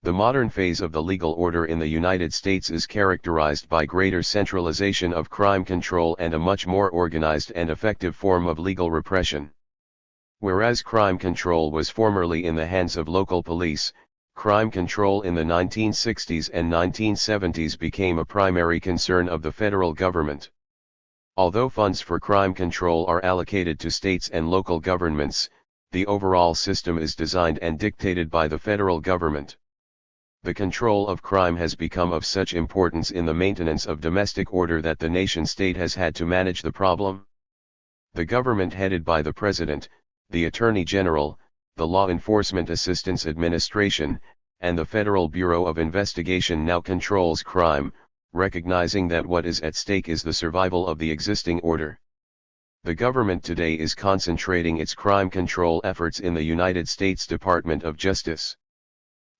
The modern phase of the legal order in the United States is characterized by greater centralization of crime control and a much more organized and effective form of legal repression. Whereas crime control was formerly in the hands of local police, crime control in the 1960s and 1970s became a primary concern of the federal government. Although funds for crime control are allocated to states and local governments, the overall system is designed and dictated by the federal government. The control of crime has become of such importance in the maintenance of domestic order that the nation-state has had to manage the problem. The government headed by the President, the Attorney General, the Law Enforcement Assistance Administration, and the Federal Bureau of Investigation now controls crime, recognizing that what is at stake is the survival of the existing order. The government today is concentrating its crime control efforts in the United States Department of Justice.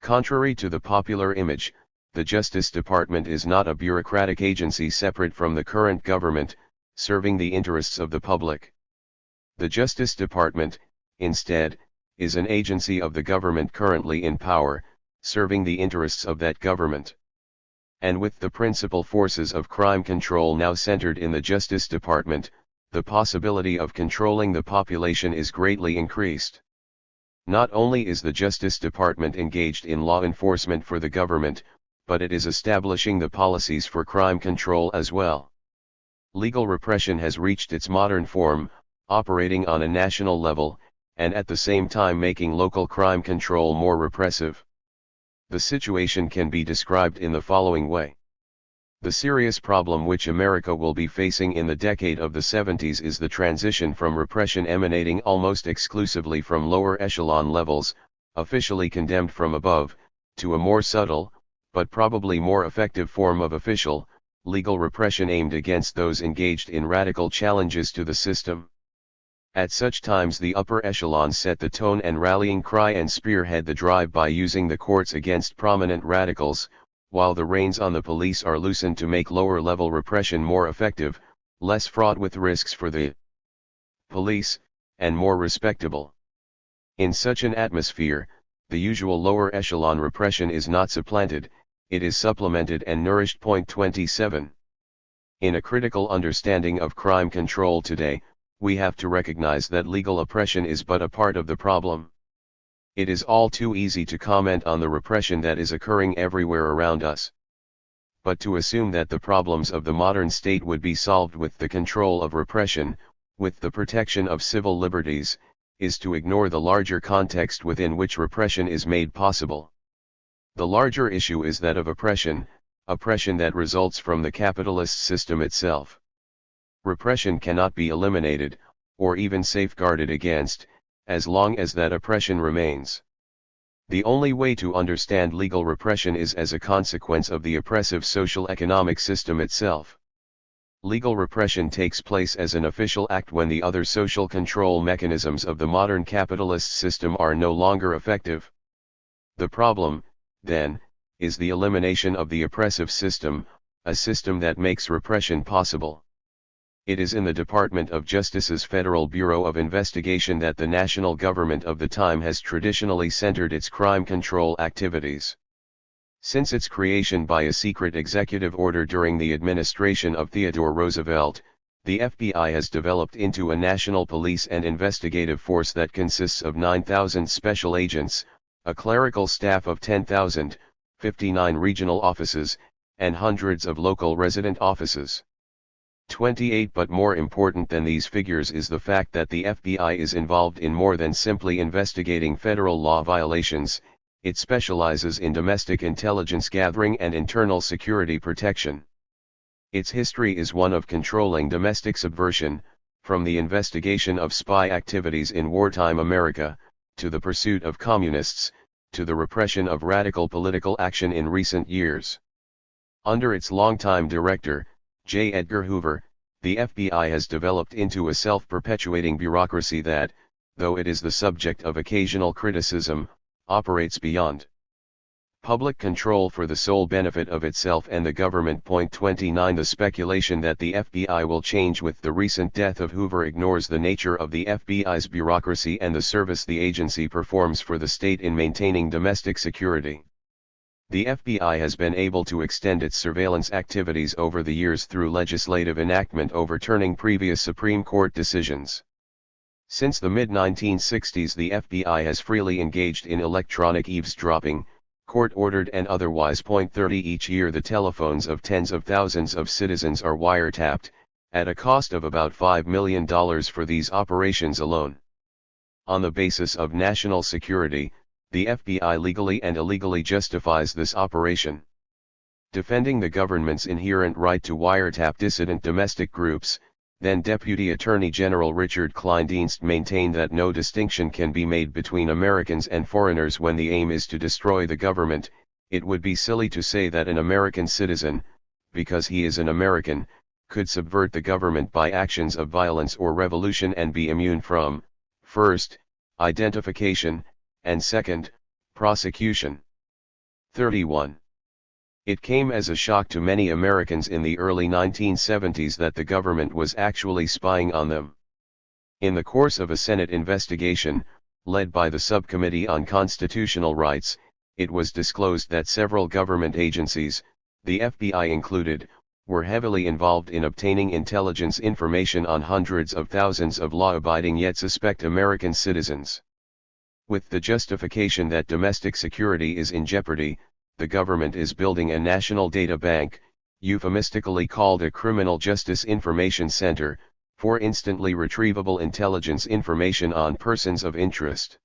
Contrary to the popular image, the Justice Department is not a bureaucratic agency separate from the current government, serving the interests of the public. The Justice Department, instead, is an agency of the government currently in power, serving the interests of that government. And with the principal forces of crime control now centered in the Justice Department, the possibility of controlling the population is greatly increased. Not only is the Justice Department engaged in law enforcement for the government, but it is establishing the policies for crime control as well. Legal repression has reached its modern form, operating on a national level, and at the same time making local crime control more repressive. The situation can be described in the following way. The serious problem which America will be facing in the decade of the 70s is the transition from repression emanating almost exclusively from lower echelon levels, officially condemned from above, to a more subtle, but probably more effective form of official, legal repression aimed against those engaged in radical challenges to the system. At such times the upper echelons set the tone and rallying cry and spearhead the drive by using the courts against prominent radicals, while the reins on the police are loosened to make lower-level repression more effective, less fraught with risks for the police, and more respectable. In such an atmosphere, the usual lower echelon repression is not supplanted, it is supplemented and nourished. 27. In a critical understanding of crime control today, we have to recognize that legal oppression is but a part of the problem. It is all too easy to comment on the repression that is occurring everywhere around us. But to assume that the problems of the modern state would be solved with the control of repression, with the protection of civil liberties, is to ignore the larger context within which repression is made possible. The larger issue is that of oppression that results from the capitalist system itself. Repression cannot be eliminated, or even safeguarded against, as long as that oppression remains. The only way to understand legal repression is as a consequence of the oppressive social-economic system itself. Legal repression takes place as an official act when the other social control mechanisms of the modern capitalist system are no longer effective. The problem, then, is the elimination of the oppressive system, a system that makes repression possible. It is in the Department of Justice's Federal Bureau of Investigation that the national government of the time has traditionally centered its crime control activities. Since its creation by a secret executive order during the administration of Theodore Roosevelt, the FBI has developed into a national police and investigative force that consists of 9,000 special agents, a clerical staff of 10,000, 59 regional offices, and hundreds of local resident offices. 28 But more important than these figures is the fact that the FBI is involved in more than simply investigating federal law violations. It specializes in domestic intelligence gathering and internal security protection. Its history is one of controlling domestic subversion, from the investigation of spy activities in wartime America, to the pursuit of communists, to the repression of radical political action in recent years. Under its longtime director, J. Edgar Hoover, the FBI has developed into a self-perpetuating bureaucracy that, though it is the subject of occasional criticism, operates beyond public control for the sole benefit of itself and the government. 29 The speculation that the FBI will change with the recent death of Hoover ignores the nature of the FBI's bureaucracy and the service the agency performs for the state in maintaining domestic security. The FBI has been able to extend its surveillance activities over the years through legislative enactment overturning previous Supreme Court decisions. Since the mid-1960s, the FBI has freely engaged in electronic eavesdropping, court-ordered and otherwise. 30 Each year the telephones of tens of thousands of citizens are wiretapped, at a cost of about $5 million for these operations alone. On the basis of national security, the FBI legally and illegally justifies this operation. Defending the government's inherent right to wiretap dissident domestic groups, then Deputy Attorney General Richard Kleindienst maintained that no distinction can be made between Americans and foreigners when the aim is to destroy the government. It would be silly to say that an American citizen, because he is an American, could subvert the government by actions of violence or revolution and be immune from, first, identification, and second, prosecution. 31. It came as a shock to many Americans in the early 1970s that the government was actually spying on them. In the course of a Senate investigation, led by the Subcommittee on Constitutional Rights, it was disclosed that several government agencies, the FBI included, were heavily involved in obtaining intelligence information on hundreds of thousands of law-abiding yet suspect American citizens. With the justification that domestic security is in jeopardy, the government is building a national data bank, euphemistically called a Criminal Justice Information Center, for instantly retrievable intelligence information on persons of interest.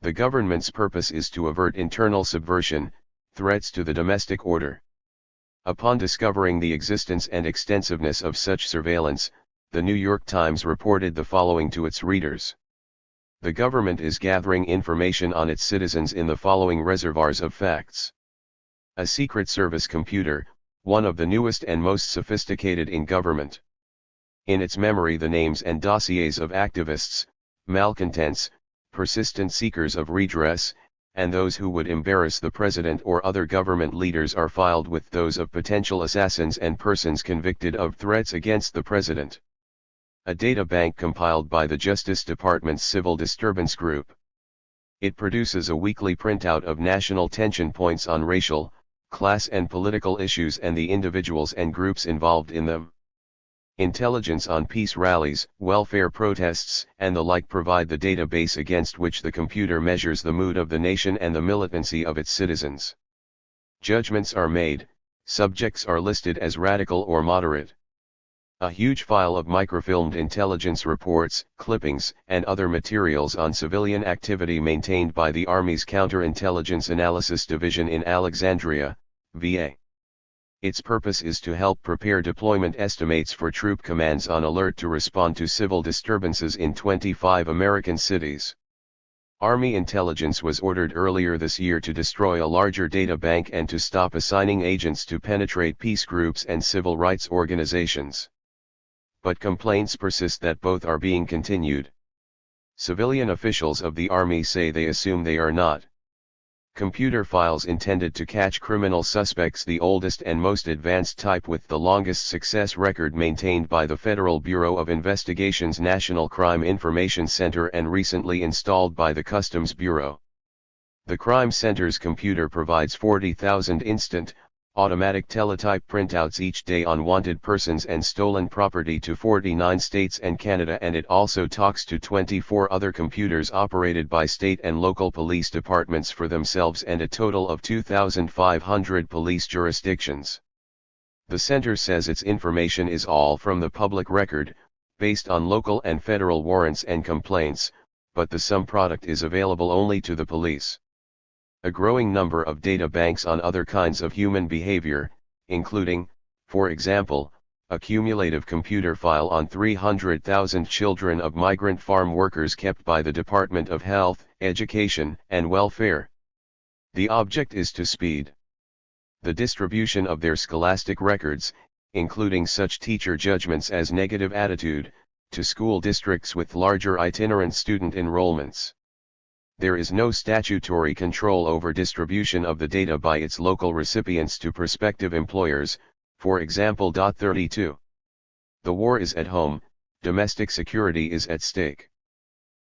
The government's purpose is to avert internal subversion, threats to the domestic order. Upon discovering the existence and extensiveness of such surveillance, the New York Times reported the following to its readers. The government is gathering information on its citizens in the following reservoirs of facts. A Secret Service computer, one of the newest and most sophisticated in government. In its memory the names and dossiers of activists, malcontents, persistent seekers of redress, and those who would embarrass the president or other government leaders are filed with those of potential assassins and persons convicted of threats against the president. A data bank compiled by the Justice Department's Civil Disturbance Group. It produces a weekly printout of national tension points on racial, class and political issues and the individuals and groups involved in them. Intelligence on peace rallies, welfare protests, and the like provide the database against which the computer measures the mood of the nation and the militancy of its citizens. Judgments are made, subjects are listed as radical or moderate. A huge file of microfilmed intelligence reports, clippings, and other materials on civilian activity maintained by the Army's Counterintelligence Analysis Division in Alexandria, VA. Its purpose is to help prepare deployment estimates for troop commands on alert to respond to civil disturbances in 25 American cities. Army intelligence was ordered earlier this year to destroy a larger data bank and to stop assigning agents to penetrate peace groups and civil rights organizations. But complaints persist that both are being continued. Civilian officials of the Army say they assume they are not. Computer files intended to catch criminal suspects, the oldest and most advanced type with the longest success record, maintained by the Federal Bureau of Investigation's National Crime Information Center and recently installed by the Customs Bureau. The Crime Center's computer provides 40,000 instant, automatic teletype printouts each day on wanted persons and stolen property to 49 states and Canada, and it also talks to 24 other computers operated by state and local police departments for themselves and a total of 2,500 police jurisdictions. The center says its information is all from the public record, based on local and federal warrants and complaints, but the sum product is available only to the police. A growing number of data banks on other kinds of human behavior, including, for example, a cumulative computer file on 300,000 children of migrant farm workers kept by the Department of Health, Education, and Welfare. The object is to speed the distribution of their scholastic records, including such teacher judgments as negative attitude, to school districts with larger itinerant student enrollments. There is no statutory control over distribution of the data by its local recipients to prospective employers, for example. 32. The war is at home, domestic security is at stake.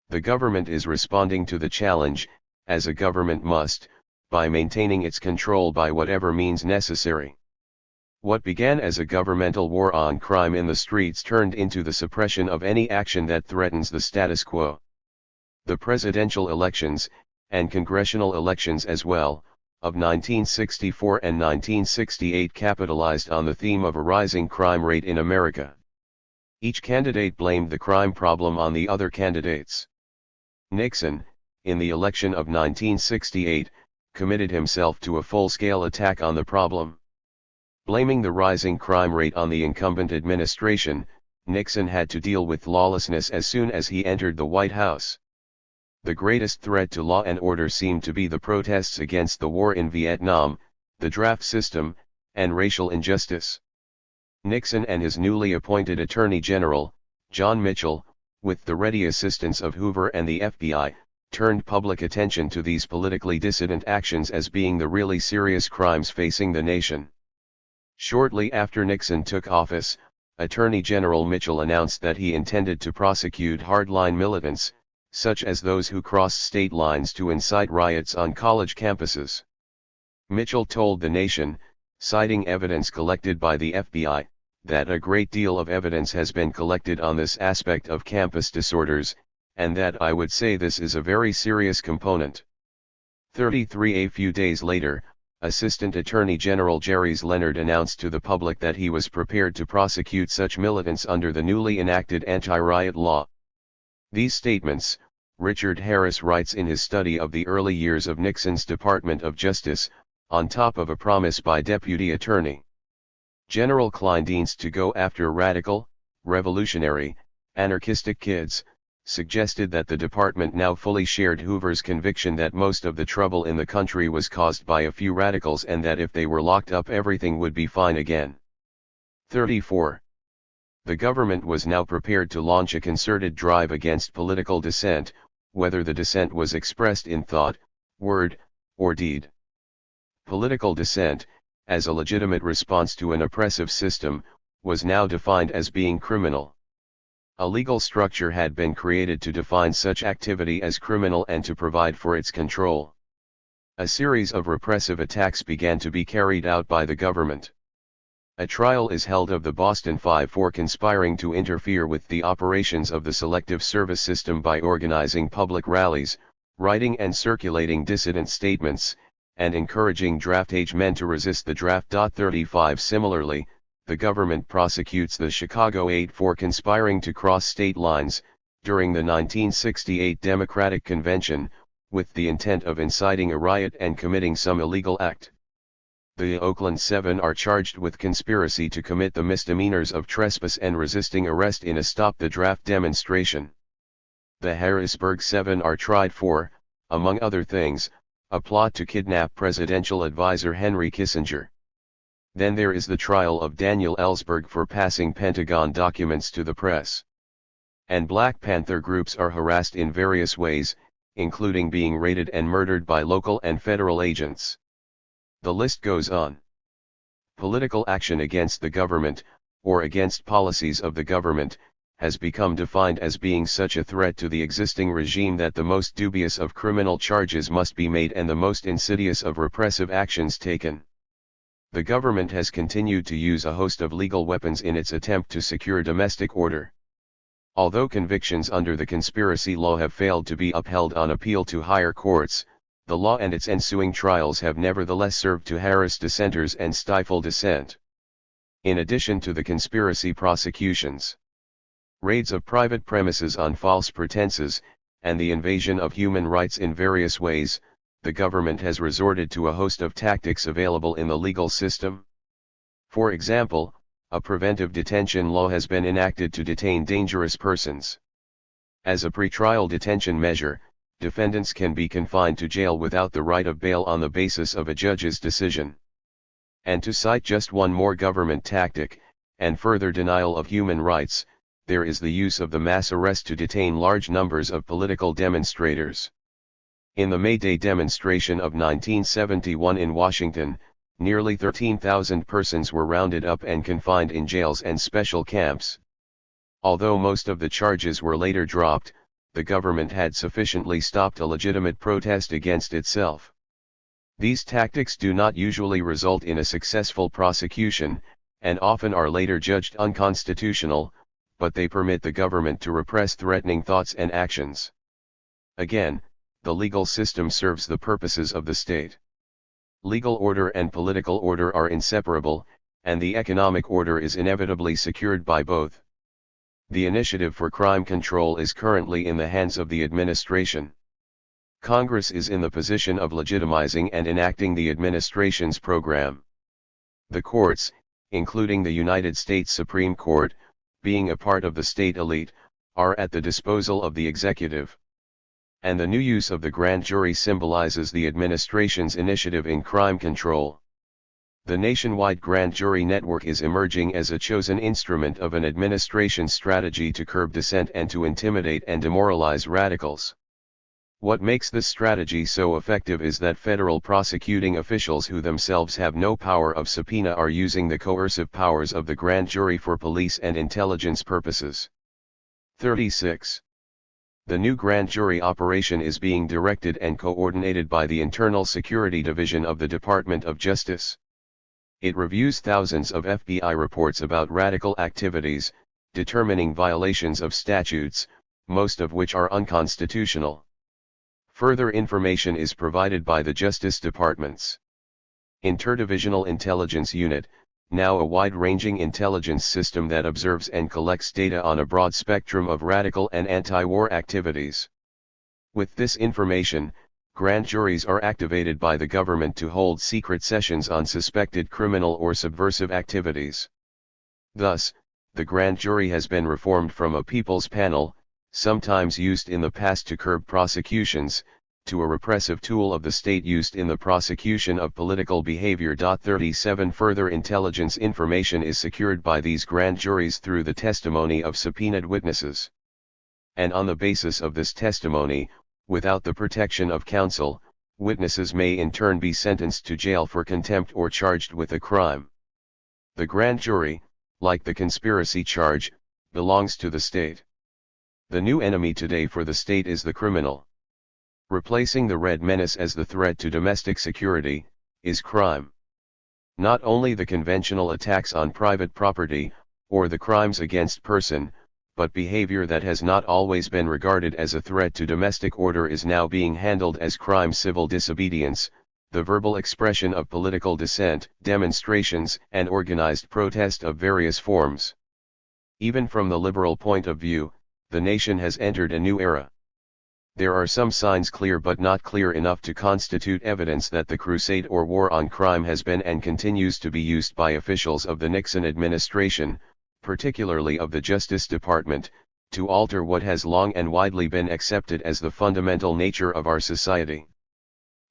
The government is responding to the challenge, as a government must, by maintaining its control by whatever means necessary. What began as a governmental war on crime in the streets turned into the suppression of any action that threatens the status quo. The presidential elections, and congressional elections as well, of 1964 and 1968 capitalized on the theme of a rising crime rate in America. Each candidate blamed the crime problem on the other candidates. Nixon, in the election of 1968, committed himself to a full-scale attack on the problem. Blaming the rising crime rate on the incumbent administration, Nixon had to deal with lawlessness as soon as he entered the White House. The greatest threat to law and order seemed to be the protests against the war in Vietnam, the draft system, and racial injustice. Nixon and his newly appointed Attorney General, John Mitchell, with the ready assistance of Hoover and the FBI, turned public attention to these politically dissident actions as being the really serious crimes facing the nation. Shortly after Nixon took office, Attorney General Mitchell announced that he intended to prosecute hardline militants, such as those who cross state lines to incite riots on college campuses. Mitchell told the nation, citing evidence collected by the FBI, that a great deal of evidence has been collected on this aspect of campus disorders, and that I would say this is a very serious component. 33. A few days later, Assistant Attorney General Jerry Leonard announced to the public that he was prepared to prosecute such militants under the newly enacted anti-riot law. These statements, Richard Harris writes in his study of the early years of Nixon's Department of Justice, on top of a promise by Deputy Attorney General Kleindienst to go after radical, revolutionary, anarchistic kids, suggested that the department now fully shared Hoover's conviction that most of the trouble in the country was caused by a few radicals and that if they were locked up everything would be fine again. 34. The government was now prepared to launch a concerted drive against political dissent, whether the dissent was expressed in thought, word, or deed. Political dissent, as a legitimate response to an oppressive system, was now defined as being criminal. A legal structure had been created to define such activity as criminal and to provide for its control. A series of repressive attacks began to be carried out by the government. A trial is held of the Boston Five for conspiring to interfere with the operations of the Selective Service System by organizing public rallies, writing and circulating dissident statements, and encouraging draft-age men to resist the draft. 35. Similarly, the government prosecutes the Chicago Eight for conspiring to cross state lines, during the 1968 Democratic Convention, with the intent of inciting a riot and committing some illegal act. The Oakland Seven are charged with conspiracy to commit the misdemeanors of trespass and resisting arrest in a Stop the Draft demonstration. The Harrisburg Seven are tried for, among other things, a plot to kidnap presidential advisor Henry Kissinger. Then there is the trial of Daniel Ellsberg for passing Pentagon documents to the press. And Black Panther groups are harassed in various ways, including being raided and murdered by local and federal agents. The list goes on. Political action against the government, or against policies of the government, has become defined as being such a threat to the existing regime that the most dubious of criminal charges must be made and the most insidious of repressive actions taken. The government has continued to use a host of legal weapons in its attempt to secure domestic order. Although convictions under the conspiracy law have failed to be upheld on appeal to higher courts, the law and its ensuing trials have nevertheless served to harass dissenters and stifle dissent. In addition to the conspiracy prosecutions, raids of private premises on false pretenses, and the invasion of human rights in various ways, the government has resorted to a host of tactics available in the legal system. For example, a preventive detention law has been enacted to detain dangerous persons. As a pretrial detention measure, defendants can be confined to jail without the right of bail on the basis of a judge's decision. And to cite just one more government tactic, and further denial of human rights, there is the use of the mass arrest to detain large numbers of political demonstrators. In the May Day demonstration of 1971 in Washington, nearly 13,000 persons were rounded up and confined in jails and special camps. Although most of the charges were later dropped, the government had sufficiently stopped a legitimate protest against itself. These tactics do not usually result in a successful prosecution, and often are later judged unconstitutional, but they permit the government to repress threatening thoughts and actions. Again, the legal system serves the purposes of the state. Legal order and political order are inseparable, and the economic order is inevitably secured by both. The initiative for crime control is currently in the hands of the administration. Congress is in the position of legitimizing and enacting the administration's program. The courts, including the United States Supreme Court, being a part of the state elite, are at the disposal of the executive. And the new use of the grand jury symbolizes the administration's initiative in crime control. The nationwide grand jury network is emerging as a chosen instrument of an administration's strategy to curb dissent and to intimidate and demoralize radicals. What makes this strategy so effective is that federal prosecuting officials who themselves have no power of subpoena are using the coercive powers of the grand jury for police and intelligence purposes. 36. The new grand jury operation is being directed and coordinated by the Internal Security Division of the Department of Justice. It reviews thousands of FBI reports about radical activities, determining violations of statutes, most of which are unconstitutional. Further information is provided by the Justice Department's Interdivisional Intelligence Unit, now a wide-ranging intelligence system that observes and collects data on a broad spectrum of radical and anti-war activities. With this information, grand juries are activated by the government to hold secret sessions on suspected criminal or subversive activities. Thus, the grand jury has been reformed from a people's panel, sometimes used in the past to curb prosecutions, to a repressive tool of the state used in the prosecution of political behavior. 37 Further intelligence information is secured by these grand juries through the testimony of subpoenaed witnesses. And on the basis of this testimony, without the protection of counsel, witnesses may in turn be sentenced to jail for contempt or charged with a crime. The grand jury, like the conspiracy charge, belongs to the state. The new enemy today for the state is the criminal. Replacing the red menace as the threat to domestic security, is crime. Not only the conventional attacks on private property, or the crimes against person, but behavior that has not always been regarded as a threat to domestic order is now being handled as crime. Civil disobedience, the verbal expression of political dissent, demonstrations, and organized protest of various forms. Even from the liberal point of view, the nation has entered a new era. There are some signs clear but not clear enough to constitute evidence that the crusade or war on crime has been and continues to be used by officials of the Nixon administration, particularly of the Justice Department, to alter what has long and widely been accepted as the fundamental nature of our society.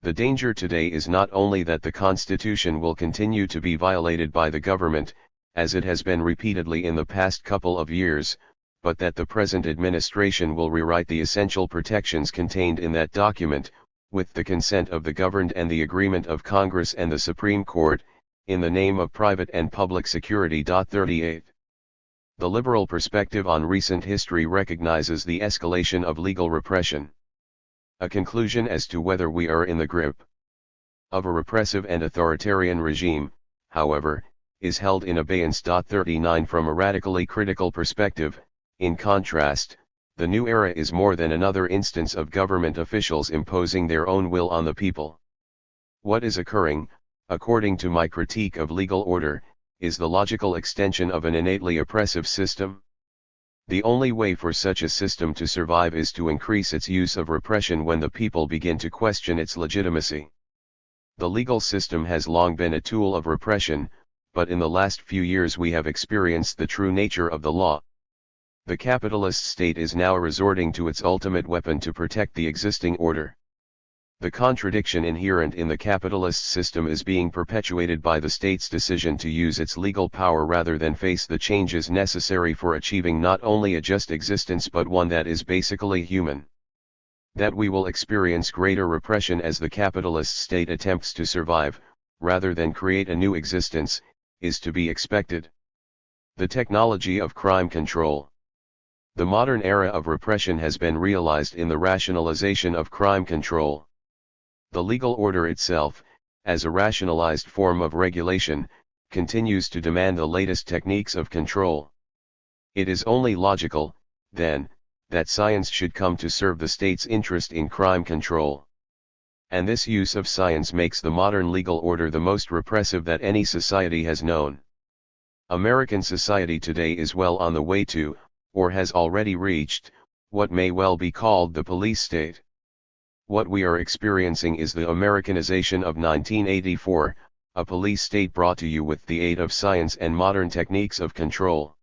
The danger today is not only that the Constitution will continue to be violated by the government, as it has been repeatedly in the past couple of years, but that the present administration will rewrite the essential protections contained in that document, with the consent of the governed and the agreement of Congress and the Supreme Court, in the name of private and public security. 38. The liberal perspective on recent history recognizes the escalation of legal repression. A conclusion as to whether we are in the grip of a repressive and authoritarian regime, however, is held in abeyance. 39. From a radically critical perspective, in contrast, the new era is more than another instance of government officials imposing their own will on the people. What is occurring, according to my critique of legal order, is the logical extension of an innately oppressive system. The only way for such a system to survive is to increase its use of repression when the people begin to question its legitimacy. The legal system has long been a tool of repression, but in the last few years we have experienced the true nature of the law. The capitalist state is now resorting to its ultimate weapon to protect the existing order. The contradiction inherent in the capitalist system is being perpetuated by the state's decision to use its legal power rather than face the changes necessary for achieving not only a just existence but one that is basically human. That we will experience greater repression as the capitalist state attempts to survive, rather than create a new existence, is to be expected. The technology of crime control. The modern era of repression has been realized in the rationalization of crime control. The legal order itself, as a rationalized form of regulation, continues to demand the latest techniques of control. It is only logical, then, that science should come to serve the state's interest in crime control. And this use of science makes the modern legal order the most repressive that any society has known. American society today is well on the way to, or has already reached, what may well be called the police state. What we are experiencing is the Americanization of 1984, a police state brought to you with the aid of science and modern techniques of control.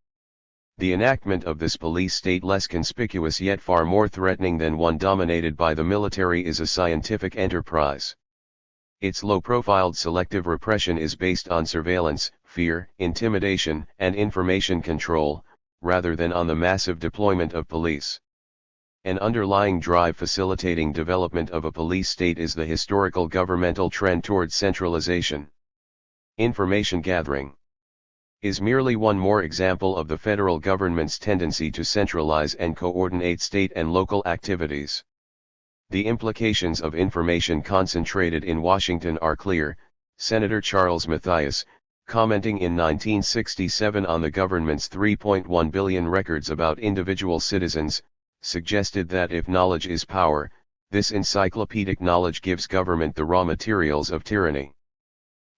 The enactment of this police state, less conspicuous yet far more threatening than one dominated by the military, is a scientific enterprise. Its low-profiled selective repression is based on surveillance, fear, intimidation, and information control, rather than on the massive deployment of police. An underlying drive facilitating development of a police state is the historical governmental trend towards centralization. Information gathering is merely one more example of the federal government's tendency to centralize and coordinate state and local activities. The implications of information concentrated in Washington are clear. Senator Charles Mathias, commenting in 1967 on the government's 3.1 billion records about individual citizens, suggested that if knowledge is power, this encyclopedic knowledge gives government the raw materials of tyranny.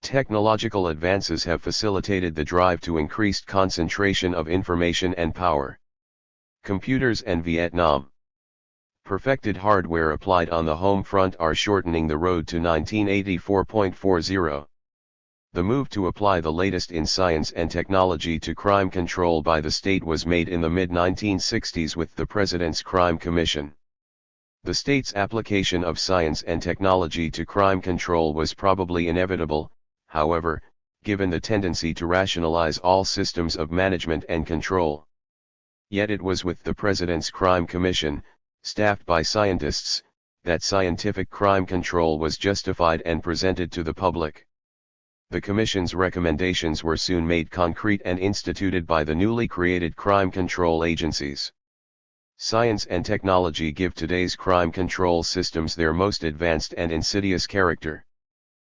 Technological advances have facilitated the drive to increased concentration of information and power. Computers and Vietnam. Perfected hardware applied on the home front are shortening the road to 1984.40. The move to apply the latest in science and technology to crime control by the state was made in the mid-1960s with the President's Crime Commission. The state's application of science and technology to crime control was probably inevitable, however, given the tendency to rationalize all systems of management and control. Yet it was with the President's Crime Commission, staffed by scientists, that scientific crime control was justified and presented to the public. The Commission's recommendations were soon made concrete and instituted by the newly created crime control agencies. Science and technology give today's crime control systems their most advanced and insidious character.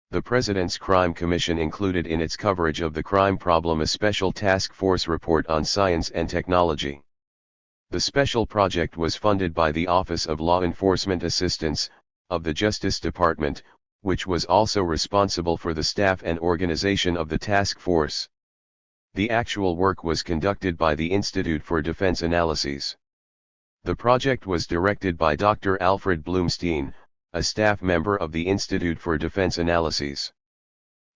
The President's Crime Commission included in its coverage of the crime problem a special task force report on science and technology. The special project was funded by the Office of Law Enforcement Assistance, of the Justice Department, which was also responsible for the staff and organization of the task force. The actual work was conducted by the Institute for Defense Analyses. The project was directed by Dr. Alfred Blumstein, a staff member of the Institute for Defense Analyses.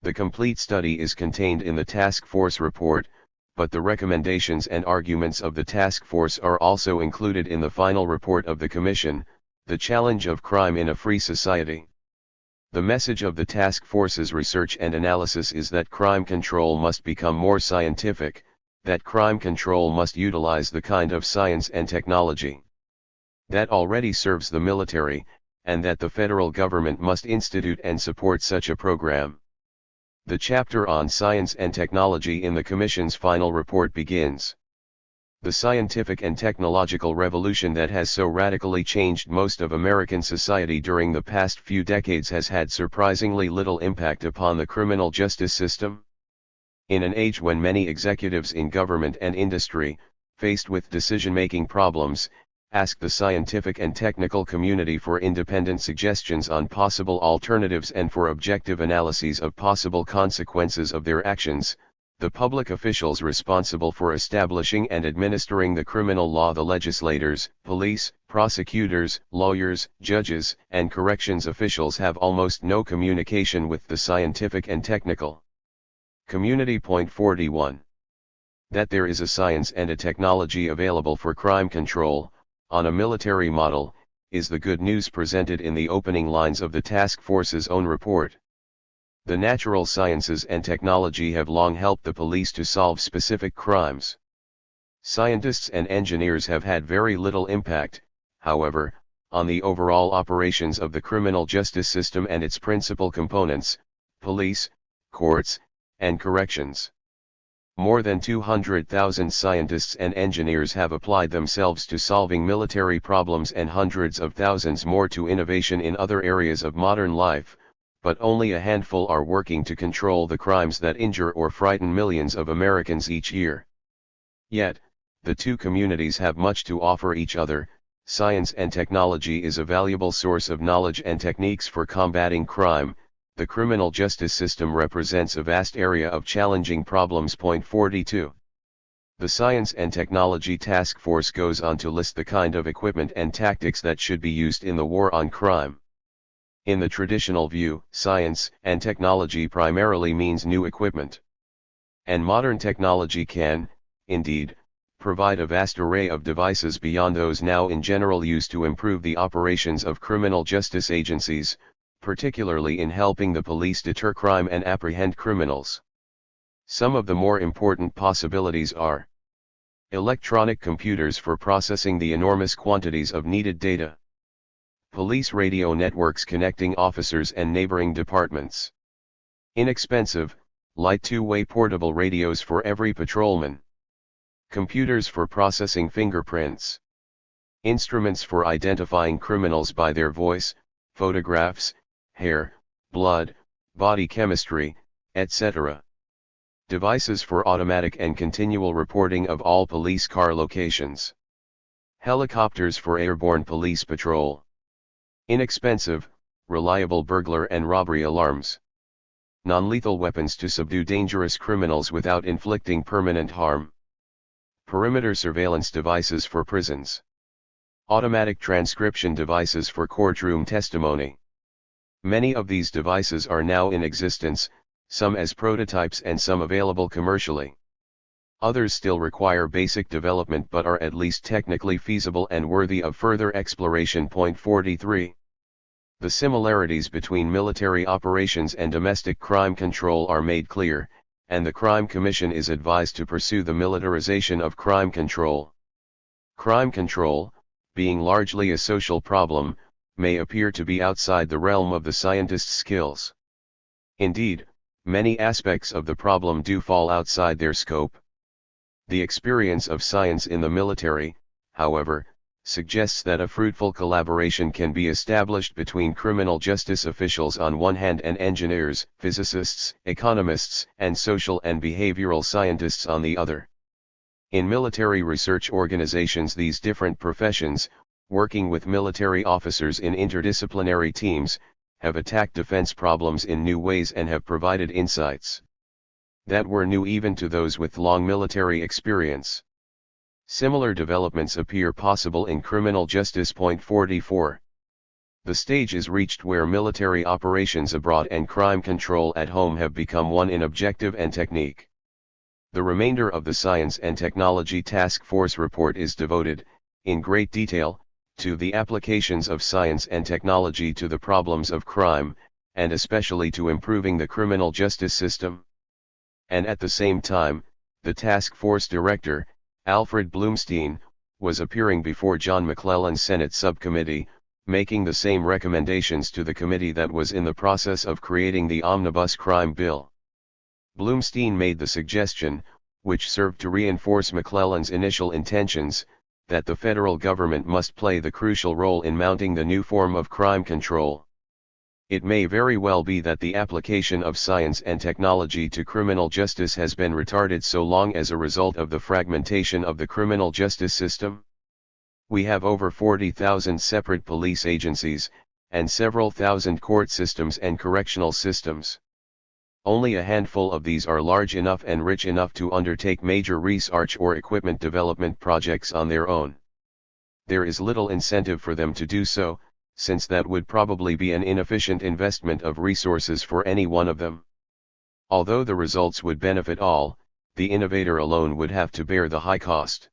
The complete study is contained in the task force report, but the recommendations and arguments of the task force are also included in the final report of the Commission, The Challenge of Crime in a Free Society. The message of the task force's research and analysis is that crime control must become more scientific, that crime control must utilize the kind of science and technology that already serves the military, and that the federal government must institute and support such a program. The chapter on science and technology in the Commission's final report begins. The scientific and technological revolution that has so radically changed most of American society during the past few decades has had surprisingly little impact upon the criminal justice system. In an age when many executives in government and industry, faced with decision-making problems, ask the scientific and technical community for independent suggestions on possible alternatives and for objective analyses of possible consequences of their actions, the public officials responsible for establishing and administering the criminal law, the legislators, police, prosecutors, lawyers, judges, and corrections officials, have almost no communication with the scientific and technical community. Point 41. That there is a science and a technology available for crime control, on a military model, is the good news presented in the opening lines of the task force's own report. The natural sciences and technology have long helped the police to solve specific crimes. Scientists and engineers have had very little impact, however, on the overall operations of the criminal justice system and its principal components, police, courts, and corrections. More than 200,000 scientists and engineers have applied themselves to solving military problems and hundreds of thousands more to innovation in other areas of modern life, but only a handful are working to control the crimes that injure or frighten millions of Americans each year. Yet, the two communities have much to offer each other. Science and technology is a valuable source of knowledge and techniques for combating crime. The criminal justice system represents a vast area of challenging problems. Point 42. The Science and Technology Task Force goes on to list the kind of equipment and tactics that should be used in the war on crime. In the traditional view, science and technology primarily means new equipment. And modern technology can, indeed, provide a vast array of devices beyond those now in general use to improve the operations of criminal justice agencies, particularly in helping the police deter crime and apprehend criminals. Some of the more important possibilities are: electronic computers for processing the enormous quantities of needed data, police radio networks connecting officers and neighboring departments, inexpensive, light two-way portable radios for every patrolman, computers for processing fingerprints, instruments for identifying criminals by their voice, photographs, hair, blood, body chemistry, etc. Devices for automatic and continual reporting of all police car locations. Helicopters for airborne police patrol. Inexpensive, reliable burglar and robbery alarms. Non-lethal weapons to subdue dangerous criminals without inflicting permanent harm. Perimeter surveillance devices for prisons. Automatic transcription devices for courtroom testimony. Many of these devices are now in existence, some as prototypes and some available commercially. Others still require basic development but are at least technically feasible and worthy of further exploration. Point 43. The similarities between military operations and domestic crime control are made clear, and the Crime Commission is advised to pursue the militarization of crime control. Crime control, being largely a social problem, may appear to be outside the realm of the scientist's skills. Indeed, many aspects of the problem do fall outside their scope. The experience of science in the military, however, suggests that a fruitful collaboration can be established between criminal justice officials on one hand and engineers, physicists, economists, and social and behavioral scientists on the other. In military research organizations, these different professions, working with military officers in interdisciplinary teams, have attacked defense problems in new ways and have provided insights that were new even to those with long military experience. Similar developments appear possible in criminal justice. Point 44. The stage is reached where military operations abroad and crime control at home have become one in objective and technique. The remainder of the Science and Technology Task Force report is devoted, in great detail, to the applications of science and technology to the problems of crime, and especially to improving the criminal justice system. And at the same time, the task force director, Alfred Bloomstein, was appearing before John McClellan's Senate subcommittee, making the same recommendations to the committee that was in the process of creating the Omnibus Crime Bill. Bloomstein made the suggestion, which served to reinforce McClellan's initial intentions, that the federal government must play the crucial role in mounting the new form of crime control. It may very well be that the application of science and technology to criminal justice has been retarded so long as a result of the fragmentation of the criminal justice system. We have over 40,000 separate police agencies, and several thousand court systems and correctional systems. Only a handful of these are large enough and rich enough to undertake major research or equipment development projects on their own. There is little incentive for them to do so, since that would probably be an inefficient investment of resources for any one of them. Although the results would benefit all, the innovator alone would have to bear the high cost.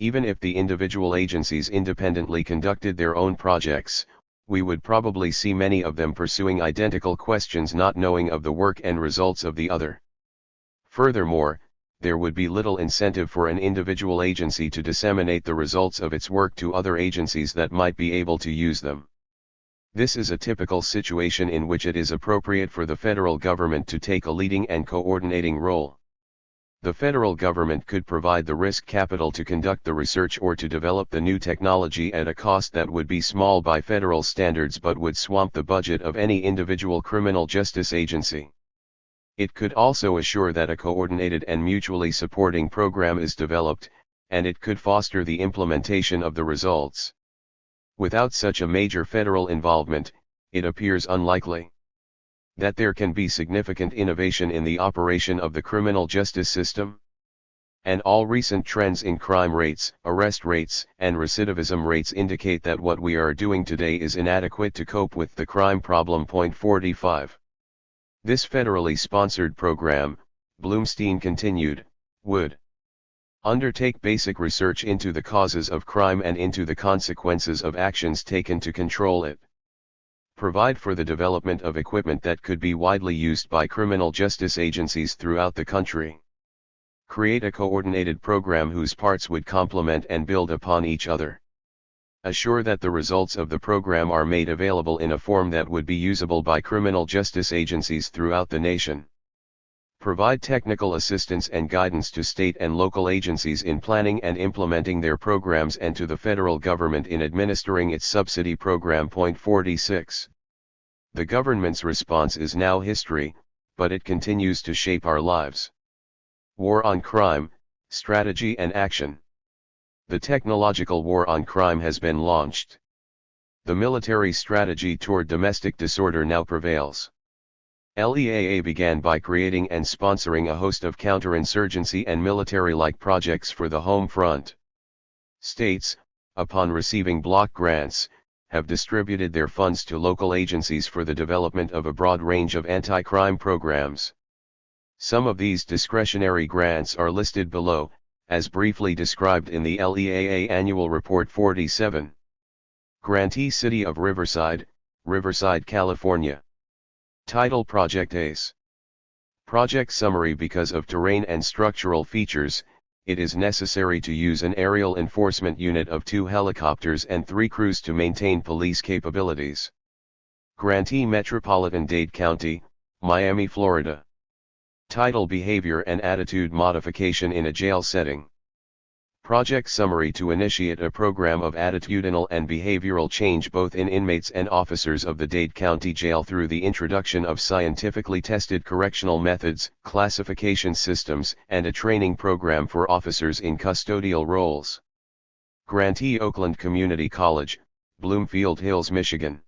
Even if the individual agencies independently conducted their own projects, we would probably see many of them pursuing identical questions, not knowing of the work and results of the other. Furthermore, there would be little incentive for an individual agency to disseminate the results of its work to other agencies that might be able to use them. This is a typical situation in which it is appropriate for the federal government to take a leading and coordinating role. The federal government could provide the risk capital to conduct the research or to develop the new technology at a cost that would be small by federal standards but would swamp the budget of any individual criminal justice agency. It could also assure that a coordinated and mutually supporting program is developed, and it could foster the implementation of the results. Without such a major federal involvement, it appears unlikely that there can be significant innovation in the operation of the criminal justice system. And all recent trends in crime rates, arrest rates, and recidivism rates indicate that what we are doing today is inadequate to cope with the crime problem. Point 45. This federally sponsored program, Bloomstein continued, would undertake basic research into the causes of crime and into the consequences of actions taken to control it. Provide for the development of equipment that could be widely used by criminal justice agencies throughout the country. Create a coordinated program whose parts would complement and build upon each other. Assure that the results of the program are made available in a form that would be usable by criminal justice agencies throughout the nation. Provide technical assistance and guidance to state and local agencies in planning and implementing their programs and to the federal government in administering its subsidy program. Point 46. The government's response is now history, but it continues to shape our lives. War on crime, strategy and action. The technological war on crime has been launched. The military strategy toward domestic disorder now prevails. LEAA began by creating and sponsoring a host of counterinsurgency and military-like projects for the home front. States, upon receiving block grants, have distributed their funds to local agencies for the development of a broad range of anti-crime programs. Some of these discretionary grants are listed below, as briefly described in the LEAA Annual Report 47. Grantee City of Riverside, Riverside, California. Title: Project ACE. Project Summary: because of terrain and structural features, it is necessary to use an aerial enforcement unit of 2 helicopters and 3 crews to maintain police capabilities. Grantee: Metropolitan-Dade County, Miami, Florida. Title: Behavior and Attitude Modification in a Jail Setting. Project Summary: to initiate a program of attitudinal and behavioral change both in inmates and officers of the Dade County Jail through the introduction of scientifically tested correctional methods, classification systems, and a training program for officers in custodial roles. Grantee: Oakland Community College, Bloomfield Hills, Michigan.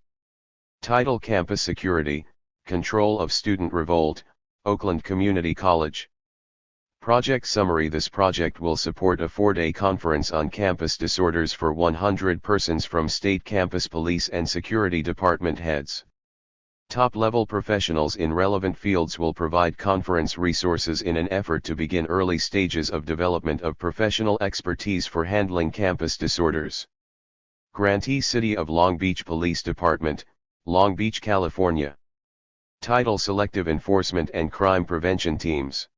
Title: Campus Security, Control of Student Revolt, Oakland Community College. Project summary: this project will support a 4-day conference on campus disorders for 100 persons from state campus police and security department heads. Top-level professionals in relevant fields will provide conference resources in an effort to begin early stages of development of professional expertise for handling campus disorders. Grantee: City of Long Beach Police Department, Long Beach, California. Title: Selective Enforcement and Crime Prevention Teams.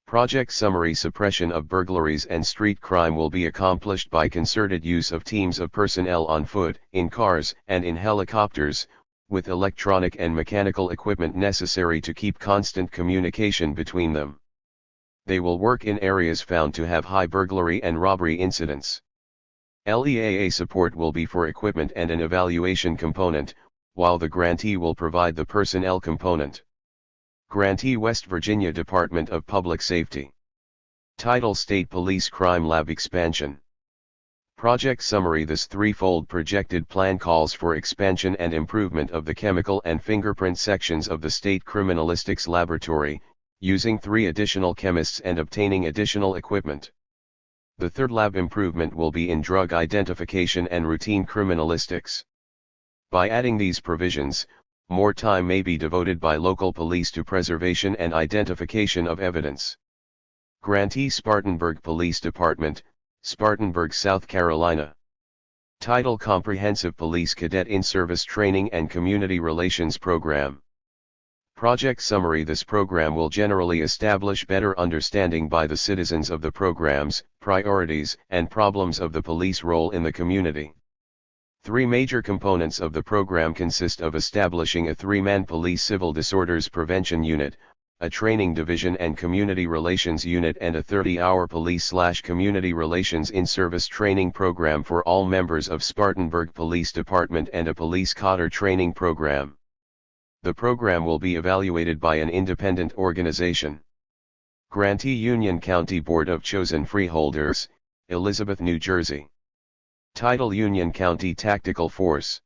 Project summary: suppression of burglaries and street crime will be accomplished by concerted use of teams of personnel on foot, in cars, and in helicopters, with electronic and mechanical equipment necessary to keep constant communication between them. They will work in areas found to have high burglary and robbery incidents. LEAA support will be for equipment and an evaluation component, while the grantee will provide the personnel component. Grantee: West Virginia Department of Public Safety. Title: State Police Crime Lab Expansion. Project summary: this threefold projected plan calls for expansion and improvement of the chemical and fingerprint sections of the State Criminalistics Laboratory, using 3 additional chemists and obtaining additional equipment. The third lab improvement will be in drug identification and routine criminalistics. By adding these provisions, more time may be devoted by local police to preservation and identification of evidence. Grantee: Spartanburg Police Department, Spartanburg, South Carolina. Title: Comprehensive Police Cadet In-Service Training and Community Relations Program. Project summary: this program will generally establish better understanding by the citizens of the programs, priorities, and problems of the police role in the community. 3 major components of the program consist of establishing a 3-man police civil disorders prevention unit, a training division and community relations unit, and a 30-hour police/community relations in-service training program for all members of Spartanburg Police Department and a police cadre training program. The program will be evaluated by an independent organization. Grantee: Union County Board of Chosen Freeholders, Elizabeth, New Jersey. Title: Union County Tactical Force.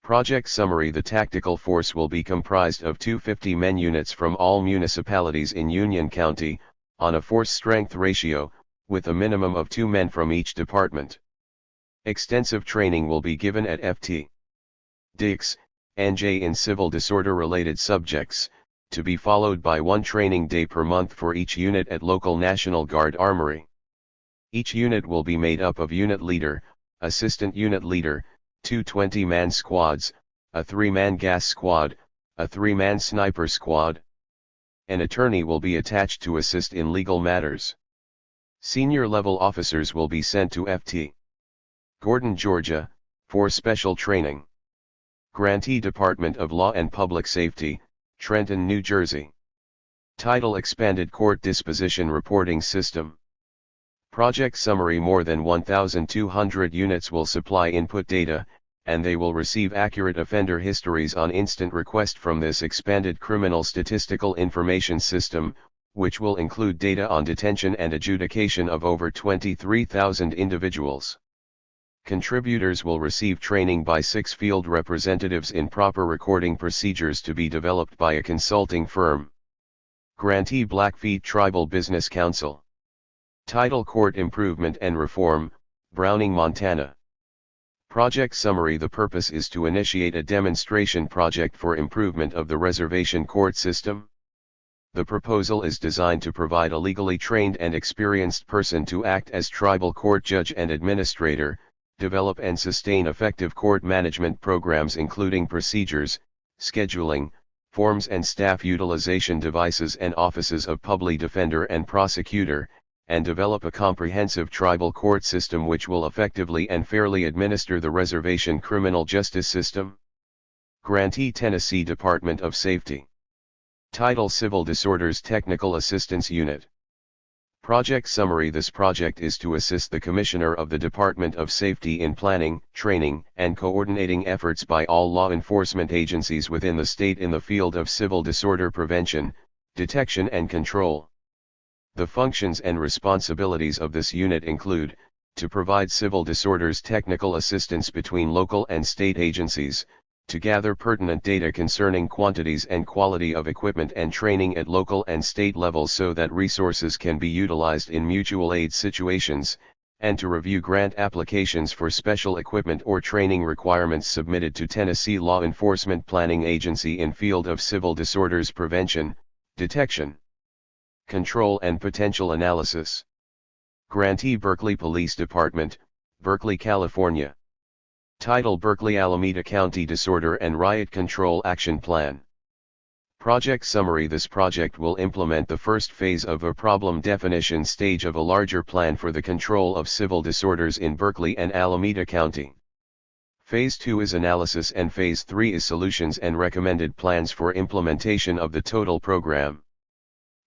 Project summary: the tactical force will be comprised of 2 50-men units from all municipalities in Union County, on a force-strength ratio, with a minimum of 2 men from each department. Extensive training will be given at Ft. Dix, NJ in civil disorder-related subjects, to be followed by 1 training day per month for each unit at local National Guard Armory. Each unit will be made up of unit leader, assistant unit leader, 2 20-man squads, a 3-man gas squad, a 3-man sniper squad. An attorney will be attached to assist in legal matters. Senior level officers will be sent to Ft. Gordon, Georgia, for special training. Grantee: Department of Law and Public Safety, Trenton, New Jersey. Title: Expanded Court Disposition Reporting System. Project summary: more than 1,200 units will supply input data, and they will receive accurate offender histories on instant request from this expanded criminal statistical information system, which will include data on detention and adjudication of over 23,000 individuals. Contributors will receive training by 6 field representatives in proper recording procedures to be developed by a consulting firm. Grantee: Blackfeet Tribal Business Council. Title: Court Improvement and Reform, Browning, Montana. Project summary: the purpose is to initiate a demonstration project for improvement of the reservation court system. The proposal is designed to provide a legally trained and experienced person to act as tribal court judge and administrator, develop and sustain effective court management programs including procedures, scheduling, forms and staff utilization devices and offices of public defender and prosecutor, and develop a comprehensive tribal court system which will effectively and fairly administer the reservation criminal justice system. Grantee: Tennessee Department of Safety. Title: Civil Disorders Technical Assistance Unit. Project summary: this project is to assist the Commissioner of the Department of Safety in planning, training, and coordinating efforts by all law enforcement agencies within the state in the field of civil disorder prevention, detection and control. The functions and responsibilities of this unit include, to provide civil disorders technical assistance between local and state agencies, to gather pertinent data concerning quantities and quality of equipment and training at local and state levels so that resources can be utilized in mutual aid situations, and to review grant applications for special equipment or training requirements submitted to Tennessee Law Enforcement Planning Agency in field of civil disorders prevention, detection, control and potential analysis. Grantee Berkeley Police Department, Berkeley, California. Title: Berkeley Alameda County Disorder and Riot Control Action Plan. Project summary: this project will implement the first phase of a problem definition stage of a larger plan for the control of civil disorders in Berkeley and Alameda County. Phase 2 is analysis and Phase 3 is solutions and recommended plans for implementation of the total program.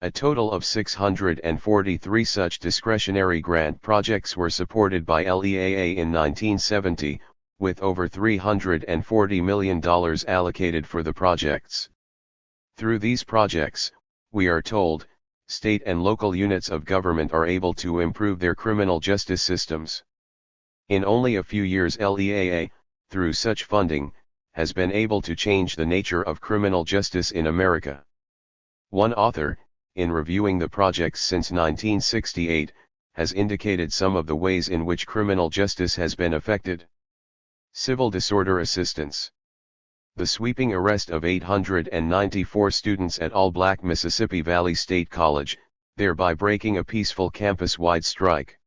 A total of 643 such discretionary grant projects were supported by LEAA in 1970, with over $340 million allocated for the projects. Through these projects, we are told, state and local units of government are able to improve their criminal justice systems. In only a few years, LEAA, through such funding, has been able to change the nature of criminal justice in America. One author, in reviewing the projects since 1968, has indicated some of the ways in which criminal justice has been affected. Civil disorder assistance. The sweeping arrest of 894 students at all-black Mississippi Valley State College, thereby breaking a peaceful campus-wide strike.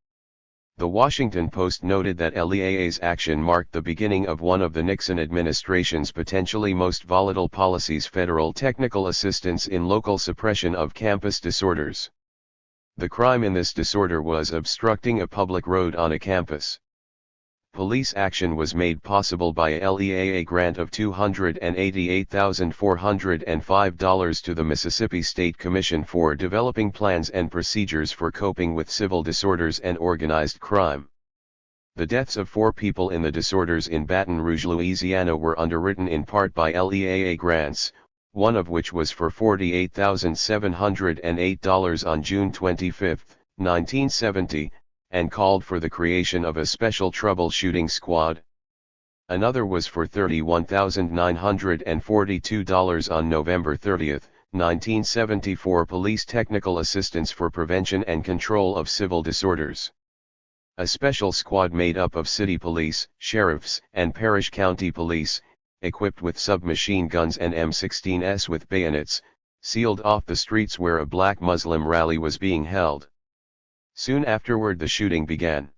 The Washington Post noted that LEAA's action marked the beginning of one of the Nixon administration's potentially most volatile policies: federal technical assistance in local suppression of campus disorders. The crime in this disorder was obstructing a public road on a campus. Police action was made possible by a LEAA grant of $288,405 to the Mississippi State Commission for developing plans and procedures for coping with civil disorders and organized crime. The deaths of 4 people in the disorders in Baton Rouge, Louisiana were underwritten in part by LEAA grants, one of which was for $48,708 on June 25, 1970, and called for the creation of a special troubleshooting squad. Another was for $31,942 on November 30, 1974, police technical assistance for prevention and control of civil disorders. A special squad made up of city police, sheriffs, and parish county police, equipped with submachine guns and M16s with bayonets, sealed off the streets where a black Muslim rally was being held. Soon afterward the shooting began.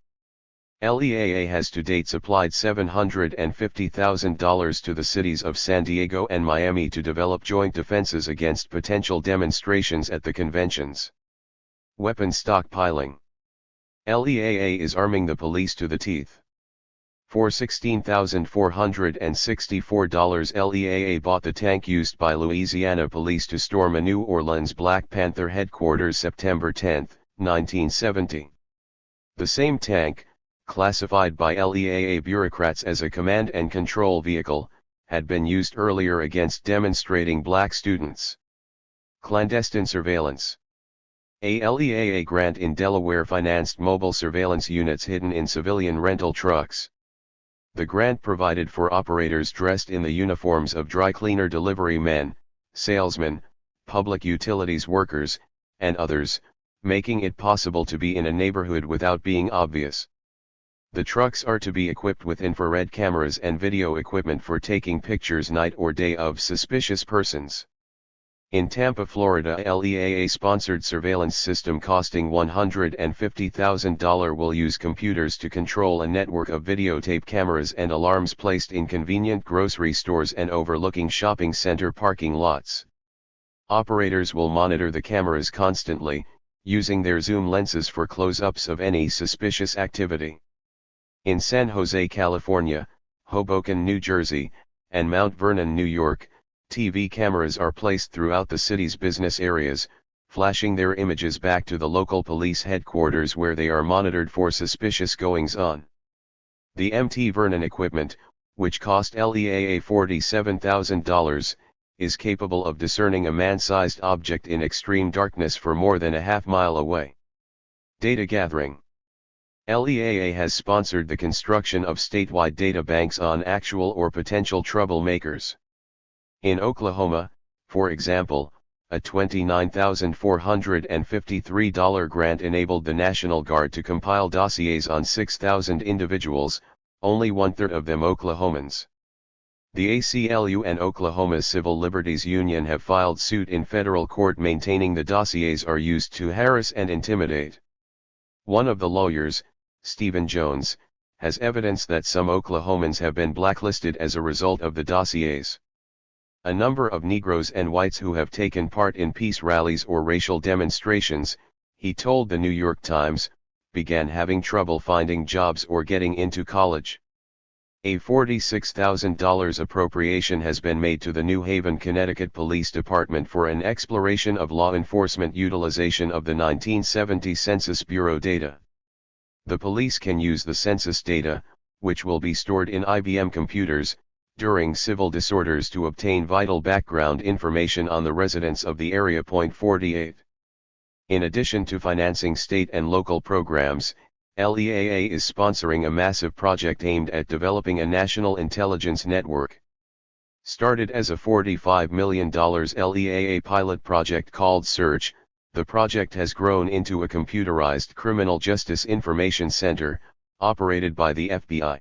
LEAA has to date supplied $750,000 to the cities of San Diego and Miami to develop joint defenses against potential demonstrations at the conventions. Weapon stockpiling. LEAA is arming the police to the teeth. For $16,464, LEAA bought the tank used by Louisiana police to storm a New Orleans Black Panther headquarters September 10, 1970. The same tank, classified by LEAA bureaucrats as a command and control vehicle, had been used earlier against demonstrating black students. Clandestine surveillance. A LEAA grant in Delaware financed mobile surveillance units hidden in civilian rental trucks. The grant provided for operators dressed in the uniforms of dry cleaner delivery men, salesmen, public utilities workers, and others, making it possible to be in a neighborhood without being obvious. The trucks are to be equipped with infrared cameras and video equipment for taking pictures night or day of suspicious persons. In Tampa, Florida, a LEAA-sponsored surveillance system costing $150,000 will use computers to control a network of videotape cameras and alarms placed in convenient grocery stores and overlooking shopping center parking lots. Operators will monitor the cameras constantly, using their zoom lenses for close-ups of any suspicious activity. In San Jose, California, Hoboken, New Jersey, and Mount Vernon, New York, TV cameras are placed throughout the city's business areas, flashing their images back to the local police headquarters where they are monitored for suspicious goings-on. The MT Vernon equipment, which cost LEAA $47,000, is capable of discerning a man-sized object in extreme darkness for more than a half-mile away. Data gathering. LEAA has sponsored the construction of statewide data banks on actual or potential troublemakers. In Oklahoma, for example, a $29,453 grant enabled the National Guard to compile dossiers on 6,000 individuals, only one-third of them Oklahomans. The ACLU and Oklahoma's Civil Liberties Union have filed suit in federal court maintaining the dossiers are used to harass and intimidate. One of the lawyers, Stephen Jones, has evidence that some Oklahomans have been blacklisted as a result of the dossiers. A number of Negroes and whites who have taken part in peace rallies or racial demonstrations, he told the New York Times, began having trouble finding jobs or getting into college. A $46,000 appropriation has been made to the New Haven, Connecticut Police Department for an exploration of law enforcement utilization of the 1970 Census Bureau data. The police can use the census data, which will be stored in IBM computers, during civil disorders to obtain vital background information on the residents of the area. 48. In addition to financing state and local programs, LEAA is sponsoring a massive project aimed at developing a national intelligence network. Started as a $45 million LEAA pilot project called SEARCH, the project has grown into a computerized criminal justice information center, operated by the FBI.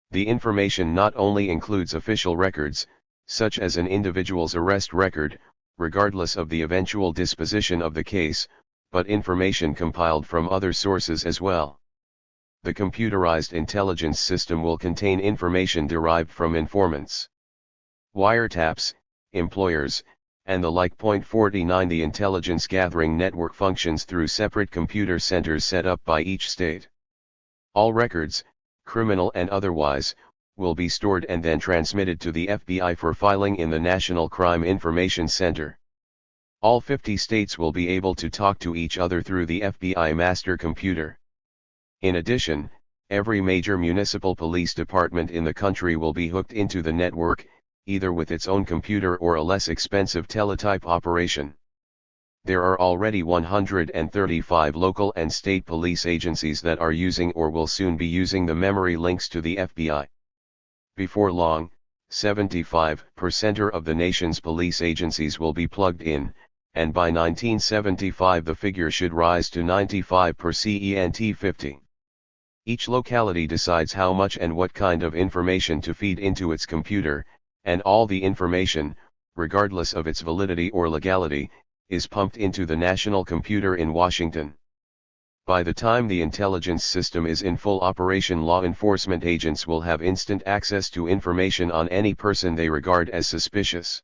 The information not only includes official records, such as an individual's arrest record, regardless of the eventual disposition of the case, but information compiled from other sources as well. The computerized intelligence system will contain information derived from informants, wiretaps, employers, and the like. 49 The intelligence gathering network functions through separate computer centers set up by each state. All records, criminal and otherwise, will be stored and then transmitted to the FBI for filing in the National Crime Information Center. All 50 states will be able to talk to each other through the FBI master computer. In addition, every major municipal police department in the country will be hooked into the network, either with its own computer or a less expensive teletype operation. There are already 135 local and state police agencies that are using or will soon be using the memory links to the FBI. Before long, 75% of the nation's police agencies will be plugged in, and by 1975 the figure should rise to 95%. 50. Each locality decides how much and what kind of information to feed into its computer, and all the information, regardless of its validity or legality, is pumped into the national computer in Washington. By the time the intelligence system is in full operation, law enforcement agents will have instant access to information on any person they regard as suspicious.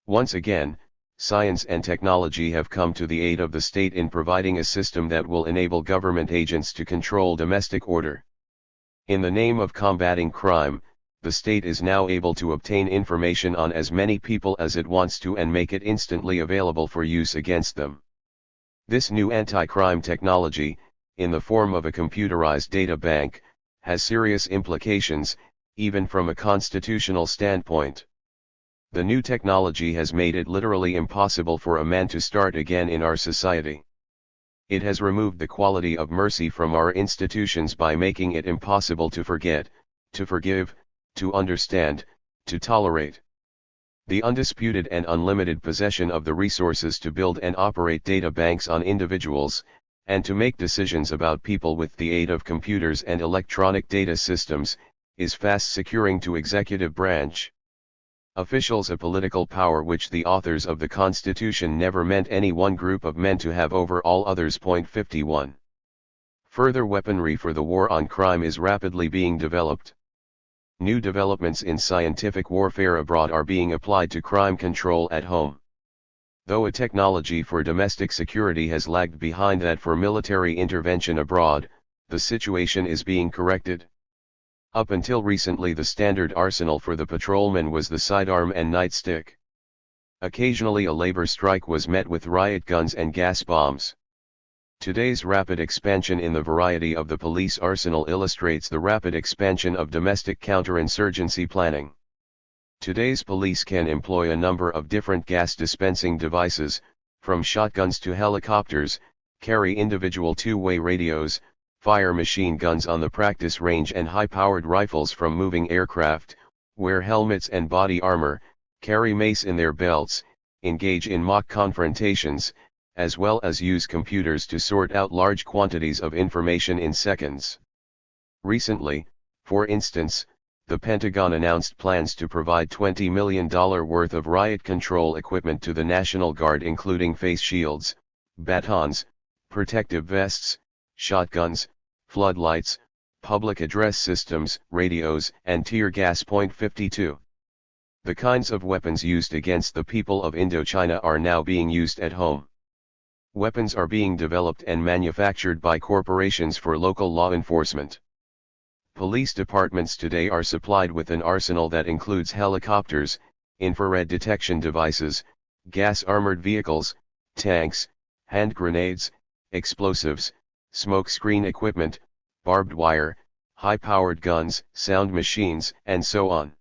Once again, science and technology have come to the aid of the state in providing a system that will enable government agents to control domestic order. In the name of combating crime, the state is now able to obtain information on as many people as it wants to and make it instantly available for use against them. This new anti-crime technology, in the form of a computerized data bank, has serious implications, even from a constitutional standpoint. The new technology has made it literally impossible for a man to start again in our society. It has removed the quality of mercy from our institutions by making it impossible to forget, to forgive, to understand, to tolerate. The undisputed and unlimited possession of the resources to build and operate data banks on individuals, and to make decisions about people with the aid of computers and electronic data systems, is fast securing to executive branch officials a political power which the authors of the Constitution never meant any one group of men to have over all others. 51. Further weaponry for the war on crime is rapidly being developed. New developments in scientific warfare abroad are being applied to crime control at home. Though a technology for domestic security has lagged behind that for military intervention abroad, the situation is being corrected. Up until recently, the standard arsenal for the patrolman was the sidearm and nightstick. Occasionally a labor strike was met with riot guns and gas bombs. Today's rapid expansion in the variety of the police arsenal illustrates the rapid expansion of domestic counterinsurgency planning. Today's police can employ a number of different gas dispensing devices, from shotguns to helicopters, carry individual two-way radios, fire machine guns on the practice range and high-powered rifles from moving aircraft, wear helmets and body armor, carry mace in their belts, engage in mock confrontations, as well as use computers to sort out large quantities of information in seconds. Recently, for instance, the Pentagon announced plans to provide $20 million worth of riot control equipment to the National Guard, including face shields, batons, protective vests, shotguns, floodlights, public address systems, radios, and tear gas. Point 52. The kinds of weapons used against the people of Indochina are now being used at home. Weapons are being developed and manufactured by corporations for local law enforcement. Police departments today are supplied with an arsenal that includes helicopters, infrared detection devices, gas-armored vehicles, tanks, hand grenades, explosives, smoke screen equipment, barbed wire, high-powered guns, sound machines, and so on.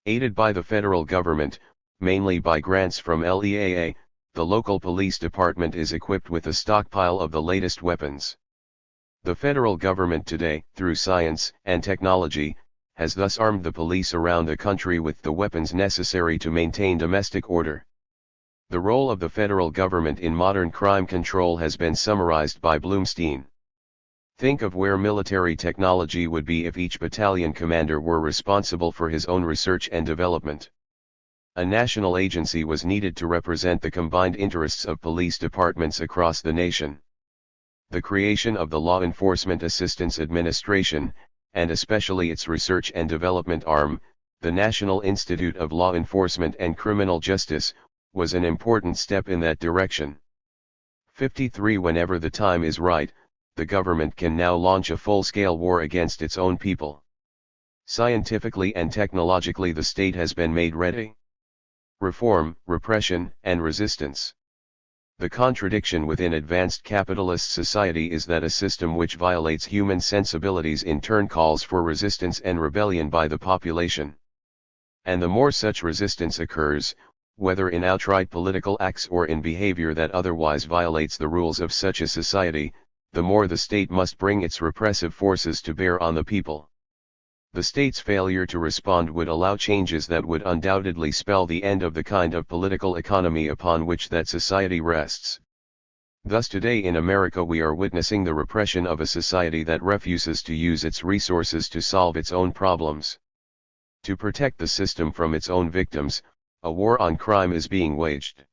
Aided by the federal government, mainly by grants from LEAA, the local police department is equipped with a stockpile of the latest weapons. The federal government today, through science and technology, has thus armed the police around the country with the weapons necessary to maintain domestic order. The role of the federal government in modern crime control has been summarized by Bloomstein. Think of where military technology would be if each battalion commander were responsible for his own research and development. A national agency was needed to represent the combined interests of police departments across the nation. The creation of the Law Enforcement Assistance Administration, and especially its research and development arm, the National Institute of Law Enforcement and Criminal Justice, was an important step in that direction. 53. Whenever the time is right, the government can now launch a full-scale war against its own people. Scientifically and technologically the state has been made ready. Reform, repression, and resistance. The contradiction within advanced capitalist society is that a system which violates human sensibilities in turn calls for resistance and rebellion by the population. And the more such resistance occurs, whether in outright political acts or in behavior that otherwise violates the rules of such a society, the more the state must bring its repressive forces to bear on the people. The state's failure to respond would allow changes that would undoubtedly spell the end of the kind of political economy upon which that society rests. Thus today in America we are witnessing the repression of a society that refuses to use its resources to solve its own problems. To protect the system from its own victims, a war on crime is being waged.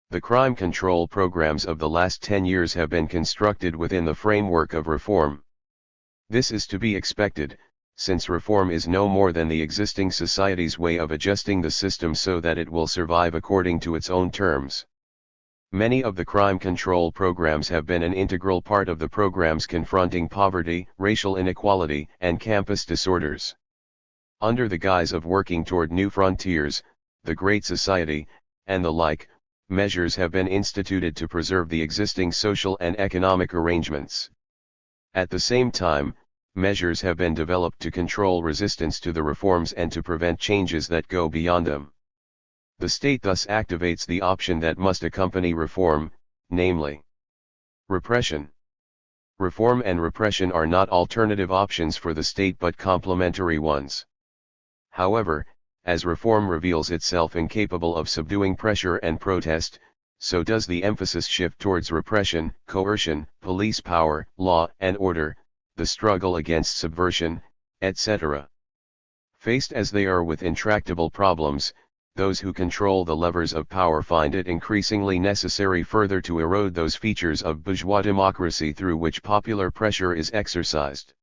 The crime control programs of the last 10 years have been constructed within the framework of reform. This is to be expected, since reform is no more than the existing society's way of adjusting the system so that it will survive according to its own terms. Many of the crime control programs have been an integral part of the programs confronting poverty, racial inequality, and campus disorders. Under the guise of working toward new frontiers, the Great Society, and the like, measures have been instituted to preserve the existing social and economic arrangements. At the same time, measures have been developed to control resistance to the reforms and to prevent changes that go beyond them. The state thus activates the option that must accompany reform, namely repression. Reform and repression are not alternative options for the state but complementary ones. However, as reform reveals itself incapable of subduing pressure and protest, so does the emphasis shift towards repression, coercion, police power, law and order, the struggle against subversion, etc. Faced as they are with intractable problems, those who control the levers of power find it increasingly necessary further to erode those features of bourgeois democracy through which popular pressure is exercised.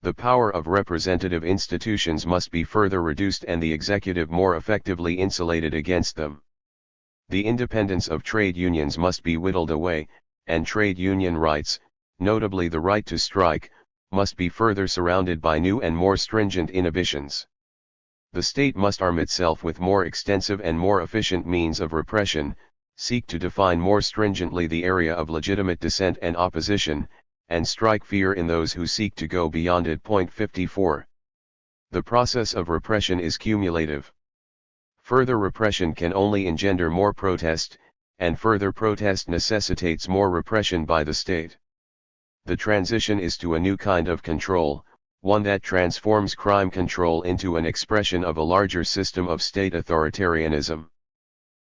The power of representative institutions must be further reduced and the executive more effectively insulated against them. The independence of trade unions must be whittled away, and trade union rights, notably the right to strike, must be further surrounded by new and more stringent inhibitions. The state must arm itself with more extensive and more efficient means of repression, seek to define more stringently the area of legitimate dissent and opposition, and strike fear in those who seek to go beyond it. Point 54. The process of repression is cumulative. Further repression can only engender more protest, and further protest necessitates more repression by the state. The transition is to a new kind of control, one that transforms crime control into an expression of a larger system of state authoritarianism.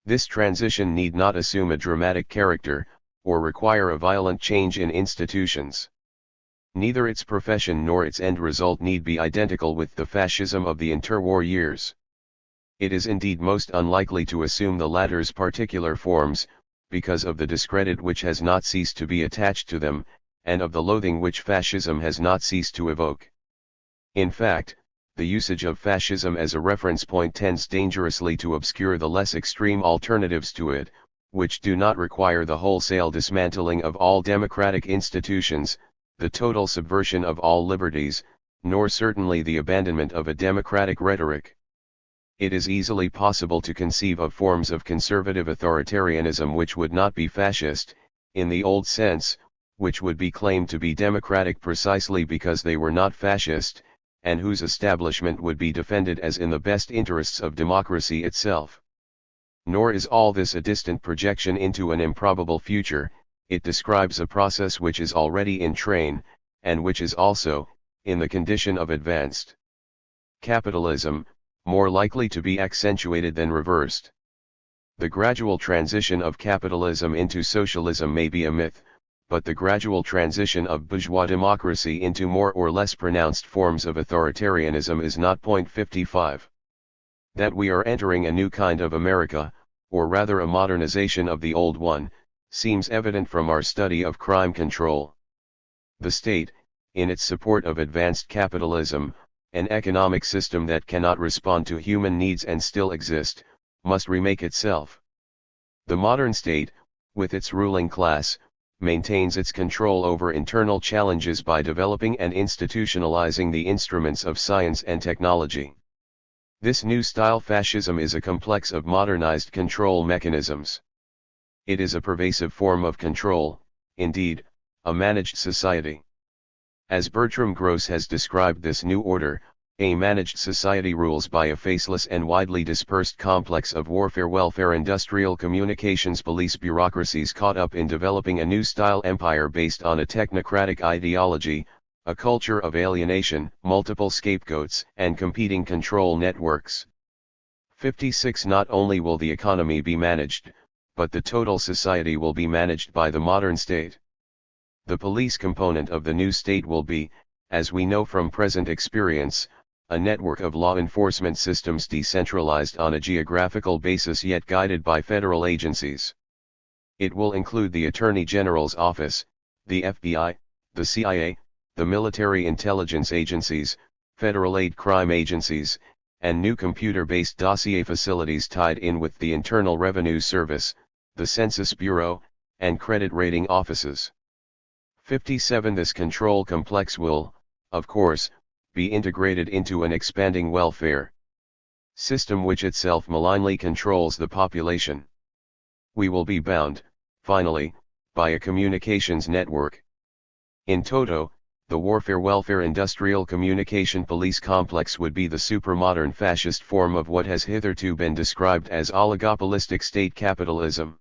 This transition need not assume a dramatic character, or require a violent change in institutions. Neither its profession nor its end result need be identical with the fascism of the interwar years. It is indeed most unlikely to assume the latter's particular forms, because of the discredit which has not ceased to be attached to them, and of the loathing which fascism has not ceased to evoke. In fact, the usage of fascism as a reference point tends dangerously to obscure the less extreme alternatives to it, which do not require the wholesale dismantling of all democratic institutions, the total subversion of all liberties, nor certainly the abandonment of a democratic rhetoric. It is easily possible to conceive of forms of conservative authoritarianism which would not be fascist, in the old sense, which would be claimed to be democratic precisely because they were not fascist, and whose establishment would be defended as in the best interests of democracy itself. Nor is all this a distant projection into an improbable future. It describes a process which is already in train, and which is also, in the condition of advanced capitalism, more likely to be accentuated than reversed. The gradual transition of capitalism into socialism may be a myth, but the gradual transition of bourgeois democracy into more or less pronounced forms of authoritarianism is not. 55. That we are entering a new kind of America, or rather a modernization of the old one, seems evident from our study of crime control. The state, in its support of advanced capitalism, an economic system that cannot respond to human needs and still exist, must remake itself. The modern state, with its ruling class, maintains its control over internal challenges by developing and institutionalizing the instruments of science and technology. This new style fascism is a complex of modernized control mechanisms. It is a pervasive form of control, indeed, a managed society. As Bertram Gross has described this new order, a managed society rules by a faceless and widely dispersed complex of warfare, welfare, industrial communications, police bureaucracies caught up in developing a new style empire based on a technocratic ideology, a culture of alienation, multiple scapegoats, and competing control networks. 56. Not only will the economy be managed, but the total society will be managed by the modern state. The police component of the new state will be, as we know from present experience, a network of law enforcement systems decentralized on a geographical basis yet guided by federal agencies. It will include the Attorney General's office, the FBI, the CIA, the military intelligence agencies, federal aid crime agencies, and new computer-based dossier facilities tied in with the Internal Revenue Service, the Census Bureau, and credit rating offices. 57. This control complex will, of course, be integrated into an expanding welfare system which itself malignly controls the population. We will be bound, finally, by a communications network. In toto, the warfare welfare industrial communication police complex would be the supermodern fascist form of what has hitherto been described as oligopolistic state capitalism.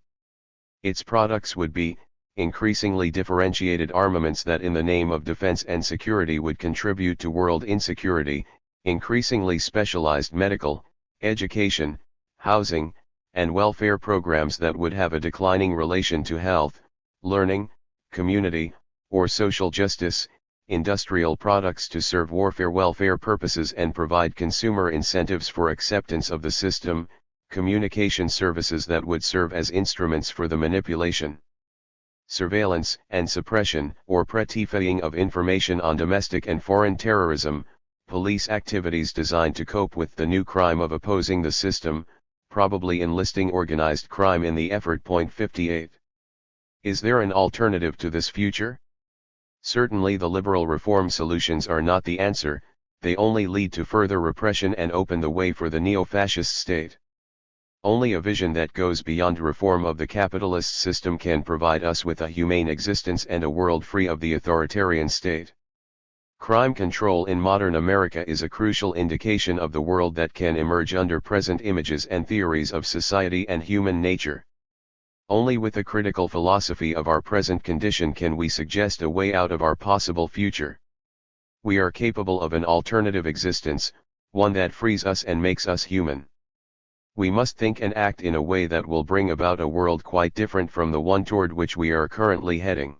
Its products would be, increasingly differentiated armaments that in the name of defense and security would contribute to world insecurity, increasingly specialized medical, education, housing, and welfare programs that would have a declining relation to health, learning, community, or social justice, industrial products to serve warfare welfare purposes and provide consumer incentives for acceptance of the system, communication services that would serve as instruments for the manipulation, surveillance, and suppression or prettifying of information on domestic and foreign terrorism, police activities designed to cope with the new crime of opposing the system, probably enlisting organized crime in the effort. 58. Is there an alternative to this future? Certainly the liberal reform solutions are not the answer, they only lead to further repression and open the way for the neo-fascist state. Only a vision that goes beyond reform of the capitalist system can provide us with a humane existence and a world free of the authoritarian state. Crime control in modern America is a crucial indication of the world that can emerge under present images and theories of society and human nature. Only with a critical philosophy of our present condition can we suggest a way out of our possible future. We are capable of an alternative existence, one that frees us and makes us human. We must think and act in a way that will bring about a world quite different from the one toward which we are currently heading.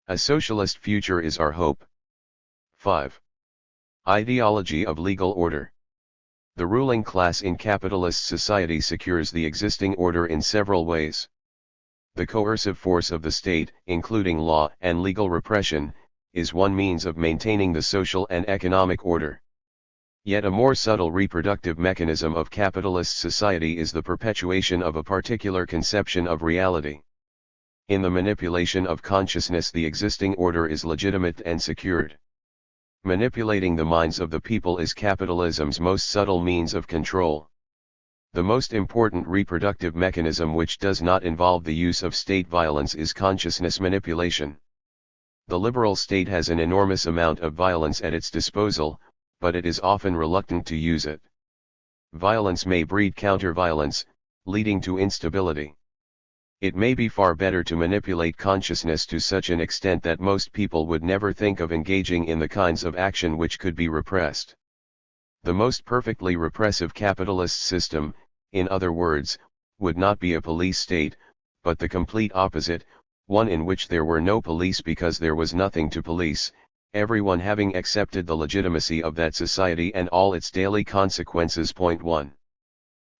A socialist future is our hope. 5. Ideology of legal order. The ruling class in capitalist society secures the existing order in several ways. The coercive force of the state, including law and legal repression, is one means of maintaining the social and economic order. Yet a more subtle reproductive mechanism of capitalist society is the perpetuation of a particular conception of reality. In the manipulation of consciousness, the existing order is legitimate and secured. Manipulating the minds of the people is capitalism's most subtle means of control. The most important reproductive mechanism which does not involve the use of state violence is consciousness manipulation. The liberal state has an enormous amount of violence at its disposal, but it is often reluctant to use it. Violence may breed counter-violence, leading to instability. It may be far better to manipulate consciousness to such an extent that most people would never think of engaging in the kinds of action which could be repressed. The most perfectly repressive capitalist system, in other words, would not be a police state, but the complete opposite, one in which there were no police because there was nothing to police, everyone having accepted the legitimacy of that society and all its daily consequences. 1.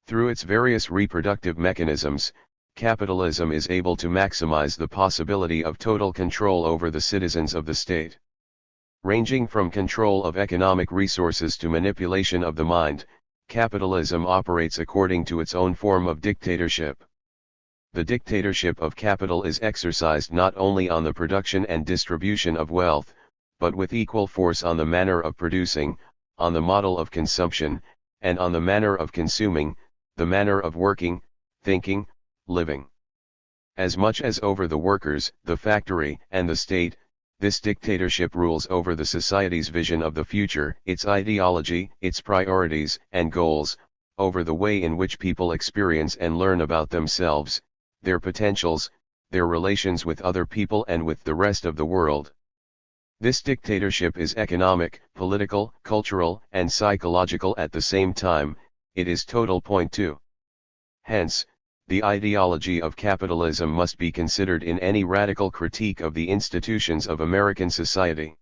Through its various reproductive mechanisms, capitalism is able to maximize the possibility of total control over the citizens of the state. Ranging from control of economic resources to manipulation of the mind, capitalism operates according to its own form of dictatorship. The dictatorship of capital is exercised not only on the production and distribution of wealth, but with equal force on the manner of producing, on the model of consumption, and on the manner of consuming, the manner of working, thinking, living. As much as over the workers, the factory, and the state, this dictatorship rules over the society's vision of the future, its ideology, its priorities and goals, over the way in which people experience and learn about themselves, their potentials, their relations with other people and with the rest of the world. This dictatorship is economic, political, cultural, and psychological at the same time. It is total. 2. Hence, the ideology of capitalism must be considered in any radical critique of the institutions of American society.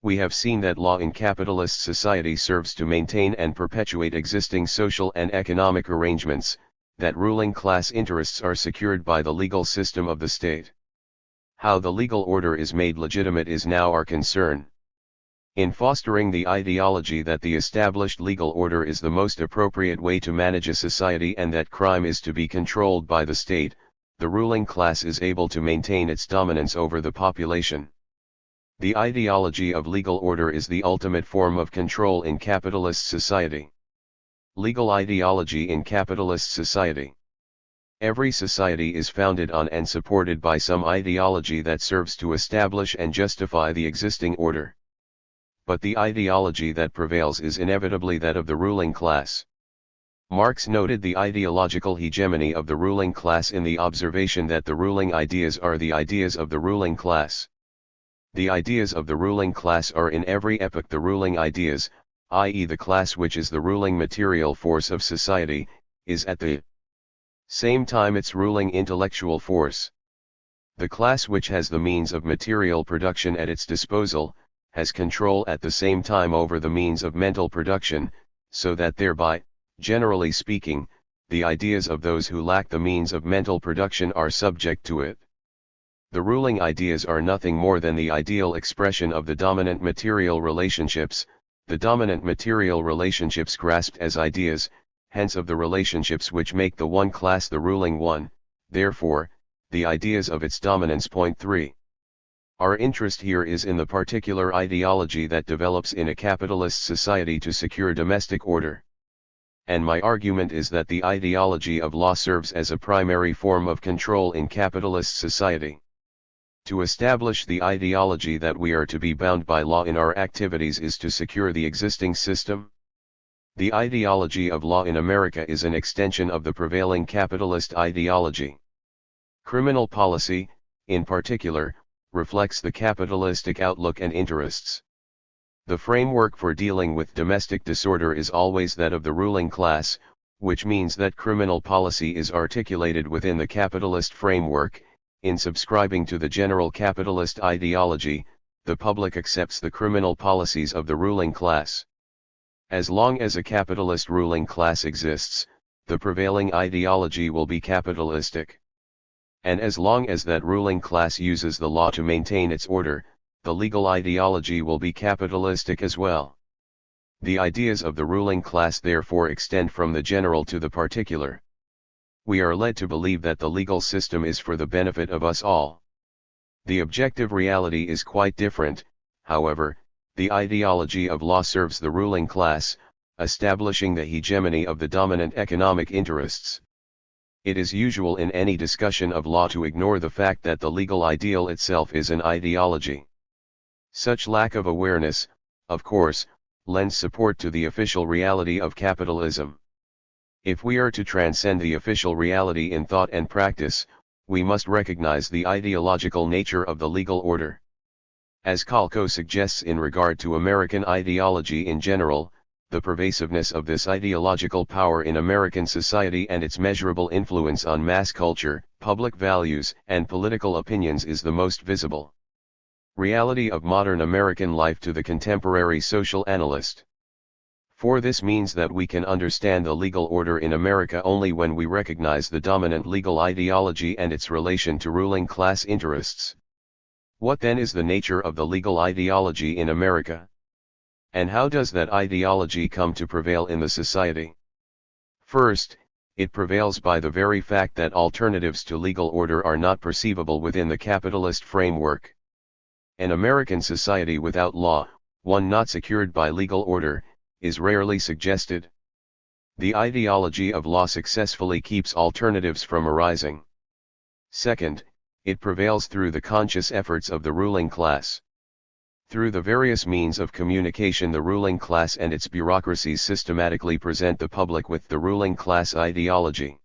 We have seen that law in capitalist society serves to maintain and perpetuate existing social and economic arrangements, that ruling class interests are secured by the legal system of the state. How the legal order is made legitimate is now our concern. In fostering the ideology that the established legal order is the most appropriate way to manage a society and that crime is to be controlled by the state, the ruling class is able to maintain its dominance over the population. The ideology of legal order is the ultimate form of control in capitalist society. Legal ideology in capitalist society. Every society is founded on and supported by some ideology that serves to establish and justify the existing order. But the ideology that prevails is inevitably that of the ruling class. Marx noted the ideological hegemony of the ruling class in the observation that the ruling ideas are the ideas of the ruling class. The ideas of the ruling class are in every epoch the ruling ideas, i.e. the class which is the ruling material force of society, is at the same time its ruling intellectual force. The class which has the means of material production at its disposal, has control at the same time over the means of mental production, so that thereby, generally speaking, the ideas of those who lack the means of mental production are subject to it. The ruling ideas are nothing more than the ideal expression of the dominant material relationships, the dominant material relationships grasped as ideas, hence of the relationships which make the one class the ruling one, therefore, the ideas of its dominance. 3. Our interest here is in the particular ideology that develops in a capitalist society to secure domestic order. And my argument is that the ideology of law serves as a primary form of control in capitalist society. To establish the ideology that we are to be bound by law in our activities is to secure the existing system. The ideology of law in America is an extension of the prevailing capitalist ideology. Criminal policy, in particular, reflects the capitalistic outlook and interests. The framework for dealing with domestic disorder is always that of the ruling class, which means that criminal policy is articulated within the capitalist framework. In subscribing to the general capitalist ideology, the public accepts the criminal policies of the ruling class. As long as a capitalist ruling class exists, the prevailing ideology will be capitalistic. And as long as that ruling class uses the law to maintain its order, the legal ideology will be capitalistic as well. The ideas of the ruling class therefore extend from the general to the particular. We are led to believe that the legal system is for the benefit of us all. The objective reality is quite different. However, the ideology of law serves the ruling class, establishing the hegemony of the dominant economic interests. It is usual in any discussion of law to ignore the fact that the legal ideal itself is an ideology. Such lack of awareness, of course, lends support to the official reality of capitalism. If we are to transcend the official reality in thought and practice, we must recognize the ideological nature of the legal order. As Kalko suggests in regard to American ideology in general, the pervasiveness of this ideological power in American society and its measurable influence on mass culture, public values, and political opinions is the most visible reality of modern American life to the contemporary social analyst. For this means that we can understand the legal order in America only when we recognize the dominant legal ideology and its relation to ruling class interests. What then is the nature of the legal ideology in America? And how does that ideology come to prevail in the society? First, it prevails by the very fact that alternatives to legal order are not perceivable within the capitalist framework. An American society without law, one not secured by legal order, is rarely suggested. The ideology of law successfully keeps alternatives from arising. Second, it prevails through the conscious efforts of the ruling class. Through the various means of communication, the ruling class and its bureaucracies systematically present the public with the ruling class ideology.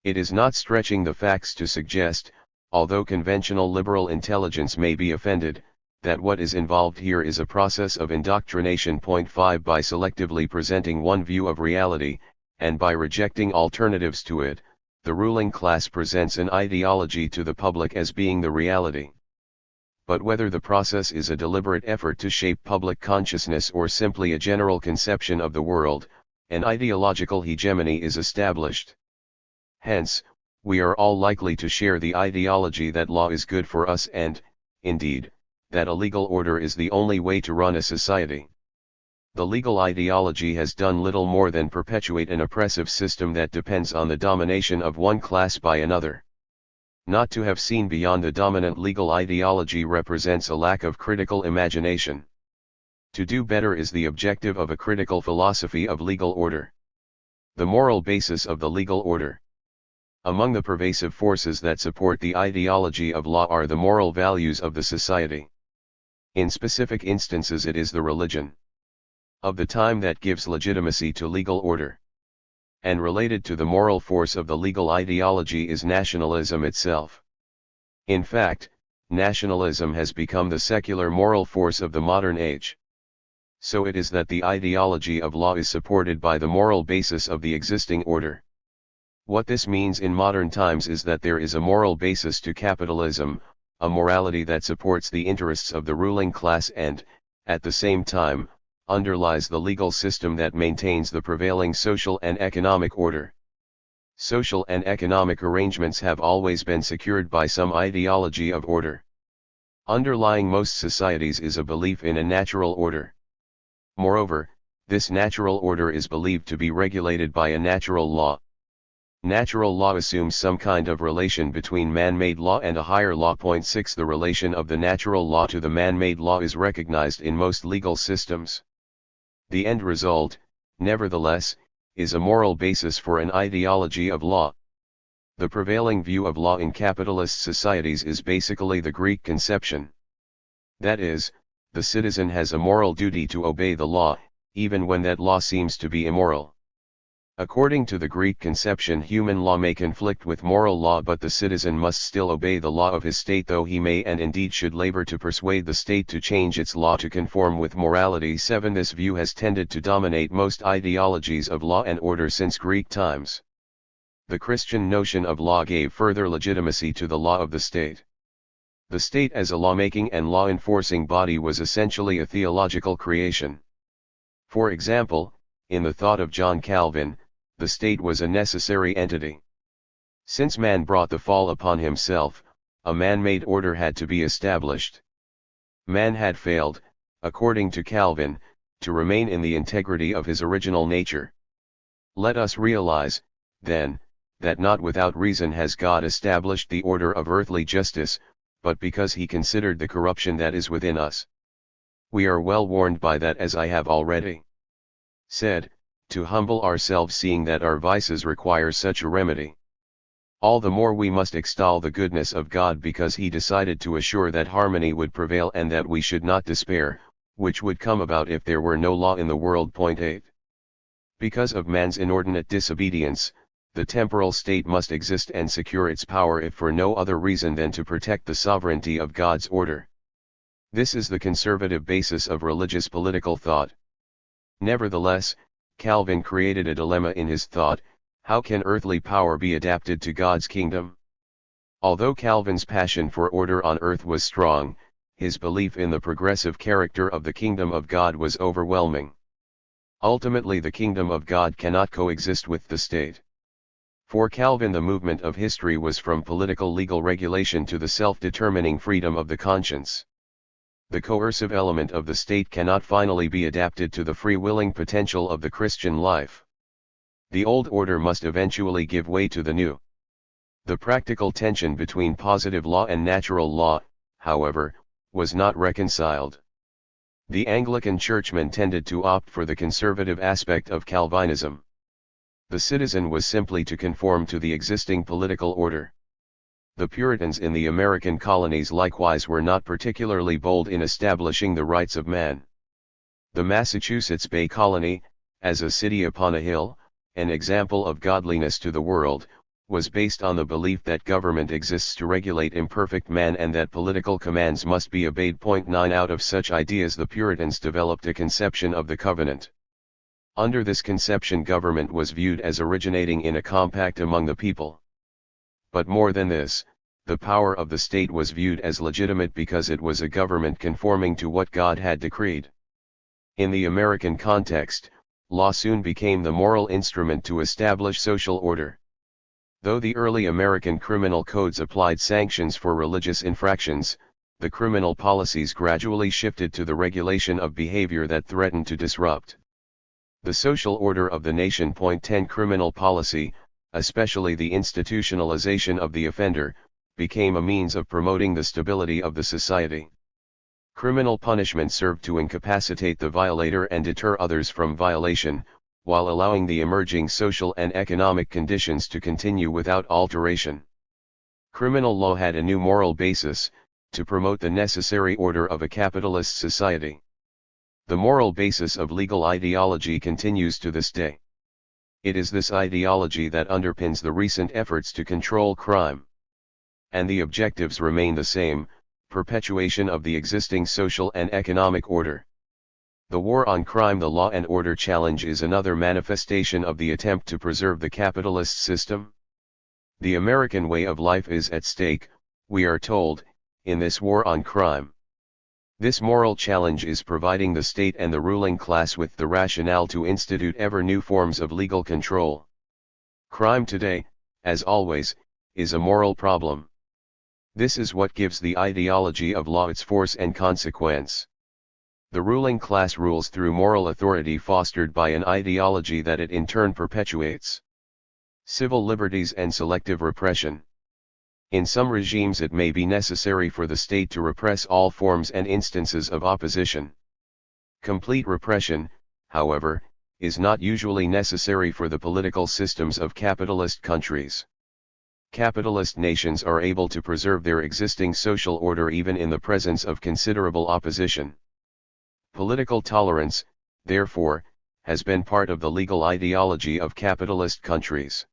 It is not stretching the facts to suggest, although conventional liberal intelligence may be offended, that what is involved here is a process of indoctrination. 5 By selectively presenting one view of reality, and by rejecting alternatives to it, the ruling class presents an ideology to the public as being the reality. But whether the process is a deliberate effort to shape public consciousness or simply a general conception of the world, an ideological hegemony is established. Hence, we are all likely to share the ideology that law is good for us and, indeed, that a legal order is the only way to run a society. The legal ideology has done little more than perpetuate an oppressive system that depends on the domination of one class by another. Not to have seen beyond the dominant legal ideology represents a lack of critical imagination. To do better is the objective of a critical philosophy of legal order. The moral basis of the legal order. Among the pervasive forces that support the ideology of law are the moral values of the society. In specific instances, it is the religion of the time that gives legitimacy to legal order. And related to the moral force of the legal ideology is nationalism itself. In fact, nationalism has become the secular moral force of the modern age. So it is that the ideology of law is supported by the moral basis of the existing order. What this means in modern times is that there is a moral basis to capitalism, a morality that supports the interests of the ruling class and, at the same time, underlies the legal system that maintains the prevailing social and economic order. Social and economic arrangements have always been secured by some ideology of order. Underlying most societies is a belief in a natural order. Moreover, this natural order is believed to be regulated by a natural law. Natural law assumes some kind of relation between man-made law and a higher law. 6 The relation of the natural law to the man-made law is recognized in most legal systems. The end result, nevertheless, is a moral basis for an ideology of law. The prevailing view of law in capitalist societies is basically the Greek conception. That is, the citizen has a moral duty to obey the law, even when that law seems to be immoral. According to the Greek conception, human law may conflict with moral law, but the citizen must still obey the law of his state, though he may and indeed should labor to persuade the state to change its law to conform with morality. 7. This view has tended to dominate most ideologies of law and order since Greek times. The Christian notion of law gave further legitimacy to the law of the state. The state as a lawmaking and law-enforcing body was essentially a theological creation. For example, in the thought of John Calvin, the state was a necessary entity. Since man brought the fall upon himself, a man-made order had to be established. Man had failed, according to Calvin, to remain in the integrity of his original nature. Let us realize, then, that not without reason has God established the order of earthly justice, but because he considered the corruption that is within us. We are well warned by that, as I have already said, to humble ourselves, seeing that our vices require such a remedy. All the more we must extol the goodness of God, because he decided to assure that harmony would prevail and that we should not despair, which would come about if there were no law in the world. 8. Because of man's inordinate disobedience, the temporal state must exist and secure its power, if for no other reason than to protect the sovereignty of God's order. This is the conservative basis of religious political thought. Nevertheless, Calvin created a dilemma in his thought: how can earthly power be adapted to God's kingdom? Although Calvin's passion for order on earth was strong, his belief in the progressive character of the kingdom of God was overwhelming. Ultimately, the kingdom of God cannot coexist with the state. For Calvin, the movement of history was from political legal regulation to the self-determining freedom of the conscience. The coercive element of the state cannot finally be adapted to the free-willing potential of the Christian life. The old order must eventually give way to the new. The practical tension between positive law and natural law, however, was not reconciled. The Anglican churchmen tended to opt for the conservative aspect of Calvinism. The citizen was simply to conform to the existing political order. The Puritans in the American colonies likewise were not particularly bold in establishing the rights of man. The Massachusetts Bay Colony, as a city upon a hill, an example of godliness to the world, was based on the belief that government exists to regulate imperfect man and that political commands must be obeyed. 9. Out of such ideas, the Puritans developed a conception of the covenant. Under this conception, government was viewed as originating in a compact among the people. But more than this, the power of the state was viewed as legitimate because it was a government conforming to what God had decreed. In the American context, law soon became the moral instrument to establish social order. Though the early American criminal codes applied sanctions for religious infractions, the criminal policies gradually shifted to the regulation of behavior that threatened to disrupt the social order of the nation. 10. Criminal policy, especially the institutionalization of the offender, became a means of promoting the stability of the society. Criminal punishment served to incapacitate the violator and deter others from violation, while allowing the emerging social and economic conditions to continue without alteration. Criminal law had a new moral basis, to promote the necessary order of a capitalist society. The moral basis of legal ideology continues to this day. It is this ideology that underpins the recent efforts to control crime. And the objectives remain the same: perpetuation of the existing social and economic order. The war on crime, the law and order challenge, is another manifestation of the attempt to preserve the capitalist system. The American way of life is at stake, we are told, in this war on crime. This moral challenge is providing the state and the ruling class with the rationale to institute ever new forms of legal control. Crime today, as always, is a moral problem. This is what gives the ideology of law its force and consequence. The ruling class rules through moral authority fostered by an ideology that it in turn perpetuates. Civil liberties and selective repression. In some regimes it may be necessary for the state to repress all forms and instances of opposition. Complete repression, however, is not usually necessary for the political systems of capitalist countries. Capitalist nations are able to preserve their existing social order even in the presence of considerable opposition. Political tolerance, therefore, has been part of the legal ideology of capitalist countries.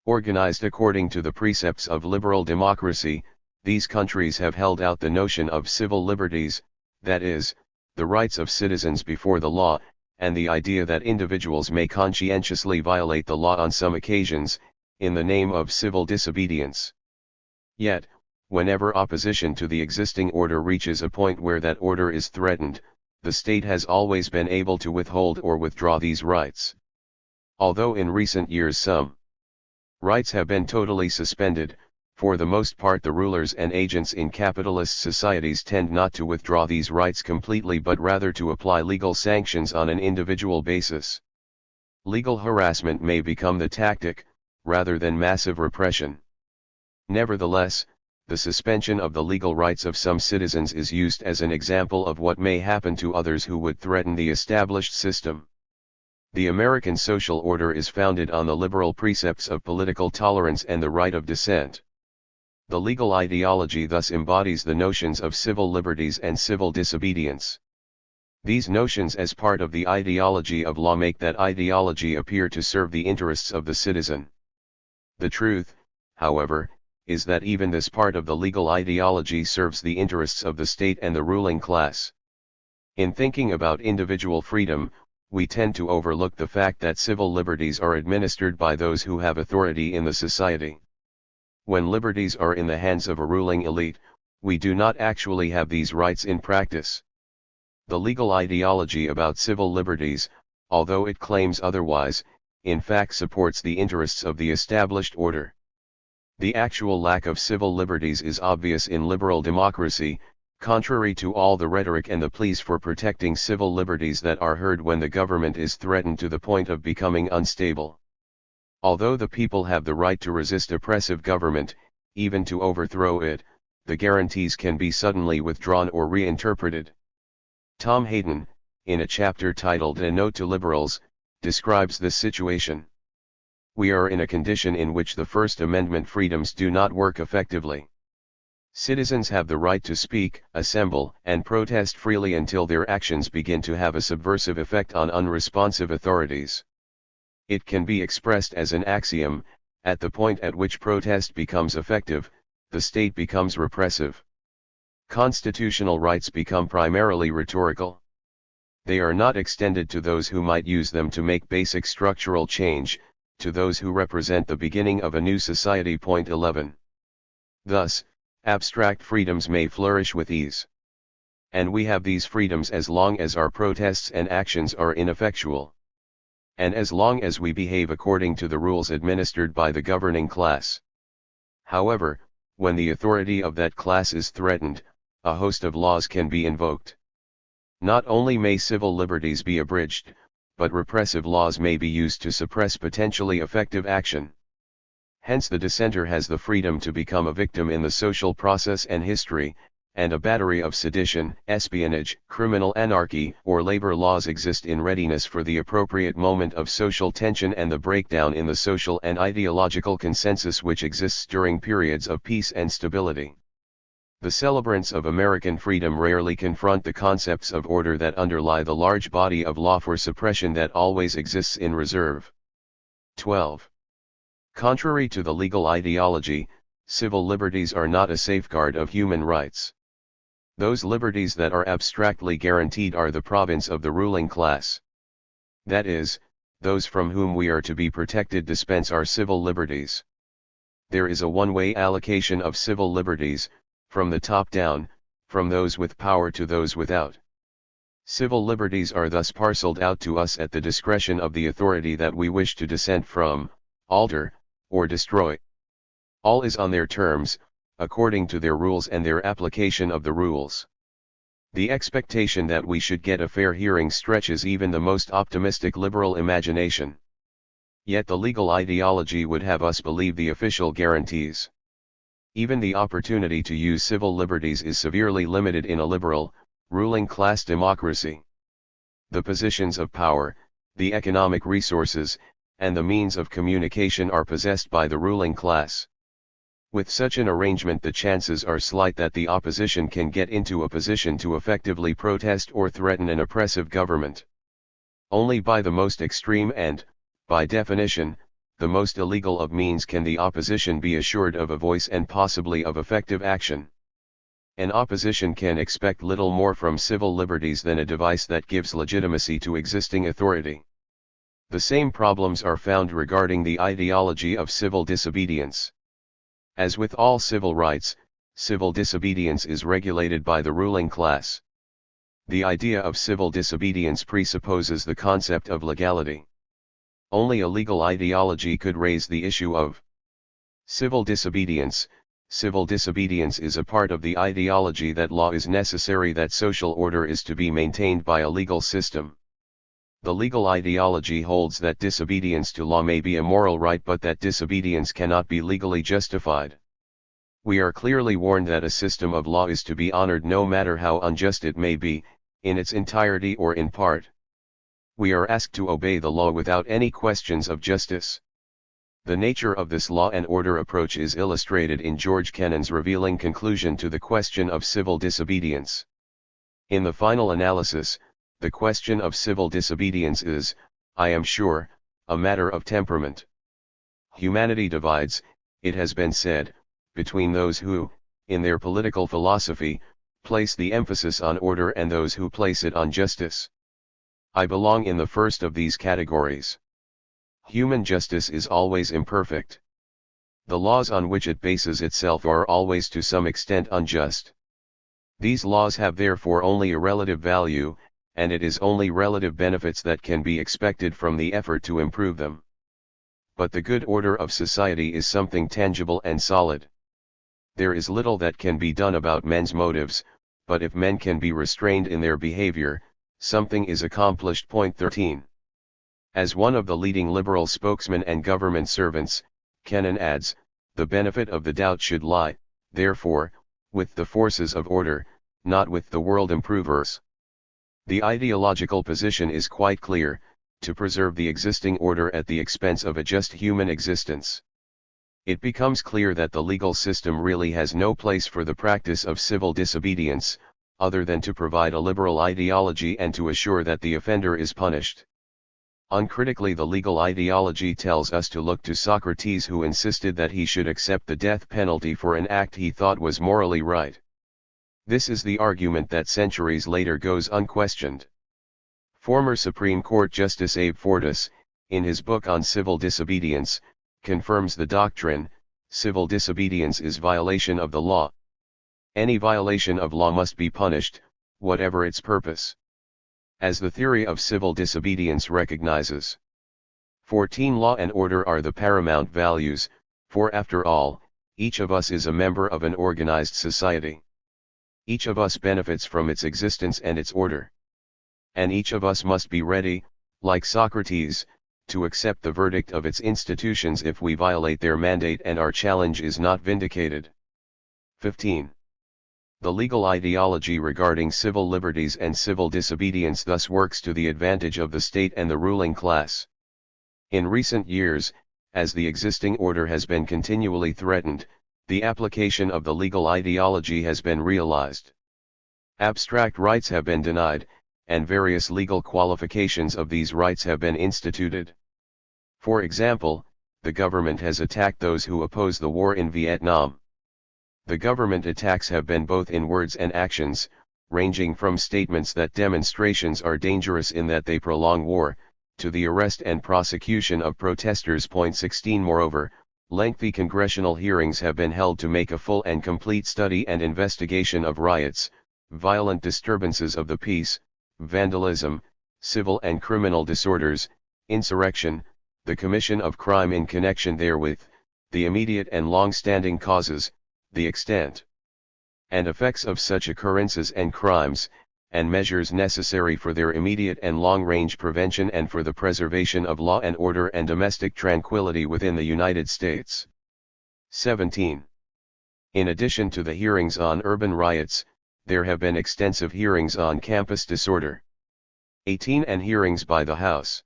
Organized according to the precepts of liberal democracy, these countries have held out the notion of civil liberties, that is, the rights of citizens before the law, and the idea that individuals may conscientiously violate the law on some occasions, in the name of civil disobedience. Yet, whenever opposition to the existing order reaches a point where that order is threatened, the state has always been able to withhold or withdraw these rights. Although in recent years some rights have been totally suspended, for the most part the rulers and agents in capitalist societies tend not to withdraw these rights completely but rather to apply legal sanctions on an individual basis. Legal harassment may become the tactic, rather than massive repression. Nevertheless, the suspension of the legal rights of some citizens is used as an example of what may happen to others who would threaten the established system. The American social order is founded on the liberal precepts of political tolerance and the right of dissent. The legal ideology thus embodies the notions of civil liberties and civil disobedience. These notions as part of the ideology of law make that ideology appear to serve the interests of the citizen. The truth, however, is that even this part of the legal ideology serves the interests of the state and the ruling class. In thinking about individual freedom, we tend to overlook the fact that civil liberties are administered by those who have authority in the society. When liberties are in the hands of a ruling elite, we do not actually have these rights in practice. The legal ideology about civil liberties, although it claims otherwise, in fact supports the interests of the established order. The actual lack of civil liberties is obvious in liberal democracy, contrary to all the rhetoric and the pleas for protecting civil liberties that are heard when the government is threatened to the point of becoming unstable. Although the people have the right to resist oppressive government, even to overthrow it, the guarantees can be suddenly withdrawn or reinterpreted. Tom Hayden, in a chapter titled A Note to Liberals, describes this situation. We are in a condition in which the First Amendment freedoms do not work effectively. Citizens have the right to speak, assemble, and protest freely until their actions begin to have a subversive effect on unresponsive authorities. It can be expressed as an axiom: at the point at which protest becomes effective, the state becomes repressive. Constitutional rights become primarily rhetorical. They are not extended to those who might use them to make basic structural change, to those who represent the beginning of a new society. Point 11. Thus, abstract freedoms may flourish with ease. And we have these freedoms as long as our protests and actions are ineffectual. And as long as we behave according to the rules administered by the governing class. However, when the authority of that class is threatened, a host of laws can be invoked. Not only may civil liberties be abridged, but repressive laws may be used to suppress potentially effective action. Hence the dissenter has the freedom to become a victim in the social process and history, and a battery of sedition, espionage, criminal anarchy, or labor laws exist in readiness for the appropriate moment of social tension and the breakdown in the social and ideological consensus which exists during periods of peace and stability. The celebrants of American freedom rarely confront the concepts of order that underlie the large body of law for suppression that always exists in reserve. 12. Contrary to the legal ideology, civil liberties are not a safeguard of human rights. Those liberties that are abstractly guaranteed are the province of the ruling class. That is, those from whom we are to be protected dispense our civil liberties. There is a one-way allocation of civil liberties, from the top down, from those with power to those without. Civil liberties are thus parceled out to us at the discretion of the authority that we wish to dissent from, alter, or destroy. All is on their terms, according to their rules and their application of the rules. The expectation that we should get a fair hearing stretches even the most optimistic liberal imagination. Yet the legal ideology would have us believe the official guarantees. Even the opportunity to use civil liberties is severely limited in a liberal, ruling class democracy. The positions of power, the economic resources, and the means of communication are possessed by the ruling class. With such an arrangement, the chances are slight that the opposition can get into a position to effectively protest or threaten an oppressive government. Only by the most extreme and, by definition, the most illegal of means can the opposition be assured of a voice and possibly of effective action. An opposition can expect little more from civil liberties than a device that gives legitimacy to existing authority. The same problems are found regarding the ideology of civil disobedience. As with all civil rights, civil disobedience is regulated by the ruling class. The idea of civil disobedience presupposes the concept of legality. Only a legal ideology could raise the issue of civil disobedience. Civil disobedience is a part of the ideology that law is necessary, that social order is to be maintained by a legal system. The legal ideology holds that disobedience to law may be a moral right, but that disobedience cannot be legally justified. We are clearly warned that a system of law is to be honored no matter how unjust it may be, in its entirety or in part. We are asked to obey the law without any questions of justice. The nature of this law and order approach is illustrated in George Kennan's revealing conclusion to the question of civil disobedience. In the final analysis, the question of civil disobedience is, I am sure, a matter of temperament. Humanity divides, it has been said, between those who, in their political philosophy, place the emphasis on order and those who place it on justice. I belong in the first of these categories. Human justice is always imperfect. The laws on which it bases itself are always to some extent unjust. These laws have therefore only a relative value, and it is only relative benefits that can be expected from the effort to improve them. But the good order of society is something tangible and solid. There is little that can be done about men's motives, but if men can be restrained in their behavior, something is accomplished. Point 13. As one of the leading liberal spokesmen and government servants, Kennan adds, the benefit of the doubt should lie, therefore, with the forces of order, not with the world improvers. The ideological position is quite clear, to preserve the existing order at the expense of a just human existence. It becomes clear that the legal system really has no place for the practice of civil disobedience, other than to provide a liberal ideology and to assure that the offender is punished. Uncritically, the legal ideology tells us to look to Socrates, who insisted that he should accept the death penalty for an act he thought was morally right. This is the argument that centuries later goes unquestioned. Former Supreme Court Justice Abe Fortas, in his book on civil disobedience, confirms the doctrine, civil disobedience is violation of the law. Any violation of law must be punished, whatever its purpose. As the theory of civil disobedience recognizes. 14. Law and order are the paramount values, for after all, each of us is a member of an organized society. Each of us benefits from its existence and its order. And each of us must be ready, like Socrates, to accept the verdict of its institutions if we violate their mandate and our challenge is not vindicated. 15. The legal ideology regarding civil liberties and civil disobedience thus works to the advantage of the state and the ruling class. In recent years, as the existing order has been continually threatened, the application of the legal ideology has been realized. Abstract rights have been denied, and various legal qualifications of these rights have been instituted. For example, the government has attacked those who oppose the war in Vietnam. The government attacks have been both in words and actions, ranging from statements that demonstrations are dangerous in that they prolong war, to the arrest and prosecution of protesters. 16. Moreover, lengthy congressional hearings have been held to make a full and complete study and investigation of riots, violent disturbances of the peace, vandalism, civil and criminal disorders, insurrection, the commission of crime in connection therewith, the immediate and long-standing causes, the extent and effects of such occurrences and crimes, and measures necessary for their immediate and long-range prevention and for the preservation of law and order and domestic tranquility within the United States. 17. In addition to the hearings on urban riots, there have been extensive hearings on campus disorder. 18. And hearings by the House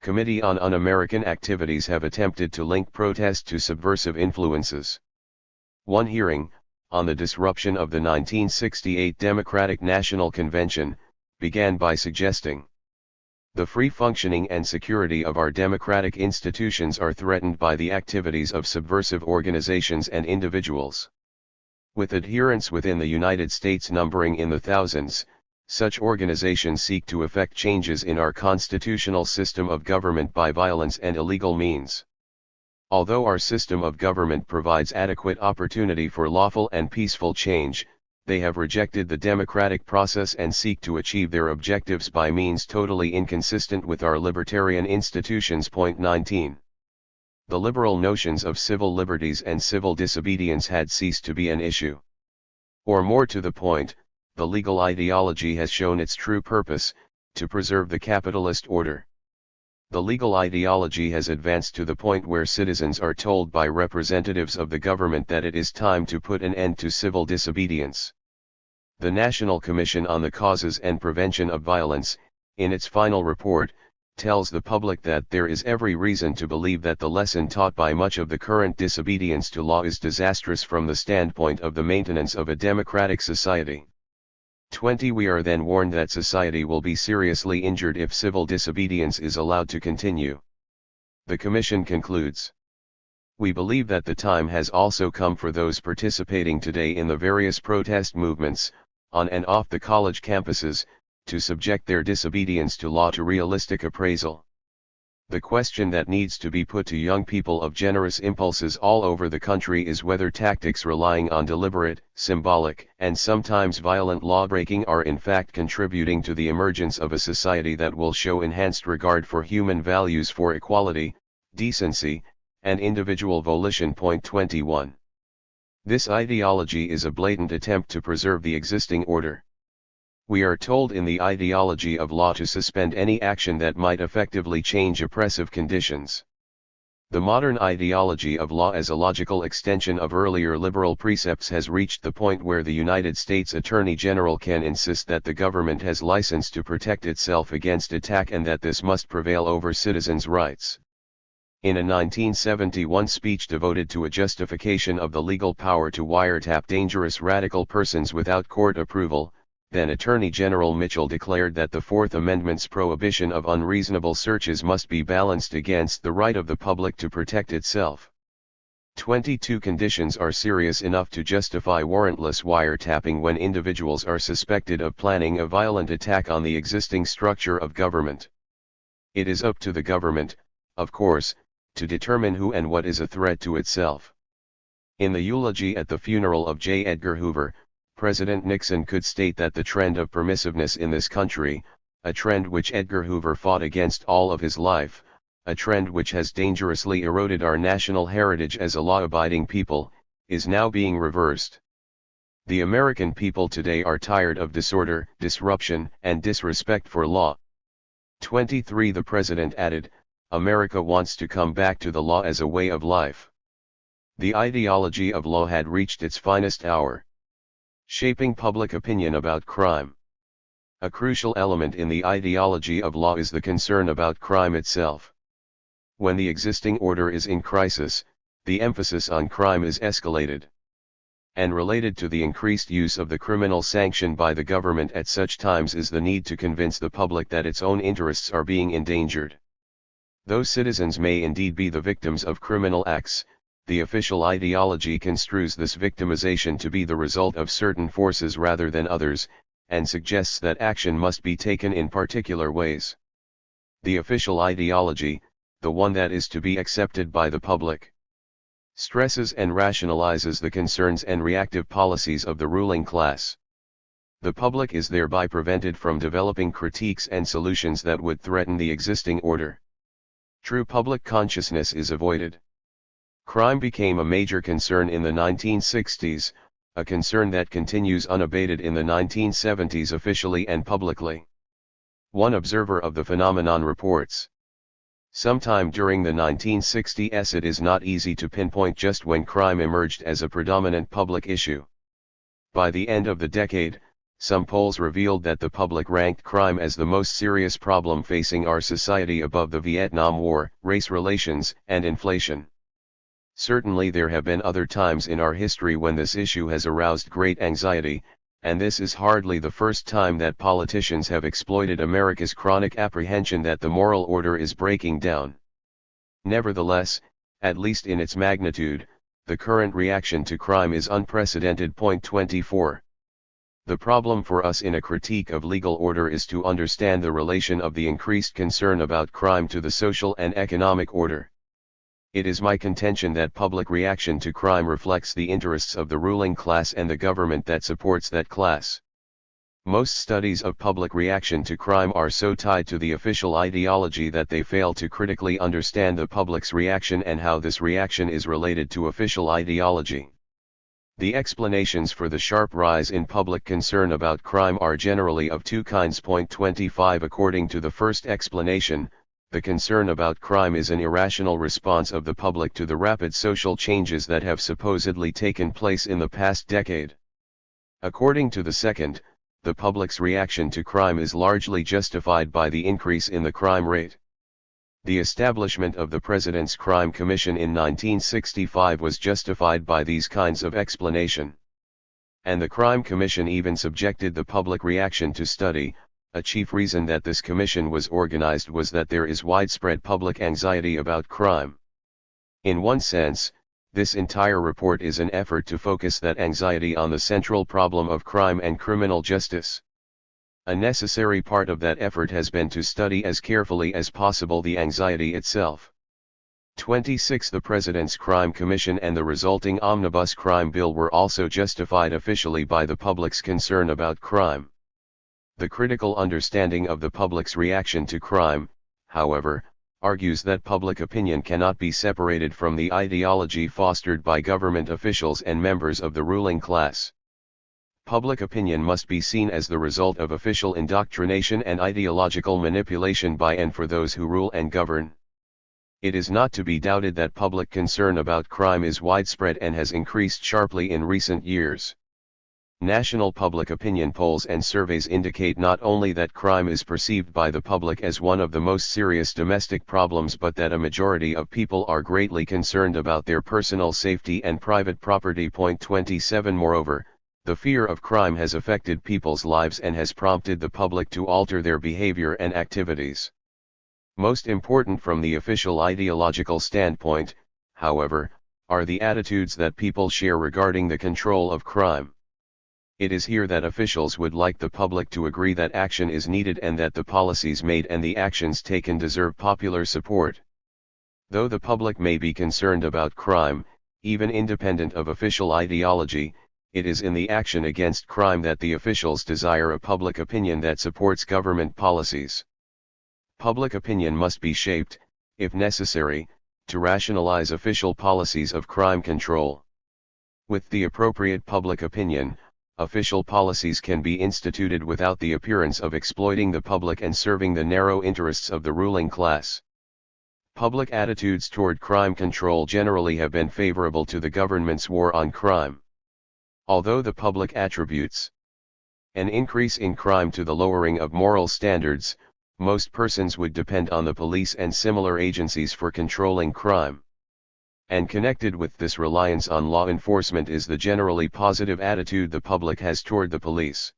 Committee on Un-American Activities have attempted to link protest to subversive influences. One hearing, on the disruption of the 1968 Democratic National Convention, began by suggesting The free functioning and security of our democratic institutions are threatened by the activities of subversive organizations and individuals. With adherents within the United States numbering in the thousands, such organizations seek to effect changes in our constitutional system of government by violence and illegal means. Although our system of government provides adequate opportunity for lawful and peaceful change, they have rejected the democratic process and seek to achieve their objectives by means totally inconsistent with our libertarian institutions. Point 19. The liberal notions of civil liberties and civil disobedience had ceased to be an issue. Or more to the point, the legal ideology has shown its true purpose, to preserve the capitalist order. The legal ideology has advanced to the point where citizens are told by representatives of the government that it is time to put an end to civil disobedience. The National Commission on the Causes and Prevention of Violence, in its final report, tells the public that there is every reason to believe that the lesson taught by much of the current disobedience to law is disastrous from the standpoint of the maintenance of a democratic society. 20. We are then warned that society will be seriously injured if civil disobedience is allowed to continue. The Commission concludes. We believe that the time has also come for those participating today in the various protest movements, on and off the college campuses, to subject their disobedience to law to realistic appraisal. The question that needs to be put to young people of generous impulses all over the country is whether tactics relying on deliberate, symbolic, and sometimes violent lawbreaking are in fact contributing to the emergence of a society that will show enhanced regard for human values, for equality, decency, and individual volition. Point 21. This ideology is a blatant attempt to preserve the existing order. We are told in the ideology of law to suspend any action that might effectively change oppressive conditions. The modern ideology of law as a logical extension of earlier liberal precepts has reached the point where the United States Attorney General can insist that the government has license to protect itself against attack and that this must prevail over citizens' rights. In a 1971 speech devoted to a justification of the legal power to wiretap dangerous radical persons without court approval, then Attorney General Mitchell declared that the Fourth Amendment's prohibition of unreasonable searches must be balanced against the right of the public to protect itself. 22 conditions are serious enough to justify warrantless wiretapping when individuals are suspected of planning a violent attack on the existing structure of government. It is up to the government, of course, to determine who and what is a threat to itself. In the eulogy at the funeral of J. Edgar Hoover, President Nixon could state that the trend of permissiveness in this country, a trend which Edgar Hoover fought against all of his life, a trend which has dangerously eroded our national heritage as a law-abiding people, is now being reversed. The American people today are tired of disorder, disruption, and disrespect for law. 23. The President added, America wants to come back to the law as a way of life. The ideology of law had reached its finest hour. Shaping public opinion about crime. A crucial element in the ideology of law is the concern about crime itself. When the existing order is in crisis, the emphasis on crime is escalated. And related to the increased use of the criminal sanction by the government at such times is the need to convince the public that its own interests are being endangered. Though citizens may indeed be the victims of criminal acts, the official ideology construes this victimization to be the result of certain forces rather than others, and suggests that action must be taken in particular ways. The official ideology, the one that is to be accepted by the public, stresses and rationalizes the concerns and reactive policies of the ruling class. The public is thereby prevented from developing critiques and solutions that would threaten the existing order. True public consciousness is avoided. Crime became a major concern in the 1960s, a concern that continues unabated in the 1970s officially and publicly. One observer of the phenomenon reports, sometime during the 1960s it is not easy to pinpoint just when crime emerged as a predominant public issue. By the end of the decade, some polls revealed that the public ranked crime as the most serious problem facing our society above the Vietnam War, race relations, and inflation. Certainly there have been other times in our history when this issue has aroused great anxiety, And this is hardly the first time that politicians have exploited America's chronic apprehension that the moral order is breaking down. Nevertheless, at least in its magnitude, the current reaction to crime is unprecedented. Point 24. The problem for us in a critique of legal order is to understand the relation of the increased concern about crime to the social and economic order. It is my contention that public reaction to crime reflects the interests of the ruling class and the government that supports that class. Most studies of public reaction to crime are so tied to the official ideology that they fail to critically understand the public's reaction and how this reaction is related to official ideology. The explanations for the sharp rise in public concern about crime are generally of two kinds. Point 25. According to the first explanation, the concern about crime is an irrational response of the public to the rapid social changes that have supposedly taken place in the past decade. According to the second, the public's reaction to crime is largely justified by the increase in the crime rate. The establishment of the President's Crime Commission in 1965 was justified by these kinds of explanation. And the Crime Commission even subjected the public reaction to study. A chief reason that this commission was organized was that there is widespread public anxiety about crime. In one sense, this entire report is an effort to focus that anxiety on the central problem of crime and criminal justice. A necessary part of that effort has been to study as carefully as possible the anxiety itself. 26. The President's Crime Commission and the resulting Omnibus Crime Bill were also justified officially by the public's concern about crime. The critical understanding of the public's reaction to crime, however, argues that public opinion cannot be separated from the ideology fostered by government officials and members of the ruling class. Public opinion must be seen as the result of official indoctrination and ideological manipulation by and for those who rule and govern. It is not to be doubted that public concern about crime is widespread and has increased sharply in recent years. National public opinion polls and surveys indicate not only that crime is perceived by the public as one of the most serious domestic problems, but that a majority of people are greatly concerned about their personal safety and private property. Point 27. Moreover, the fear of crime has affected people's lives and has prompted the public to alter their behavior and activities. Most important from the official ideological standpoint, however, are the attitudes that people share regarding the control of crime. It is here that officials would like the public to agree that action is needed and that the policies made and the actions taken deserve popular support. Though the public may be concerned about crime, even independent of official ideology, it is in the action against crime that the officials desire a public opinion that supports government policies. Public opinion must be shaped, if necessary, to rationalize official policies of crime control. With the appropriate public opinion, official policies can be instituted without the appearance of exploiting the public and serving the narrow interests of the ruling class. Public attitudes toward crime control generally have been favorable to the government's war on crime. Although the public attributes an increase in crime to the lowering of moral standards, most persons would depend on the police and similar agencies for controlling crime. And connected with this reliance on law enforcement is the generally positive attitude the public has toward the police.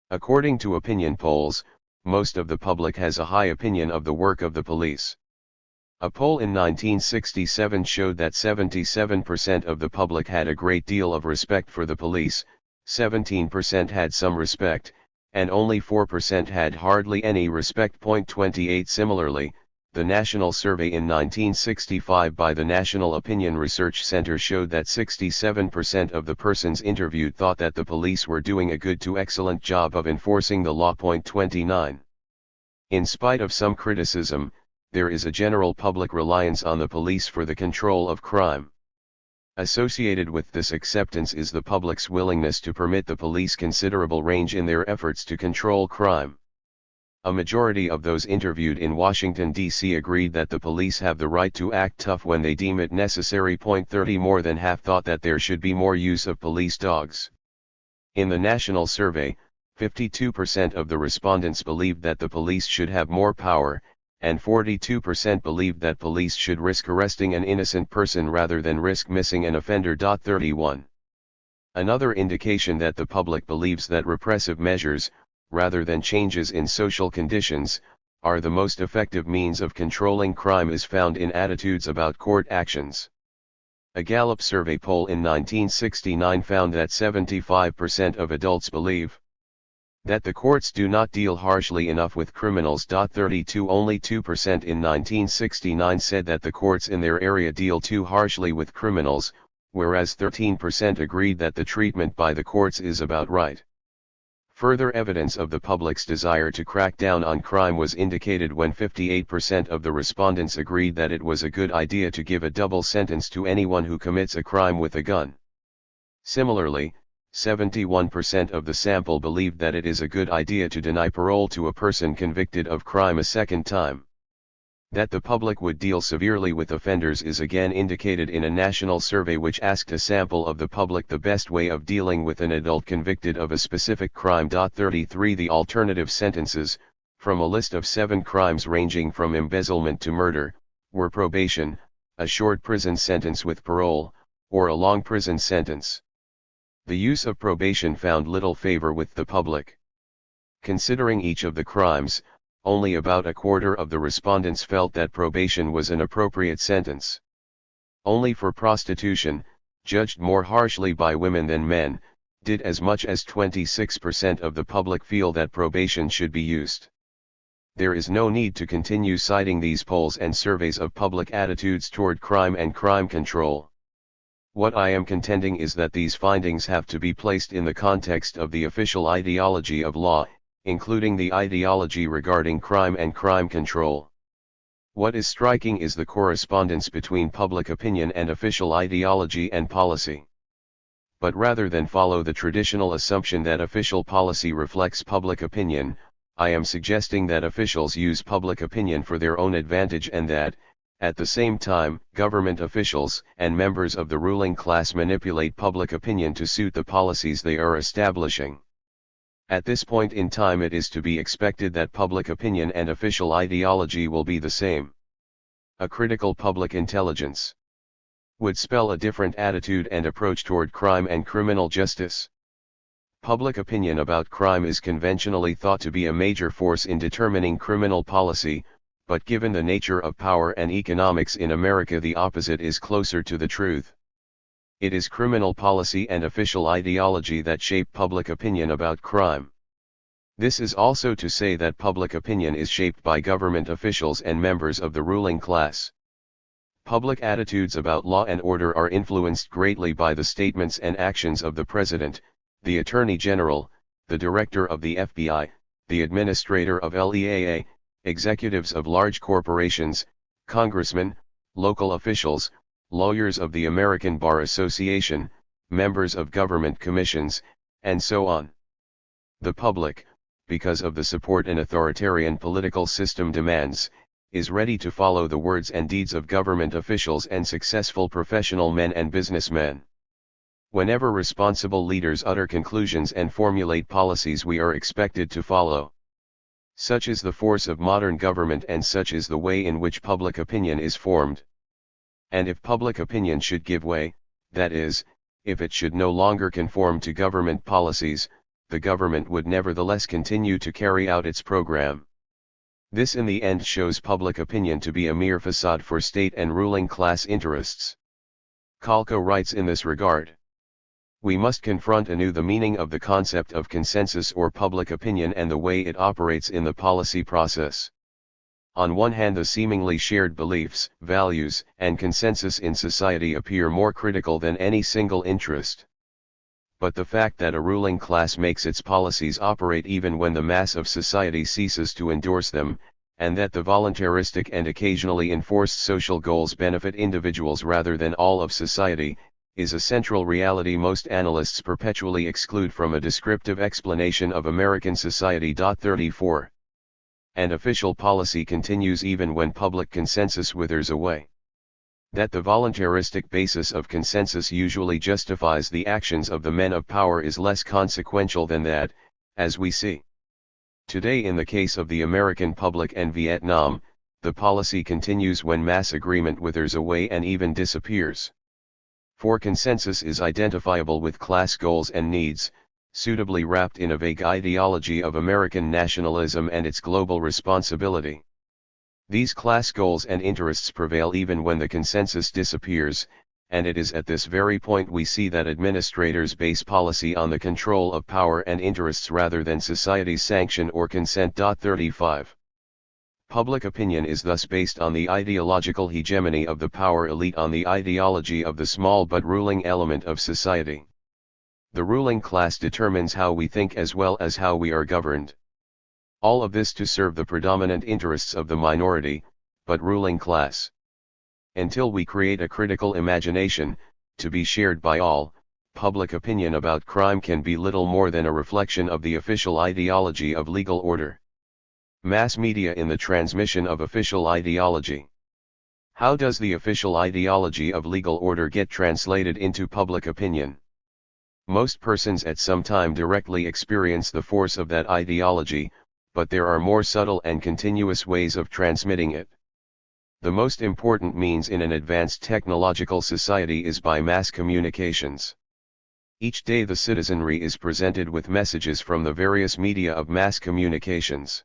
According to opinion polls, most of the public has a high opinion of the work of the police. A poll in 1967 showed that 77% of the public had a great deal of respect for the police, 17% had some respect, and only 4% had hardly any respect. 28. Similarly, the national survey in 1965 by the National Opinion Research Center showed that 67% of the persons interviewed thought that the police were doing a good to excellent job of enforcing the law. 29. In spite of some criticism, there is a general public reliance on the police for the control of crime. Associated with this acceptance is the public's willingness to permit the police considerable range in their efforts to control crime. A majority of those interviewed in Washington, D.C. agreed that the police have the right to act tough when they deem it necessary. 30. More than half thought that there should be more use of police dogs. In the national survey, 52% of the respondents believed that the police should have more power, and 42% believed that police should risk arresting an innocent person rather than risk missing an offender. 31. Another indication that the public believes that repressive measures, rather than changes in social conditions, are the most effective means of controlling crime is found in attitudes about court actions. A Gallup survey poll in 1969 found that 75% of adults believe that the courts do not deal harshly enough with criminals. 32 Only 2% in 1969 said that the courts in their area deal too harshly with criminals, whereas 13% agreed that the treatment by the courts is about right. Further evidence of the public's desire to crack down on crime was indicated when 58% of the respondents agreed that it was a good idea to give a double sentence to anyone who commits a crime with a gun. Similarly, 71% of the sample believed that it is a good idea to deny parole to a person convicted of crime a second time. That the public would deal severely with offenders is again indicated in a national survey which asked a sample of the public the best way of dealing with an adult convicted of a specific crime. 33 The alternative sentences, from a list of 7 crimes ranging from embezzlement to murder, were probation, a short prison sentence with parole, or a long prison sentence. The use of probation found little favor with the public. Considering each of the crimes, only about a quarter of the respondents felt that probation was an appropriate sentence. Only for prostitution, judged more harshly by women than men, did as much as 26% of the public feel that probation should be used. There is no need to continue citing these polls and surveys of public attitudes toward crime and crime control. What I am contending is that these findings have to be placed in the context of the official ideology of law, including the ideology regarding crime and crime control. What is striking is the correspondence between public opinion and official ideology and policy. But rather than follow the traditional assumption that official policy reflects public opinion, I am suggesting that officials use public opinion for their own advantage and that, at the same time, government officials and members of the ruling class manipulate public opinion to suit the policies they are establishing. At this point in time it is to be expected that public opinion and official ideology will be the same. A critical public intelligence would spell a different attitude and approach toward crime and criminal justice. Public opinion about crime is conventionally thought to be a major force in determining criminal policy, but given the nature of power and economics in America, the opposite is closer to the truth. It is criminal policy and official ideology that shape public opinion about crime. This is also to say that public opinion is shaped by government officials and members of the ruling class. Public attitudes about law and order are influenced greatly by the statements and actions of the President, the Attorney General, the Director of the FBI, the Administrator of LEAA, executives of large corporations, congressmen, local officials, lawyers of the American Bar Association, members of government commissions, and so on. The public, because of the support an authoritarian political system demands, is ready to follow the words and deeds of government officials and successful professional men and businessmen. Whenever responsible leaders utter conclusions and formulate policies, we are expected to follow. Such is the force of modern government, and such is the way in which public opinion is formed. And if public opinion should give way, that is, if it should no longer conform to government policies, the government would nevertheless continue to carry out its program. This in the end shows public opinion to be a mere facade for state and ruling class interests. Kalko writes in this regard: we must confront anew the meaning of the concept of consensus or public opinion and the way it operates in the policy process. On one hand, the seemingly shared beliefs, values, and consensus in society appear more critical than any single interest. But the fact that a ruling class makes its policies operate even when the mass of society ceases to endorse them, and that the voluntaristic and occasionally enforced social goals benefit individuals rather than all of society, is a central reality most analysts perpetually exclude from a descriptive explanation of American society. 34. And official policy continues even when public consensus withers away. That the voluntaristic basis of consensus usually justifies the actions of the men of power is less consequential than that, as we see today in the case of the American public and Vietnam, the policy continues when mass agreement withers away and even disappears. For consensus is identifiable with class goals and needs, suitably wrapped in a vague ideology of American nationalism and its global responsibility. These class goals and interests prevail even when the consensus disappears, and it is at this very point we see that administrators base policy on the control of power and interests rather than society's sanction or consent. 35. Public opinion is thus based on the ideological hegemony of the power elite on the ideology of the small but ruling element of society. The ruling class determines how we think as well as how we are governed. All of this to serve the predominant interests of the minority, but ruling class. Until we create a critical imagination, to be shared by all, public opinion about crime can be little more than a reflection of the official ideology of legal order. Mass media in the transmission of official ideology. How does the official ideology of legal order get translated into public opinion? Most persons at some time directly experience the force of that ideology, but there are more subtle and continuous ways of transmitting it. The most important means in an advanced technological society is by mass communications. Each day the citizenry is presented with messages from the various media of mass communications.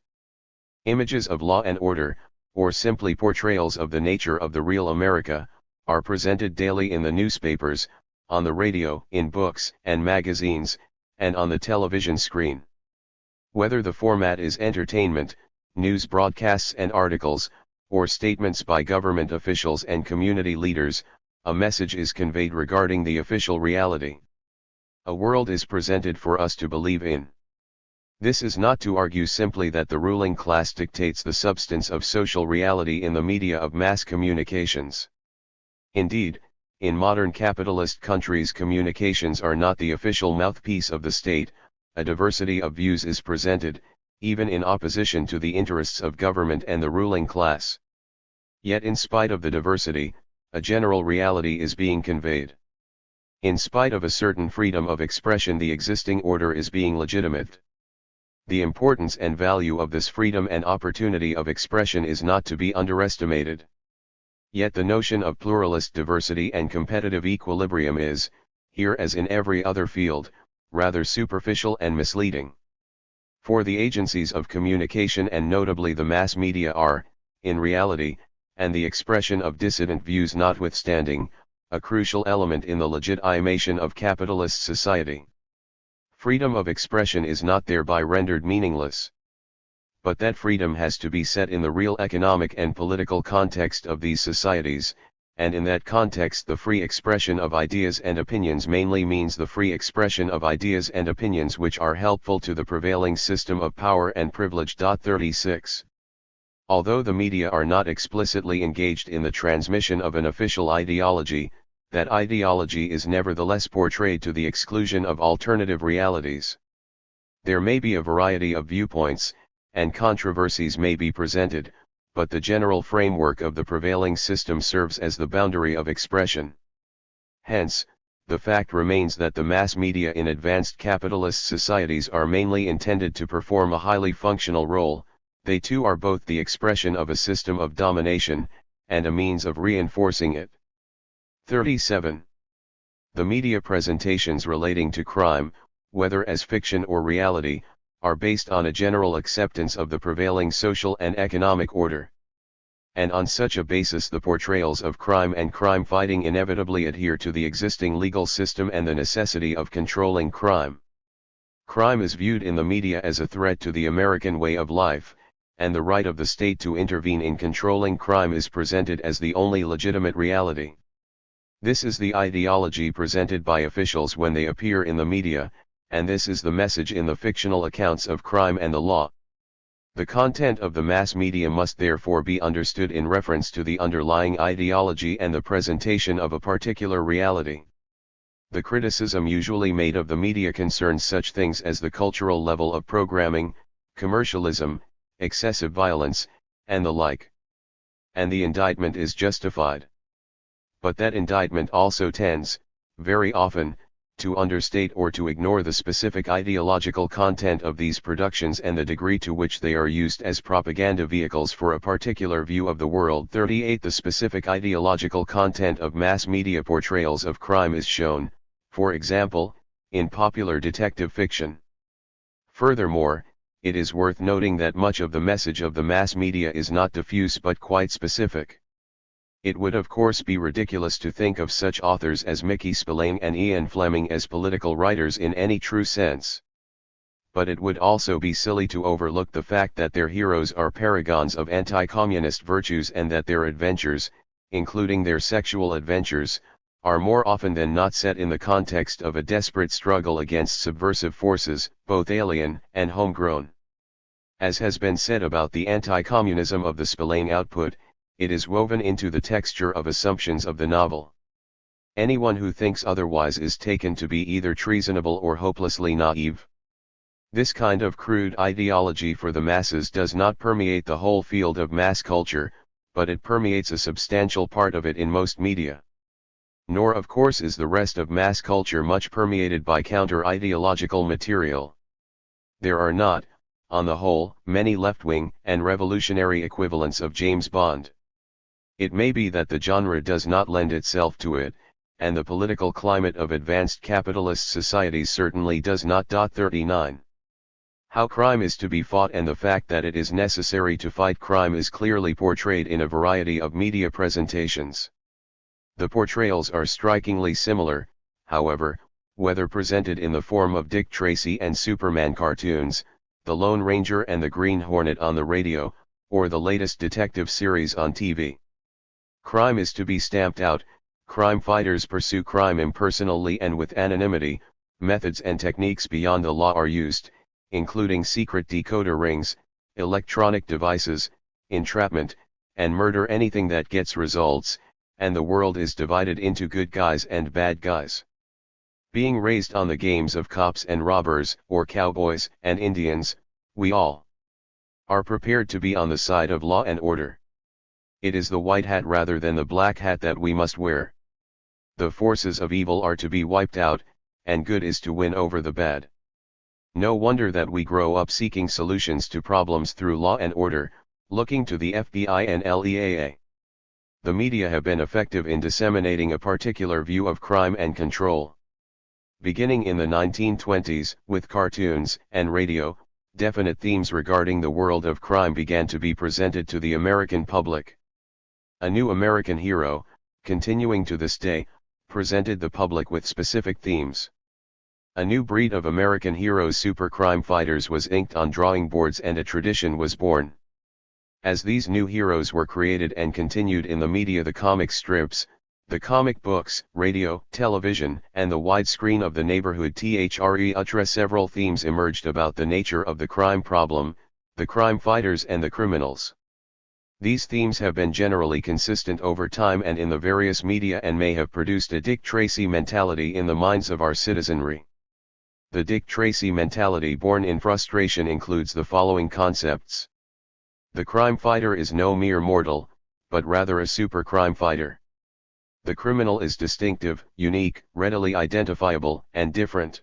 Images of law and order, or simply portrayals of the nature of the real America, are presented daily in the newspapers, on the radio, in books and magazines, and on the television screen. Whether the format is entertainment, news broadcasts and articles, or statements by government officials and community leaders, a message is conveyed regarding the official reality. A world is presented for us to believe in. This is not to argue simply that the ruling class dictates the substance of social reality in the media of mass communications. Indeed, in modern capitalist countries communications are not the official mouthpiece of the state, a diversity of views is presented, even in opposition to the interests of government and the ruling class. Yet in spite of the diversity, a general reality is being conveyed. In spite of a certain freedom of expression, the existing order is being legitimate. The importance and value of this freedom and opportunity of expression is not to be underestimated. Yet the notion of pluralist diversity and competitive equilibrium is, here as in every other field, rather superficial and misleading. For the agencies of communication and notably the mass media are, in reality, and the expression of dissident views notwithstanding, a crucial element in the legitimation of capitalist society. Freedom of expression is not thereby rendered meaningless. But that freedom has to be set in the real economic and political context of these societies, and in that context the free expression of ideas and opinions mainly means the free expression of ideas and opinions which are helpful to the prevailing system of power and privilege. 36. Although the media are not explicitly engaged in the transmission of an official ideology, that ideology is nevertheless portrayed to the exclusion of alternative realities. There may be a variety of viewpoints, and controversies may be presented, but the general framework of the prevailing system serves as the boundary of expression. Hence, the fact remains that the mass media in advanced capitalist societies are mainly intended to perform a highly functional role. They too are both the expression of a system of domination, and a means of reinforcing it. 37. The media presentations relating to crime, whether as fiction or reality, are based on a general acceptance of the prevailing social and economic order. And on such a basis the portrayals of crime and crime fighting inevitably adhere to the existing legal system and the necessity of controlling crime. Crime is viewed in the media as a threat to the American way of life, and the right of the state to intervene in controlling crime is presented as the only legitimate reality. This is the ideology presented by officials when they appear in the media, and this is the message in the fictional accounts of crime and the law. The content of the mass media must therefore be understood in reference to the underlying ideology and the presentation of a particular reality. The criticism usually made of the media concerns such things as the cultural level of programming, commercialism, excessive violence, and the like. And the indictment is justified. But that indictment also tends, very often, to understate or to ignore the specific ideological content of these productions and the degree to which they are used as propaganda vehicles for a particular view of the world. 38. The specific ideological content of mass media portrayals of crime is shown, for example, in popular detective fiction. Furthermore, it is worth noting that much of the message of the mass media is not diffuse but quite specific. It would of course be ridiculous to think of such authors as Mickey Spillane and Ian Fleming as political writers in any true sense. But it would also be silly to overlook the fact that their heroes are paragons of anti-communist virtues and that their adventures, including their sexual adventures, are more often than not set in the context of a desperate struggle against subversive forces, both alien and homegrown. As has been said about the anti-communism of the Spillane output, it is woven into the texture of assumptions of the novel. Anyone who thinks otherwise is taken to be either treasonable or hopelessly naive. This kind of crude ideology for the masses does not permeate the whole field of mass culture, but it permeates a substantial part of it in most media. Nor of course is the rest of mass culture much permeated by counter-ideological material. There are not, on the whole, many left-wing and revolutionary equivalents of James Bond. It may be that the genre does not lend itself to it, and the political climate of advanced capitalist societies certainly does not. 39. How crime is to be fought and the fact that it is necessary to fight crime is clearly portrayed in a variety of media presentations. The portrayals are strikingly similar, however, whether presented in the form of Dick Tracy and Superman cartoons, the Lone Ranger and the Green Hornet on the radio, or the latest detective series on TV. Crime is to be stamped out, crime fighters pursue crime impersonally and with anonymity, methods and techniques beyond the law are used, including secret decoder rings, electronic devices, entrapment, and murder, anything that gets results, and the world is divided into good guys and bad guys. Being raised on the games of cops and robbers, or cowboys and Indians, we all are prepared to be on the side of law and order. It is the white hat rather than the black hat that we must wear. The forces of evil are to be wiped out, and good is to win over the bad. No wonder that we grow up seeking solutions to problems through law and order, looking to the FBI and LEAA. The media have been effective in disseminating a particular view of crime and control. Beginning in the 1920s, with cartoons and radio, definite themes regarding the world of crime began to be presented to the American public. A new American hero, continuing to this day, presented the public with specific themes. A new breed of American heroes, super crime fighters, was inked on drawing boards and a tradition was born. As these new heroes were created and continued in the media, the comic strips, the comic books, radio, television, and the widescreen of the neighborhood THRE, several themes emerged about the nature of the crime problem, the crime fighters and the criminals. These themes have been generally consistent over time and in the various media and may have produced a Dick Tracy mentality in the minds of our citizenry. The Dick Tracy mentality born in frustration includes the following concepts. The crime fighter is no mere mortal, but rather a super crime fighter. The criminal is distinctive, unique, readily identifiable, and different.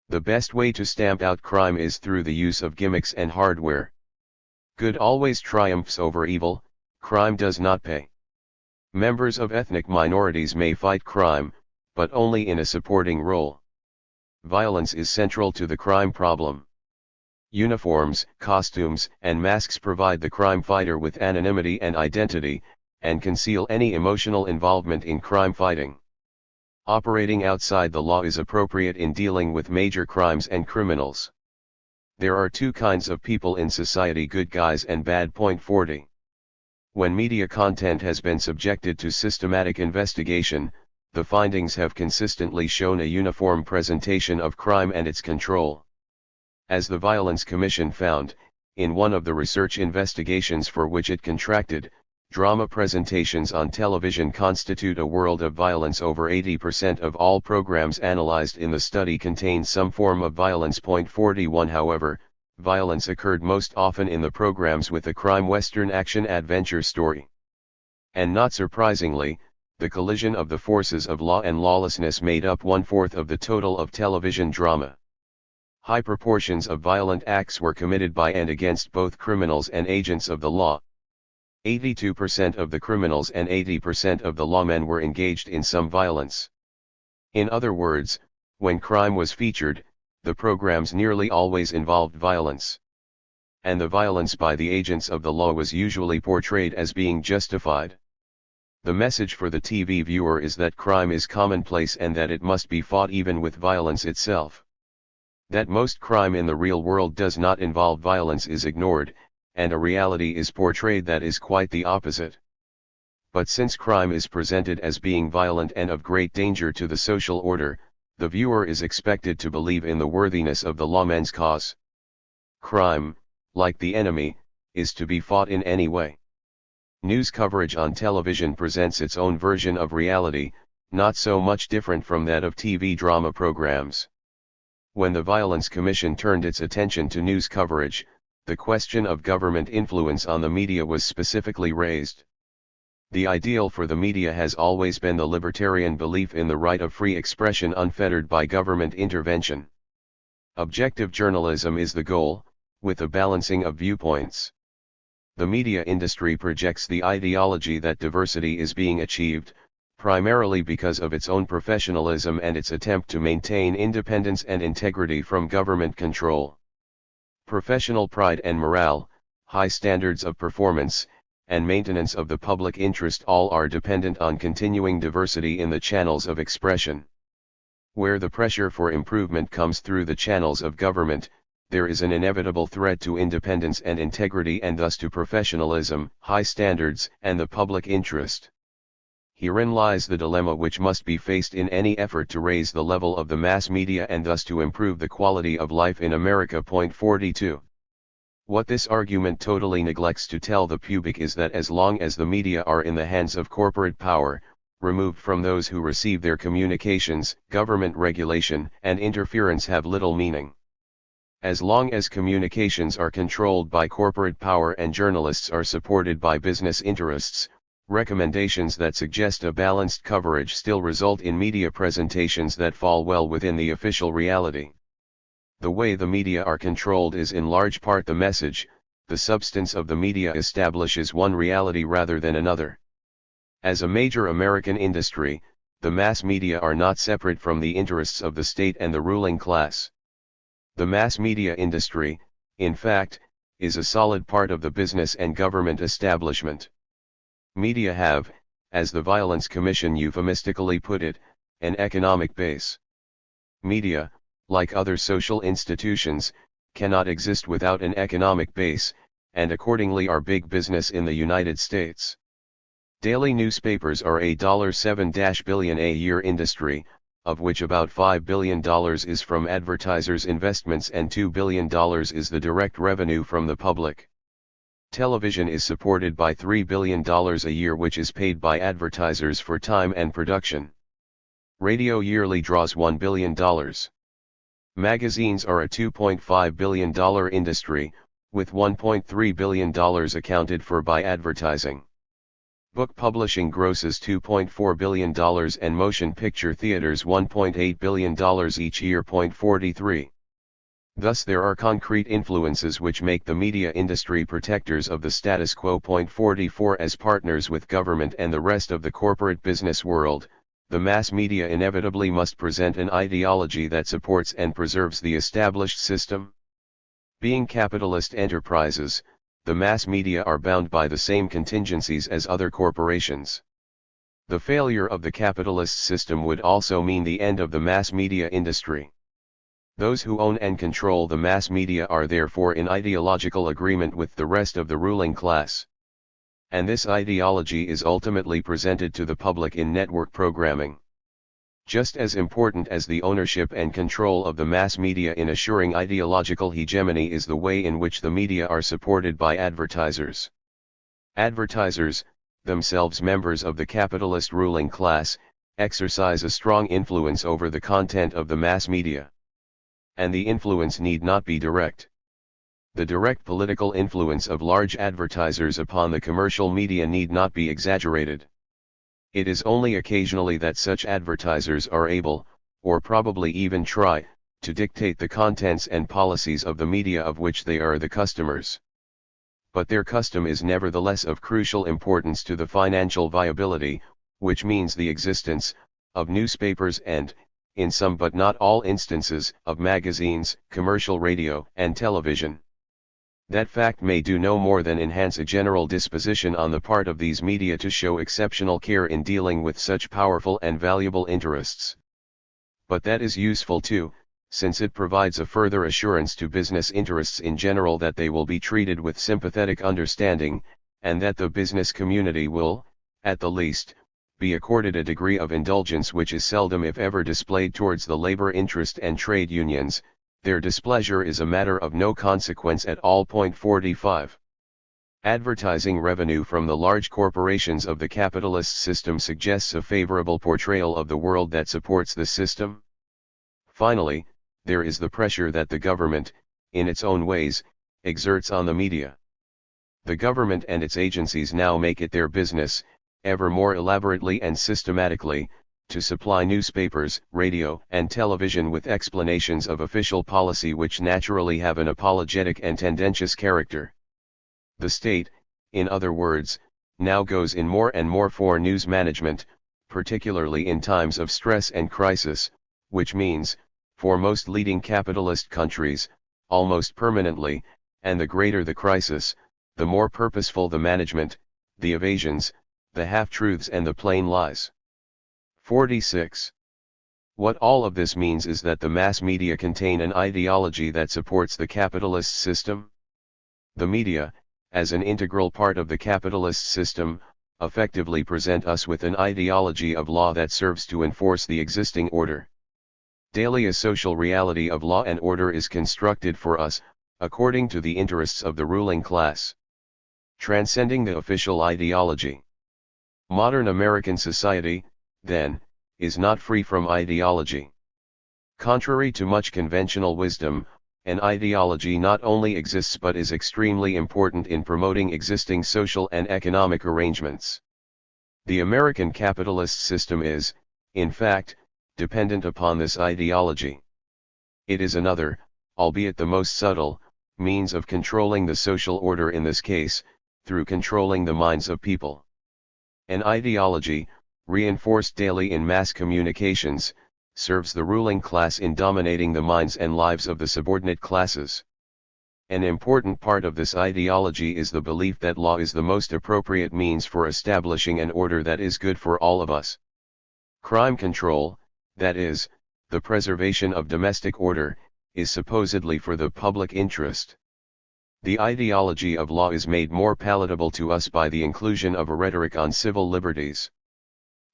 The best way to stamp out crime is through the use of gimmicks and hardware. Good always triumphs over evil, crime does not pay. Members of ethnic minorities may fight crime, but only in a supporting role. Violence is central to the crime problem. Uniforms, costumes, and masks provide the crime fighter with anonymity and identity, and conceal any emotional involvement in crime fighting. Operating outside the law is appropriate in dealing with major crimes and criminals. There are two kinds of people in society: good guys and bad. 40. When media content has been subjected to systematic investigation, the findings have consistently shown a uniform presentation of crime and its control. As the Violence Commission found, in one of the research investigations for which it contracted, drama presentations on television constitute a world of violence. Over 80% of all programs analyzed in the study contained some form of violence. 41. However, violence occurred most often in the programs with a crime western action adventure story. And not surprisingly, the collision of the forces of law and lawlessness made up 1/4 of the total of television drama. High proportions of violent acts were committed by and against both criminals and agents of the law. 82% of the criminals and 80% of the lawmen were engaged in some violence. In other words, when crime was featured, the programs nearly always involved violence. And the violence by the agents of the law was usually portrayed as being justified. The message for the TV viewer is that crime is commonplace and that it must be fought even with violence itself. That most crime in the real world does not involve violence is ignored, and a reality is portrayed that is quite the opposite. But since crime is presented as being violent and of great danger to the social order, the viewer is expected to believe in the worthiness of the lawmen's cause. Crime, like the enemy, is to be fought in any way. News coverage on television presents its own version of reality, not so much different from that of TV drama programs. When the Violence Commission turned its attention to news coverage, the question of government influence on the media was specifically raised. The ideal for the media has always been the libertarian belief in the right of free expression unfettered by government intervention. Objective journalism is the goal, with a balancing of viewpoints. The media industry projects the ideology that diversity is being achieved, primarily because of its own professionalism and its attempt to maintain independence and integrity from government control. Professional pride and morale, high standards of performance, and maintenance of the public interest all are dependent on continuing diversity in the channels of expression. Where the pressure for improvement comes through the channels of government, there is an inevitable threat to independence and integrity and thus to professionalism, high standards, and the public interest. Herein lies the dilemma which must be faced in any effort to raise the level of the mass media and thus to improve the quality of life in America. 42. What this argument totally neglects to tell the public is that as long as the media are in the hands of corporate power, removed from those who receive their communications, government regulation and interference have little meaning. As long as communications are controlled by corporate power and journalists are supported by business interests, recommendations that suggest a balanced coverage still result in media presentations that fall well within the official reality. The way the media are controlled is in large part the message. The substance of the media establishes one reality rather than another. As a major American industry, the mass media are not separate from the interests of the state and the ruling class. The mass media industry, in fact, is a solid part of the business and government establishment. Media have, as the Violence Commission euphemistically put it, an economic base. Media, like other social institutions, cannot exist without an economic base, and accordingly are big business in the United States. Daily newspapers are a $7 billion a year industry, of which about $5 billion is from advertisers' investments and $2 billion is the direct revenue from the public. Television is supported by $3 billion a year, which is paid by advertisers for time and production. Radio yearly draws $1 billion. Magazines are a $2.5 billion industry, with $1.3 billion accounted for by advertising. Book publishing grosses $2.4 billion and motion picture theaters $1.8 billion each year. 43. Thus there are concrete influences which make the media industry protectors of the status quo. 44. As partners with government and the rest of the corporate business world, the mass media inevitably must present an ideology that supports and preserves the established system. Being capitalist enterprises, the mass media are bound by the same contingencies as other corporations. The failure of the capitalist system would also mean the end of the mass media industry. Those who own and control the mass media are therefore in ideological agreement with the rest of the ruling class. And this ideology is ultimately presented to the public in network programming. Just as important as the ownership and control of the mass media in assuring ideological hegemony is the way in which the media are supported by advertisers. Advertisers, themselves members of the capitalist ruling class, exercise a strong influence over the content of the mass media. And the influence need not be direct. The direct political influence of large advertisers upon the commercial media need not be exaggerated. It is only occasionally that such advertisers are able, or probably even try, to dictate the contents and policies of the media of which they are the customers. But their custom is nevertheless of crucial importance to the financial viability, which means the existence, of newspapers and, in some but not all instances, of magazines, commercial radio, and television. That fact may do no more than enhance a general disposition on the part of these media to show exceptional care in dealing with such powerful and valuable interests. But that is useful too, since it provides a further assurance to business interests in general that they will be treated with sympathetic understanding, and that the business community will, at the least, be accorded a degree of indulgence which is seldom if ever displayed towards the labor interest and trade unions. Their displeasure is a matter of no consequence at all. 45. Advertising revenue from the large corporations of the capitalist system suggests a favorable portrayal of the world that supports the system. Finally, there is the pressure that the government, in its own ways, exerts on the media. The government and its agencies now make it their business, ever more elaborately and systematically, to supply newspapers, radio, and television with explanations of official policy which naturally have an apologetic and tendentious character. The state, in other words, now goes in more and more for news management, particularly in times of stress and crisis, which means, for most leading capitalist countries, almost permanently, and the greater the crisis, the more purposeful the management, the evasions, the half-truths and the plain lies. 46. What all of this means is that the mass media contain an ideology that supports the capitalist system. The media, as an integral part of the capitalist system, effectively present us with an ideology of law that serves to enforce the existing order. Daily a social reality of law and order is constructed for us, according to the interests of the ruling class. Transcending the official ideology. Modern American society, then, is not free from ideology. Contrary to much conventional wisdom, an ideology not only exists but is extremely important in promoting existing social and economic arrangements. The American capitalist system is, in fact, dependent upon this ideology. It is another, albeit the most subtle, means of controlling the social order, in this case, through controlling the minds of people. An ideology, reinforced daily in mass communications, serves the ruling class in dominating the minds and lives of the subordinate classes. An important part of this ideology is the belief that law is the most appropriate means for establishing an order that is good for all of us. Crime control, that is, the preservation of domestic order, is supposedly for the public interest. The ideology of law is made more palatable to us by the inclusion of a rhetoric on civil liberties.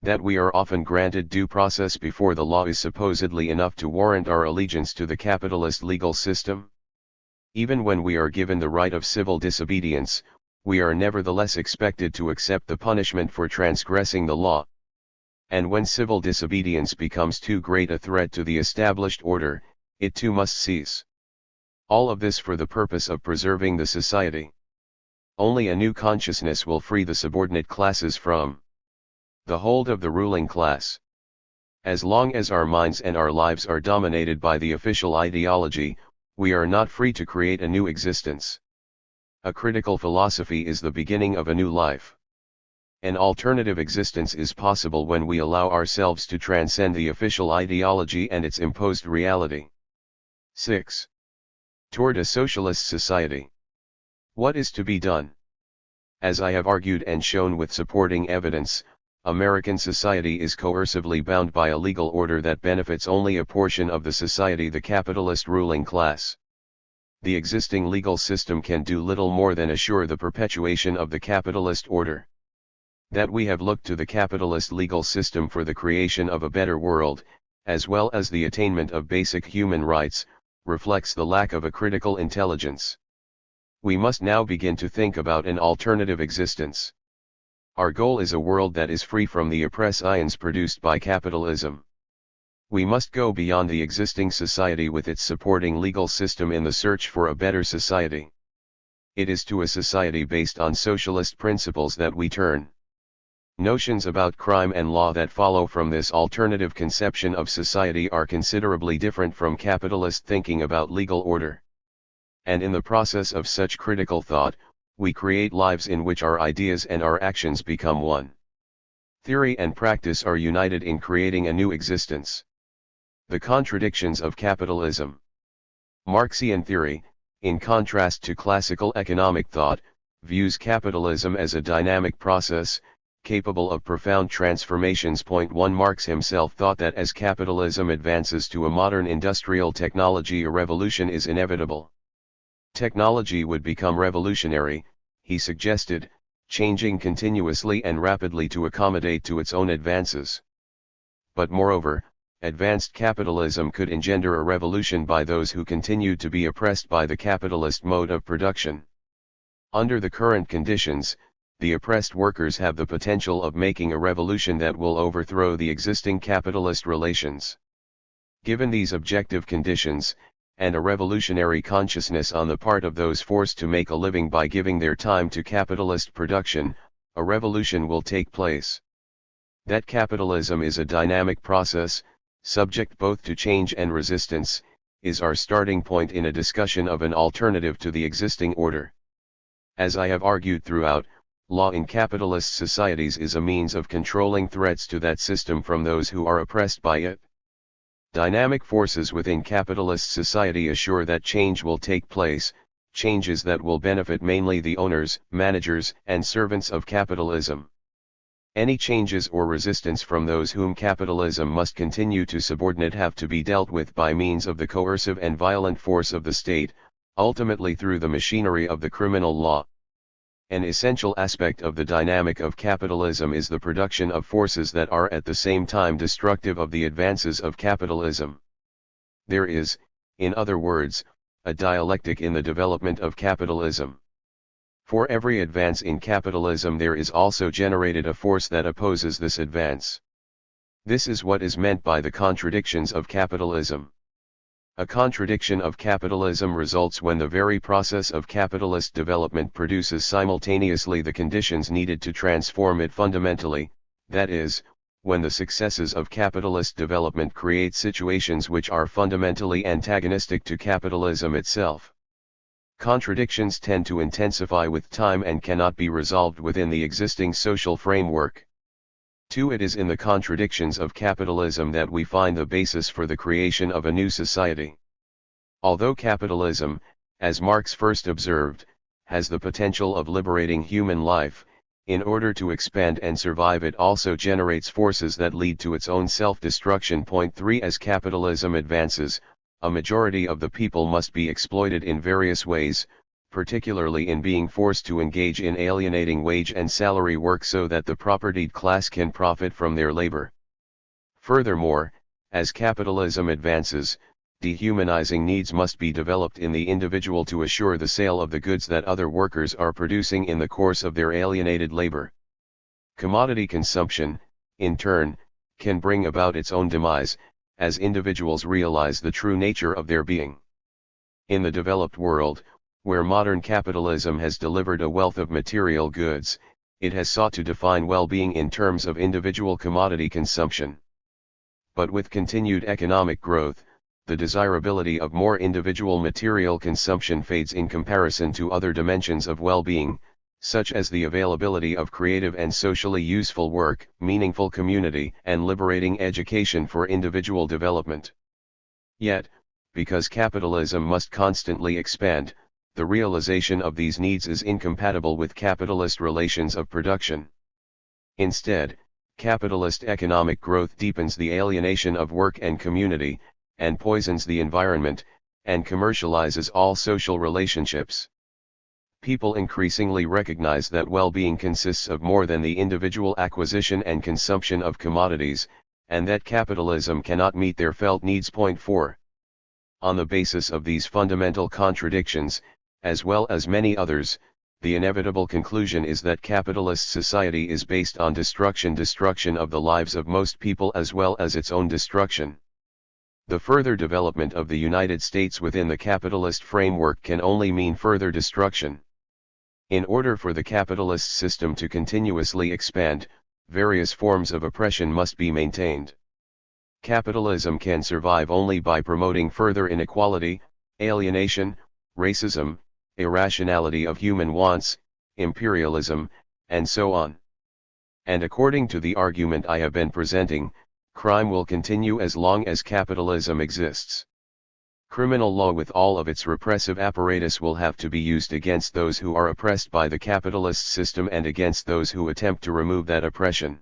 That we are often granted due process before the law is supposedly enough to warrant our allegiance to the capitalist legal system. Even when we are given the right of civil disobedience, we are nevertheless expected to accept the punishment for transgressing the law. And when civil disobedience becomes too great a threat to the established order, it too must cease. All of this for the purpose of preserving the society. Only a new consciousness will free the subordinate classes from the hold of the ruling class. As long as our minds and our lives are dominated by the official ideology, we are not free to create a new existence. A critical philosophy is the beginning of a new life. An alternative existence is possible when we allow ourselves to transcend the official ideology and its imposed reality. 6. Toward a socialist society. What is to be done? As I have argued and shown with supporting evidence, American society is coercively bound by a legal order that benefits only a portion of the society, the capitalist ruling class. The existing legal system can do little more than assure the perpetuation of the capitalist order. That we have looked to the capitalist legal system for the creation of a better world, as well as the attainment of basic human rights, reflects the lack of a critical intelligence. We must now begin to think about an alternative existence. Our goal is a world that is free from the oppressions produced by capitalism. We must go beyond the existing society with its supporting legal system in the search for a better society. It is to a society based on socialist principles that we turn. Notions about crime and law that follow from this alternative conception of society are considerably different from capitalist thinking about legal order. And in the process of such critical thought, we create lives in which our ideas and our actions become one. Theory and practice are united in creating a new existence. The contradictions of capitalism. Marxian theory, in contrast to classical economic thought, views capitalism as a dynamic process, capable of profound transformations. 1 Marx himself thought that as capitalism advances to a modern industrial technology, a revolution is inevitable. Technology would become revolutionary, he suggested, changing continuously and rapidly to accommodate to its own advances. But moreover, advanced capitalism could engender a revolution by those who continued to be oppressed by the capitalist mode of production. Under the current conditions, the oppressed workers have the potential of making a revolution that will overthrow the existing capitalist relations. Given these objective conditions, and a revolutionary consciousness on the part of those forced to make a living by giving their time to capitalist production, a revolution will take place. That capitalism is a dynamic process, subject both to change and resistance, is our starting point in a discussion of an alternative to the existing order. As I have argued throughout, law in capitalist societies is a means of controlling threats to that system from those who are oppressed by it. Dynamic forces within capitalist society assure that change will take place, changes that will benefit mainly the owners, managers, and servants of capitalism. Any changes or resistance from those whom capitalism must continue to subordinate have to be dealt with by means of the coercive and violent force of the state, ultimately through the machinery of the criminal law. An essential aspect of the dynamic of capitalism is the production of forces that are at the same time destructive of the advances of capitalism. There is, in other words, a dialectic in the development of capitalism. For every advance in capitalism there is also generated a force that opposes this advance. This is what is meant by the contradictions of capitalism. A contradiction of capitalism results when the very process of capitalist development produces simultaneously the conditions needed to transform it fundamentally, that is, when the successes of capitalist development create situations which are fundamentally antagonistic to capitalism itself. Contradictions tend to intensify with time and cannot be resolved within the existing social framework. 2. It is in the contradictions of capitalism that we find the basis for the creation of a new society. Although capitalism, as Marx first observed, has the potential of liberating human life, in order to expand and survive it also generates forces that lead to its own self-destruction. 3. As capitalism advances, a majority of the people must be exploited in various ways, particularly in being forced to engage in alienating wage and salary work so that the propertied class can profit from their labor. Furthermore, as capitalism advances, dehumanizing needs must be developed in the individual to assure the sale of the goods that other workers are producing in the course of their alienated labor. Commodity consumption, in turn, can bring about its own demise, as individuals realize the true nature of their being. In the developed world, where modern capitalism has delivered a wealth of material goods, it has sought to define well-being in terms of individual commodity consumption. But with continued economic growth, the desirability of more individual material consumption fades in comparison to other dimensions of well-being, such as the availability of creative and socially useful work, meaningful community, and liberating education for individual development. Yet, because capitalism must constantly expand, the realization of these needs is incompatible with capitalist relations of production. Instead, capitalist economic growth deepens the alienation of work and community, and poisons the environment, and commercializes all social relationships. People increasingly recognize that well-being consists of more than the individual acquisition and consumption of commodities, and that capitalism cannot meet their felt needs. 4. On the basis of these fundamental contradictions, as well as many others, the inevitable conclusion is that capitalist society is based on destruction of the lives of most people as well as its own destruction. The further development of the United States within the capitalist framework can only mean further destruction. In order for the capitalist system to continuously expand, various forms of oppression must be maintained. Capitalism can survive only by promoting further inequality, alienation, racism, irrationality of human wants, imperialism, and so on. And according to the argument I have been presenting, crime will continue as long as capitalism exists. Criminal law with all of its repressive apparatus will have to be used against those who are oppressed by the capitalist system and against those who attempt to remove that oppression.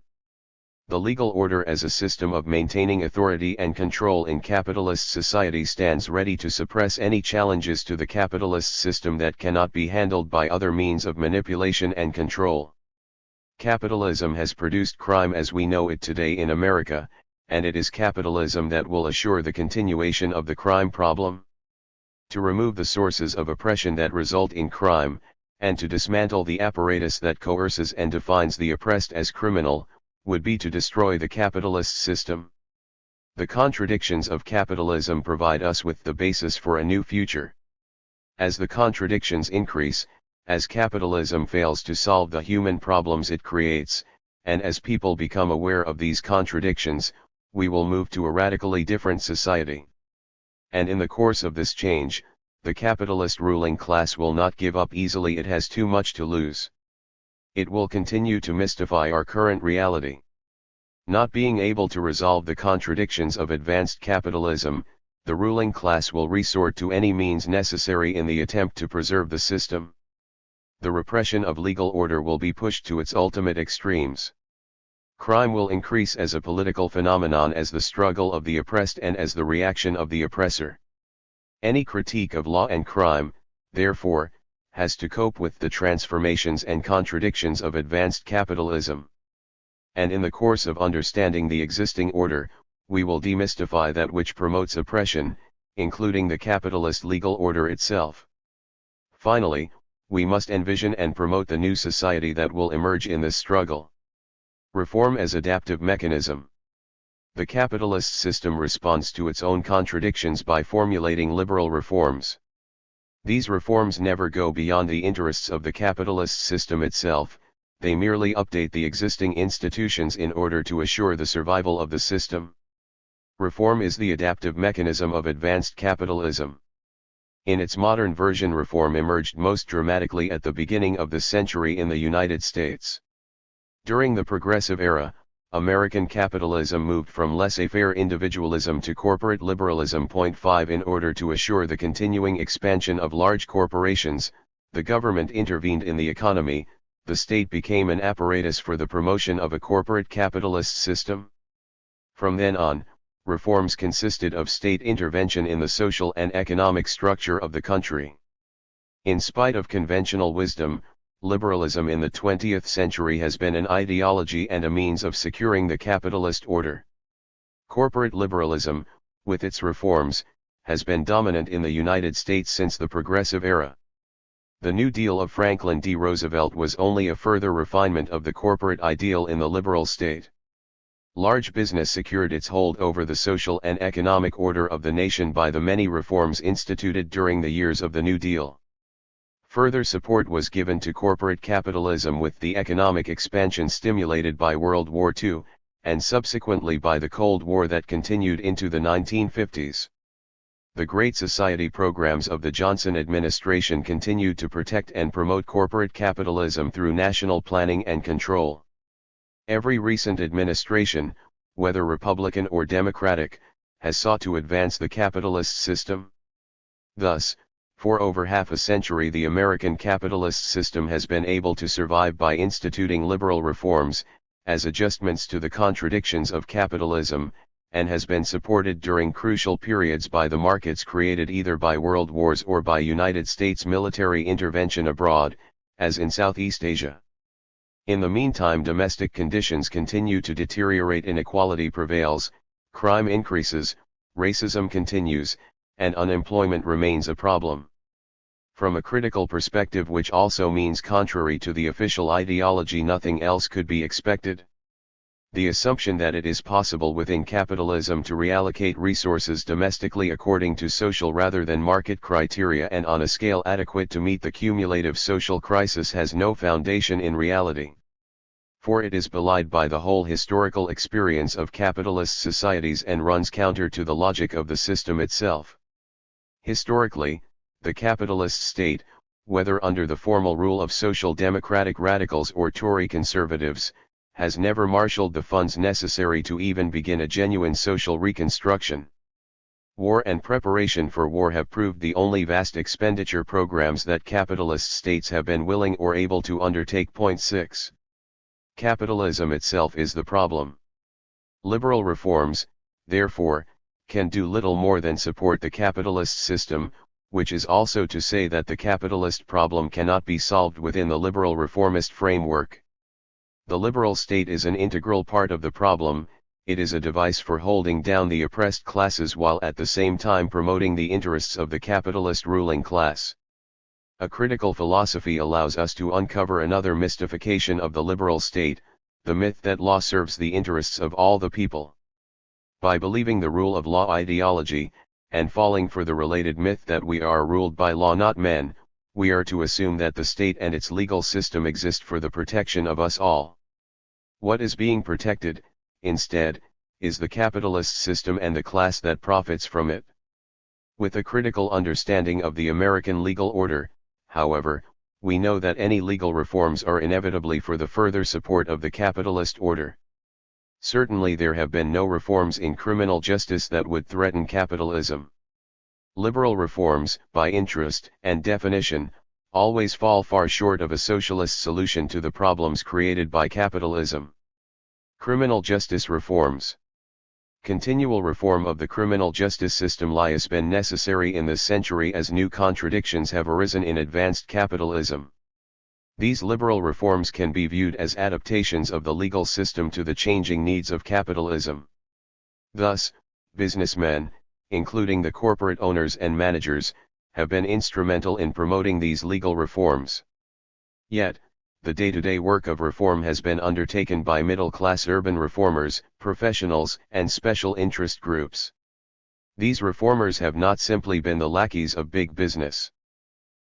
The legal order as a system of maintaining authority and control in capitalist society stands ready to suppress any challenges to the capitalist system that cannot be handled by other means of manipulation and control. Capitalism has produced crime as we know it today in America, and it is capitalism that will assure the continuation of the crime problem. To remove the sources of oppression that result in crime, and to dismantle the apparatus that coerces and defines the oppressed as criminal, would be to destroy the capitalist system. The contradictions of capitalism provide us with the basis for a new future. As the contradictions increase, as capitalism fails to solve the human problems it creates, and as people become aware of these contradictions, we will move to a radically different society. And in the course of this change, the capitalist ruling class will not give up easily. It has too much to lose. It will continue to mystify our current reality. Not being able to resolve the contradictions of advanced capitalism, the ruling class will resort to any means necessary in the attempt to preserve the system. The repression of legal order will be pushed to its ultimate extremes. Crime will increase as a political phenomenon, as the struggle of the oppressed and as the reaction of the oppressor. Any critique of law and crime, therefore, has to cope with the transformations and contradictions of advanced capitalism. And in the course of understanding the existing order, we will demystify that which promotes oppression, including the capitalist legal order itself. Finally, we must envision and promote the new society that will emerge in this struggle. Reform as adaptive mechanism. The capitalist system responds to its own contradictions by formulating liberal reforms. These reforms never go beyond the interests of the capitalist system itself, they merely update the existing institutions in order to assure the survival of the system. Reform is the adaptive mechanism of advanced capitalism. In its modern version, reform emerged most dramatically at the beginning of the century in the United States. During the Progressive Era, American capitalism moved from laissez-faire individualism to corporate liberalism. 5 In order to assure the continuing expansion of large corporations, the government intervened in the economy. The state became an apparatus for the promotion of a corporate capitalist system. From then on, reforms consisted of state intervention in the social and economic structure of the country. In spite of conventional wisdom, liberalism in the 20th century has been an ideology and a means of securing the capitalist order. Corporate liberalism, with its reforms, has been dominant in the United States since the Progressive Era. The New Deal of Franklin D. Roosevelt was only a further refinement of the corporate ideal in the liberal state. Large business secured its hold over the social and economic order of the nation by the many reforms instituted during the years of the New Deal. Further support was given to corporate capitalism with the economic expansion stimulated by World War II, and subsequently by the Cold War that continued into the 1950s. The Great Society programs of the Johnson administration continued to protect and promote corporate capitalism through national planning and control. Every recent administration, whether Republican or Democratic, has sought to advance the capitalist system. Thus, for over half a century the American capitalist system has been able to survive by instituting liberal reforms, as adjustments to the contradictions of capitalism, and has been supported during crucial periods by the markets created either by world wars or by United States military intervention abroad, as in Southeast Asia. In the meantime, domestic conditions continue to deteriorate, inequality prevails, crime increases, racism continues, and unemployment remains a problem. From a critical perspective, which also means contrary to the official ideology, nothing else could be expected. The assumption that it is possible within capitalism to reallocate resources domestically according to social rather than market criteria and on a scale adequate to meet the cumulative social crisis has no foundation in reality. For it is belied by the whole historical experience of capitalist societies and runs counter to the logic of the system itself. Historically, the capitalist state, whether under the formal rule of social democratic radicals or Tory conservatives, has never marshaled the funds necessary to even begin a genuine social reconstruction. War and preparation for war have proved the only vast expenditure programs that capitalist states have been willing or able to undertake. 6. Capitalism itself is the problem. Liberal reforms, therefore, can do little more than support the capitalist system, which is also to say that the capitalist problem cannot be solved within the liberal reformist framework. The liberal state is an integral part of the problem. It is a device for holding down the oppressed classes while at the same time promoting the interests of the capitalist ruling class. A critical philosophy allows us to uncover another mystification of the liberal state, the myth that law serves the interests of all the people. By believing the rule of law ideology, and falling for the related myth that we are ruled by law not men, we are to assume that the state and its legal system exist for the protection of us all. What is being protected, instead, is the capitalist system and the class that profits from it. With a critical understanding of the American legal order, however, we know that any legal reforms are inevitably for the further support of the capitalist order. Certainly there have been no reforms in criminal justice that would threaten capitalism. Liberal reforms, by interest and definition, always fall far short of a socialist solution to the problems created by capitalism. Criminal justice reforms. Continual reform of the criminal justice system has been necessary in this century as new contradictions have arisen in advanced capitalism. These liberal reforms can be viewed as adaptations of the legal system to the changing needs of capitalism. Thus, businessmen, including the corporate owners and managers, have been instrumental in promoting these legal reforms. Yet, the day-to-day work of reform has been undertaken by middle-class urban reformers, professionals, and special interest groups. These reformers have not simply been the lackeys of big business.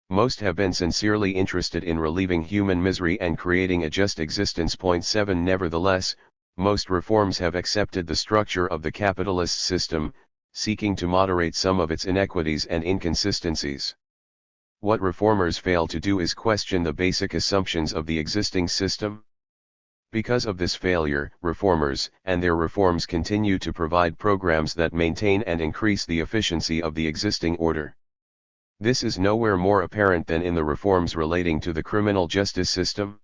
Most have been sincerely interested in relieving human misery and creating a just existence. 7 Nevertheless, most reforms have accepted the structure of the capitalist system, seeking to moderate some of its inequities and inconsistencies. What reformers fail to do is question the basic assumptions of the existing system. Because of this failure, reformers and their reforms continue to provide programs that maintain and increase the efficiency of the existing order. This is nowhere more apparent than in the reforms relating to the criminal justice system.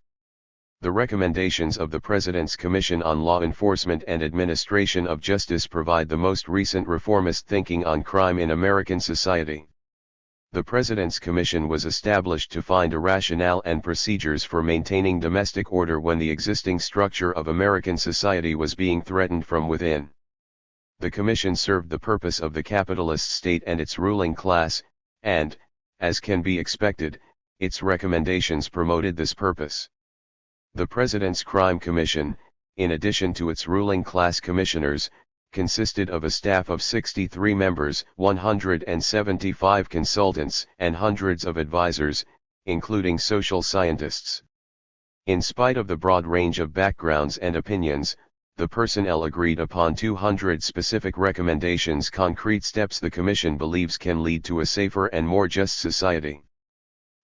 The recommendations of the President's Commission on Law Enforcement and Administration of Justice provide the most recent reformist thinking on crime in American society. The President's Commission was established to find a rationale and procedures for maintaining domestic order when the existing structure of American society was being threatened from within. The Commission served the purpose of the capitalist state and its ruling class, and, as can be expected, its recommendations promoted this purpose. The President's Crime Commission, in addition to its ruling class commissioners, consisted of a staff of 63 members, 175 consultants, and hundreds of advisors, including social scientists. In spite of the broad range of backgrounds and opinions, the personnel agreed upon 200 specific recommendations, concrete steps the Commission believes can lead to a safer and more just society.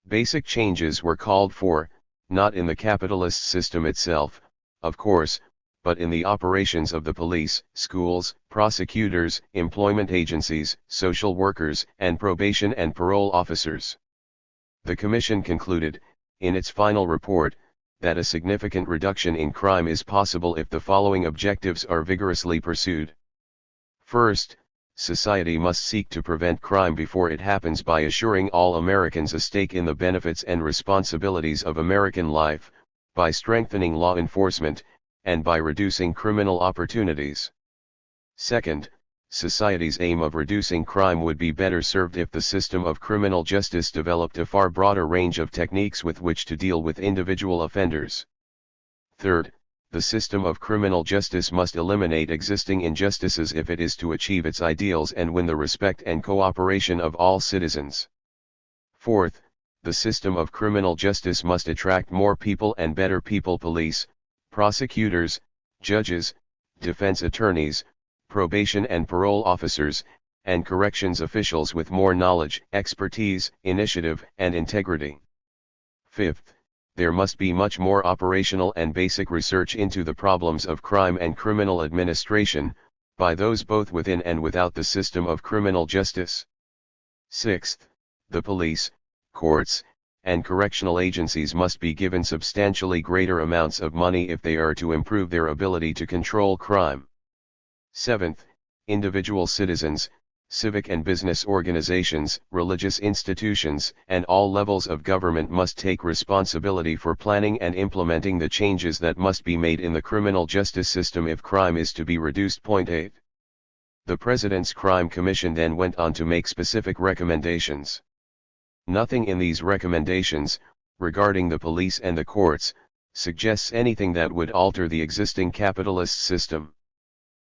Basic changes were called for, not in the capitalist system itself, of course, but in the operations of the police, schools, prosecutors, employment agencies, social workers, and probation and parole officers. The Commission concluded, in its final report, that a significant reduction in crime is possible if the following objectives are vigorously pursued. First, society must seek to prevent crime before it happens by assuring all Americans a stake in the benefits and responsibilities of American life, by strengthening law enforcement, and by reducing criminal opportunities. Second, society's aim of reducing crime would be better served if the system of criminal justice developed a far broader range of techniques with which to deal with individual offenders. Third, the system of criminal justice must eliminate existing injustices if it is to achieve its ideals and win the respect and cooperation of all citizens. Fourth, the system of criminal justice must attract more people and better people police, prosecutors, judges, defense attorneys, probation and parole officers, and corrections officials with more knowledge, expertise, initiative, and integrity. Fifth, there must be much more operational and basic research into the problems of crime and criminal administration, by those both within and without the system of criminal justice. Sixth, the police, courts, and correctional agencies must be given substantially greater amounts of money if they are to improve their ability to control crime. Seventh, individual citizens, civic and business organizations, religious institutions, and all levels of government must take responsibility for planning and implementing the changes that must be made in the criminal justice system if crime is to be reduced. 8. The President's Crime Commission then went on to make specific recommendations. Nothing in these recommendations, regarding the police and the courts, suggests anything that would alter the existing capitalist system.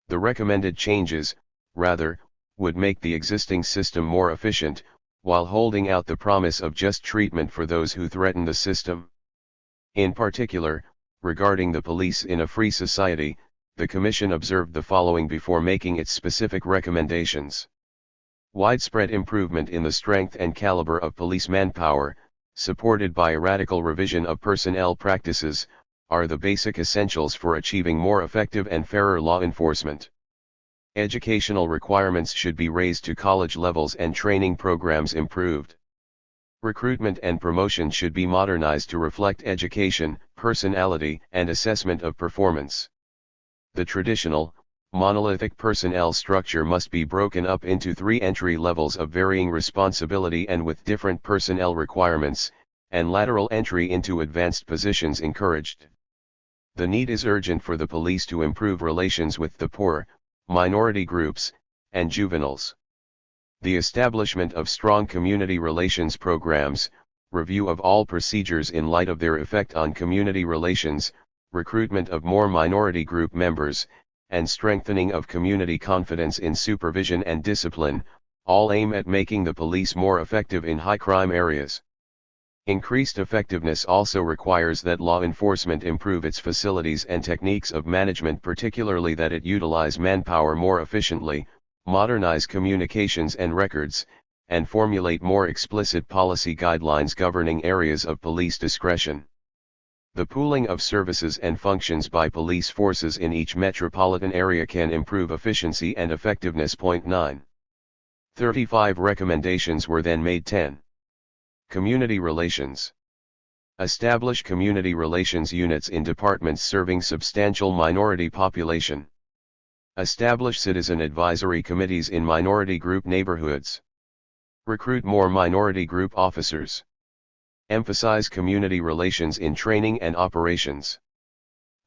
The recommended changes, rather, would make the existing system more efficient, while holding out the promise of just treatment for those who threaten the system. In particular, regarding the police in a free society, the Commission observed the following before making its specific recommendations. Widespread improvement in the strength and caliber of police manpower, supported by a radical revision of personnel practices, are the basic essentials for achieving more effective and fairer law enforcement. Educational requirements should be raised to college levels and training programs improved. Recruitment and promotion should be modernized to reflect education, personality, and assessment of performance. The traditional, monolithic personnel structure must be broken up into 3 entry levels of varying responsibility and with different personnel requirements, and lateral entry into advanced positions encouraged. The need is urgent for the police to improve relations with the poor, minority groups, and juveniles. The establishment of strong community relations programs, review of all procedures in light of their effect on community relations, recruitment of more minority group members, and strengthening of community confidence in supervision and discipline, all aim at making the police more effective in high crime areas. Increased effectiveness also requires that law enforcement improve its facilities and techniques of management, particularly that it utilize manpower more efficiently, modernize communications and records, and formulate more explicit policy guidelines governing areas of police discretion. The pooling of services and functions by police forces in each metropolitan area can improve efficiency and effectiveness. 9. 35 recommendations were then made. 10. Community relations. Establish community relations units in departments serving substantial minority population. Establish citizen advisory committees in minority group neighborhoods. Recruit more minority group officers. Emphasize community relations in training and operations.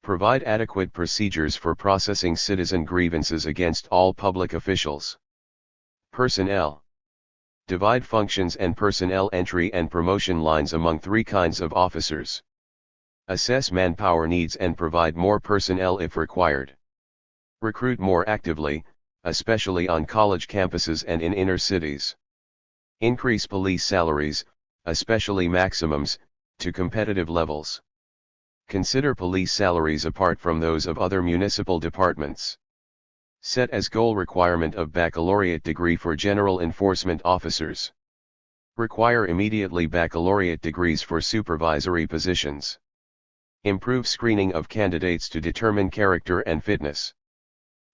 Provide adequate procedures for processing citizen grievances against all public officials. Personnel. Divide functions and personnel entry and promotion lines among 3 kinds of officers. Assess manpower needs and provide more personnel if required. Recruit more actively, especially on college campuses and in inner cities. Increase police salaries, especially maximums, to competitive levels. Consider police salaries apart from those of other municipal departments. Set as goal requirement of baccalaureate degree for general enforcement officers. Require immediately baccalaureate degrees for supervisory positions. Improve screening of candidates to determine character and fitness.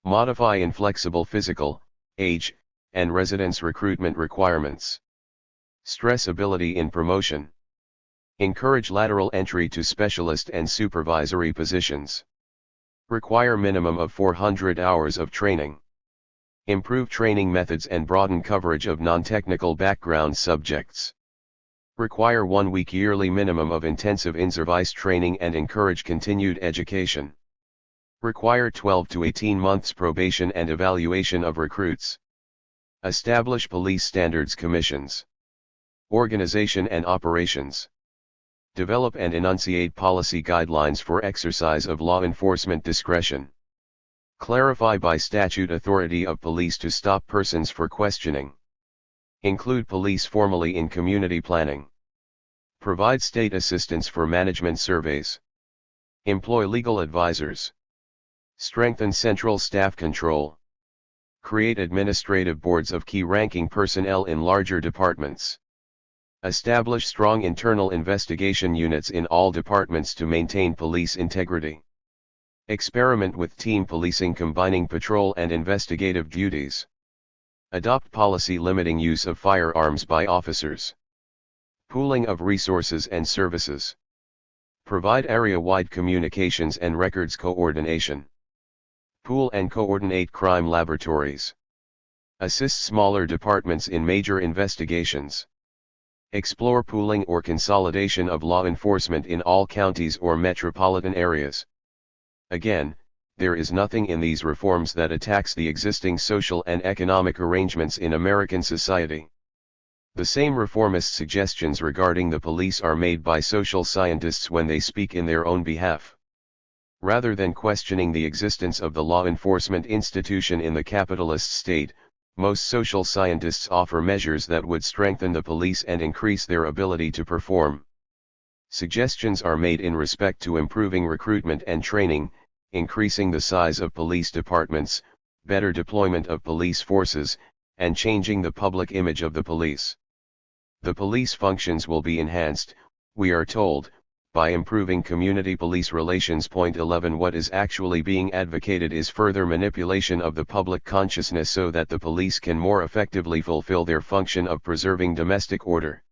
Modify inflexible physical, age, and residence recruitment requirements. Stress ability in promotion. Encourage lateral entry to specialist and supervisory positions. Require minimum of 400 hours of training. Improve training methods and broaden coverage of non-technical background subjects. Require 1 week yearly minimum of intensive in-service training and encourage continued education. Require 12 to 18 months probation and evaluation of recruits. Establish police standards commissions. Organization and operations. Develop and enunciate policy guidelines for exercise of law enforcement discretion. Clarify by statute authority of police to stop persons for questioning. Include police formally in community planning. Provide state assistance for management surveys. Employ legal advisors. Strengthen central staff control. Create administrative boards of key ranking personnel in larger departments. Establish strong internal investigation units in all departments to maintain police integrity. Experiment with team policing combining patrol and investigative duties. Adopt policy limiting use of firearms by officers. Pooling of resources and services. Provide area-wide communications and records coordination. Pool and coordinate crime laboratories. Assist smaller departments in major investigations. Explore pooling or consolidation of law enforcement in all counties or metropolitan areas. Again, there is nothing in these reforms that attacks the existing social and economic arrangements in American society. The same reformist suggestions regarding the police are made by social scientists when they speak in their own behalf. Rather than questioning the existence of the law enforcement institution in the capitalist state, most social scientists offer measures that would strengthen the police and increase their ability to perform. Suggestions are made in respect to improving recruitment and training, increasing the size of police departments, better deployment of police forces, and changing the public image of the police. The police functions will be enhanced, we are told, by improving community police relations. Point 11. What is actually being advocated is further manipulation of the public consciousness so that the police can more effectively fulfill their function of preserving domestic order.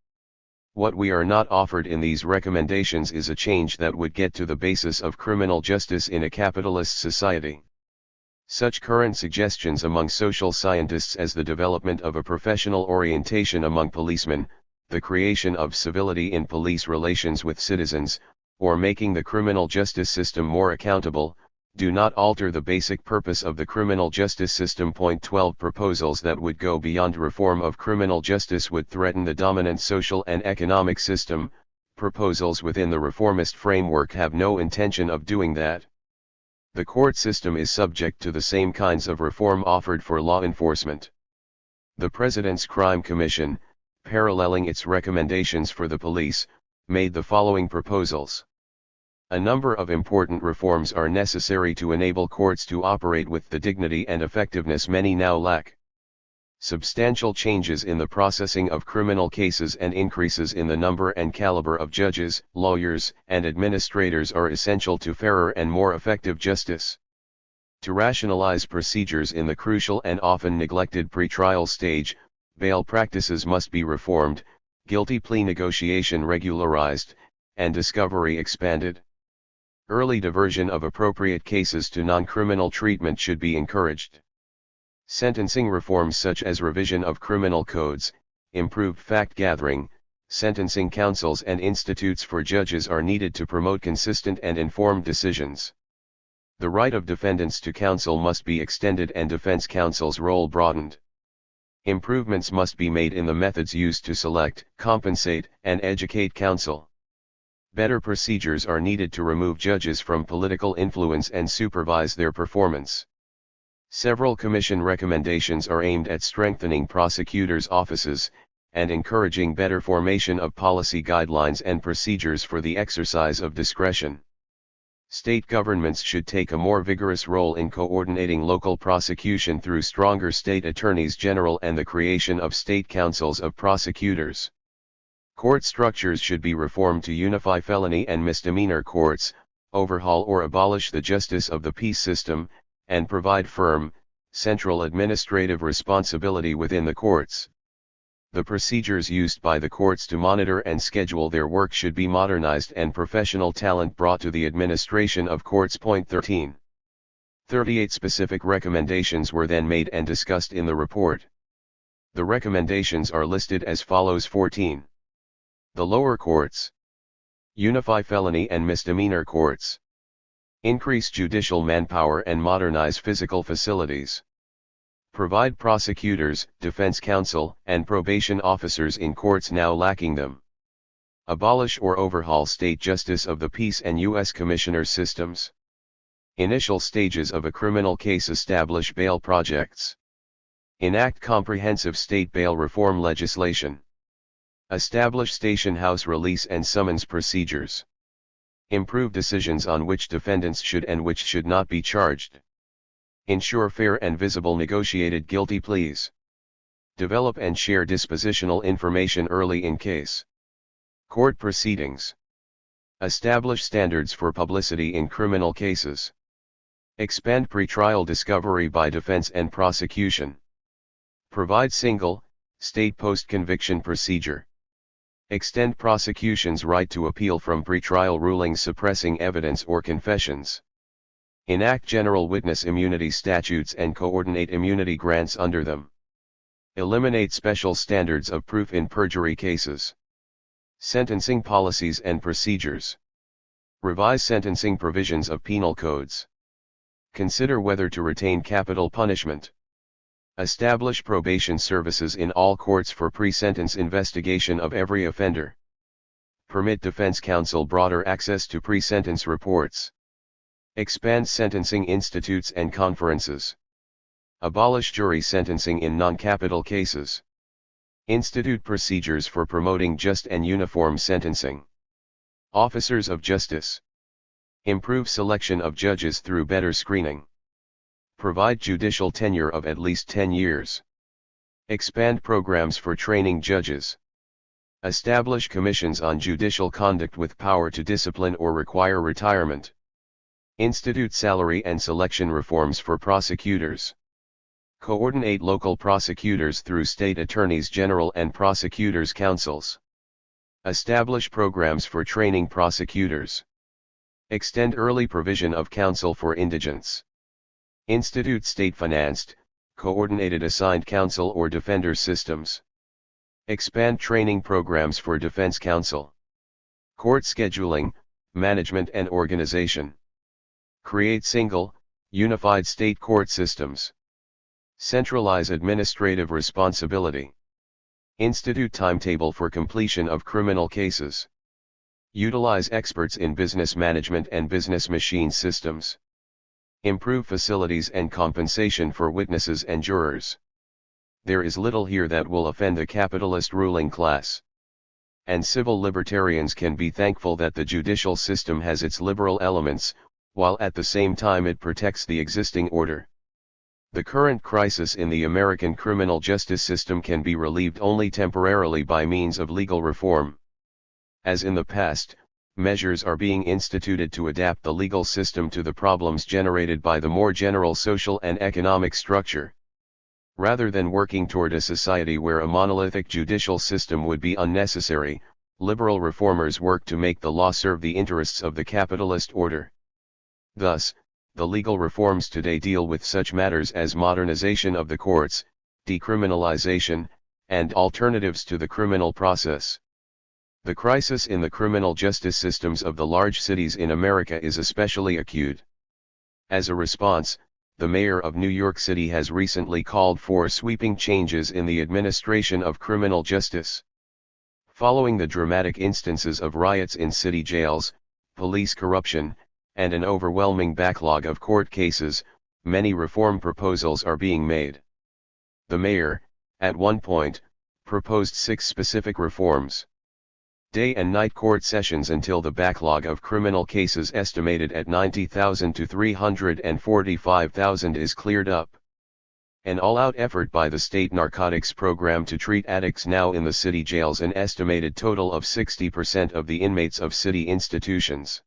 What we are not offered in these recommendations is a change that would get to the basis of criminal justice in a capitalist society. Such current suggestions among social scientists as the development of a professional orientation among policemen, the creation of civility in police relations with citizens, or making the criminal justice system more accountable, do not alter the basic purpose of the criminal justice system. Point 12. Proposals that would go beyond reform of criminal justice would threaten the dominant social and economic system. Proposals within the reformist framework have no intention of doing that. The court system is subject to the same kinds of reform offered for law enforcement. The President's Crime Commission, paralleling its recommendations for the police, made the following proposals. A number of important reforms are necessary to enable courts to operate with the dignity and effectiveness many now lack. Substantial changes in the processing of criminal cases and increases in the number and caliber of judges, lawyers, and administrators are essential to fairer and more effective justice. To rationalize procedures in the crucial and often neglected pretrial stage, bail practices must be reformed, guilty plea negotiation regularized, and discovery expanded. Early diversion of appropriate cases to non-criminal treatment should be encouraged. Sentencing reforms such as revision of criminal codes, improved fact-gathering, sentencing councils and institutes for judges are needed to promote consistent and informed decisions. The right of defendants to counsel must be extended and defense counsel's role broadened. Improvements must be made in the methods used to select, compensate, and educate counsel. Better procedures are needed to remove judges from political influence and supervise their performance. Several commission recommendations are aimed at strengthening prosecutors' offices, and encouraging better formation of policy guidelines and procedures for the exercise of discretion. State governments should take a more vigorous role in coordinating local prosecution through stronger state attorneys general and the creation of state councils of prosecutors. Court structures should be reformed to unify felony and misdemeanor courts, overhaul or abolish the justice of the peace system, and provide firm, central administrative responsibility within the courts. The procedures used by the courts to monitor and schedule their work should be modernized and professional talent brought to the administration of courts. Point 13. 38 specific recommendations were then made and discussed in the report. The recommendations are listed as follows. 14. The lower courts. Unify felony and misdemeanor courts. Increase judicial manpower and modernize physical facilities. Provide prosecutors, defense counsel, and probation officers in courts now lacking them. Abolish or overhaul state justice of the peace and U.S. commissioner systems. Initial stages of a criminal case. Establish bail projects. Enact comprehensive state bail reform legislation. Establish station house release and summons procedures. Improve decisions on which defendants should and which should not be charged. Ensure fair and visible negotiated guilty pleas. Develop and share dispositional information early in case court proceedings. Establish standards for publicity in criminal cases. Expand pretrial discovery by defense and prosecution. Provide single, state post-conviction procedure. Extend prosecution's right to appeal from pretrial rulings suppressing evidence or confessions. Enact general witness immunity statutes and coordinate immunity grants under them. Eliminate special standards of proof in perjury cases. Sentencing policies and procedures. Revise sentencing provisions of penal codes. Consider whether to retain capital punishment. Establish probation services in all courts for pre-sentence investigation of every offender. Permit defense counsel broader access to pre-sentence reports. Expand sentencing institutes and conferences. Abolish jury sentencing in non-capital cases. Institute procedures for promoting just and uniform sentencing. Officers of justice. Improve selection of judges through better screening. Provide judicial tenure of at least 10 years. Expand programs for training judges. Establish commissions on judicial conduct with power to discipline or require retirement. Institute salary and selection reforms for prosecutors. Coordinate local prosecutors through state attorneys general and prosecutors' councils. Establish programs for training prosecutors. Extend early provision of counsel for indigents. Institute state-financed, coordinated assigned counsel or defender systems. Expand training programs for defense counsel. Court scheduling, management and organization. Create single, unified state court systems. Centralize administrative responsibility. Institute timetable for completion of criminal cases. Utilize experts in business management and business machine systems. Improve facilities and compensation for witnesses and jurors. There is little here that will offend the capitalist ruling class. And civil libertarians can be thankful that the judicial system has its liberal elements, while at the same time it protects the existing order. The current crisis in the American criminal justice system can be relieved only temporarily by means of legal reform. As in the past, measures are being instituted to adapt the legal system to the problems generated by the more general social and economic structure. Rather than working toward a society where a monolithic judicial system would be unnecessary, liberal reformers work to make the law serve the interests of the capitalist order. Thus, the legal reforms today deal with such matters as modernization of the courts, decriminalization, and alternatives to the criminal process. The crisis in the criminal justice systems of the large cities in America is especially acute. As a response, the mayor of New York City has recently called for sweeping changes in the administration of criminal justice. Following the dramatic instances of riots in city jails, police corruption, and an overwhelming backlog of court cases, many reform proposals are being made. The mayor, at one point, proposed 6 specific reforms. Day and night court sessions until the backlog of criminal cases estimated at 90,000 to 345,000 is cleared up. An all-out effort by the state narcotics program to treat addicts now in the city jails, an estimated total of 60% of the inmates of city institutions.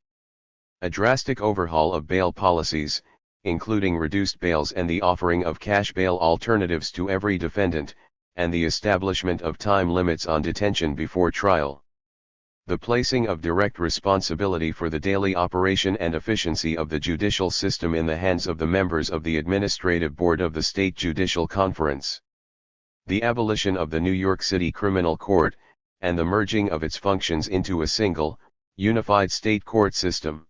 A drastic overhaul of bail policies, including reduced bails and the offering of cash bail alternatives to every defendant, and the establishment of time limits on detention before trial. The placing of direct responsibility for the daily operation and efficiency of the judicial system in the hands of the members of the Administrative Board of the State Judicial Conference. The abolition of the New York City Criminal Court, and the merging of its functions into a single, unified state court system.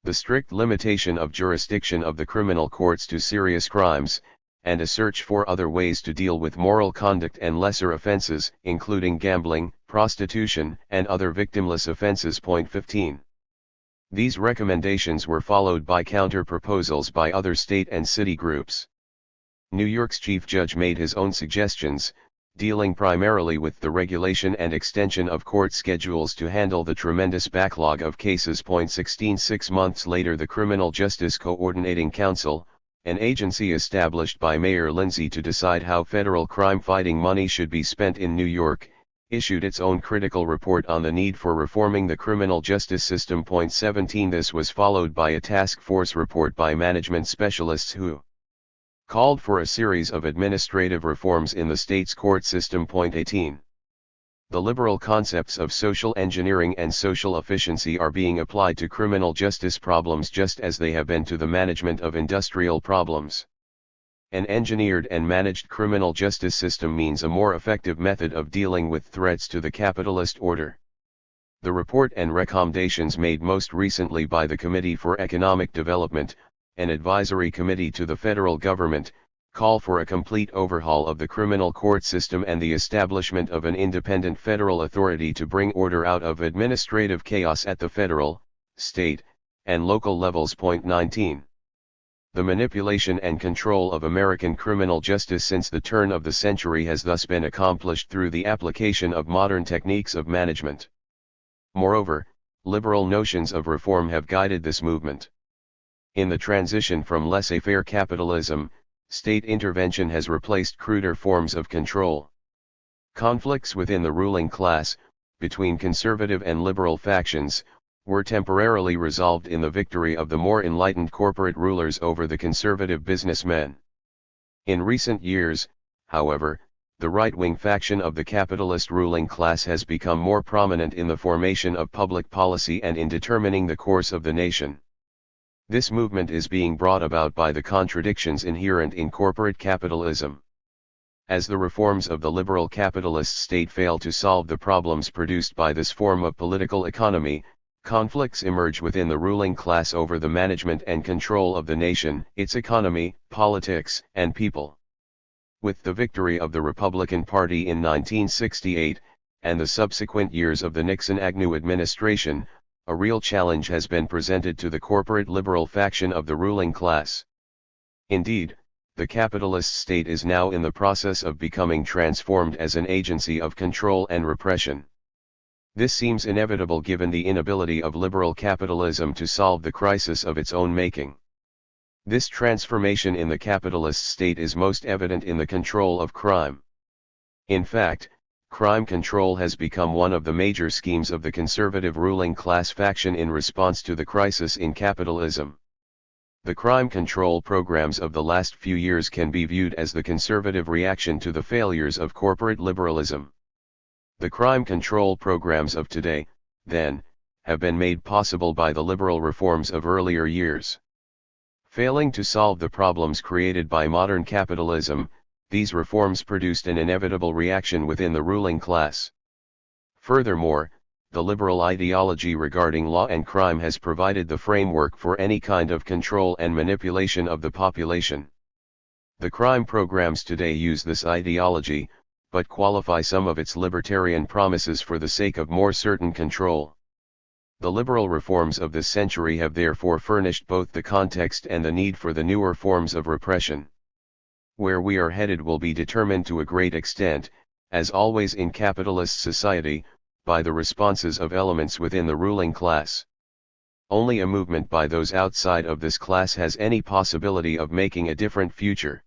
The strict limitation of jurisdiction of the criminal courts to serious crimes, and a search for other ways to deal with moral conduct and lesser offenses, including gambling, prostitution, and other victimless offenses. Point 15. These recommendations were followed by counter-proposals by other state and city groups. New York's chief judge made his own suggestions, dealing primarily with the regulation and extension of court schedules to handle the tremendous backlog of cases. 16 6 months later, the Criminal Justice Coordinating Council, an agency established by Mayor Lindsay to decide how federal crime-fighting money should be spent in New York, issued its own critical report on the need for reforming the criminal justice system. 17 This was followed by a task force report by management specialists who called for a series of administrative reforms in the state's court system. 18 The liberal concepts of social engineering and social efficiency are being applied to criminal justice problems just as they have been to the management of industrial problems. An engineered and managed criminal justice system means a more effective method of dealing with threats to the capitalist order. The report and recommendations made most recently by the Committee for Economic Development, an advisory committee to the federal government, call for a complete overhaul of the criminal court system and the establishment of an independent federal authority to bring order out of administrative chaos at the federal, state, and local levels. 19 The manipulation and control of American criminal justice since the turn of the century has thus been accomplished through the application of modern techniques of management. Moreover, liberal notions of reform have guided this movement. In the transition from laissez-faire capitalism, state intervention has replaced cruder forms of control. Conflicts within the ruling class, between conservative and liberal factions, were temporarily resolved in the victory of the more enlightened corporate rulers over the conservative businessmen. In recent years, however, the right-wing faction of the capitalist ruling class has become more prominent in the formation of public policy and in determining the course of the nation. This movement is being brought about by the contradictions inherent in corporate capitalism. As the reforms of the liberal capitalist state fail to solve the problems produced by this form of political economy, conflicts emerge within the ruling class over the management and control of the nation, its economy, politics, and people. With the victory of the Republican Party in 1968, and the subsequent years of the Nixon-Agnew administration, a real challenge has been presented to the corporate liberal faction of the ruling class. Indeed, the capitalist state is now in the process of becoming transformed as an agency of control and repression. This seems inevitable given the inability of liberal capitalism to solve the crisis of its own making. This transformation in the capitalist state is most evident in the control of crime. In fact, crime control has become one of the major schemes of the conservative ruling class faction in response to the crisis in capitalism. The crime control programs of the last few years can be viewed as the conservative reaction to the failures of corporate liberalism. The crime control programs of today, then, have been made possible by the liberal reforms of earlier years. Failing to solve the problems created by modern capitalism, these reforms produced an inevitable reaction within the ruling class. Furthermore, the liberal ideology regarding law and crime has provided the framework for any kind of control and manipulation of the population. The crime programs today use this ideology, but qualify some of its libertarian promises for the sake of more certain control. The liberal reforms of this century have therefore furnished both the context and the need for the newer forms of repression. Where we are headed will be determined to a great extent, as always in capitalist society, by the responses of elements within the ruling class. Only a movement by those outside of this class has any possibility of making a different future.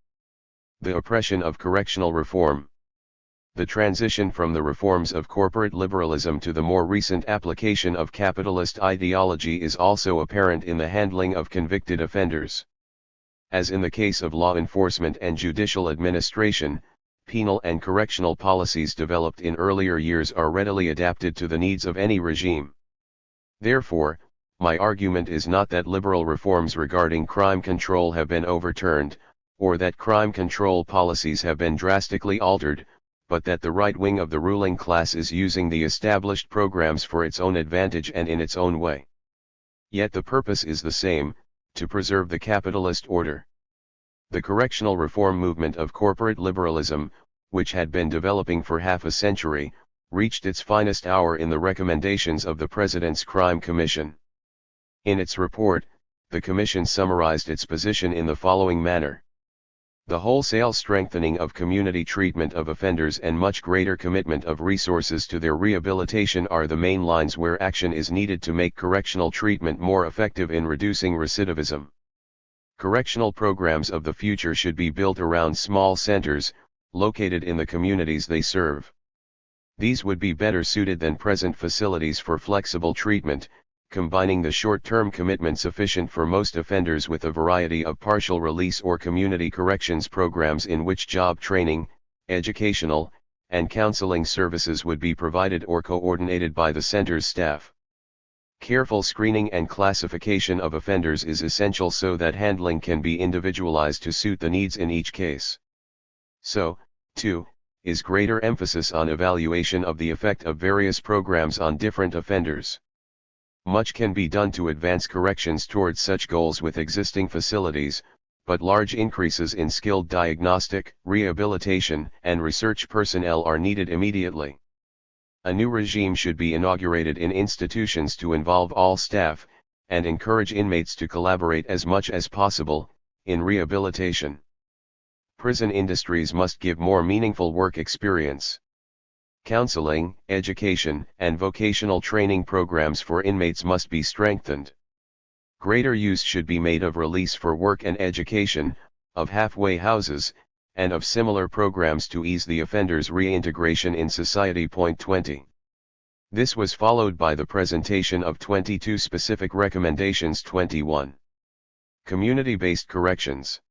The oppression of correctional reform. The transition from the reforms of corporate liberalism to the more recent application of capitalist ideology is also apparent in the handling of convicted offenders. As in the case of law enforcement and judicial administration, penal and correctional policies developed in earlier years are readily adapted to the needs of any regime. Therefore, my argument is not that liberal reforms regarding crime control have been overturned, or that crime control policies have been drastically altered, but that the right wing of the ruling class is using the established programs for its own advantage and in its own way. Yet the purpose is the same, to preserve the capitalist order. The correctional reform movement of corporate liberalism, which had been developing for half a century, reached its finest hour in the recommendations of the President's Crime Commission. In its report, the Commission summarized its position in the following manner. The wholesale strengthening of community treatment of offenders and much greater commitment of resources to their rehabilitation are the main lines where action is needed to make correctional treatment more effective in reducing recidivism. Correctional programs of the future should be built around small centers, located in the communities they serve. These would be better suited than present facilities for flexible treatment, combining the short-term commitment sufficient for most offenders with a variety of partial release or community corrections programs in which job training, educational, and counseling services would be provided or coordinated by the center's staff. Careful screening and classification of offenders is essential so that handling can be individualized to suit the needs in each case. So, too, is greater emphasis on evaluation of the effect of various programs on different offenders. Much can be done to advance corrections towards such goals with existing facilities, but large increases in skilled diagnostic, rehabilitation, and research personnel are needed immediately. A new regime should be inaugurated in institutions to involve all staff, and encourage inmates to collaborate as much as possible, in rehabilitation. Prison industries must give more meaningful work experience. Counseling, education, and vocational training programs for inmates must be strengthened. Greater use should be made of release for work and education, of halfway houses, and of similar programs to ease the offender's reintegration in society. Point 20. This was followed by the presentation of 22 specific recommendations. 21. Community-based corrections.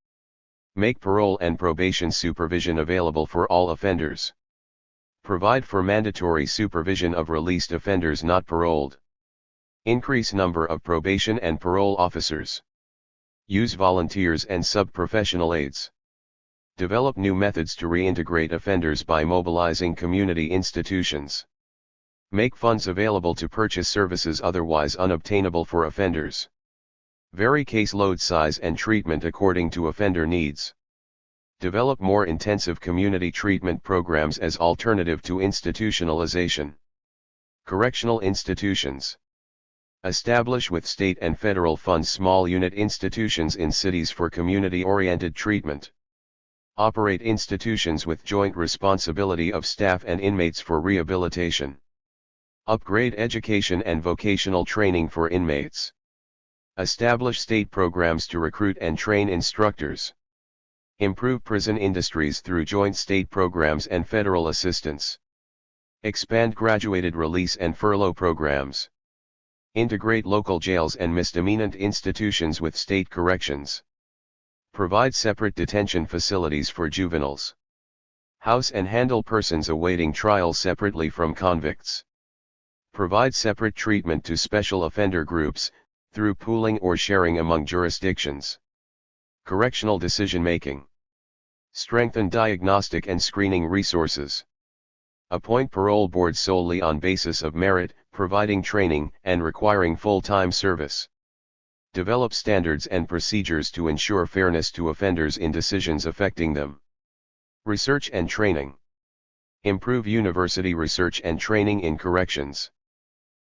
Make parole and probation supervision available for all offenders. Provide for mandatory supervision of released offenders not paroled. Increase number of probation and parole officers. Use volunteers and sub-professional aides. Develop new methods to reintegrate offenders by mobilizing community institutions. Make funds available to purchase services otherwise unobtainable for offenders. Vary caseload size and treatment according to offender needs. Develop more intensive community treatment programs as alternative to institutionalization. Correctional institutions. Establish with state and federal funds small unit institutions in cities for community-oriented treatment. Operate institutions with joint responsibility of staff and inmates for rehabilitation. Upgrade education and vocational training for inmates. Establish state programs to recruit and train instructors. Improve prison industries through joint state programs and federal assistance. Expand graduated release and furlough programs. Integrate local jails and misdemeanant institutions with state corrections. Provide separate detention facilities for juveniles. House and handle persons awaiting trial separately from convicts. Provide separate treatment to special offender groups, through pooling or sharing among jurisdictions. Correctional decision-making. Strengthen diagnostic and screening resources. Appoint parole boards solely on basis of merit, providing training and requiring full-time service. Develop standards and procedures to ensure fairness to offenders in decisions affecting them. Research and training. Improve university research and training in corrections.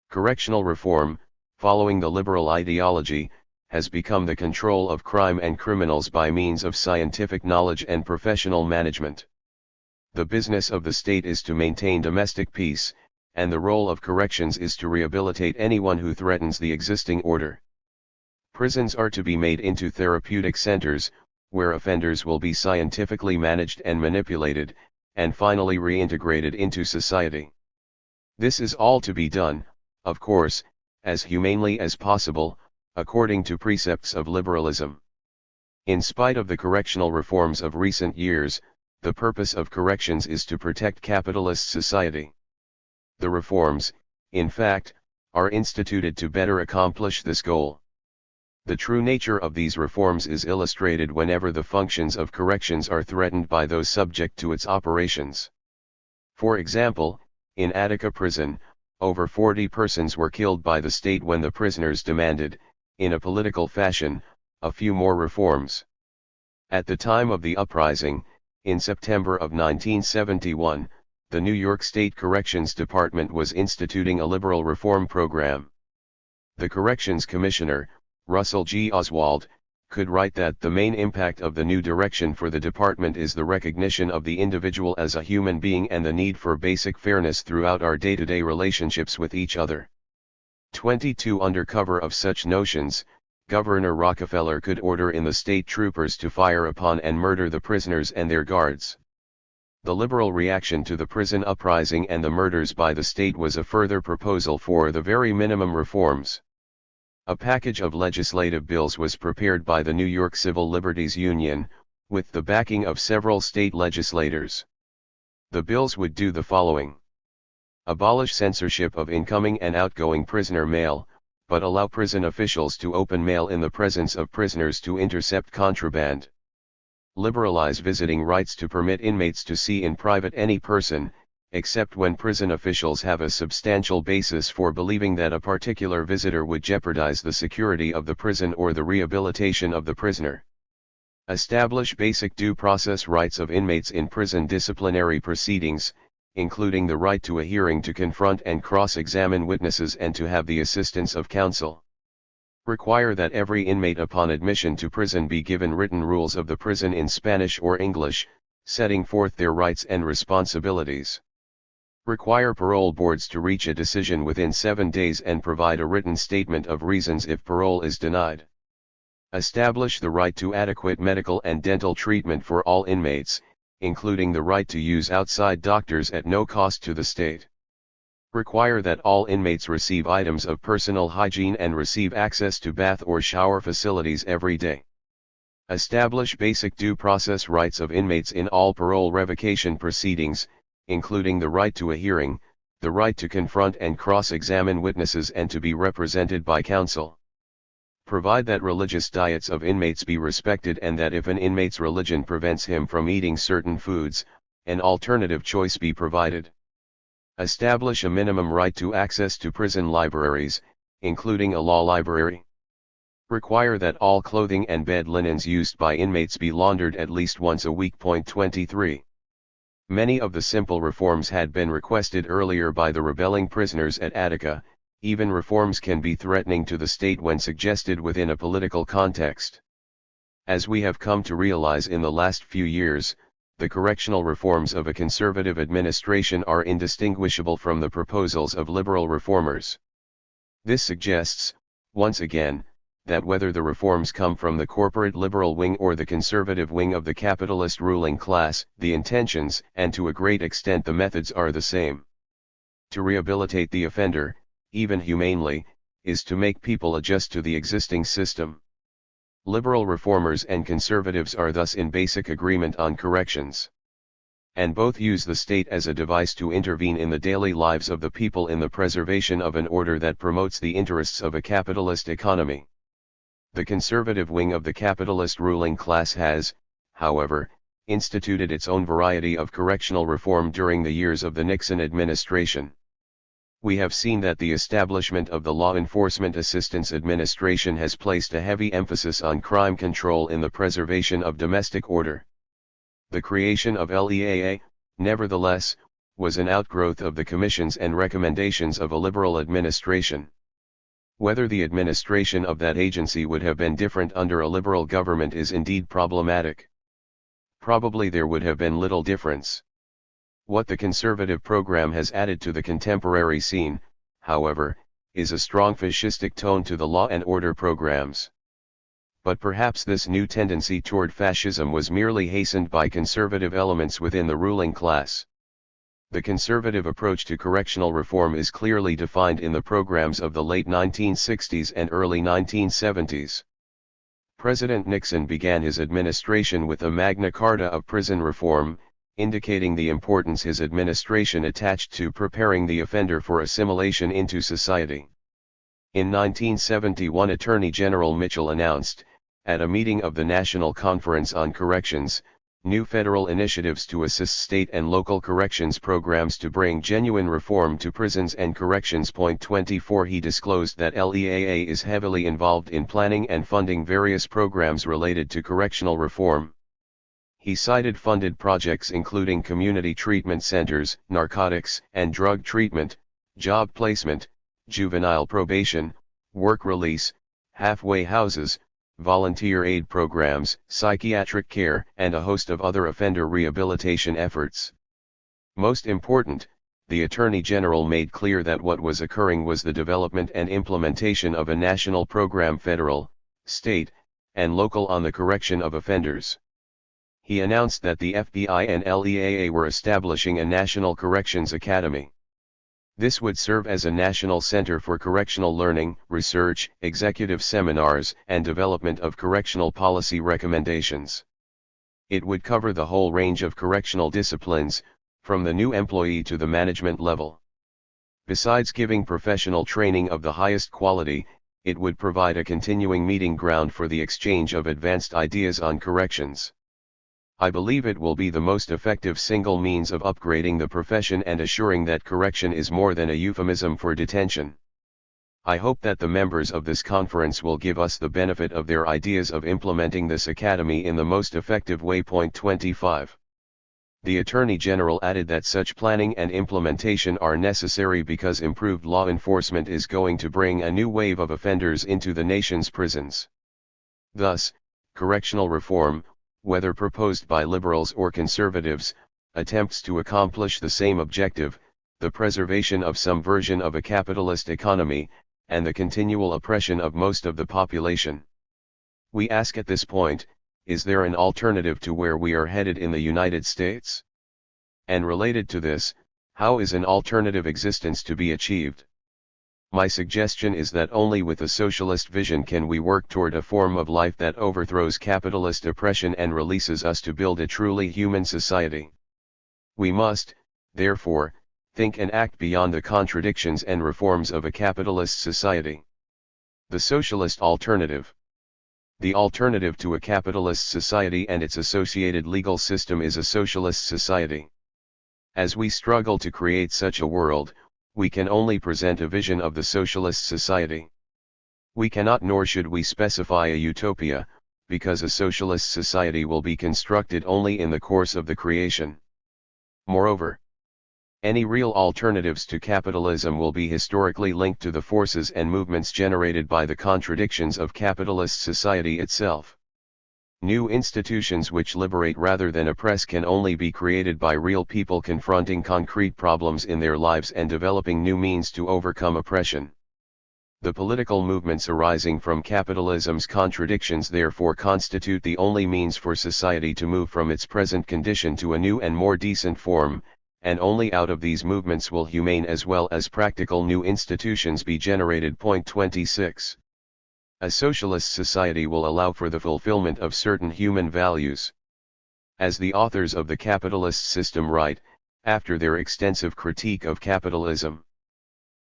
Correctional reform, following the liberal ideology, has become the control of crime and criminals by means of scientific knowledge and professional management. The business of the state is to maintain domestic peace, and the role of corrections is to rehabilitate anyone who threatens the existing order. Prisons are to be made into therapeutic centers, where offenders will be scientifically managed and manipulated, and finally reintegrated into society. This is all to be done, of course, as humanely as possible, according to precepts of liberalism. In spite of the correctional reforms of recent years, the purpose of corrections is to protect capitalist society. The reforms, in fact, are instituted to better accomplish this goal. The true nature of these reforms is illustrated whenever the functions of corrections are threatened by those subject to its operations. For example, in Attica prison, over 40 persons were killed by the state when the prisoners demanded, in a political fashion, a few more reforms. At the time of the uprising, in September of 1971, the New York State Corrections Department was instituting a liberal reform program. The Corrections Commissioner, Russell G. Oswald, could write that the main impact of the new direction for the department is the recognition of the individual as a human being and the need for basic fairness throughout our day-to-day relationships with each other. 22 Under cover of such notions, Governor Rockefeller could order in the state troopers to fire upon and murder the prisoners and their guards. The liberal reaction to the prison uprising and the murders by the state was a further proposal for the very minimum reforms. A package of legislative bills was prepared by the New York Civil Liberties Union, with the backing of several state legislators. The bills would do the following: abolish censorship of incoming and outgoing prisoner mail, but allow prison officials to open mail in the presence of prisoners to intercept contraband. Liberalize visiting rights to permit inmates to see in private any person, except when prison officials have a substantial basis for believing that a particular visitor would jeopardize the security of the prison or the rehabilitation of the prisoner. Establish basic due process rights of inmates in prison disciplinary proceedings, including the right to a hearing to confront and cross-examine witnesses and to have the assistance of counsel. Require that every inmate upon admission to prison be given written rules of the prison in Spanish or English, setting forth their rights and responsibilities. Require parole boards to reach a decision within 7 days and provide a written statement of reasons if parole is denied. Establish the right to adequate medical and dental treatment for all inmates, including the right to use outside doctors at no cost to the state. Require that all inmates receive items of personal hygiene and receive access to bath or shower facilities every day. Establish basic due process rights of inmates in all parole revocation proceedings, including the right to a hearing, the right to confront and cross-examine witnesses and to be represented by counsel. Provide that religious diets of inmates be respected and that if an inmate's religion prevents him from eating certain foods, an alternative choice be provided. Establish a minimum right to access to prison libraries, including a law library. Require that all clothing and bed linens used by inmates be laundered at least once a week. 23. Many of the simple reforms had been requested earlier by the rebelling prisoners at Attica. Even reforms can be threatening to the state when suggested within a political context. As we have come to realize in the last few years, the correctional reforms of a conservative administration are indistinguishable from the proposals of liberal reformers. This suggests, once again, that whether the reforms come from the corporate liberal wing or the conservative wing of the capitalist ruling class, the intentions, and to a great extent the methods are the same. To rehabilitate the offender, even humanely, is to make people adjust to the existing system. Liberal reformers and conservatives are thus in basic agreement on corrections. And both use the state as a device to intervene in the daily lives of the people in the preservation of an order that promotes the interests of a capitalist economy. The conservative wing of the capitalist ruling class has, however, instituted its own variety of correctional reform during the years of the Nixon administration. We have seen that the establishment of the Law Enforcement Assistance Administration has placed a heavy emphasis on crime control in the preservation of domestic order. The creation of LEAA, nevertheless, was an outgrowth of the commissions and recommendations of a liberal administration. Whether the administration of that agency would have been different under a liberal government is indeed problematic. Probably there would have been little difference. What the conservative program has added to the contemporary scene, however, is a strong fascistic tone to the law and order programs. But perhaps this new tendency toward fascism was merely hastened by conservative elements within the ruling class. The conservative approach to correctional reform is clearly defined in the programs of the late 1960s and early 1970s. President Nixon began his administration with a Magna Carta of prison reform, indicating the importance his administration attached to preparing the offender for assimilation into society. In 1971, Attorney General Mitchell announced, at a meeting of the National Conference on Corrections, new federal initiatives to assist state and local corrections programs to bring genuine reform to prisons and corrections. 24 He disclosed that LEAA is heavily involved in planning and funding various programs related to correctional reform. He cited funded projects including community treatment centers, narcotics and drug treatment, job placement, juvenile probation, work release, halfway houses, volunteer aid programs, psychiatric care, and a host of other offender rehabilitation efforts. Most important, the Attorney General made clear that what was occurring was the development and implementation of a national program, federal, state, and local, on the correction of offenders. He announced that the FBI and LEAA were establishing a National Corrections Academy. This would serve as a national center for correctional learning, research, executive seminars, and development of correctional policy recommendations. It would cover the whole range of correctional disciplines, from the new employee to the management level. Besides giving professional training of the highest quality, it would provide a continuing meeting ground for the exchange of advanced ideas on corrections. I believe it will be the most effective single means of upgrading the profession and assuring that correction is more than a euphemism for detention. I hope that the members of this conference will give us the benefit of their ideas of implementing this academy in the most effective way. 25. The Attorney General added that such planning and implementation are necessary because improved law enforcement is going to bring a new wave of offenders into the nation's prisons. Thus, correctional reform, whether proposed by liberals or conservatives, attempts to accomplish the same objective, the preservation of some version of a capitalist economy, and the continual oppression of most of the population. We ask at this point, is there an alternative to where we are headed in the United States? And related to this, how is an alternative existence to be achieved? My suggestion is that only with a socialist vision can we work toward a form of life that overthrows capitalist oppression and releases us to build a truly human society. We must, therefore, think and act beyond the contradictions and reforms of a capitalist society. The socialist alternative. The alternative to a capitalist society and its associated legal system is a socialist society. As we struggle to create such a world, we can only present a vision of the socialist society. We cannot nor should we specify a utopia, because a socialist society will be constructed only in the course of the creation. Moreover, any real alternatives to capitalism will be historically linked to the forces and movements generated by the contradictions of capitalist society itself. New institutions which liberate rather than oppress can only be created by real people confronting concrete problems in their lives and developing new means to overcome oppression. The political movements arising from capitalism's contradictions therefore constitute the only means for society to move from its present condition to a new and more decent form, and only out of these movements will humane as well as practical new institutions be generated. 26. A socialist society will allow for the fulfillment of certain human values. As the authors of the capitalist system write, after their extensive critique of capitalism,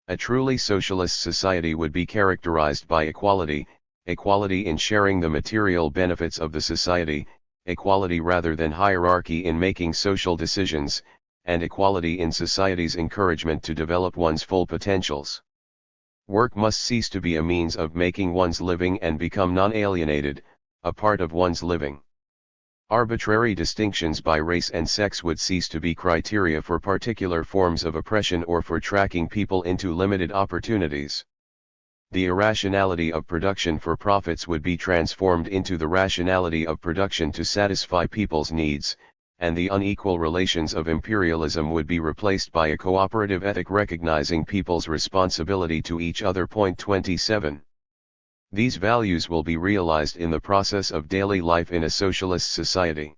a truly socialist society would be characterized by equality, equality in sharing the material benefits of the society, equality rather than hierarchy in making social decisions, and equality in society's encouragement to develop one's full potentials. Work must cease to be a means of making one's living and become non-alienated, a part of one's living. Arbitrary distinctions by race and sex would cease to be criteria for particular forms of oppression or for tracking people into limited opportunities. The irrationality of production for profits would be transformed into the rationality of production to satisfy people's needs, and the unequal relations of imperialism would be replaced by a cooperative ethic recognizing people's responsibility to each other. 27. These values will be realized in the process of daily life in a socialist society.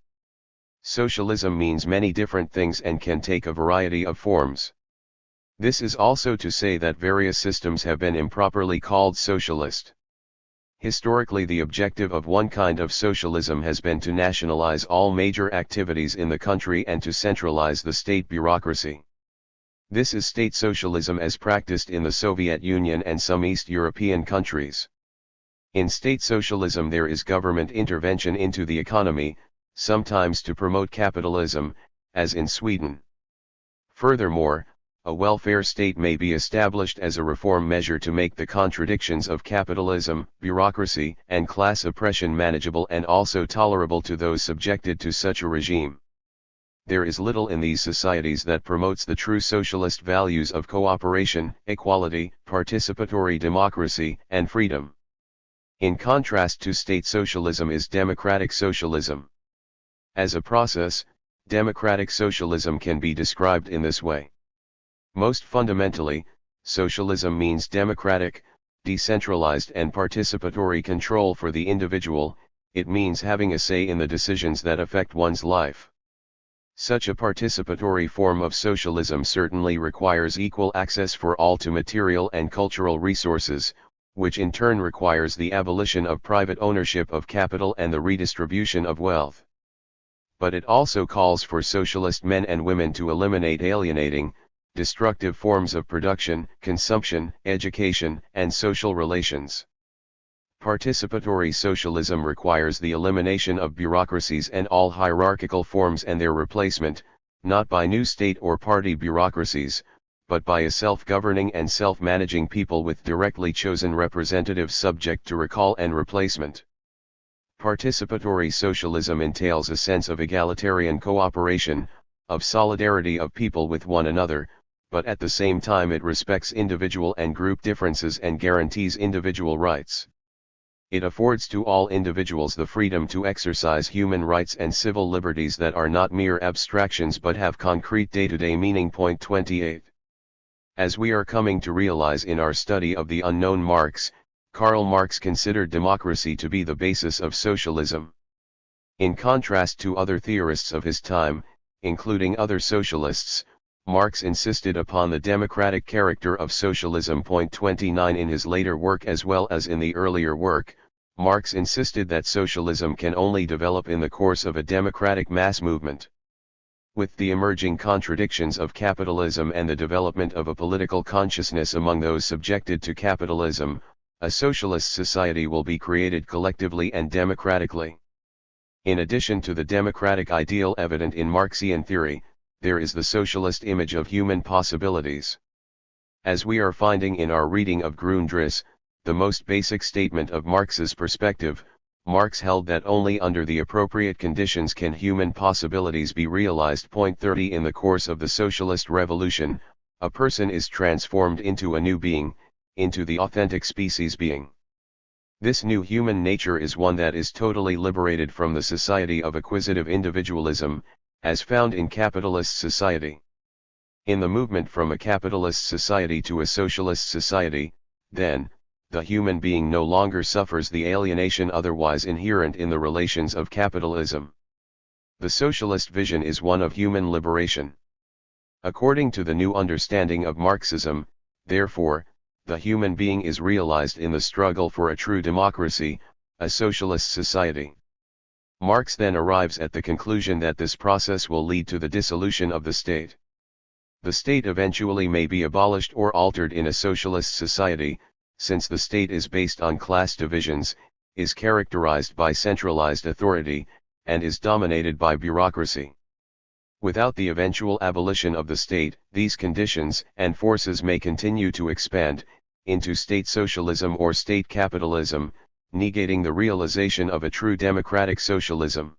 Socialism means many different things and can take a variety of forms. This is also to say that various systems have been improperly called socialist. Historically, the objective of one kind of socialism has been to nationalize all major activities in the country and to centralize the state bureaucracy. This is state socialism as practiced in the Soviet Union and some East European countries. In state socialism there is government intervention into the economy, sometimes to promote capitalism, as in Sweden. Furthermore, a welfare state may be established as a reform measure to make the contradictions of capitalism, bureaucracy, and class oppression manageable and also tolerable to those subjected to such a regime. There is little in these societies that promotes the true socialist values of cooperation, equality, participatory democracy, and freedom. In contrast to state socialism is democratic socialism. As a process, democratic socialism can be described in this way. Most fundamentally, socialism means democratic, decentralized and participatory control for the individual. It means having a say in the decisions that affect one's life. Such a participatory form of socialism certainly requires equal access for all to material and cultural resources, which in turn requires the abolition of private ownership of capital and the redistribution of wealth. But it also calls for socialist men and women to eliminate alienating, destructive forms of production, consumption, education, and social relations. Participatory socialism requires the elimination of bureaucracies and all hierarchical forms and their replacement, not by new state or party bureaucracies, but by a self-governing and self-managing people with directly chosen representatives subject to recall and replacement. Participatory socialism entails a sense of egalitarian cooperation, of solidarity of people with one another, but at the same time it respects individual and group differences and guarantees individual rights. It affords to all individuals the freedom to exercise human rights and civil liberties that are not mere abstractions but have concrete day-to-day meaning. Point 28. As we are coming to realize in our study of the unknown Marx, Karl Marx considered democracy to be the basis of socialism. In contrast to other theorists of his time, including other socialists, Marx insisted upon the democratic character of socialism. Point 29. In his later work as well as in the earlier work, Marx insisted that socialism can only develop in the course of a democratic mass movement. With the emerging contradictions of capitalism and the development of a political consciousness among those subjected to capitalism, a socialist society will be created collectively and democratically. In addition to the democratic ideal evident in Marxian theory, there is the socialist image of human possibilities. As we are finding in our reading of Grundrisse, the most basic statement of Marx's perspective, Marx held that only under the appropriate conditions can human possibilities be realized. Point 30. In the course of the socialist revolution, a person is transformed into a new being, into the authentic species being. This new human nature is one that is totally liberated from the society of acquisitive individualism, as found in capitalist society. In the movement from a capitalist society to a socialist society, then, the human being no longer suffers the alienation otherwise inherent in the relations of capitalism. The socialist vision is one of human liberation. According to the new understanding of Marxism, therefore, the human being is realized in the struggle for a true democracy, a socialist society. Marx then arrives at the conclusion that this process will lead to the dissolution of the state. The state eventually may be abolished or altered in a socialist society, since the state is based on class divisions, is characterized by centralized authority, and is dominated by bureaucracy. Without the eventual abolition of the state, these conditions and forces may continue to expand into state socialism or state capitalism, negating the realization of a true democratic socialism.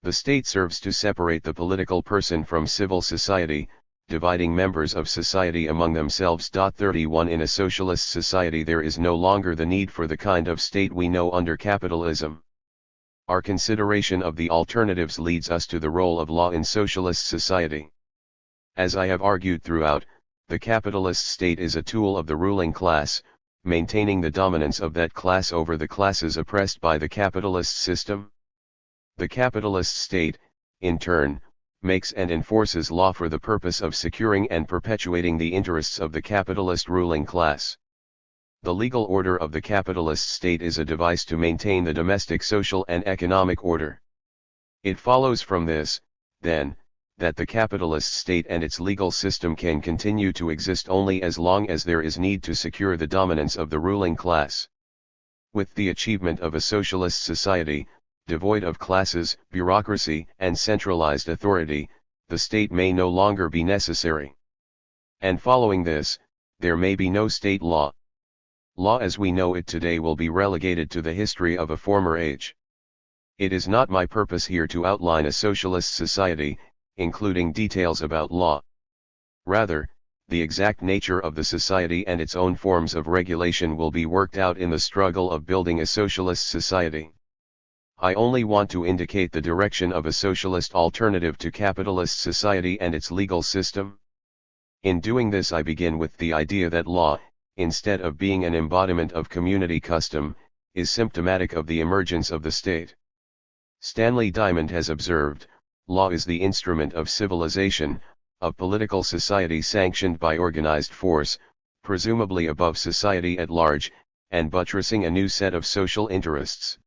The state serves to separate the political person from civil society, dividing members of society among themselves. 31 In a socialist society there is no longer the need for the kind of state we know under capitalism. Our consideration of the alternatives leads us to the role of law in socialist society. As I have argued throughout, the capitalist state is a tool of the ruling class, maintaining the dominance of that class over the classes oppressed by the capitalist system. The capitalist state, in turn, makes and enforces law for the purpose of securing and perpetuating the interests of the capitalist ruling class. The legal order of the capitalist state is a device to maintain the domestic social and economic order. It follows from this, then, that the capitalist state and its legal system can continue to exist only as long as there is need to secure the dominance of the ruling class. With the achievement of a socialist society, devoid of classes, bureaucracy, and centralized authority, the state may no longer be necessary. And following this, there may be no state law. Law as we know it today will be relegated to the history of a former age. It is not my purpose here to outline a socialist society, including details about law. Rather, the exact nature of the society and its own forms of regulation will be worked out in the struggle of building a socialist society. I only want to indicate the direction of a socialist alternative to capitalist society and its legal system. In doing this, I begin with the idea that law, instead of being an embodiment of community custom, is symptomatic of the emergence of the state. Stanley Diamond has observed, law is the instrument of civilization, of political society sanctioned by organized force, presumably above society at large, and buttressing a new set of social interests.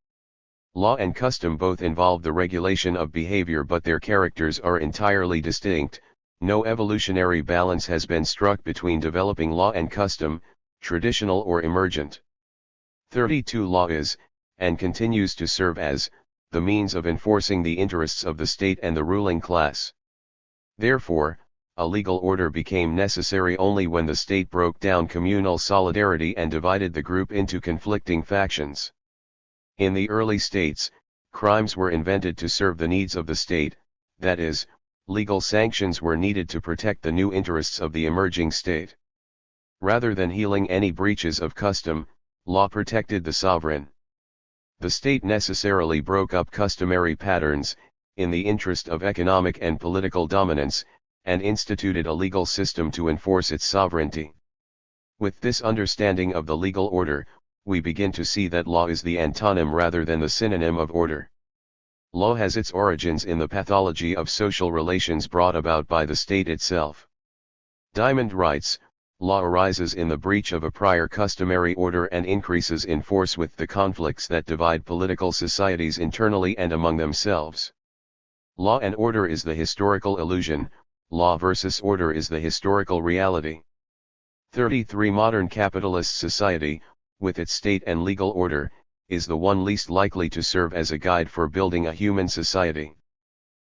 Law and custom both involve the regulation of behavior, but their characters are entirely distinct. No evolutionary balance has been struck between developing law and custom, traditional or emergent. 32 Law is, and continues to serve as, the means of enforcing the interests of the state and the ruling class. Therefore, a legal order became necessary only when the state broke down communal solidarity and divided the group into conflicting factions. In the early states, crimes were invented to serve the needs of the state, that is, legal sanctions were needed to protect the new interests of the emerging state. Rather than healing any breaches of custom, law protected the sovereign. The state necessarily broke up customary patterns, in the interest of economic and political dominance, and instituted a legal system to enforce its sovereignty. With this understanding of the legal order, we begin to see that law is the antonym rather than the synonym of order. Law has its origins in the pathology of social relations brought about by the state itself. Diamond writes, law arises in the breach of a prior customary order and increases in force with the conflicts that divide political societies internally and among themselves. Law and order is the historical illusion, law versus order is the historical reality. 33 Modern capitalist society, with its state and legal order, is the one least likely to serve as a guide for building a human society.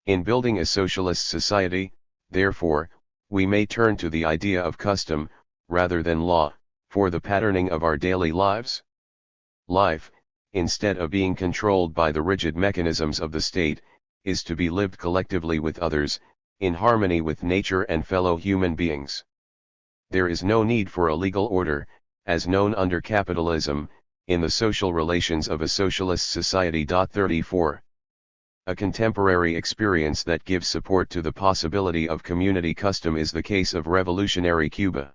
In building a socialist society, therefore, we may turn to the idea of custom, rather than law, for the patterning of our daily lives. Life, instead of being controlled by the rigid mechanisms of the state, is to be lived collectively with others, in harmony with nature and fellow human beings. There is no need for a legal order, as known under capitalism, in the social relations of a socialist society. 34. A contemporary experience that gives support to the possibility of community custom is the case of revolutionary Cuba.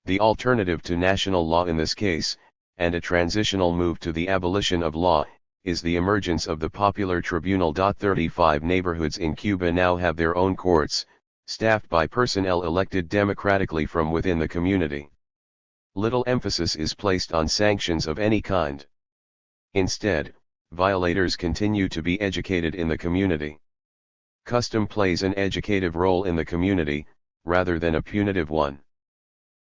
The alternative to national law in this case, and a transitional move to the abolition of law, is the emergence of the popular tribunal. 35 Neighborhoods in Cuba now have their own courts, staffed by personnel elected democratically from within the community. Little emphasis is placed on sanctions of any kind. Instead, violators continue to be educated in the community. Custom plays an educative role in the community, rather than a punitive one.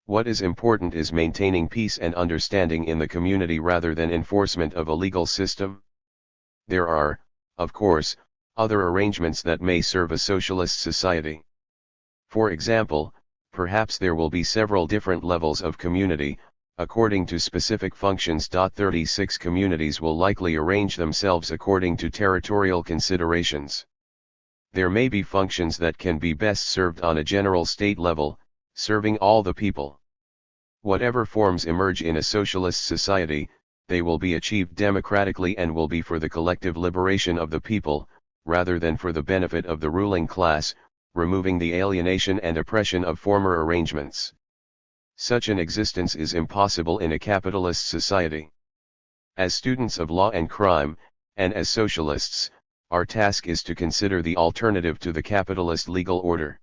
What is important is maintaining peace and understanding in the community rather than enforcement of a legal system. There are, of course, other arrangements that may serve a socialist society. For example, perhaps there will be several different levels of community, according to specific functions. 36 Communities will likely arrange themselves according to territorial considerations. There may be functions that can be best served on a general state level, serving all the people. Whatever forms emerge in a socialist society, they will be achieved democratically and will be for the collective liberation of the people, rather than for the benefit of the ruling class, removing the alienation and oppression of former arrangements. Such an existence is impossible in a capitalist society. As students of law and crime, and as socialists, our task is to consider the alternative to the capitalist legal order.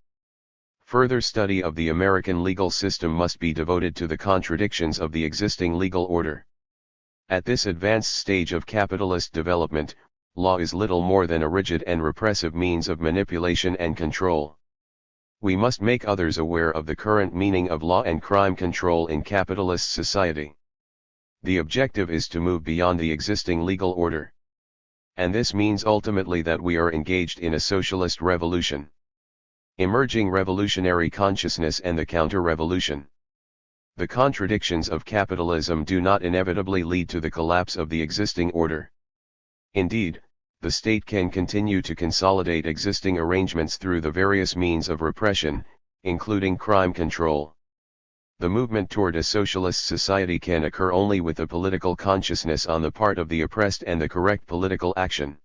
Further study of the American legal system must be devoted to the contradictions of the existing legal order. At this advanced stage of capitalist development, law is little more than a rigid and repressive means of manipulation and control. We must make others aware of the current meaning of law and crime control in capitalist society. The objective is to move beyond the existing legal order. And this means ultimately that we are engaged in a socialist revolution. Emerging revolutionary consciousness and the counter-revolution. The contradictions of capitalism do not inevitably lead to the collapse of the existing order. Indeed, the state can continue to consolidate existing arrangements through the various means of repression, including crime control. The movement toward a socialist society can occur only with a political consciousness on the part of the oppressed and the correct political action.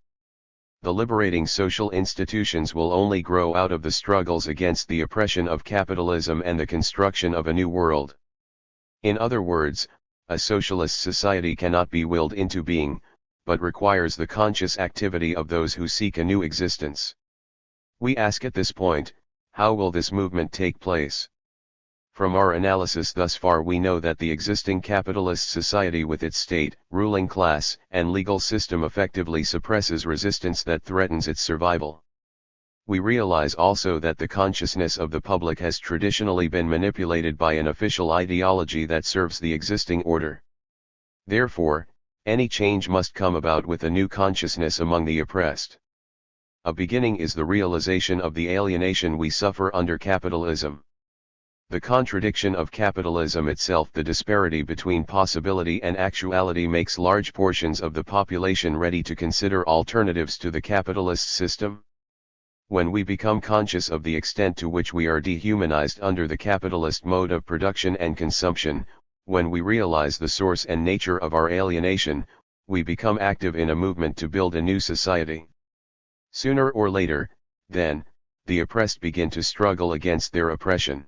The liberating social institutions will only grow out of the struggles against the oppression of capitalism and the construction of a new world. In other words, a socialist society cannot be willed into being, but requires the conscious activity of those who seek a new existence. We ask at this point, how will this movement take place? From our analysis thus far we know that the existing capitalist society with its state, ruling class, and legal system effectively suppresses resistance that threatens its survival. We realize also that the consciousness of the public has traditionally been manipulated by an official ideology that serves the existing order. Therefore, any change must come about with a new consciousness among the oppressed. A beginning is the realization of the alienation we suffer under capitalism. The contradiction of capitalism itself, the disparity between possibility and actuality, makes large portions of the population ready to consider alternatives to the capitalist system. When we become conscious of the extent to which we are dehumanized under the capitalist mode of production and consumption, when we realize the source and nature of our alienation, we become active in a movement to build a new society. Sooner or later, then, the oppressed begin to struggle against their oppression.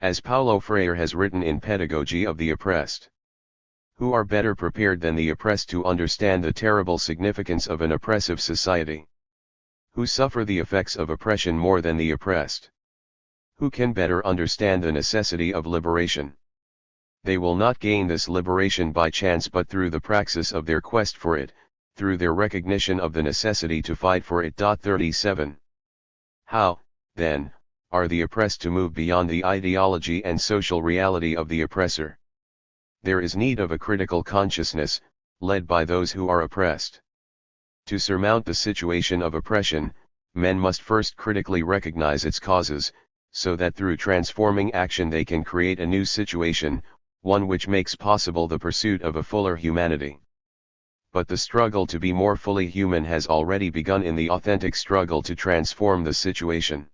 As Paulo Freire has written in Pedagogy of the Oppressed, who are better prepared than the oppressed to understand the terrible significance of an oppressive society? Who suffer the effects of oppression more than the oppressed? Who can better understand the necessity of liberation? They will not gain this liberation by chance but through the praxis of their quest for it, through their recognition of the necessity to fight for it. 37. How, then, are the oppressed to move beyond the ideology and social reality of the oppressor? There is need of a critical consciousness, led by those who are oppressed. To surmount the situation of oppression, men must first critically recognize its causes, so that through transforming action they can create a new situation, one which makes possible the pursuit of a fuller humanity. But the struggle to be more fully human has already begun in the authentic struggle to transform the situation.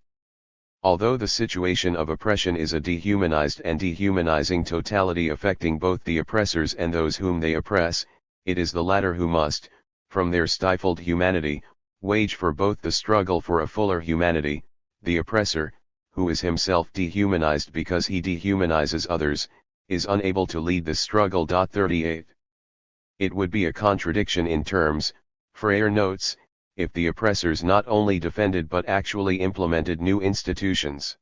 Although the situation of oppression is a dehumanized and dehumanizing totality affecting both the oppressors and those whom they oppress, it is the latter who must, from their stifled humanity, wage for both the struggle for a fuller humanity. The oppressor, who is himself dehumanized because he dehumanizes others, is unable to lead this struggle. 38. It would be a contradiction in terms, Freire notes, if the oppressors not only defended but actually implemented new institutions.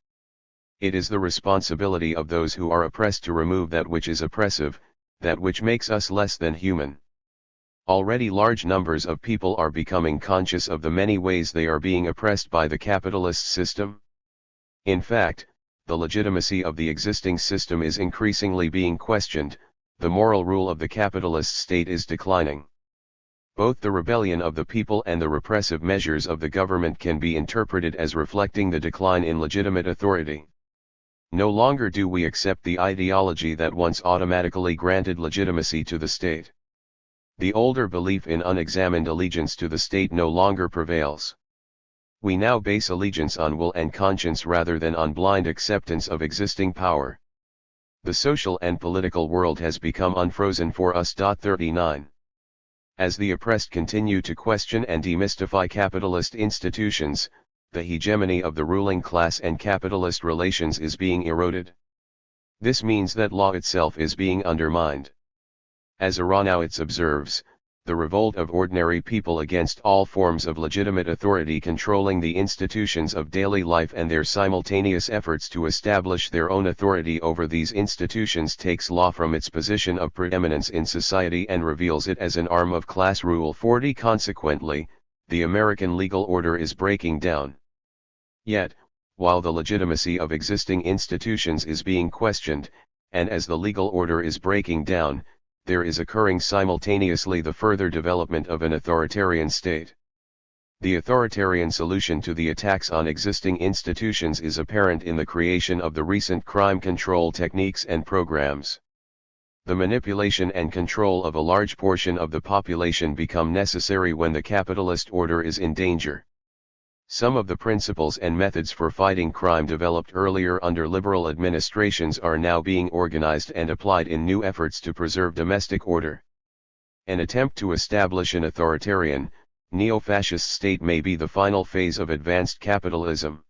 It is the responsibility of those who are oppressed to remove that which is oppressive, that which makes us less than human. Already large numbers of people are becoming conscious of the many ways they are being oppressed by the capitalist system. In fact, the legitimacy of the existing system is increasingly being questioned, the moral rule of the capitalist state is declining. Both the rebellion of the people and the repressive measures of the government can be interpreted as reflecting the decline in legitimate authority. No longer do we accept the ideology that once automatically granted legitimacy to the state. The older belief in unexamined allegiance to the state no longer prevails. We now base allegiance on will and conscience rather than on blind acceptance of existing power. The social and political world has become unfrozen for us. 39. As the oppressed continue to question and demystify capitalist institutions, the hegemony of the ruling class and capitalist relations is being eroded. This means that law itself is being undermined. As Aronowitz observes, the revolt of ordinary people against all forms of legitimate authority controlling the institutions of daily life and their simultaneous efforts to establish their own authority over these institutions takes law from its position of preeminence in society and reveals it as an arm of class rule. 40. Consequently, the American legal order is breaking down. Yet, while the legitimacy of existing institutions is being questioned, and as the legal order is breaking down, there is occurring simultaneously the further development of an authoritarian state. The authoritarian solution to the attacks on existing institutions is apparent in the creation of the recent crime control techniques and programs. The manipulation and control of a large portion of the population become necessary when the capitalist order is in danger. Some of the principles and methods for fighting crime developed earlier under liberal administrations are now being organized and applied in new efforts to preserve domestic order. An attempt to establish an authoritarian, neo-fascist state may be the final phase of advanced capitalism.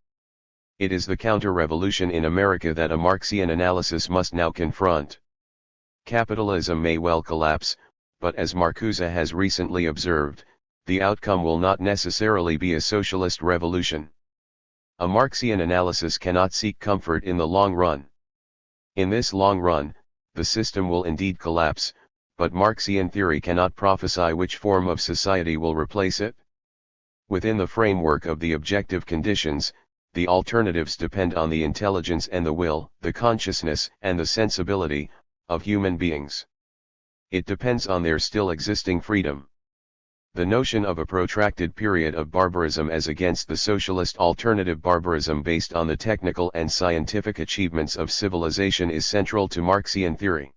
It is the counter-revolution in America that a Marxian analysis must now confront. Capitalism may well collapse, but as Marcuse has recently observed, the outcome will not necessarily be a socialist revolution. A Marxian analysis cannot seek comfort in the long run. In this long run, the system will indeed collapse, but Marxian theory cannot prophesy which form of society will replace it. Within the framework of the objective conditions, the alternatives depend on the intelligence and the will, the consciousness and the sensibility, of human beings. It depends on their still existing freedom. The notion of a protracted period of barbarism as against the socialist alternative barbarism based on the technical and scientific achievements of civilization is central to Marxian theory.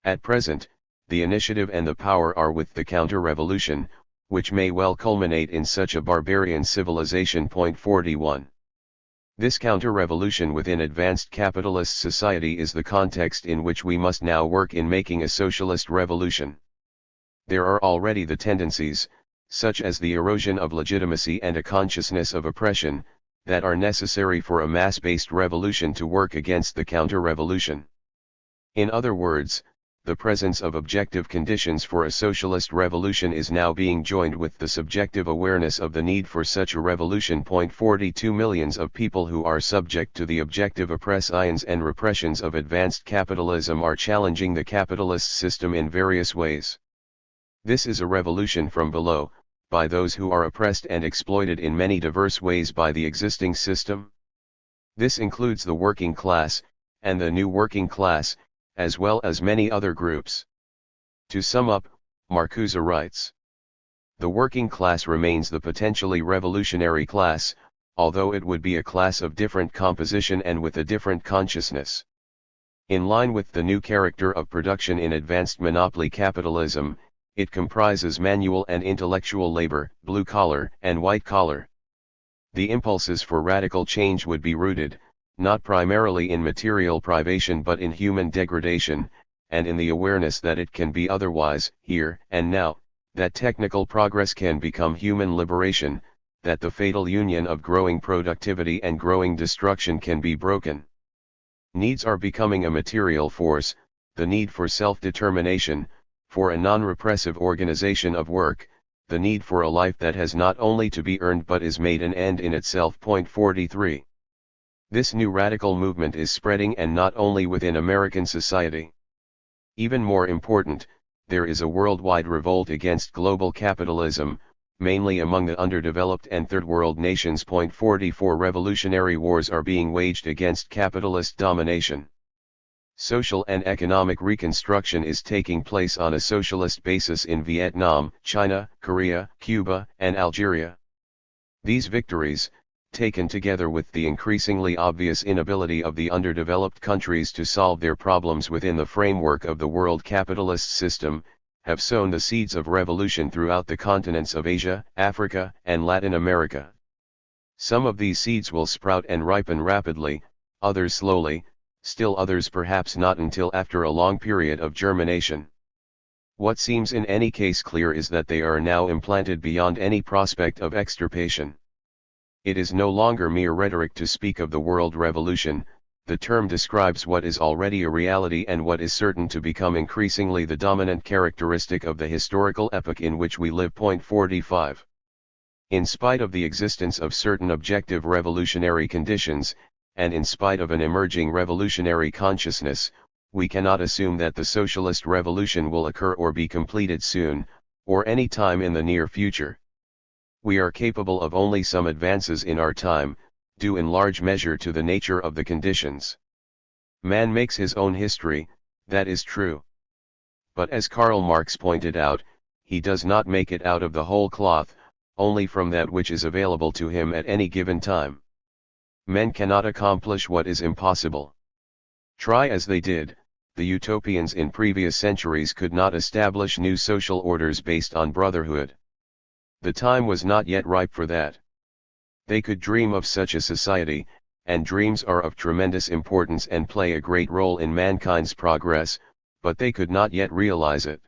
At present, the initiative and the power are with the counter-revolution, which may well culminate in such a barbarian civilization. 41. This counter-revolution within advanced capitalist society is the context in which we must now work in making a socialist revolution. There are already the tendencies, such as the erosion of legitimacy and a consciousness of oppression, that are necessary for a mass-based revolution to work against the counter-revolution. In other words, the presence of objective conditions for a socialist revolution is now being joined with the subjective awareness of the need for such a revolution. 42 Millions of people who are subject to the objective oppressions and repressions of advanced capitalism are challenging the capitalist system in various ways. This is a revolution from below, by those who are oppressed and exploited in many diverse ways by the existing system. This includes the working class, and the new working class, as well as many other groups. To sum up, Marcuse writes, the working class remains the potentially revolutionary class, although it would be a class of different composition and with a different consciousness. In line with the new character of production in advanced monopoly capitalism, it comprises manual and intellectual labor, blue-collar and white-collar. The impulses for radical change would be rooted, not primarily in material privation but in human degradation, and in the awareness that it can be otherwise, here and now, that technical progress can become human liberation, that the fatal union of growing productivity and growing destruction can be broken. Needs are becoming a material force, the need for self-determination, for a non-repressive organization of work, the need for a life that has not only to be earned but is made an end in itself. 43. This new radical movement is spreading, and not only within American society. Even more important, there is a worldwide revolt against global capitalism, mainly among the underdeveloped and third world nations. 44 Revolutionary wars are being waged against capitalist domination. Social and economic reconstruction is taking place on a socialist basis in Vietnam, China, Korea, Cuba, and Algeria. These victories, taken together with the increasingly obvious inability of the underdeveloped countries to solve their problems within the framework of the world capitalist system, have sown the seeds of revolution throughout the continents of Asia, Africa, and Latin America. Some of these seeds will sprout and ripen rapidly, others slowly, still others perhaps not until after a long period of germination. What seems in any case clear is that they are now implanted beyond any prospect of extirpation. It is no longer mere rhetoric to speak of the world revolution. The term describes what is already a reality and what is certain to become increasingly the dominant characteristic of the historical epoch in which we live. 45. In spite of the existence of certain objective revolutionary conditions, and in spite of an emerging revolutionary consciousness, we cannot assume that the socialist revolution will occur or be completed soon, or any time in the near future. We are capable of only some advances in our time, due in large measure to the nature of the conditions. Man makes his own history, that is true. But as Karl Marx pointed out, he does not make it out of the whole cloth, only from that which is available to him at any given time. Men cannot accomplish what is impossible. Try as they did, the utopians in previous centuries could not establish new social orders based on brotherhood. The time was not yet ripe for that. They could dream of such a society, and dreams are of tremendous importance and play a great role in mankind's progress, but they could not yet realize it.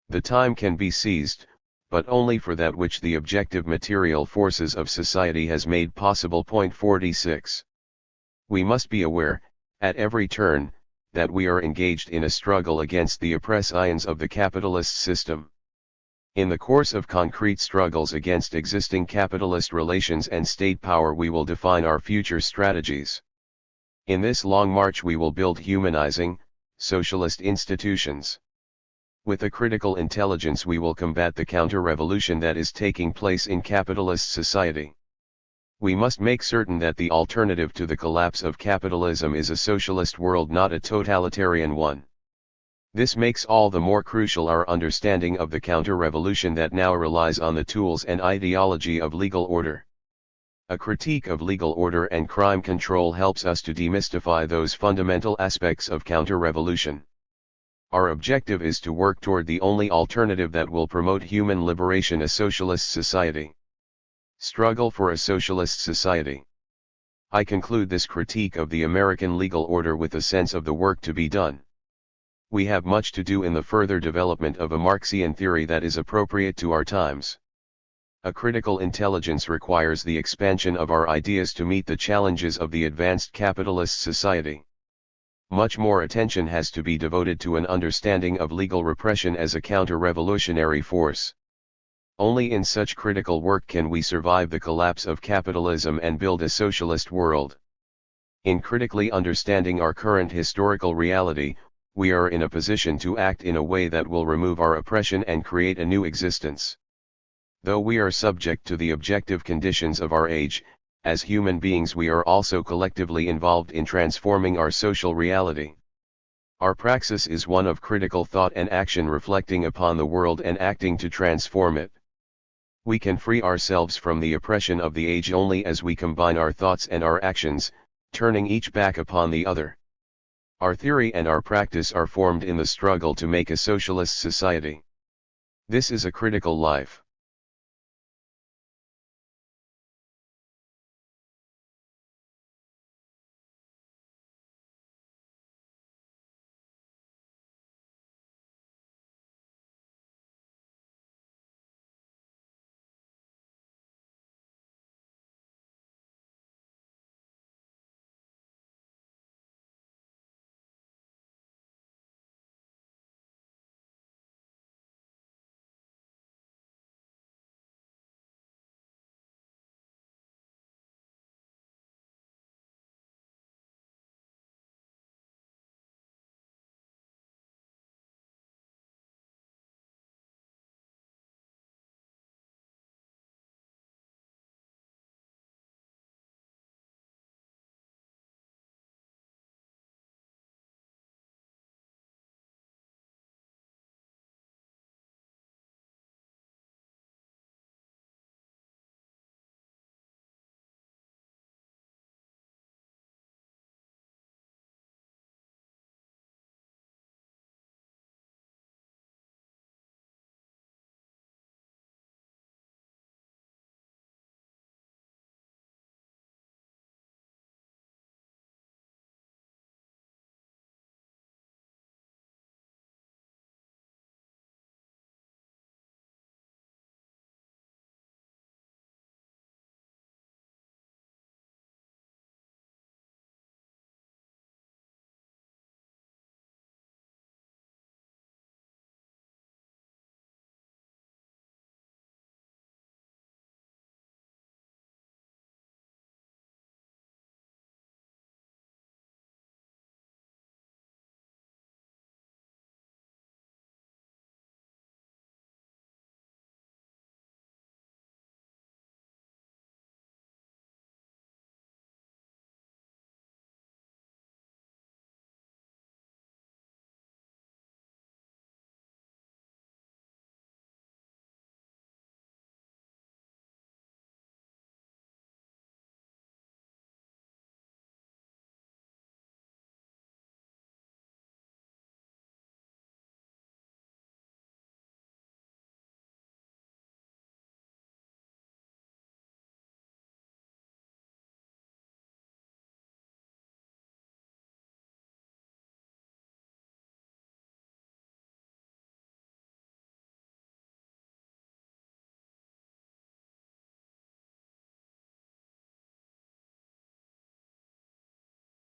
The time can be seized, but only for that which the objective material forces of society has made possible. 46. We must be aware, at every turn, that we are engaged in a struggle against the oppressions of the capitalist system. In the course of concrete struggles against existing capitalist relations and state power, we will define our future strategies. In this long march we will build humanizing, socialist institutions. With a critical intelligence we will combat the counter-revolution that is taking place in capitalist society. We must make certain that the alternative to the collapse of capitalism is a socialist world, not a totalitarian one. This makes all the more crucial our understanding of the counter-revolution that now relies on the tools and ideology of legal order. A critique of legal order and crime control helps us to demystify those fundamental aspects of counter-revolution. Our objective is to work toward the only alternative that will promote human liberation: a socialist society. Struggle for a socialist society. I conclude this critique of the American legal order with a sense of the work to be done. We have much to do in the further development of a Marxian theory that is appropriate to our times. A critical intelligence requires the expansion of our ideas to meet the challenges of the advanced capitalist society. Much more attention has to be devoted to an understanding of legal repression as a counter-revolutionary force. Only in such critical work can we survive the collapse of capitalism and build a socialist world. In critically understanding our current historical reality, we are in a position to act in a way that will remove our oppression and create a new existence. Though we are subject to the objective conditions of our age, as human beings we are also collectively involved in transforming our social reality. Our praxis is one of critical thought and action, reflecting upon the world and acting to transform it. We can free ourselves from the oppression of the age only as we combine our thoughts and our actions, turning each back upon the other. Our theory and our practice are formed in the struggle to make a socialist society. This is a critical life.